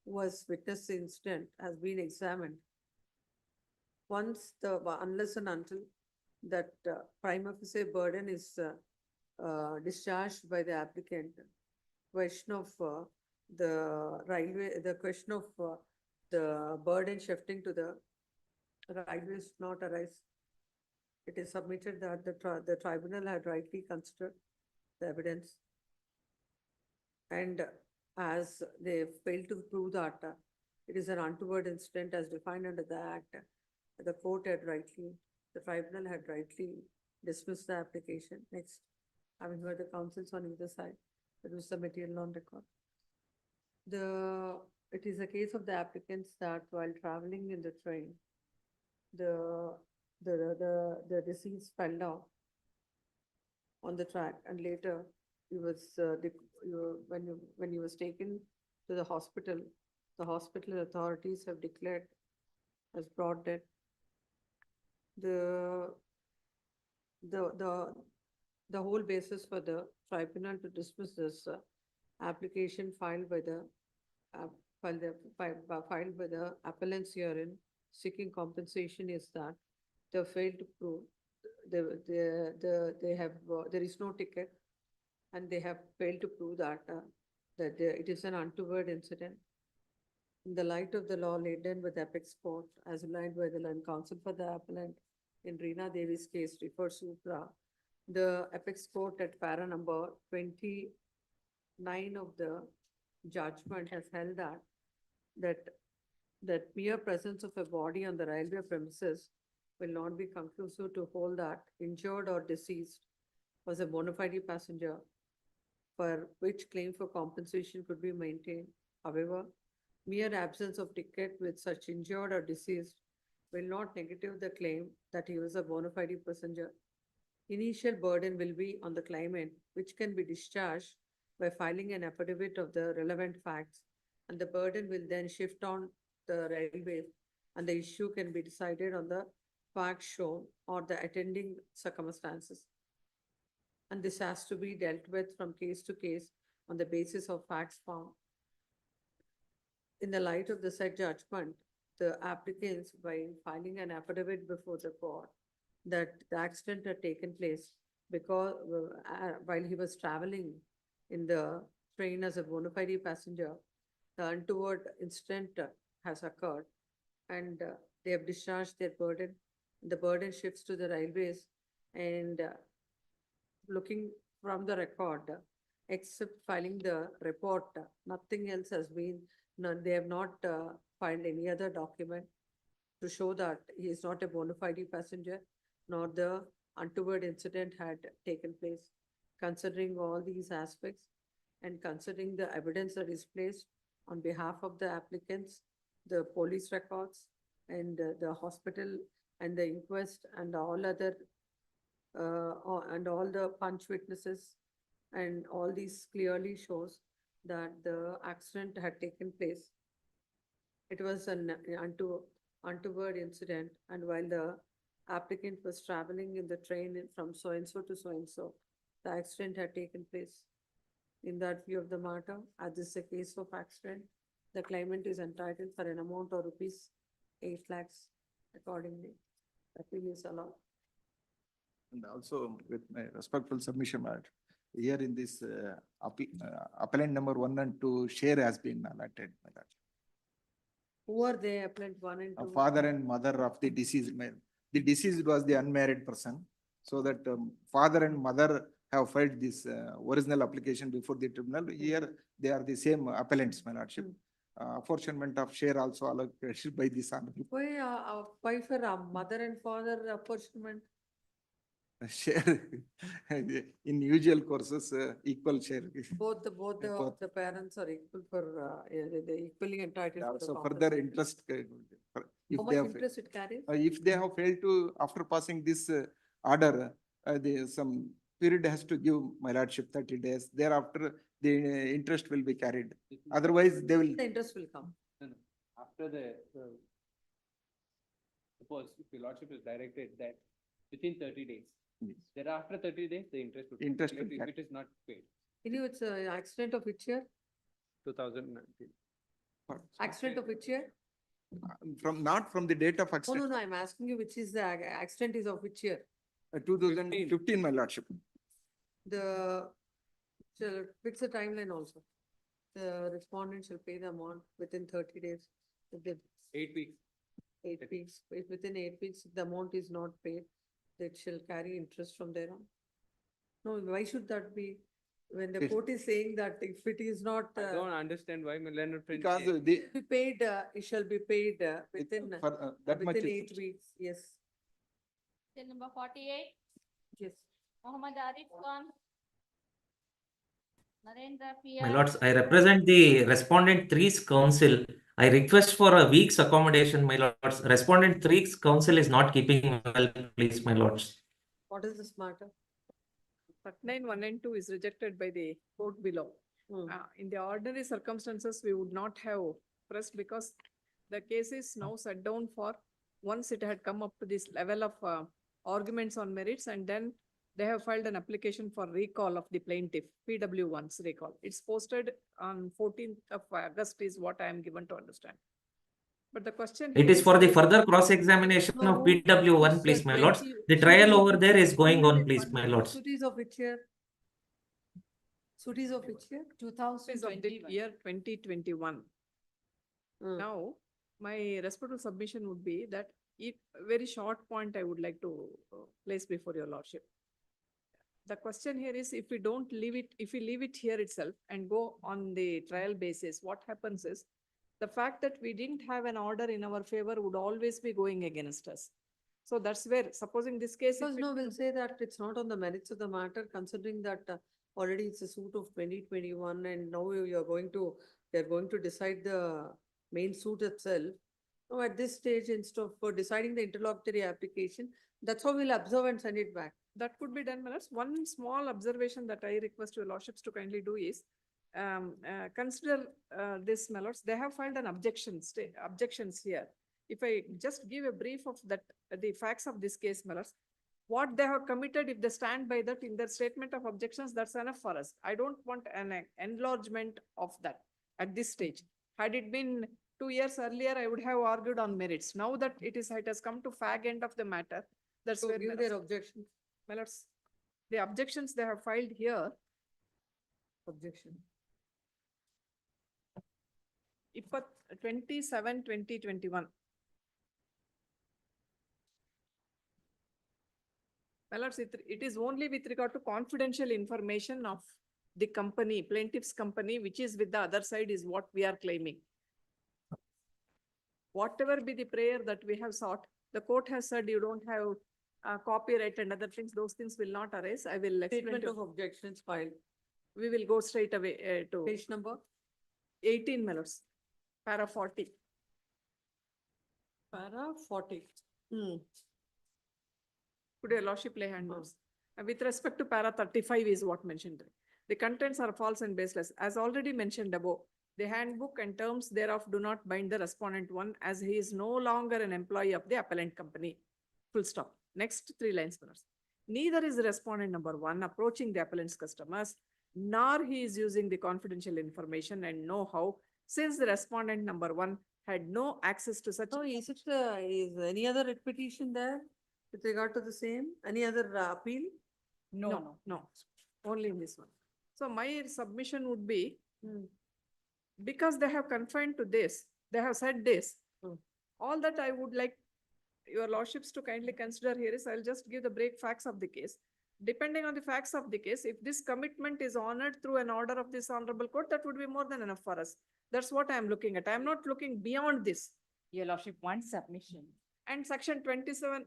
who was witnessed the incident has been examined. Unless and until that prima facie burden is discharged by the applicant, question of the question of the burden shifting to the railways not arise. It is submitted that the tribunal had rightly considered the evidence. And as they failed to prove that it is an untoward incident as defined under the Act, the tribunal had rightly dismissed the application. Next, having heard the counsels on either side, produce the material on record. It is a case of the applicants that while traveling in the train, the deceased fell down on the track, and later he was when he was taken to the hospital authorities have declared as brought dead. The whole basis for the tribunal to dismiss this application filed by the appellants herein seeking compensation is that they failed to prove there is no ticket, and they have failed to prove that it is an untoward incident. In the light of the law laid down by the apex court as aligned by the land counsel for the appellant in Reena Devi's case refers supra, the apex court at para number 29 of the judgment has held that mere presence of a body on the railway premises will not be conclusive to hold that injured or deceased was a bona fide passenger for which claim for compensation could be maintained. However, mere absence of ticket with such injured or deceased will not negative the claim that he was a bona fide passenger. Initial burden will be on the claimant, which can be discharged by filing an affidavit of the relevant facts, and the burden will then shift on the railway, and the issue can be decided on the facts shown or the attending circumstances. And this has to be dealt with from case to case on the basis of facts found. In the light of the said judgment, the applicants, by filing an affidavit before the court that the accident had taken place because while he was traveling in the train as a bona fide passenger, the untoward incident has occurred, and they have discharged their burden. The burden shifts to the railways, and looking from the record, except filing the report, nothing else has been, they have not filed any other document to show that he is not a bona fide passenger, nor the untoward incident had taken place. Considering all these aspects and considering the evidence that is placed on behalf of the applicants, the police records, and the hospital and the inquest and all other and all the punch witnesses, and all these clearly shows that the accident had taken place. It was an untoward incident, and while the applicant was traveling in the train from so-and-so to so-and-so, the accident had taken place. In that view of the matter, as this is a case of accident, the claimant is entitled for an amount of rupees 8 lakhs accordingly. Appeal is allowed. And also with my respectful submission, my lord, here in this appellant number 1 and 2, share has been allotted, my lord. Who are they, appellant 1 and 2? Father and mother of the deceased man. The deceased was the unmarried person. So that father and mother have filed this original application before the tribunal. Here they are the same appellants, my lordship. Apportionment of share also allocated by this honorable. Why for mother and father apportionment? Share in usual courses, equal share. Both the parents are equal for, they equally entitled for the Also further compensation. interest. How much interest it carries? If they have failed to, after passing this order, some period has to give, my lordship, 30 days. Thereafter, the interest will be carried. Otherwise, they will. The interest will come. No, no. After the, suppose if your lordship is directed that within 30 days, thereafter 30 days, the interest would. Interest will If carry. it is not paid. It's an accident of which year? 2019. Accident of which year? Not from the date of No, accident. no, I'm asking you which is the accident is of which year? 2015, my lordship. Shall fix the timeline also. The respondent shall pay the amount within 30 days. If they 8 weeks. 8 weeks, if within 8 weeks, if the amount is not paid, it shall carry interest from there on. No, why should that be? When the If- court is saying that if it is not, I don't understand why my learned friend. Because says- they, be paid, it shall be paid within, that much. within is- 8 weeks, yes, Till number 48, yes. Mohammed Arif Khan. Narendra P. My lords, I represent the respondent three's counsel. I request for a week's accommodation, my lords. Respondent three's counsel is not keeping well, please, my lords. What is this matter? 39, 1 and 2 is rejected by the court below. In the ordinary circumstances, we would not have pressed because the case is now set down for, once it had come up to this level of arguments on merits, and then they have filed an application for recall of the plaintiff, PW1's recall. It's posted on 14th of August is what I am given to understand. But the question. It here is for the further cross-examination of No, PW1, it's, please, my lords. 20 The trial over there is going on, please, my lords. Suit of which year? Suit of which year? Is of the year 2021. Now, my respectful submission would be that if, very short point I would like to place before your lordship. The question here is, if we don't leave it, if we leave it here itself and go on the trial basis, what happens is, the fact that we didn't have an order in our favor would always be going against us. So that's where, supposing this case. Because no, we'll say that it's not on the merits of the matter, considering that already it's a suit of 2021 and now they're going to decide the main suit itself. Now at this stage, instead of deciding the interlocutory application, that's how we'll observe and send it back. That could be done, my lords. One small observation that I request your lordships to kindly do is, consider this, my lords, they have filed an objections here. If I just give a brief of that, the facts of this case, my lords, what they have committed, if they stand by that in their statement of objections, that's enough for us. I don't want an enlargement of that at this stage. Had it been 2 years earlier, I would have argued on merits. Now that it has come to fag end of the matter, that's So where. give their objections. My lords, the objections they have filed here. Objection. 27/2021. My lords, it is only with regard to confidential information of the company, plaintiff's company, which is with the other side is what we are claiming. Whatever be the prayer that we have sought, the court has said you don't have copyright and other things, those things will not arise. I will explain. Statement to- of objections filed. We will go straight away to. Page number? 18, my lords. Para 40. Para 40. Could your lordship lay hand on? With respect to para 35 is what mentioned. The contents are false and baseless. As already mentioned above, the handbook and terms thereof do not bind the respondent one, as he is no longer an employee of the appellant company. Full stop. Next 3 lines, my lords. Neither is the respondent number 1 approaching the appellant's customers, nor he is using the confidential information and know-how since the respondent number one had no access to such. So is it, is any other writ petition there with regard to the same? Any other appeal? No, only in this one. So my submission would be, because they have confined to this, they have said this. All that I would like your lordships to kindly consider here is, I'll just give the break facts of the case. Depending on the facts of the case, if this commitment is honored through an order of this honorable court, that would be more than enough for us. That's what I'm looking at. I'm not looking beyond this. Your lordship, one submission. And section 27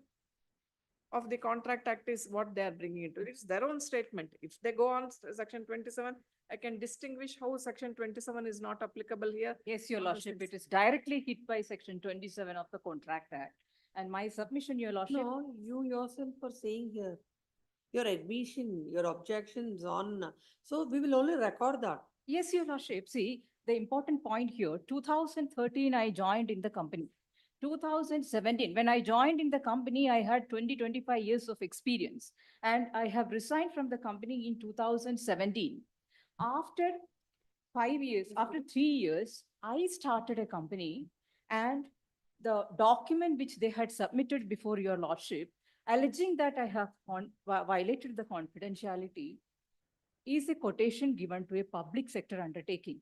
of the Contract Act is what they are bringing into it. It's their own statement. If they go on section 27, I can distinguish how section 27 is not applicable here. Yes, your lordship, it is directly hit by section 27 of the Contract Act. And my submission, your lordship. No, you yourself are saying here, your admission, your objections on, so we will only record that. Yes, your lordship. See, the important point here, 2013, I joined in the company. 2017, when I joined in the company, I had 25 years of experience, and I have resigned from the company in 2017. After 5 years, after 3 years, I started a company, and the document which they had submitted before your lordship, alleging that I have violated the confidentiality, is a quotation given to a public sector undertaking.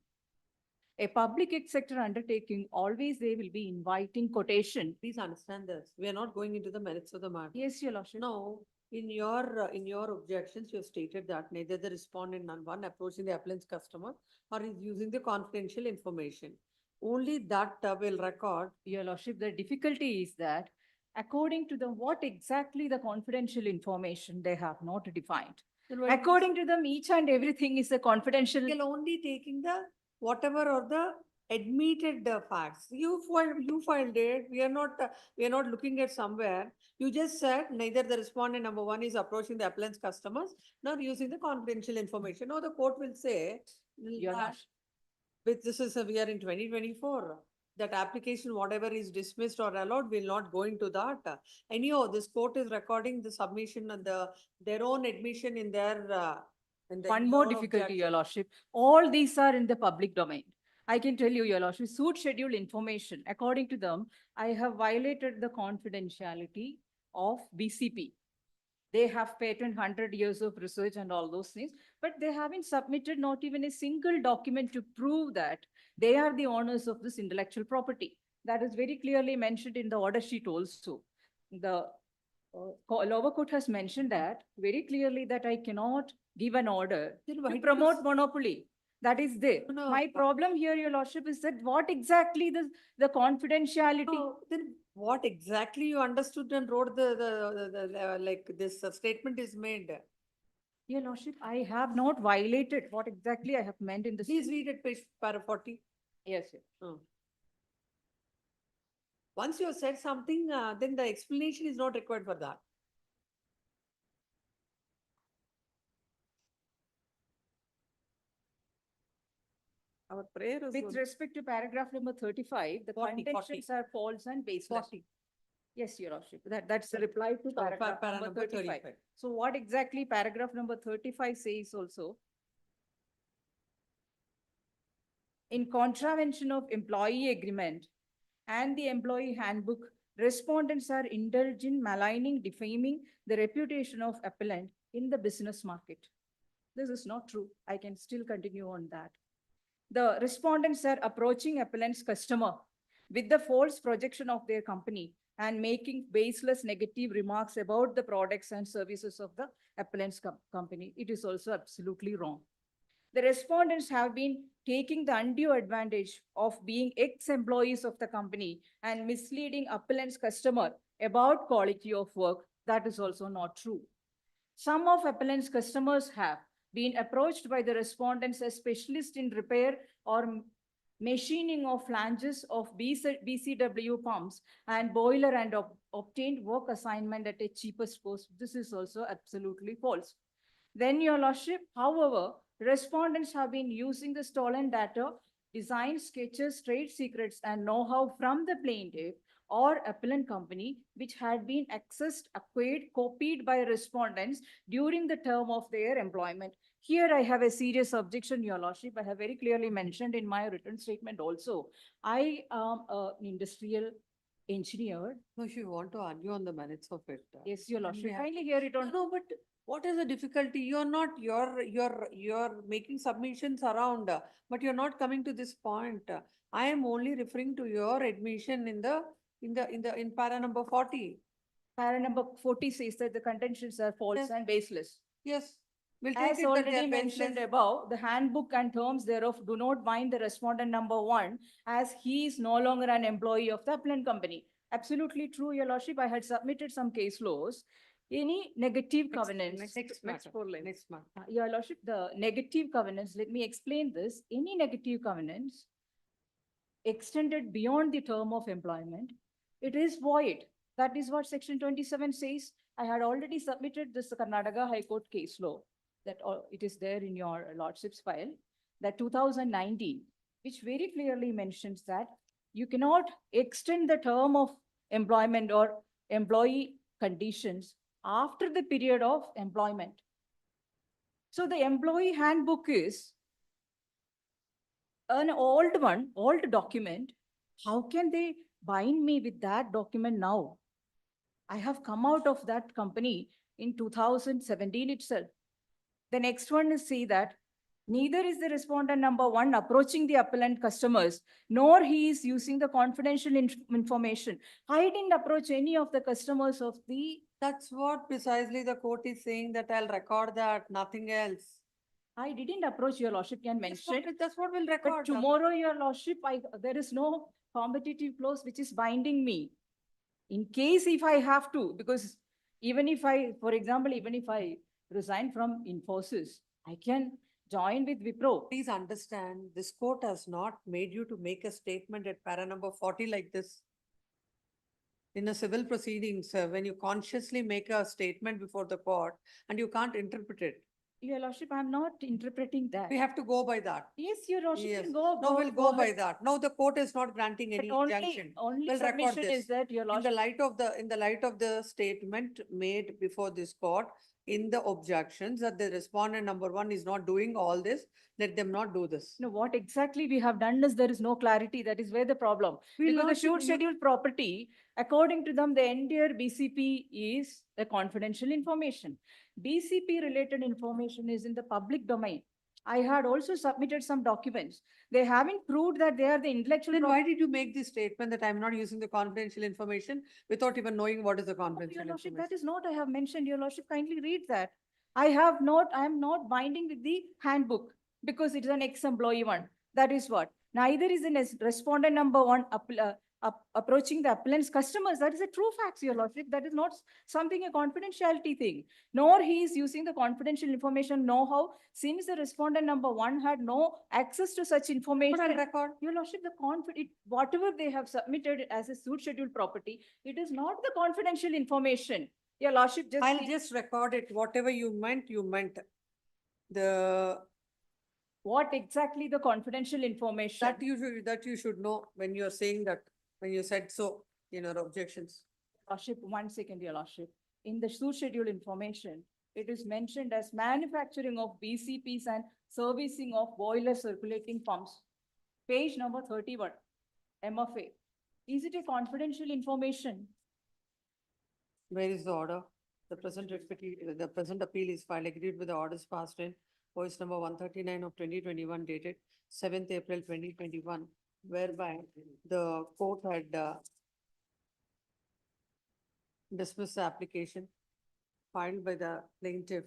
A public sector undertaking, always they will be inviting quotation. Please understand this. We are not going into the merits of the matter. Yes, your lordship. No, in your objections, you have stated that neither the respondent none one approaching the applicant's customer or is using the confidential information. Only that will record. Your lordship, the difficulty is that according to the what exactly the confidential information they have not defined. According to them, each and everything is a confidential. You're only taking the whatever or the admitted facts. You filed it. We are not looking at somewhere. You just said neither the respondent number one is approaching the applicant's customers nor using the confidential information. Now the court will say that with this is we are in 2024. That application, whatever is dismissed or allowed, will not go into that. Anyhow, this court is recording the submission and their own admission in their. One more difficulty, your lordship. All these are in the public domain. I can tell you, your lordship, suit schedule information. According to them, I have violated the confidentiality of BCP. They have patent 100 years of research and all those things, but they haven't submitted not even a single document to prove that they are the owners of this intellectual property. That is very clearly mentioned in the order sheet also. The lower court has mentioned that very clearly that I cannot give an order to promote monopoly. That is there. No. My problem here, your lordship, is that what exactly the confidentiality. No, then what exactly you understood and wrote the like this statement is made. Your lordship, I have not violated what exactly I have meant in the. Please read it, page para 40. Yes, yes. Once you have said something, then the explanation is not required for that. Our prayer is. With respect to paragraph number 35, the 40. contentions are false and baseless. 40. Yes, your lordship. That's the reply to paragraph number 35. So what exactly paragraph number 35 says also? In contravention of employee agreement and the employee handbook, respondents are indulged in maligning, defaming the reputation of appellant in the business market. This is not true. I can still continue on that. The respondents are approaching appellant's customer with the false projection of their company and making baseless negative remarks about the products and services of the appellant's company. It is also absolutely wrong. The respondents have been taking the undue advantage of being ex-employees of the company and misleading appellant's customer about quality of work. That is also not true. Some of appellant's customers have been approached by the respondents as specialists in repair or machining of flanges of BCW pumps and boiler and obtained work assignment at a cheapest cost. This is also absolutely false. Then, your lordship, however, respondents have been using the stolen data, design sketches, trade secrets, and know-how from the plaintiff or appellant company, which had been accessed, acquired, copied by respondents during the term of their employment. Here I have a serious objection, Your Lordship. I have very clearly mentioned in my written statement also. I am an industrial engineer. No, if you want to argue on the merits of it. Yes, Your then we Lordship, have- kindly hear it on. No, but what is the difficulty? You're making submissions around, but you're not coming to this point. I am only referring to your admission in para number 40. Para number 40 says that the contentions are false Yes. and baseless. Yes. We'll take As it that they already are mentioned baseless. above, the handbook and terms thereof do not bind the respondent number one, as he is no longer an employee of the appellant company. Absolutely true, Your Lordship. I had submitted some case laws. Any negative covenants. Next matter. Next matter. Your Lordship, the negative covenants, let me explain this. Any negative covenants extended beyond the term of employment, it is void. That is what section 27 says. I had already submitted this Karnataka High Court case law that it is there in your Lordship's file, that 2019, which very clearly mentions that you cannot extend the term of employment or employee conditions after the period of employment. So the employee handbook is an old one, old document. How can they bind me with that document now? I have come out of that company in 2017 itself. The next one is see that neither is the respondent number one approaching the appellant customers, nor he is using the confidential information. I didn't approach any of the customers of the. That's what precisely the court is saying, that I'll record that, nothing else. I didn't approach, Your Lordship can mention. That's what we'll But record. tomorrow, Your Lordship, there is no competitive clause which is binding me. In case if I have to, because even if I, for example, even if I resign from Infosys, I can join with Wipro. Please understand, this court has not made you to make a statement at para number 40 like this. In a civil proceedings, when you consciously make a statement before the court and you can't interpret it. Your Lordship, I'm not interpreting that. We have to go by that. Yes, Your Lordship, Yes. can go. No, we'll go by ahead. that. No, the court is not granting But any only, injunction. only We'll record submission this. is that, Your In the Lordship. light of the statement made before this court, in the objections that the respondent number one is not doing all this, let them not do this. No, what exactly we have done is there is no clarity. That is where the problem. We'll Because the not short do- scheduled property, according to them, the entire BCP is a confidential information. BCP related information is in the public domain. I had also submitted some documents. They haven't proved that they are the intellectual. Then why did you make this statement that I'm not using the confidential information without even knowing what is the confidential Your Lordship, information? that is not I have mentioned. Your Lordship, kindly read that. I am not binding with the handbook because it is an ex-employee one. That is what. Neither is in respondent number one approaching the appellant's customers. That is a true fact, Your Lordship. That is not something a confidentiality thing. Nor he is using the confidential information know-how, since the respondent number one had no access to such information. But I'll record. Your Lordship, whatever they have submitted as a suit scheduled property, it is not the confidential information. Your Lordship, just. I'll just record it. Whatever you meant, you meant. What exactly the confidential information? That you should know when you're saying that, when you said so in your objections. Lordship, 1 second, Your Lordship. In the suit schedule information, it is mentioned as manufacturing of BCPs and servicing of boiler circulating pumps. Page number 31, MFA. Is it a confidential information? Where is the order? The present appeal is filed, agreed with the orders passed in voice number 139 of 2021 dated 7th April 2021, whereby the court had dismissed the application filed by the plaintiff,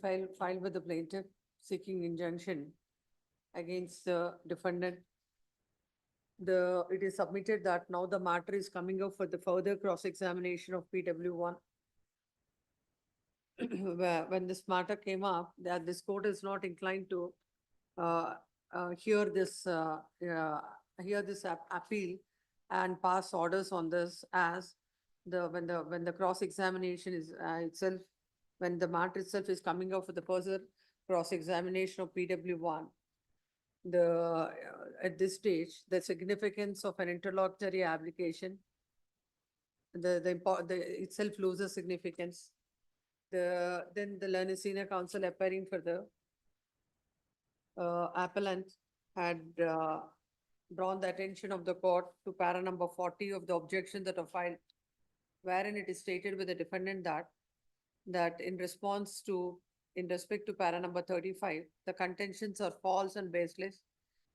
filed with the plaintiff seeking injunction against the defendant. It is submitted that now the matter is coming up for the further cross-examination of PW1. When this matter came up, that this court is not inclined to hear this appeal and pass orders on this, as when the cross-examination is itself, when the matter itself is coming up for the further cross-examination of PW1. At this stage, the significance of an interlocutory application, itself loses significance. then the learned senior counsel appearing for the appellant had drawn the attention of the court to para number 40 of the objection that are filed, wherein it is stated with the defendant that in respect to para number 35, the contentions are false and baseless.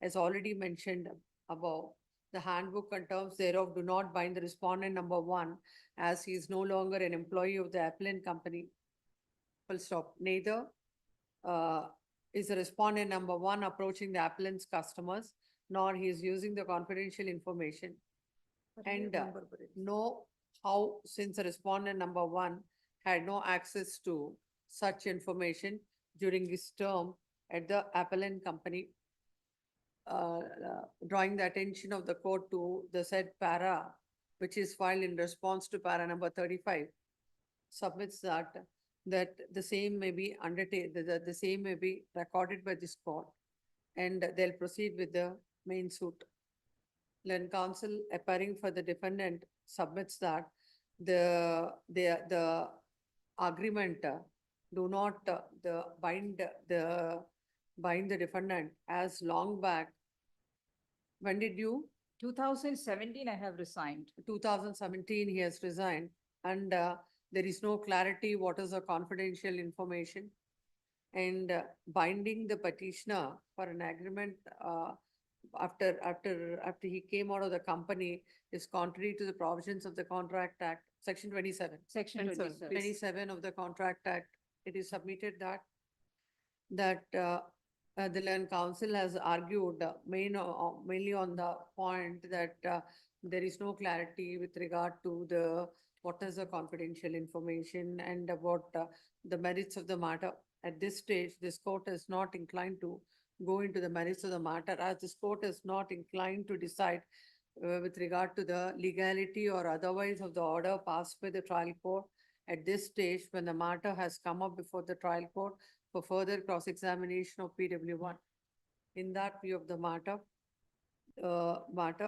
As already mentioned above, the handbook and terms thereof do not bind the respondent number 1, as he is no longer an employee of the appellant company. Full stop. Neither is the respondent number 1 approaching the appellant's customers, nor he is using the confidential information. And know how, since the respondent number 1 had no access to such information during his term at the appellant company, drawing the attention of the court to the said para, which is filed in response to para number 35, submits that the same may be the same may be recorded by this court, and they'll proceed with the main suit. Learned counsel appearing for the defendant submits that the agreement do not bind the defendant, as long back. When did you? 2017, I have resigned. 2017, he has resigned, and there is no clarity what is the confidential information. And binding the petitioner for an agreement after he came out of the company is contrary to the provisions of the Contract Act, Section 27. Section 27. 27 of the Contract Act. It is submitted that the learned counsel has argued mainly on the point that there is no clarity with regard to what is the confidential information and about the merits of the matter. At this stage, this court is not inclined to go into the merits of the matter, as this court is not inclined to decide with regard to the legality or otherwise of the order passed by the trial court. At this stage, when the matter has come up before the trial court for further cross-examination of PW1. In that view of the matter,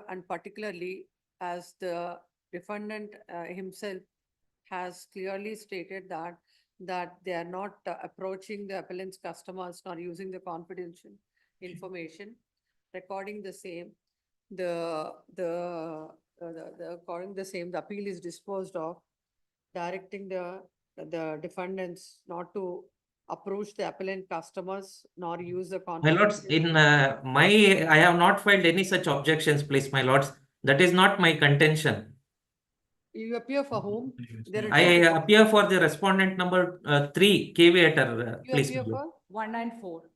and particularly as the defendant himself has clearly stated that they are not approaching the appellant's customers nor using the confidential information, recording the same, according the same, the appeal is disposed of, directing the defendants not to approach the appellant customers nor use the My lords, confidential. I have not filed any such objections, please, my lords. That is not my contention. You appear for whom? I appear for the respondent number 3, caveator, You please. appear my lord. for? 1 and 4.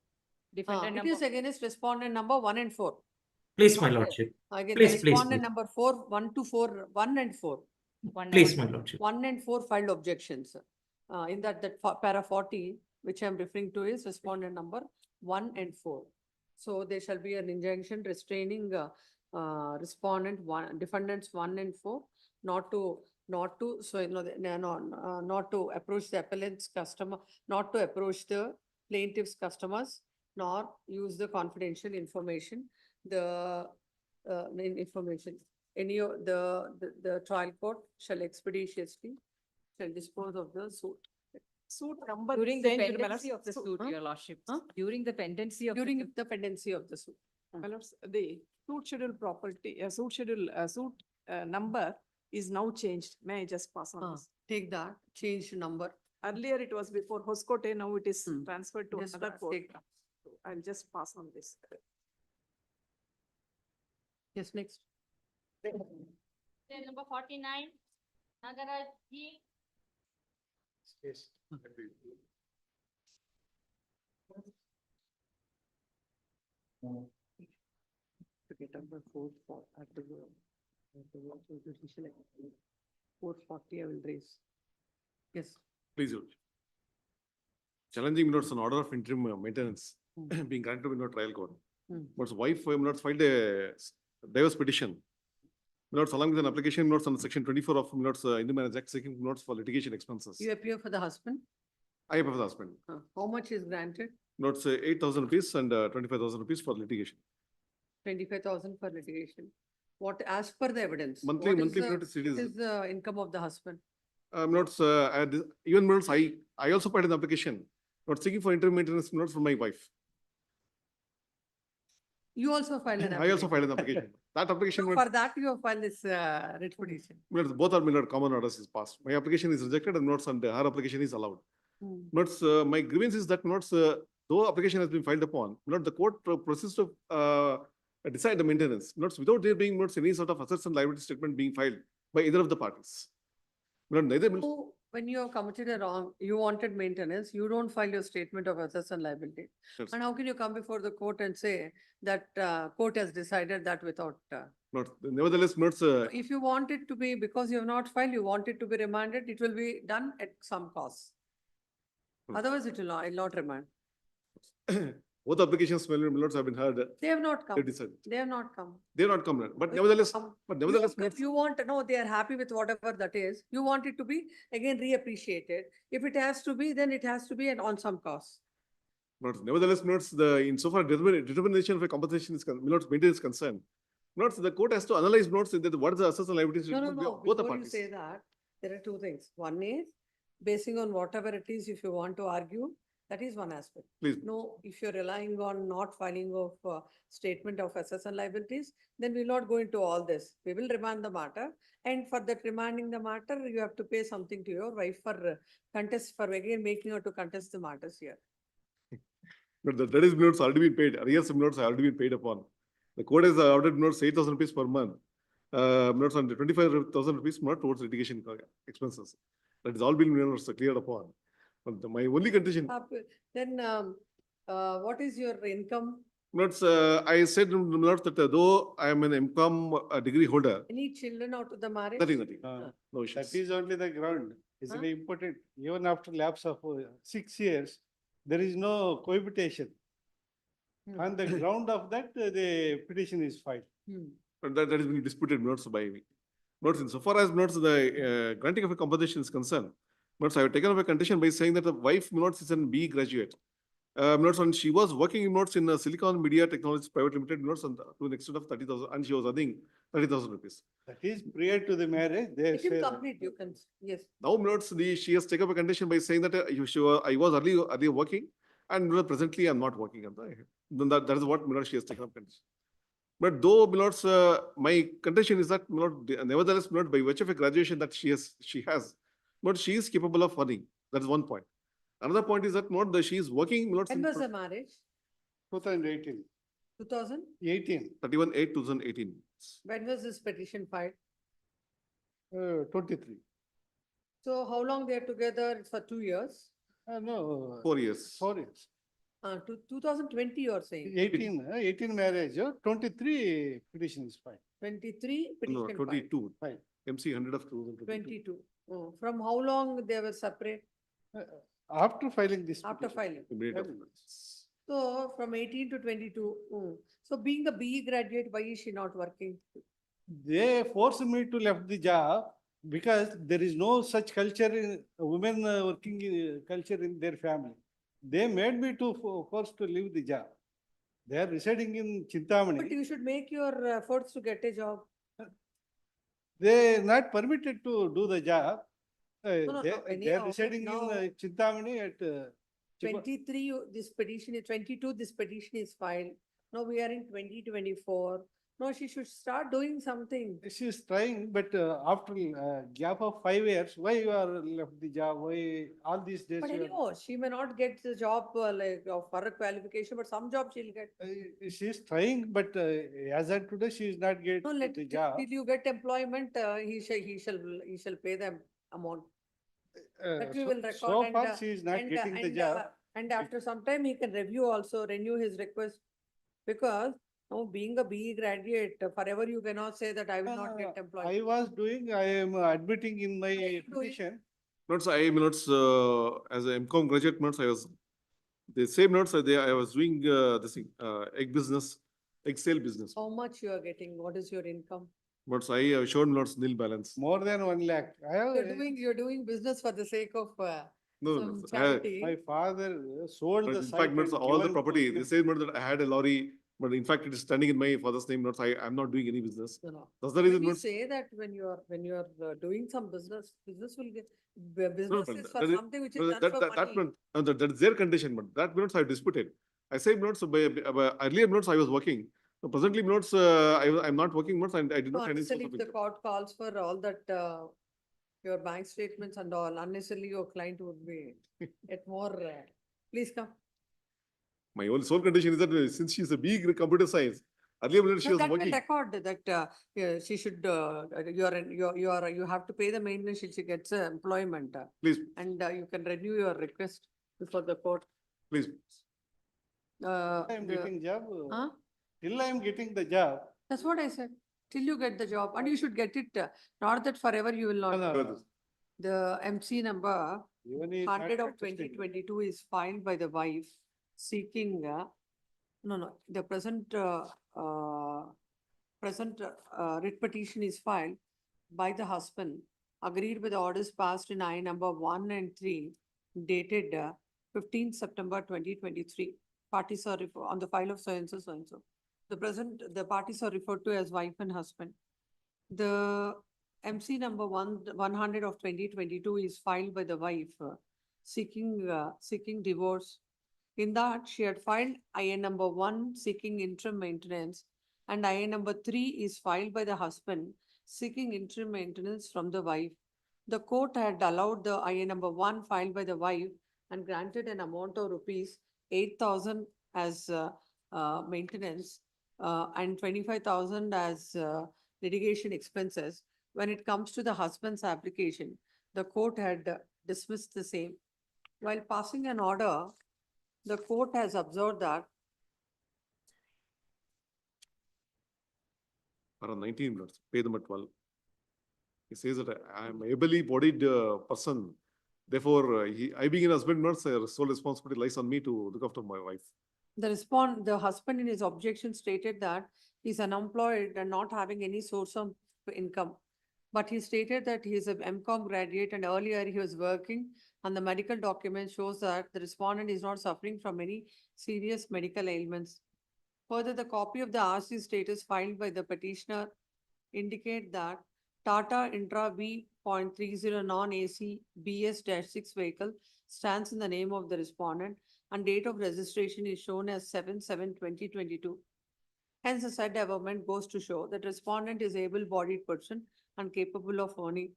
Defendant It is against respondent number 1 and 4. Please, my Not the- lordship. Again, Please, the please, respondent please. number 4, 1 to 4, 1 and 4. Please, my lordship. 1 and 4 filed objections. In that para 40, which I'm referring to, is respondent number 1 and 4. So there shall be an injunction restraining respondent 1, defendants 1 and 4, not to approach the appellant's customer, not to approach the plaintiff's customers, nor use the confidential information. The information. Any of the trial court shall expeditiously dispose of the suit. Suit number. During the changed, pendency of the suit, your lordship. During the pendency of. During the pendency of the suit. My lords, the suit schedule property, suit schedule, suit number is now changed. May I just pass on this? Take that, change number. Earlier it was before Hoskote, now it is transferred to Just another court. take that. So I'll just pass on this. Yes, next. Page number 49, Nagaraj G. Yes. Ticket number 440, I will raise. Yes. Please, Your Lordship. Challenging notes on order of interim maintenance being granted in the trial court. But wife notes filed a divorce petition. Notes along with an application notes on section 24 of notes in the Marriage Act seeking notes for litigation expenses. You appear for the husband? I appear for the husband. How much is granted? Notes 8,000 rupees and 25,000 rupees for litigation. 25,000 for litigation. What, as per the evidence? Monthly what is notice it what is. is the income of the husband? Even notes, I also filed an application, not seeking for interim maintenance notes from my wife. You also filed an I also application. filed an application. That application, So for that, you have filed this writ petition. both are common orders is passed. My application is rejected and notes and her application is allowed. Hmm. Notes, my grievance is that notes, though application has been filed upon, the court proceeds to decide the maintenance. Notes without there being any sort of assets and liability statement being filed by either of the parties. Neither. So when you have committed a wrong, you wanted maintenance, you don't file your statement of assets and liability. Yes. And how can you come before the court and say that court has decided that without? Nevertheless, notes. If you want it to be, because you have not filed, you want it to be remanded, it will be done at some cost. Otherwise, it will not remand. Both applications, have been heard. They have not come. They decided. They have not come. They have not come. But But nevertheless, come. notes. You want to know, they are happy with whatever that is. You want it to be again reappreciated. If it has to be, then it has to be on some cost. Nevertheless, notes insofar determination of a compensation is maintenance is concerned. Notes the court has to analyze notes that what is the assets and liabilities. No. Both the Before you parties. say that, there are two things. One is basing on whatever it is, if you want to argue, that is one aspect. Please. No, if you're relying on not filing of statement of assets and liabilities, then we'll not go into all this. We will remand the matter. And for that remanding the matter, you have to pay something to your wife for contest, for again making her to contest the matters here. But that is notes already been paid. Arrears of notes have already been paid upon. The court has ordered notes 8,000 rupees per month. Notes on 25,000 rupees more towards litigation expenses. That is all been cleared upon. But my only condition. Then what is your income? Notes, I said notes that though I am an MCOM degree holder. Any children out of the marriage? Nothing. No issues. That is only the ground. It's very important. Even after lapse of 6 years, there is no cohabitation. On the ground of that, the petition is filed. But that has been disputed notes by me. Notes insofar as notes the granting of a compensation is concerned. Notes I have taken up a condition by saying that the wife notes is an B graduate. Notes and she was working in notes in Silicon Media Technologies Private Limited notes to an extent of 30,000 and she was earning 30,000 rupees. That is prior to the marriage. If you complete, you can, yes. Now notes she has taken up a condition by saying that I was earlier working and presently I'm not working. Then that is what she has taken up condition. But though my contention is that nevertheless by virtue of a graduation that she has, but she is capable of earning. That is one point. Another point is that she is working. When was the marriage? 2018. 2018? 31/8/2018. When was this petition filed? 23. So how long they are together? For 2 years? No. 4 years. 4 years. To 2020 you are saying? 18 marriage, 23 petition is filed. 23 petition No, 22. Filed. MC 100 of 2022. 22. Oh, from how long they were separate? After filing this. After petition. filing. So from 18 to 22. So being a BE graduate, why is she not working? They forced me to left the job because there is no such culture in women working culture in their family. They made me to forced to leave the job. They are residing in Chintamani. But you should make your efforts to get a job. They are not permitted to do the job. They are anyhow, residing now- in Chintamani at 23, this petition is 22, this petition is filed. Now we are in 2024. No, she should start doing something. She is trying, but after gap of 5 years, why you are left the job? Why all these days? But you are- anyhow, she may not get the job of her qualification, but some job she'll get. She is trying, but as of today, she is not No, getting the job. till you get employment, he shall pay them amount. That we will record. So and, far, she is not getting the job. And after some time, he can review also, renew his request. Because now being a BE graduate, forever you cannot say that I will not get employed. I am admitting in my petition. Notes I as a MCOM graduate notes I was the same notes I was doing this thing, egg business, egg sale business. How much you are getting? What is your income? But I showed notes nil balance. More than 1 lakh. You're doing business for the sake of No, some charity. My father sold the In site fact, and all the given property, to they said that I had a lorry, But in fact, it is standing in my father's name, not I'm not doing any business. No. That's the When reason. we Not, say that when you are doing some business, business will get, business but is for that is- something which is but done that, for that, that, money. meant- that is their condition, but that notes I disputed. I said notes, earlier notes I was working. So presently notes, I'm not working notes and I did No, not have any source unnecessarily of if the income. court calls for all that, your bank statements and all, unnecessarily your client would be at more, please come. My only sole condition is that since she is a big computer science, earlier she No, was that will working. record that, yeah, she should, you have to pay the maintenance, she gets employment. Please, And you can renew your request before the court. please. I am getting job. Huh? Till I am getting the job. That's what I said, till you get the job, and you should get it, not that forever you will not. No. The MC number Even if 100 not of 2022 is filed by the wife seeking, the present writ petition is filed by the husband, agreed with the orders passed in I number 1 and 3 dated 15th September 2023. Parties are on the file of so and so, so and so. The parties are referred to as wife and husband. The MC number 100 of 2022 is filed by the wife seeking divorce. In that, she had filed IN number 1 seeking interim maintenance, and IN number 3 is filed by the husband seeking interim maintenance from the wife. The court had allowed the IN number 1 filed by the wife and granted an amount of rupees 8,000 as maintenance and 25,000 as litigation expenses. When it comes to the husband's application, the court had dismissed the same. While passing an order, the court has observed that Around 19 minutes, pay them at 12. He says that I am ably bodied person. Therefore, I being an husband, not sole responsibility lies on me to look after my wife. the husband in his objection stated that he's unemployed and not having any source of income. But he stated that he is a MCOM graduate and earlier he was working, and the medical document shows that the respondent is not suffering from any serious medical ailments. Further, the copy of the RC status filed by the petitioner indicate that Tata Intra V.30 non-AC BS-6 vehicle stands in the name of the respondent and date of registration is shown as 7/7/2022. Hence, the said development goes to show that respondent is able-bodied person and capable of earning.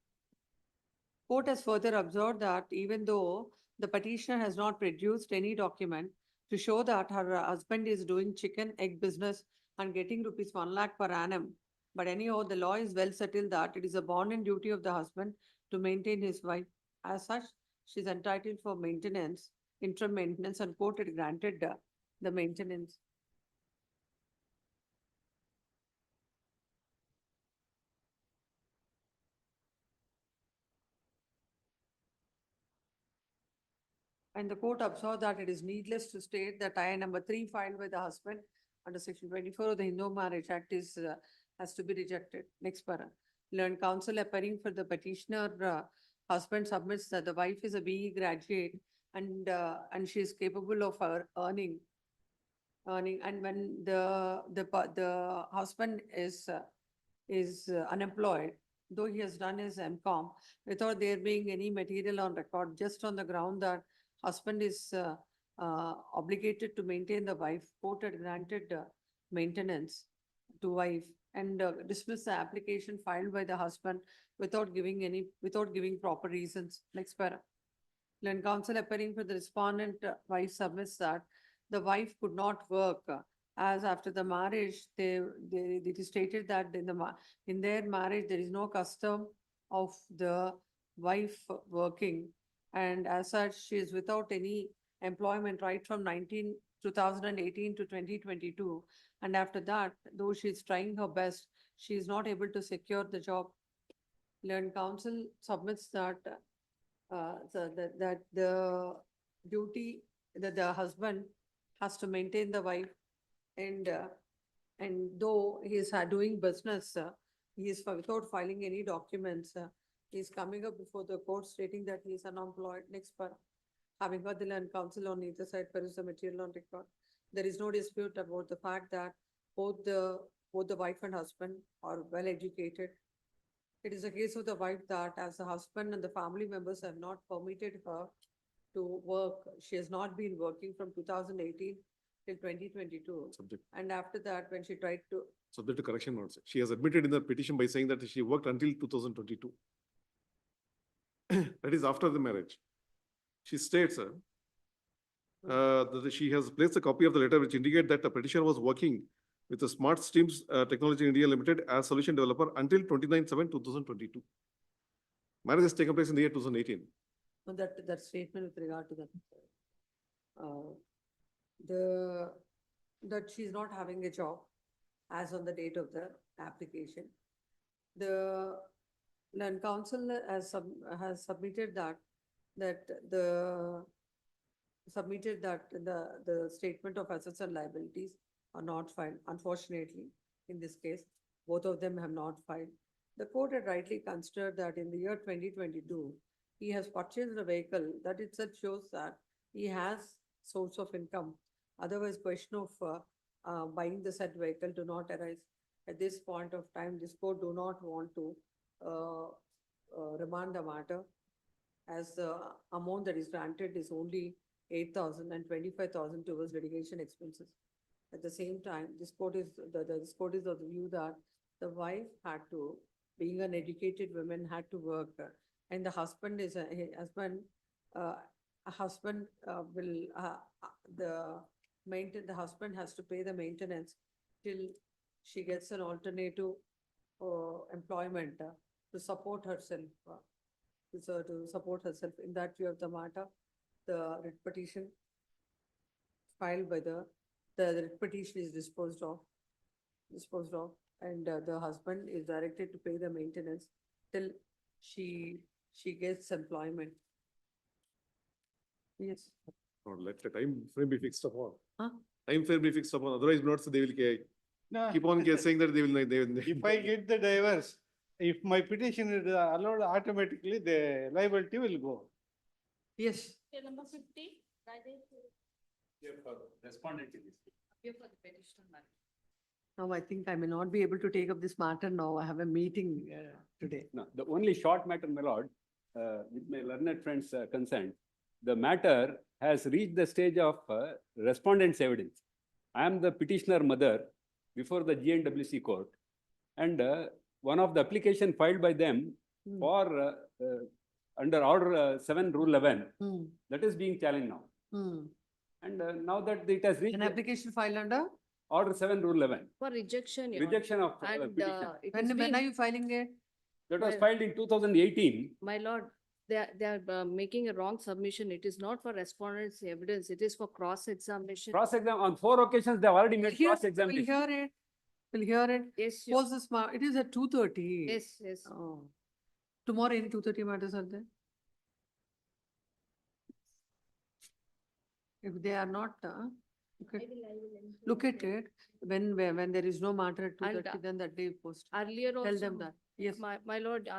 Court has further observed that even though the petitioner has not produced any document to show that her husband is doing chicken egg business and getting rupees 1 lakh per annum, but anyhow, the law is well settled that it is a bounden duty of the husband to maintain his wife. As such, she is entitled for maintenance, interim maintenance, and court had granted the maintenance. And the court observed that it is needless to state that IN number 3 filed by the husband under section 24 of the Hindu Marriage Act is has to be rejected. Next para. Learned counsel appearing for the petitioner husband submits that the wife is a BE graduate and she is capable of earning. And when the husband is unemployed, though he has done his MCOM, without there being any material on record, just on the ground that husband is obligated to maintain the wife, court had granted maintenance to wife and dismissed the application filed by the husband without giving proper reasons. Next para. Learned counsel appearing for the respondent wife submits that the wife could not work as after the marriage, it is stated that in their marriage, there is no custom of the wife working. And as such, she is without any employment right from 2018 to 2022. And after that, though she is trying her best, she is not able to secure the job. Learned counsel submits that that the duty that the husband has to maintain the wife, and though he is doing business, he is without filing any documents. He is coming up before the court stating that he is unemployed. Next part. Having heard the learned counsel on either side, peruse the material on record. There is no dispute about the fact that both the wife and husband are well educated. It is a case of the wife that as the husband and the family members have not permitted her to work. She has not been working from 2018 till 2022. Subject, And after that, when she tried to, subject to correction notes. She has admitted in the petition by saying that she worked until 2022. That is after the marriage. She states, that she has placed a copy of the letter which indicate that the petitioner was working with the Smart Streams Technology India Limited as solution developer until 29/7/2022. Marriage has taken place in the year 2018. that statement with regard to that. That she's not having a job as on the date of the application. The land council has submitted that the statement of assets and liabilities are not filed. Unfortunately, in this case, both of them have not filed. The court had rightly considered that in the year 2022, he has purchased a vehicle. That itself shows that he has source of income. Otherwise, question of buying the said vehicle do not arise. At this point of time, this court do not want to remand the matter, as the amount that is granted is only 8,000 and 25,000 towards litigation expenses. At the same time, this court is of the view that the wife had to, being an educated woman, had to work, and the husband is the husband has to pay the maintenance till she gets an alternative employment to support herself. To support herself. In that view of the matter, the writ petition filed by the writ petition is disposed of, and the husband is directed to pay the maintenance till she gets employment. Yes. Or let the time frame be fixed upon. Huh? Time frame be fixed upon, otherwise not, so they will No. keep on saying that they will. If I get the divorce, if my petition is allowed, automatically the liability will go. Yes. Okay, number 50, Rajesh. Respondent. Here for the petition matter. Now, I think I may not be able to take up this matter now. I have a meeting today. No, the only short matter, my lord, with my learned friends' consent, the matter has reached the stage of respondent's evidence. I am the petitioner mother before the GNWC court, and one of the application filed by them for under order 7 rule 11, that is being challenged now. And now that it has reached An application filed under? order 7 rule 11, For rejection. Your Honor. rejection of And petition. it is When being- are you filing it? That was filed in 2018. My lord, they are making a wrong submission. It is not for respondent's evidence. It is for cross-examination. Cross-exam, on 4 occasions, they have already made We'll cross-examination. hear it. We'll hear it. Yes, Suppose this, it is at 2:30. yes. Oh. Tomorrow any 2:30 matters are there? If they are not, look at it. When there is no matter at 2:30, then that day post. Earlier also. Tell them that. Yes. My lord,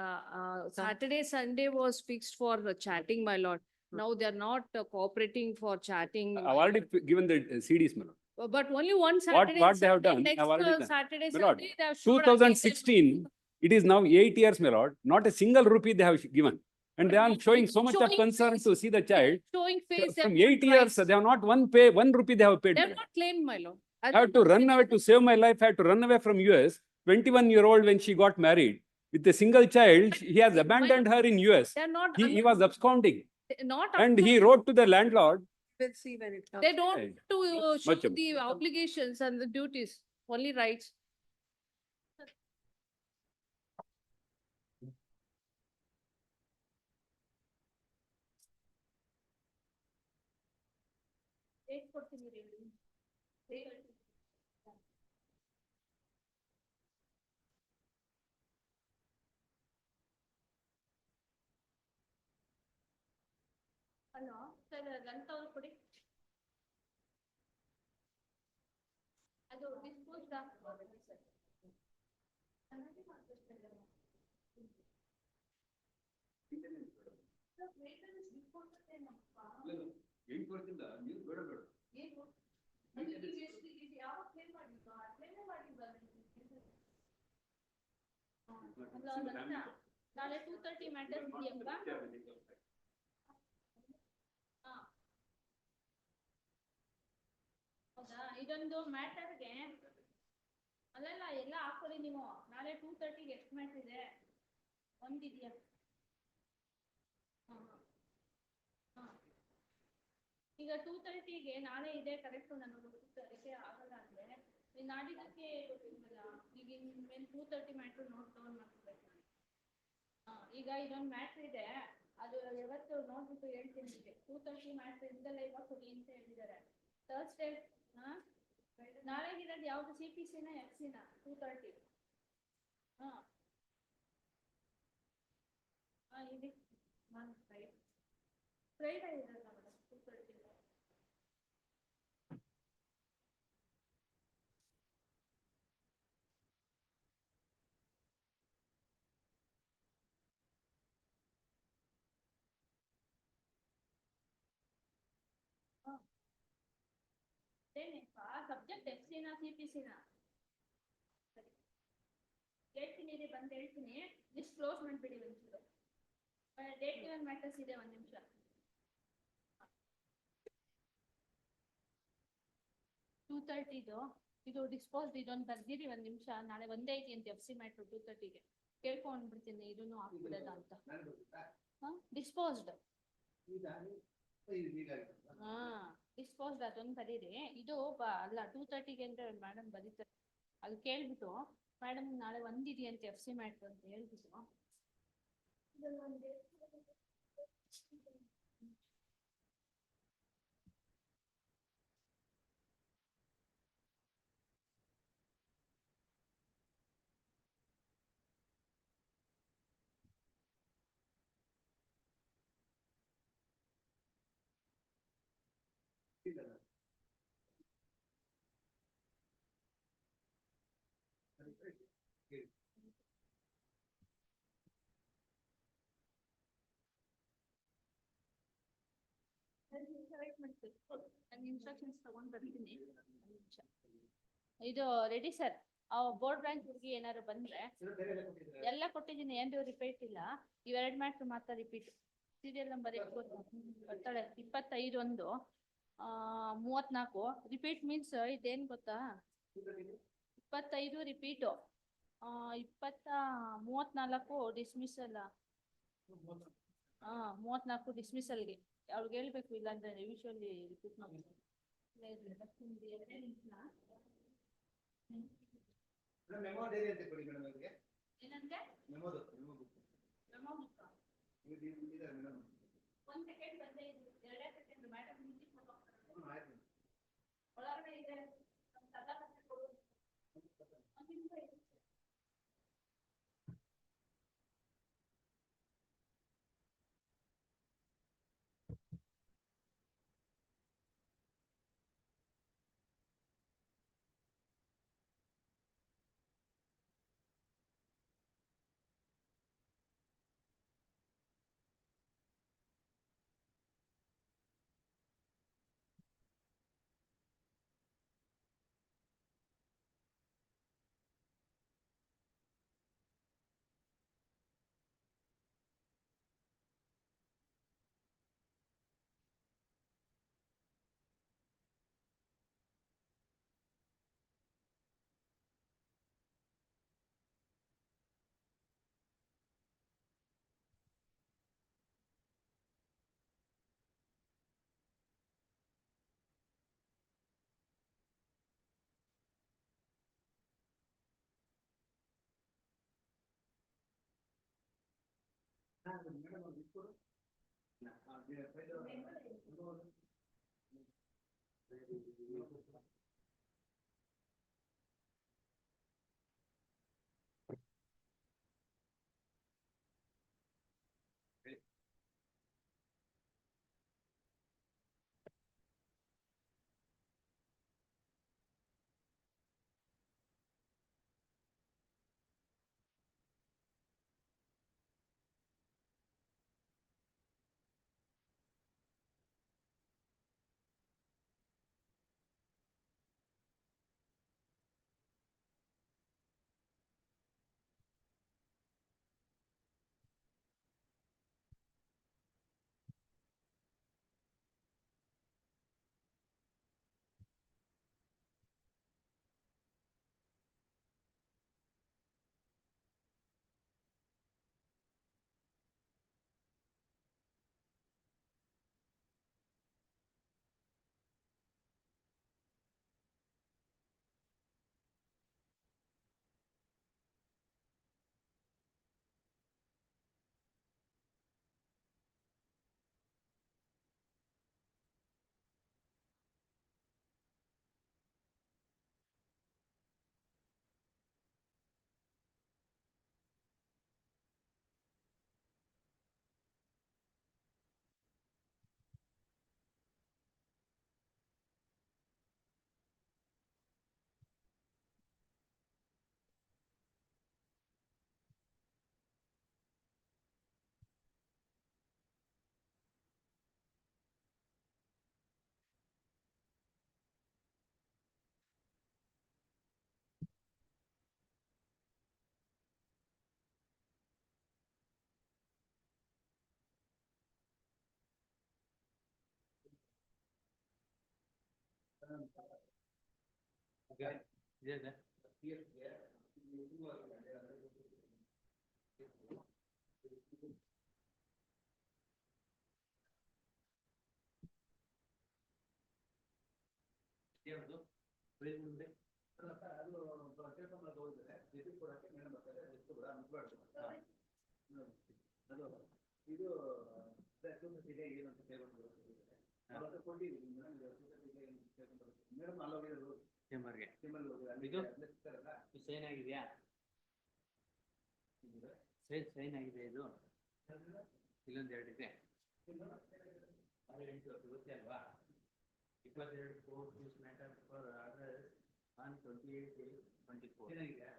Saturday, Sunday was fixed for Chatting, my lord. Now they are not cooperating for chatting. I've already given the CDs, my lord. But only one Saturday. What they have Sunday. done, Next I've already done. Saturday, My lord, Sunday, they have showed again. 2016, it is now 8 years, my lord, not a single rupee they have given. And they are showing so much of Showing concern to see the child. Showing face. From they have 8 years, twice. they have not one rupee they have paid. They my have lord. not claimed, my lord. I have to run away to save my life. I had to run away from US. 21-year-old when she got married with a single child, he has abandoned her in US. They are not. He was absconding. Not. And he wrote to the landlord. We'll see when it comes. They don't to show Much of- the obligations and the duties, only rights. Hello, sir, length ಅವ್ರು ಕೊಡಿ. ಅದು dispose of. ನಾಳೆ 2:30 matters ಇದೆಯಪ್ಪ. ಹೌದಾ, ಇದೊಂದು ಮ್ಯಾಟರ್ಗೆ ಅಲ್ಲಲ್ಲ ಎಲ್ಲ ಹಾಕೊಳ್ಳಿ ನೀವು. ನಾಳೆ 2:30ಗೆ ಎಷ್ಟು ಮ್ಯಾಟರ್ ಇದೆ? ಒಂದಿದೆಯಾ? ಈಗ 2:30ಗೆ ನಾಳೆ ಇದೆ ಕರೆಕ್ಟ್. ನಾನು 2:30ಗೆ ಆಗಲ್ಲ ಅಂದ್ರೆ ನೀನ್ ನಾಡಿದ್ದಕ್ಕೆ ಗೊತ್ತಿಲ್ವಲ್ಲ. ಈಗ ಇನ್ಮೇಲೆ 2:30 ಮ್ಯಾಟ್ರ್ ನೋಡ್ಕೊಂಡು ಮಾಡ್ಬೇಕು. ಈಗ ಇದೊಂದು ಮ್ಯಾಟ್ರ್ ಇದೆ, ಅದು ಯಾವತ್ತು ನೋಡ್ಬಿಟ್ಟು ಹೇಳ್ತೀನಿ ನಿಮಗೆ. 2:30 ಮ್ಯಾಟ್ರ್ ಇಂದಲೇ ಇವಾಗ ಕೊಡಿ ಅಂತ ಹೇಳಿದ್ದಾರೆ. ಥರ್ಸ್ಡೇ ನಾಳೆಗಿರೋದು ಯಾವ್ದು? CPC ನ FC ನ? 2:30. ಇಲ್ಲಿ ಫ್ರೈಡೇ ಇರಲ್ಲ ಮೇಡಮ್ 2:30. ಸಬ್ಜೆಕ್ಟ್ FC ನ CPC ನ? ಹೇಳ್ತೀನಿ ರೀ, ಬಂದು ಹೇಳ್ತೀನಿ. ಲಿಸ್ಟ್ ಕ್ಲೋಸ್ ಮಾಡ್ಬಿಡಿ ಒಂಚೂರು. ಡೇಟ್ ಗಿವನ್ ಮ್ಯಾಟರ್ಸ್ ಇದೆ, ಒಂದ್ ನಿಮಿಷ. ಇದು ಡಿಸ್ಪೋಸ್ಡ್ ಇದೊಂದು ಬರ್ದಿರಿ ಒಂದ್ ನಿಮಿಷ. ನಾಳೆ ಒಂದೇ ಐತಿ ಅಂತ FC ಮ್ಯಾಟ್ರ್ 2:30ಗೆ ಕೇಳ್ಕೊಂಡ್ಬಿಡ್ತೀನಿ. ಇದನ್ನು ಹಾಕ್ಬಿಡೋದ ಅಂತ. ಡಿಸ್ಪೋಸ್ಡ್ ಡಿಸ್ಪೋಸ್ಡ್ ಅದೊಂದು ಬರೀರಿ. ಇದು ಅಲ್ಲ 2:30ಗೆ ಅಂದ್ರೆ ಮೇಡಮ್ ಬರೀತಾರೆ. ಅದು ಕೇಳ್ಬಿಟ್ಟು ಮೇಡಮ್ ನಾಳೆ ಒಂದಿದೆಯಂತೆ FC ಮ್ಯಾಟ್ರ್ ಅಂತ ಹೇಳ್ಬಿಟ್ಟು ನಾನು ಇನ್ಸ್ಟ್ರಕ್ಷನ್ಸ್ ತಗೊಂಡ್ ಬರ್ತೀನಿ. ಇದು ರೆಡಿ ಸರ್. ಬೋರ್ಡ್ ಬ್ರಾಂಚ್ ಹುಡುಗಿ ಏನಾದ್ರು ಬಂದ್ರೆ ಎಲ್ಲ ಕೊಟ್ಟಿದ್ದೀನಿ, ಏನು ರಿಪೀಟ್ ಇಲ್ಲ. ಇವೆರಡು ಮ್ಯಾಟ್ರ್ ಮಾತ್ರ ರಿಪೀಟ್. ಸೀರಿಯಲ್ ನಂಬರ್ ಬರ್ತಾಳೆ 25 34. ರಿಪೀಟ್ ಮೀನ್ಸ್ ಇದೇನ್ ಗೊತ್ತಾ? 25 ರಿಪೀಟು, 34 ಡಿಸ್ಮಿಸಲ್. 34 ಡಿಸ್ಮಿಸಲ್ಗೆ ಅವ್ರಿಗೆ ಹೇಳ್ಬೇಕು, ಇಲ್ಲಾಂದ್ರೆ ಯೂಶುವಲಿ ರಿಪೀಟ್ ಮಾಡ್ಬೇಕು. ಏನಂದ್ರೆ ಒಂದ್ ಸೆಕೆಂಡ್ ಬಂದೇ ಇದು, 2 ಸೆಕೆಂಡ್ ಮೇಡಮ್ ಒಳಗಡೆ ಇದೆ. ಸೈನ್ ಆಗಿದೆಯಾ? ಸೈನ್ ಆಗಿದೆ ಇದು. ಇಲ್ಲೊಂದು ಎರಡು ಇದೆ. 6-8 ಗೊತ್ತೇ ಅಲ್ವಾ? 22 ಮ್ಯಾಟರ್ ಫಾರ್ ಆರ್ಡರ್ ಆನ್ 28/24. ಏನಾಗಿದೆ?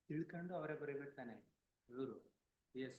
ತಿಳ್ಕೊಂಡು ಅವರೇ ಬರೀಬೇಕು ತಾನೆ ಇವರು. ಎಸ್.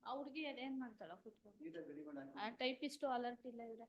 ಆ ಹುಡ್ಗಿ ಅದೇನ್ ಮಾಡ್ತಾಳ ಕುತ್ಕೊಂಡು? ಟೈಪಿಸ್ಟು ಅಲರ್ಟ್ ಇಲ್ಲ ಇವ್ರೆ.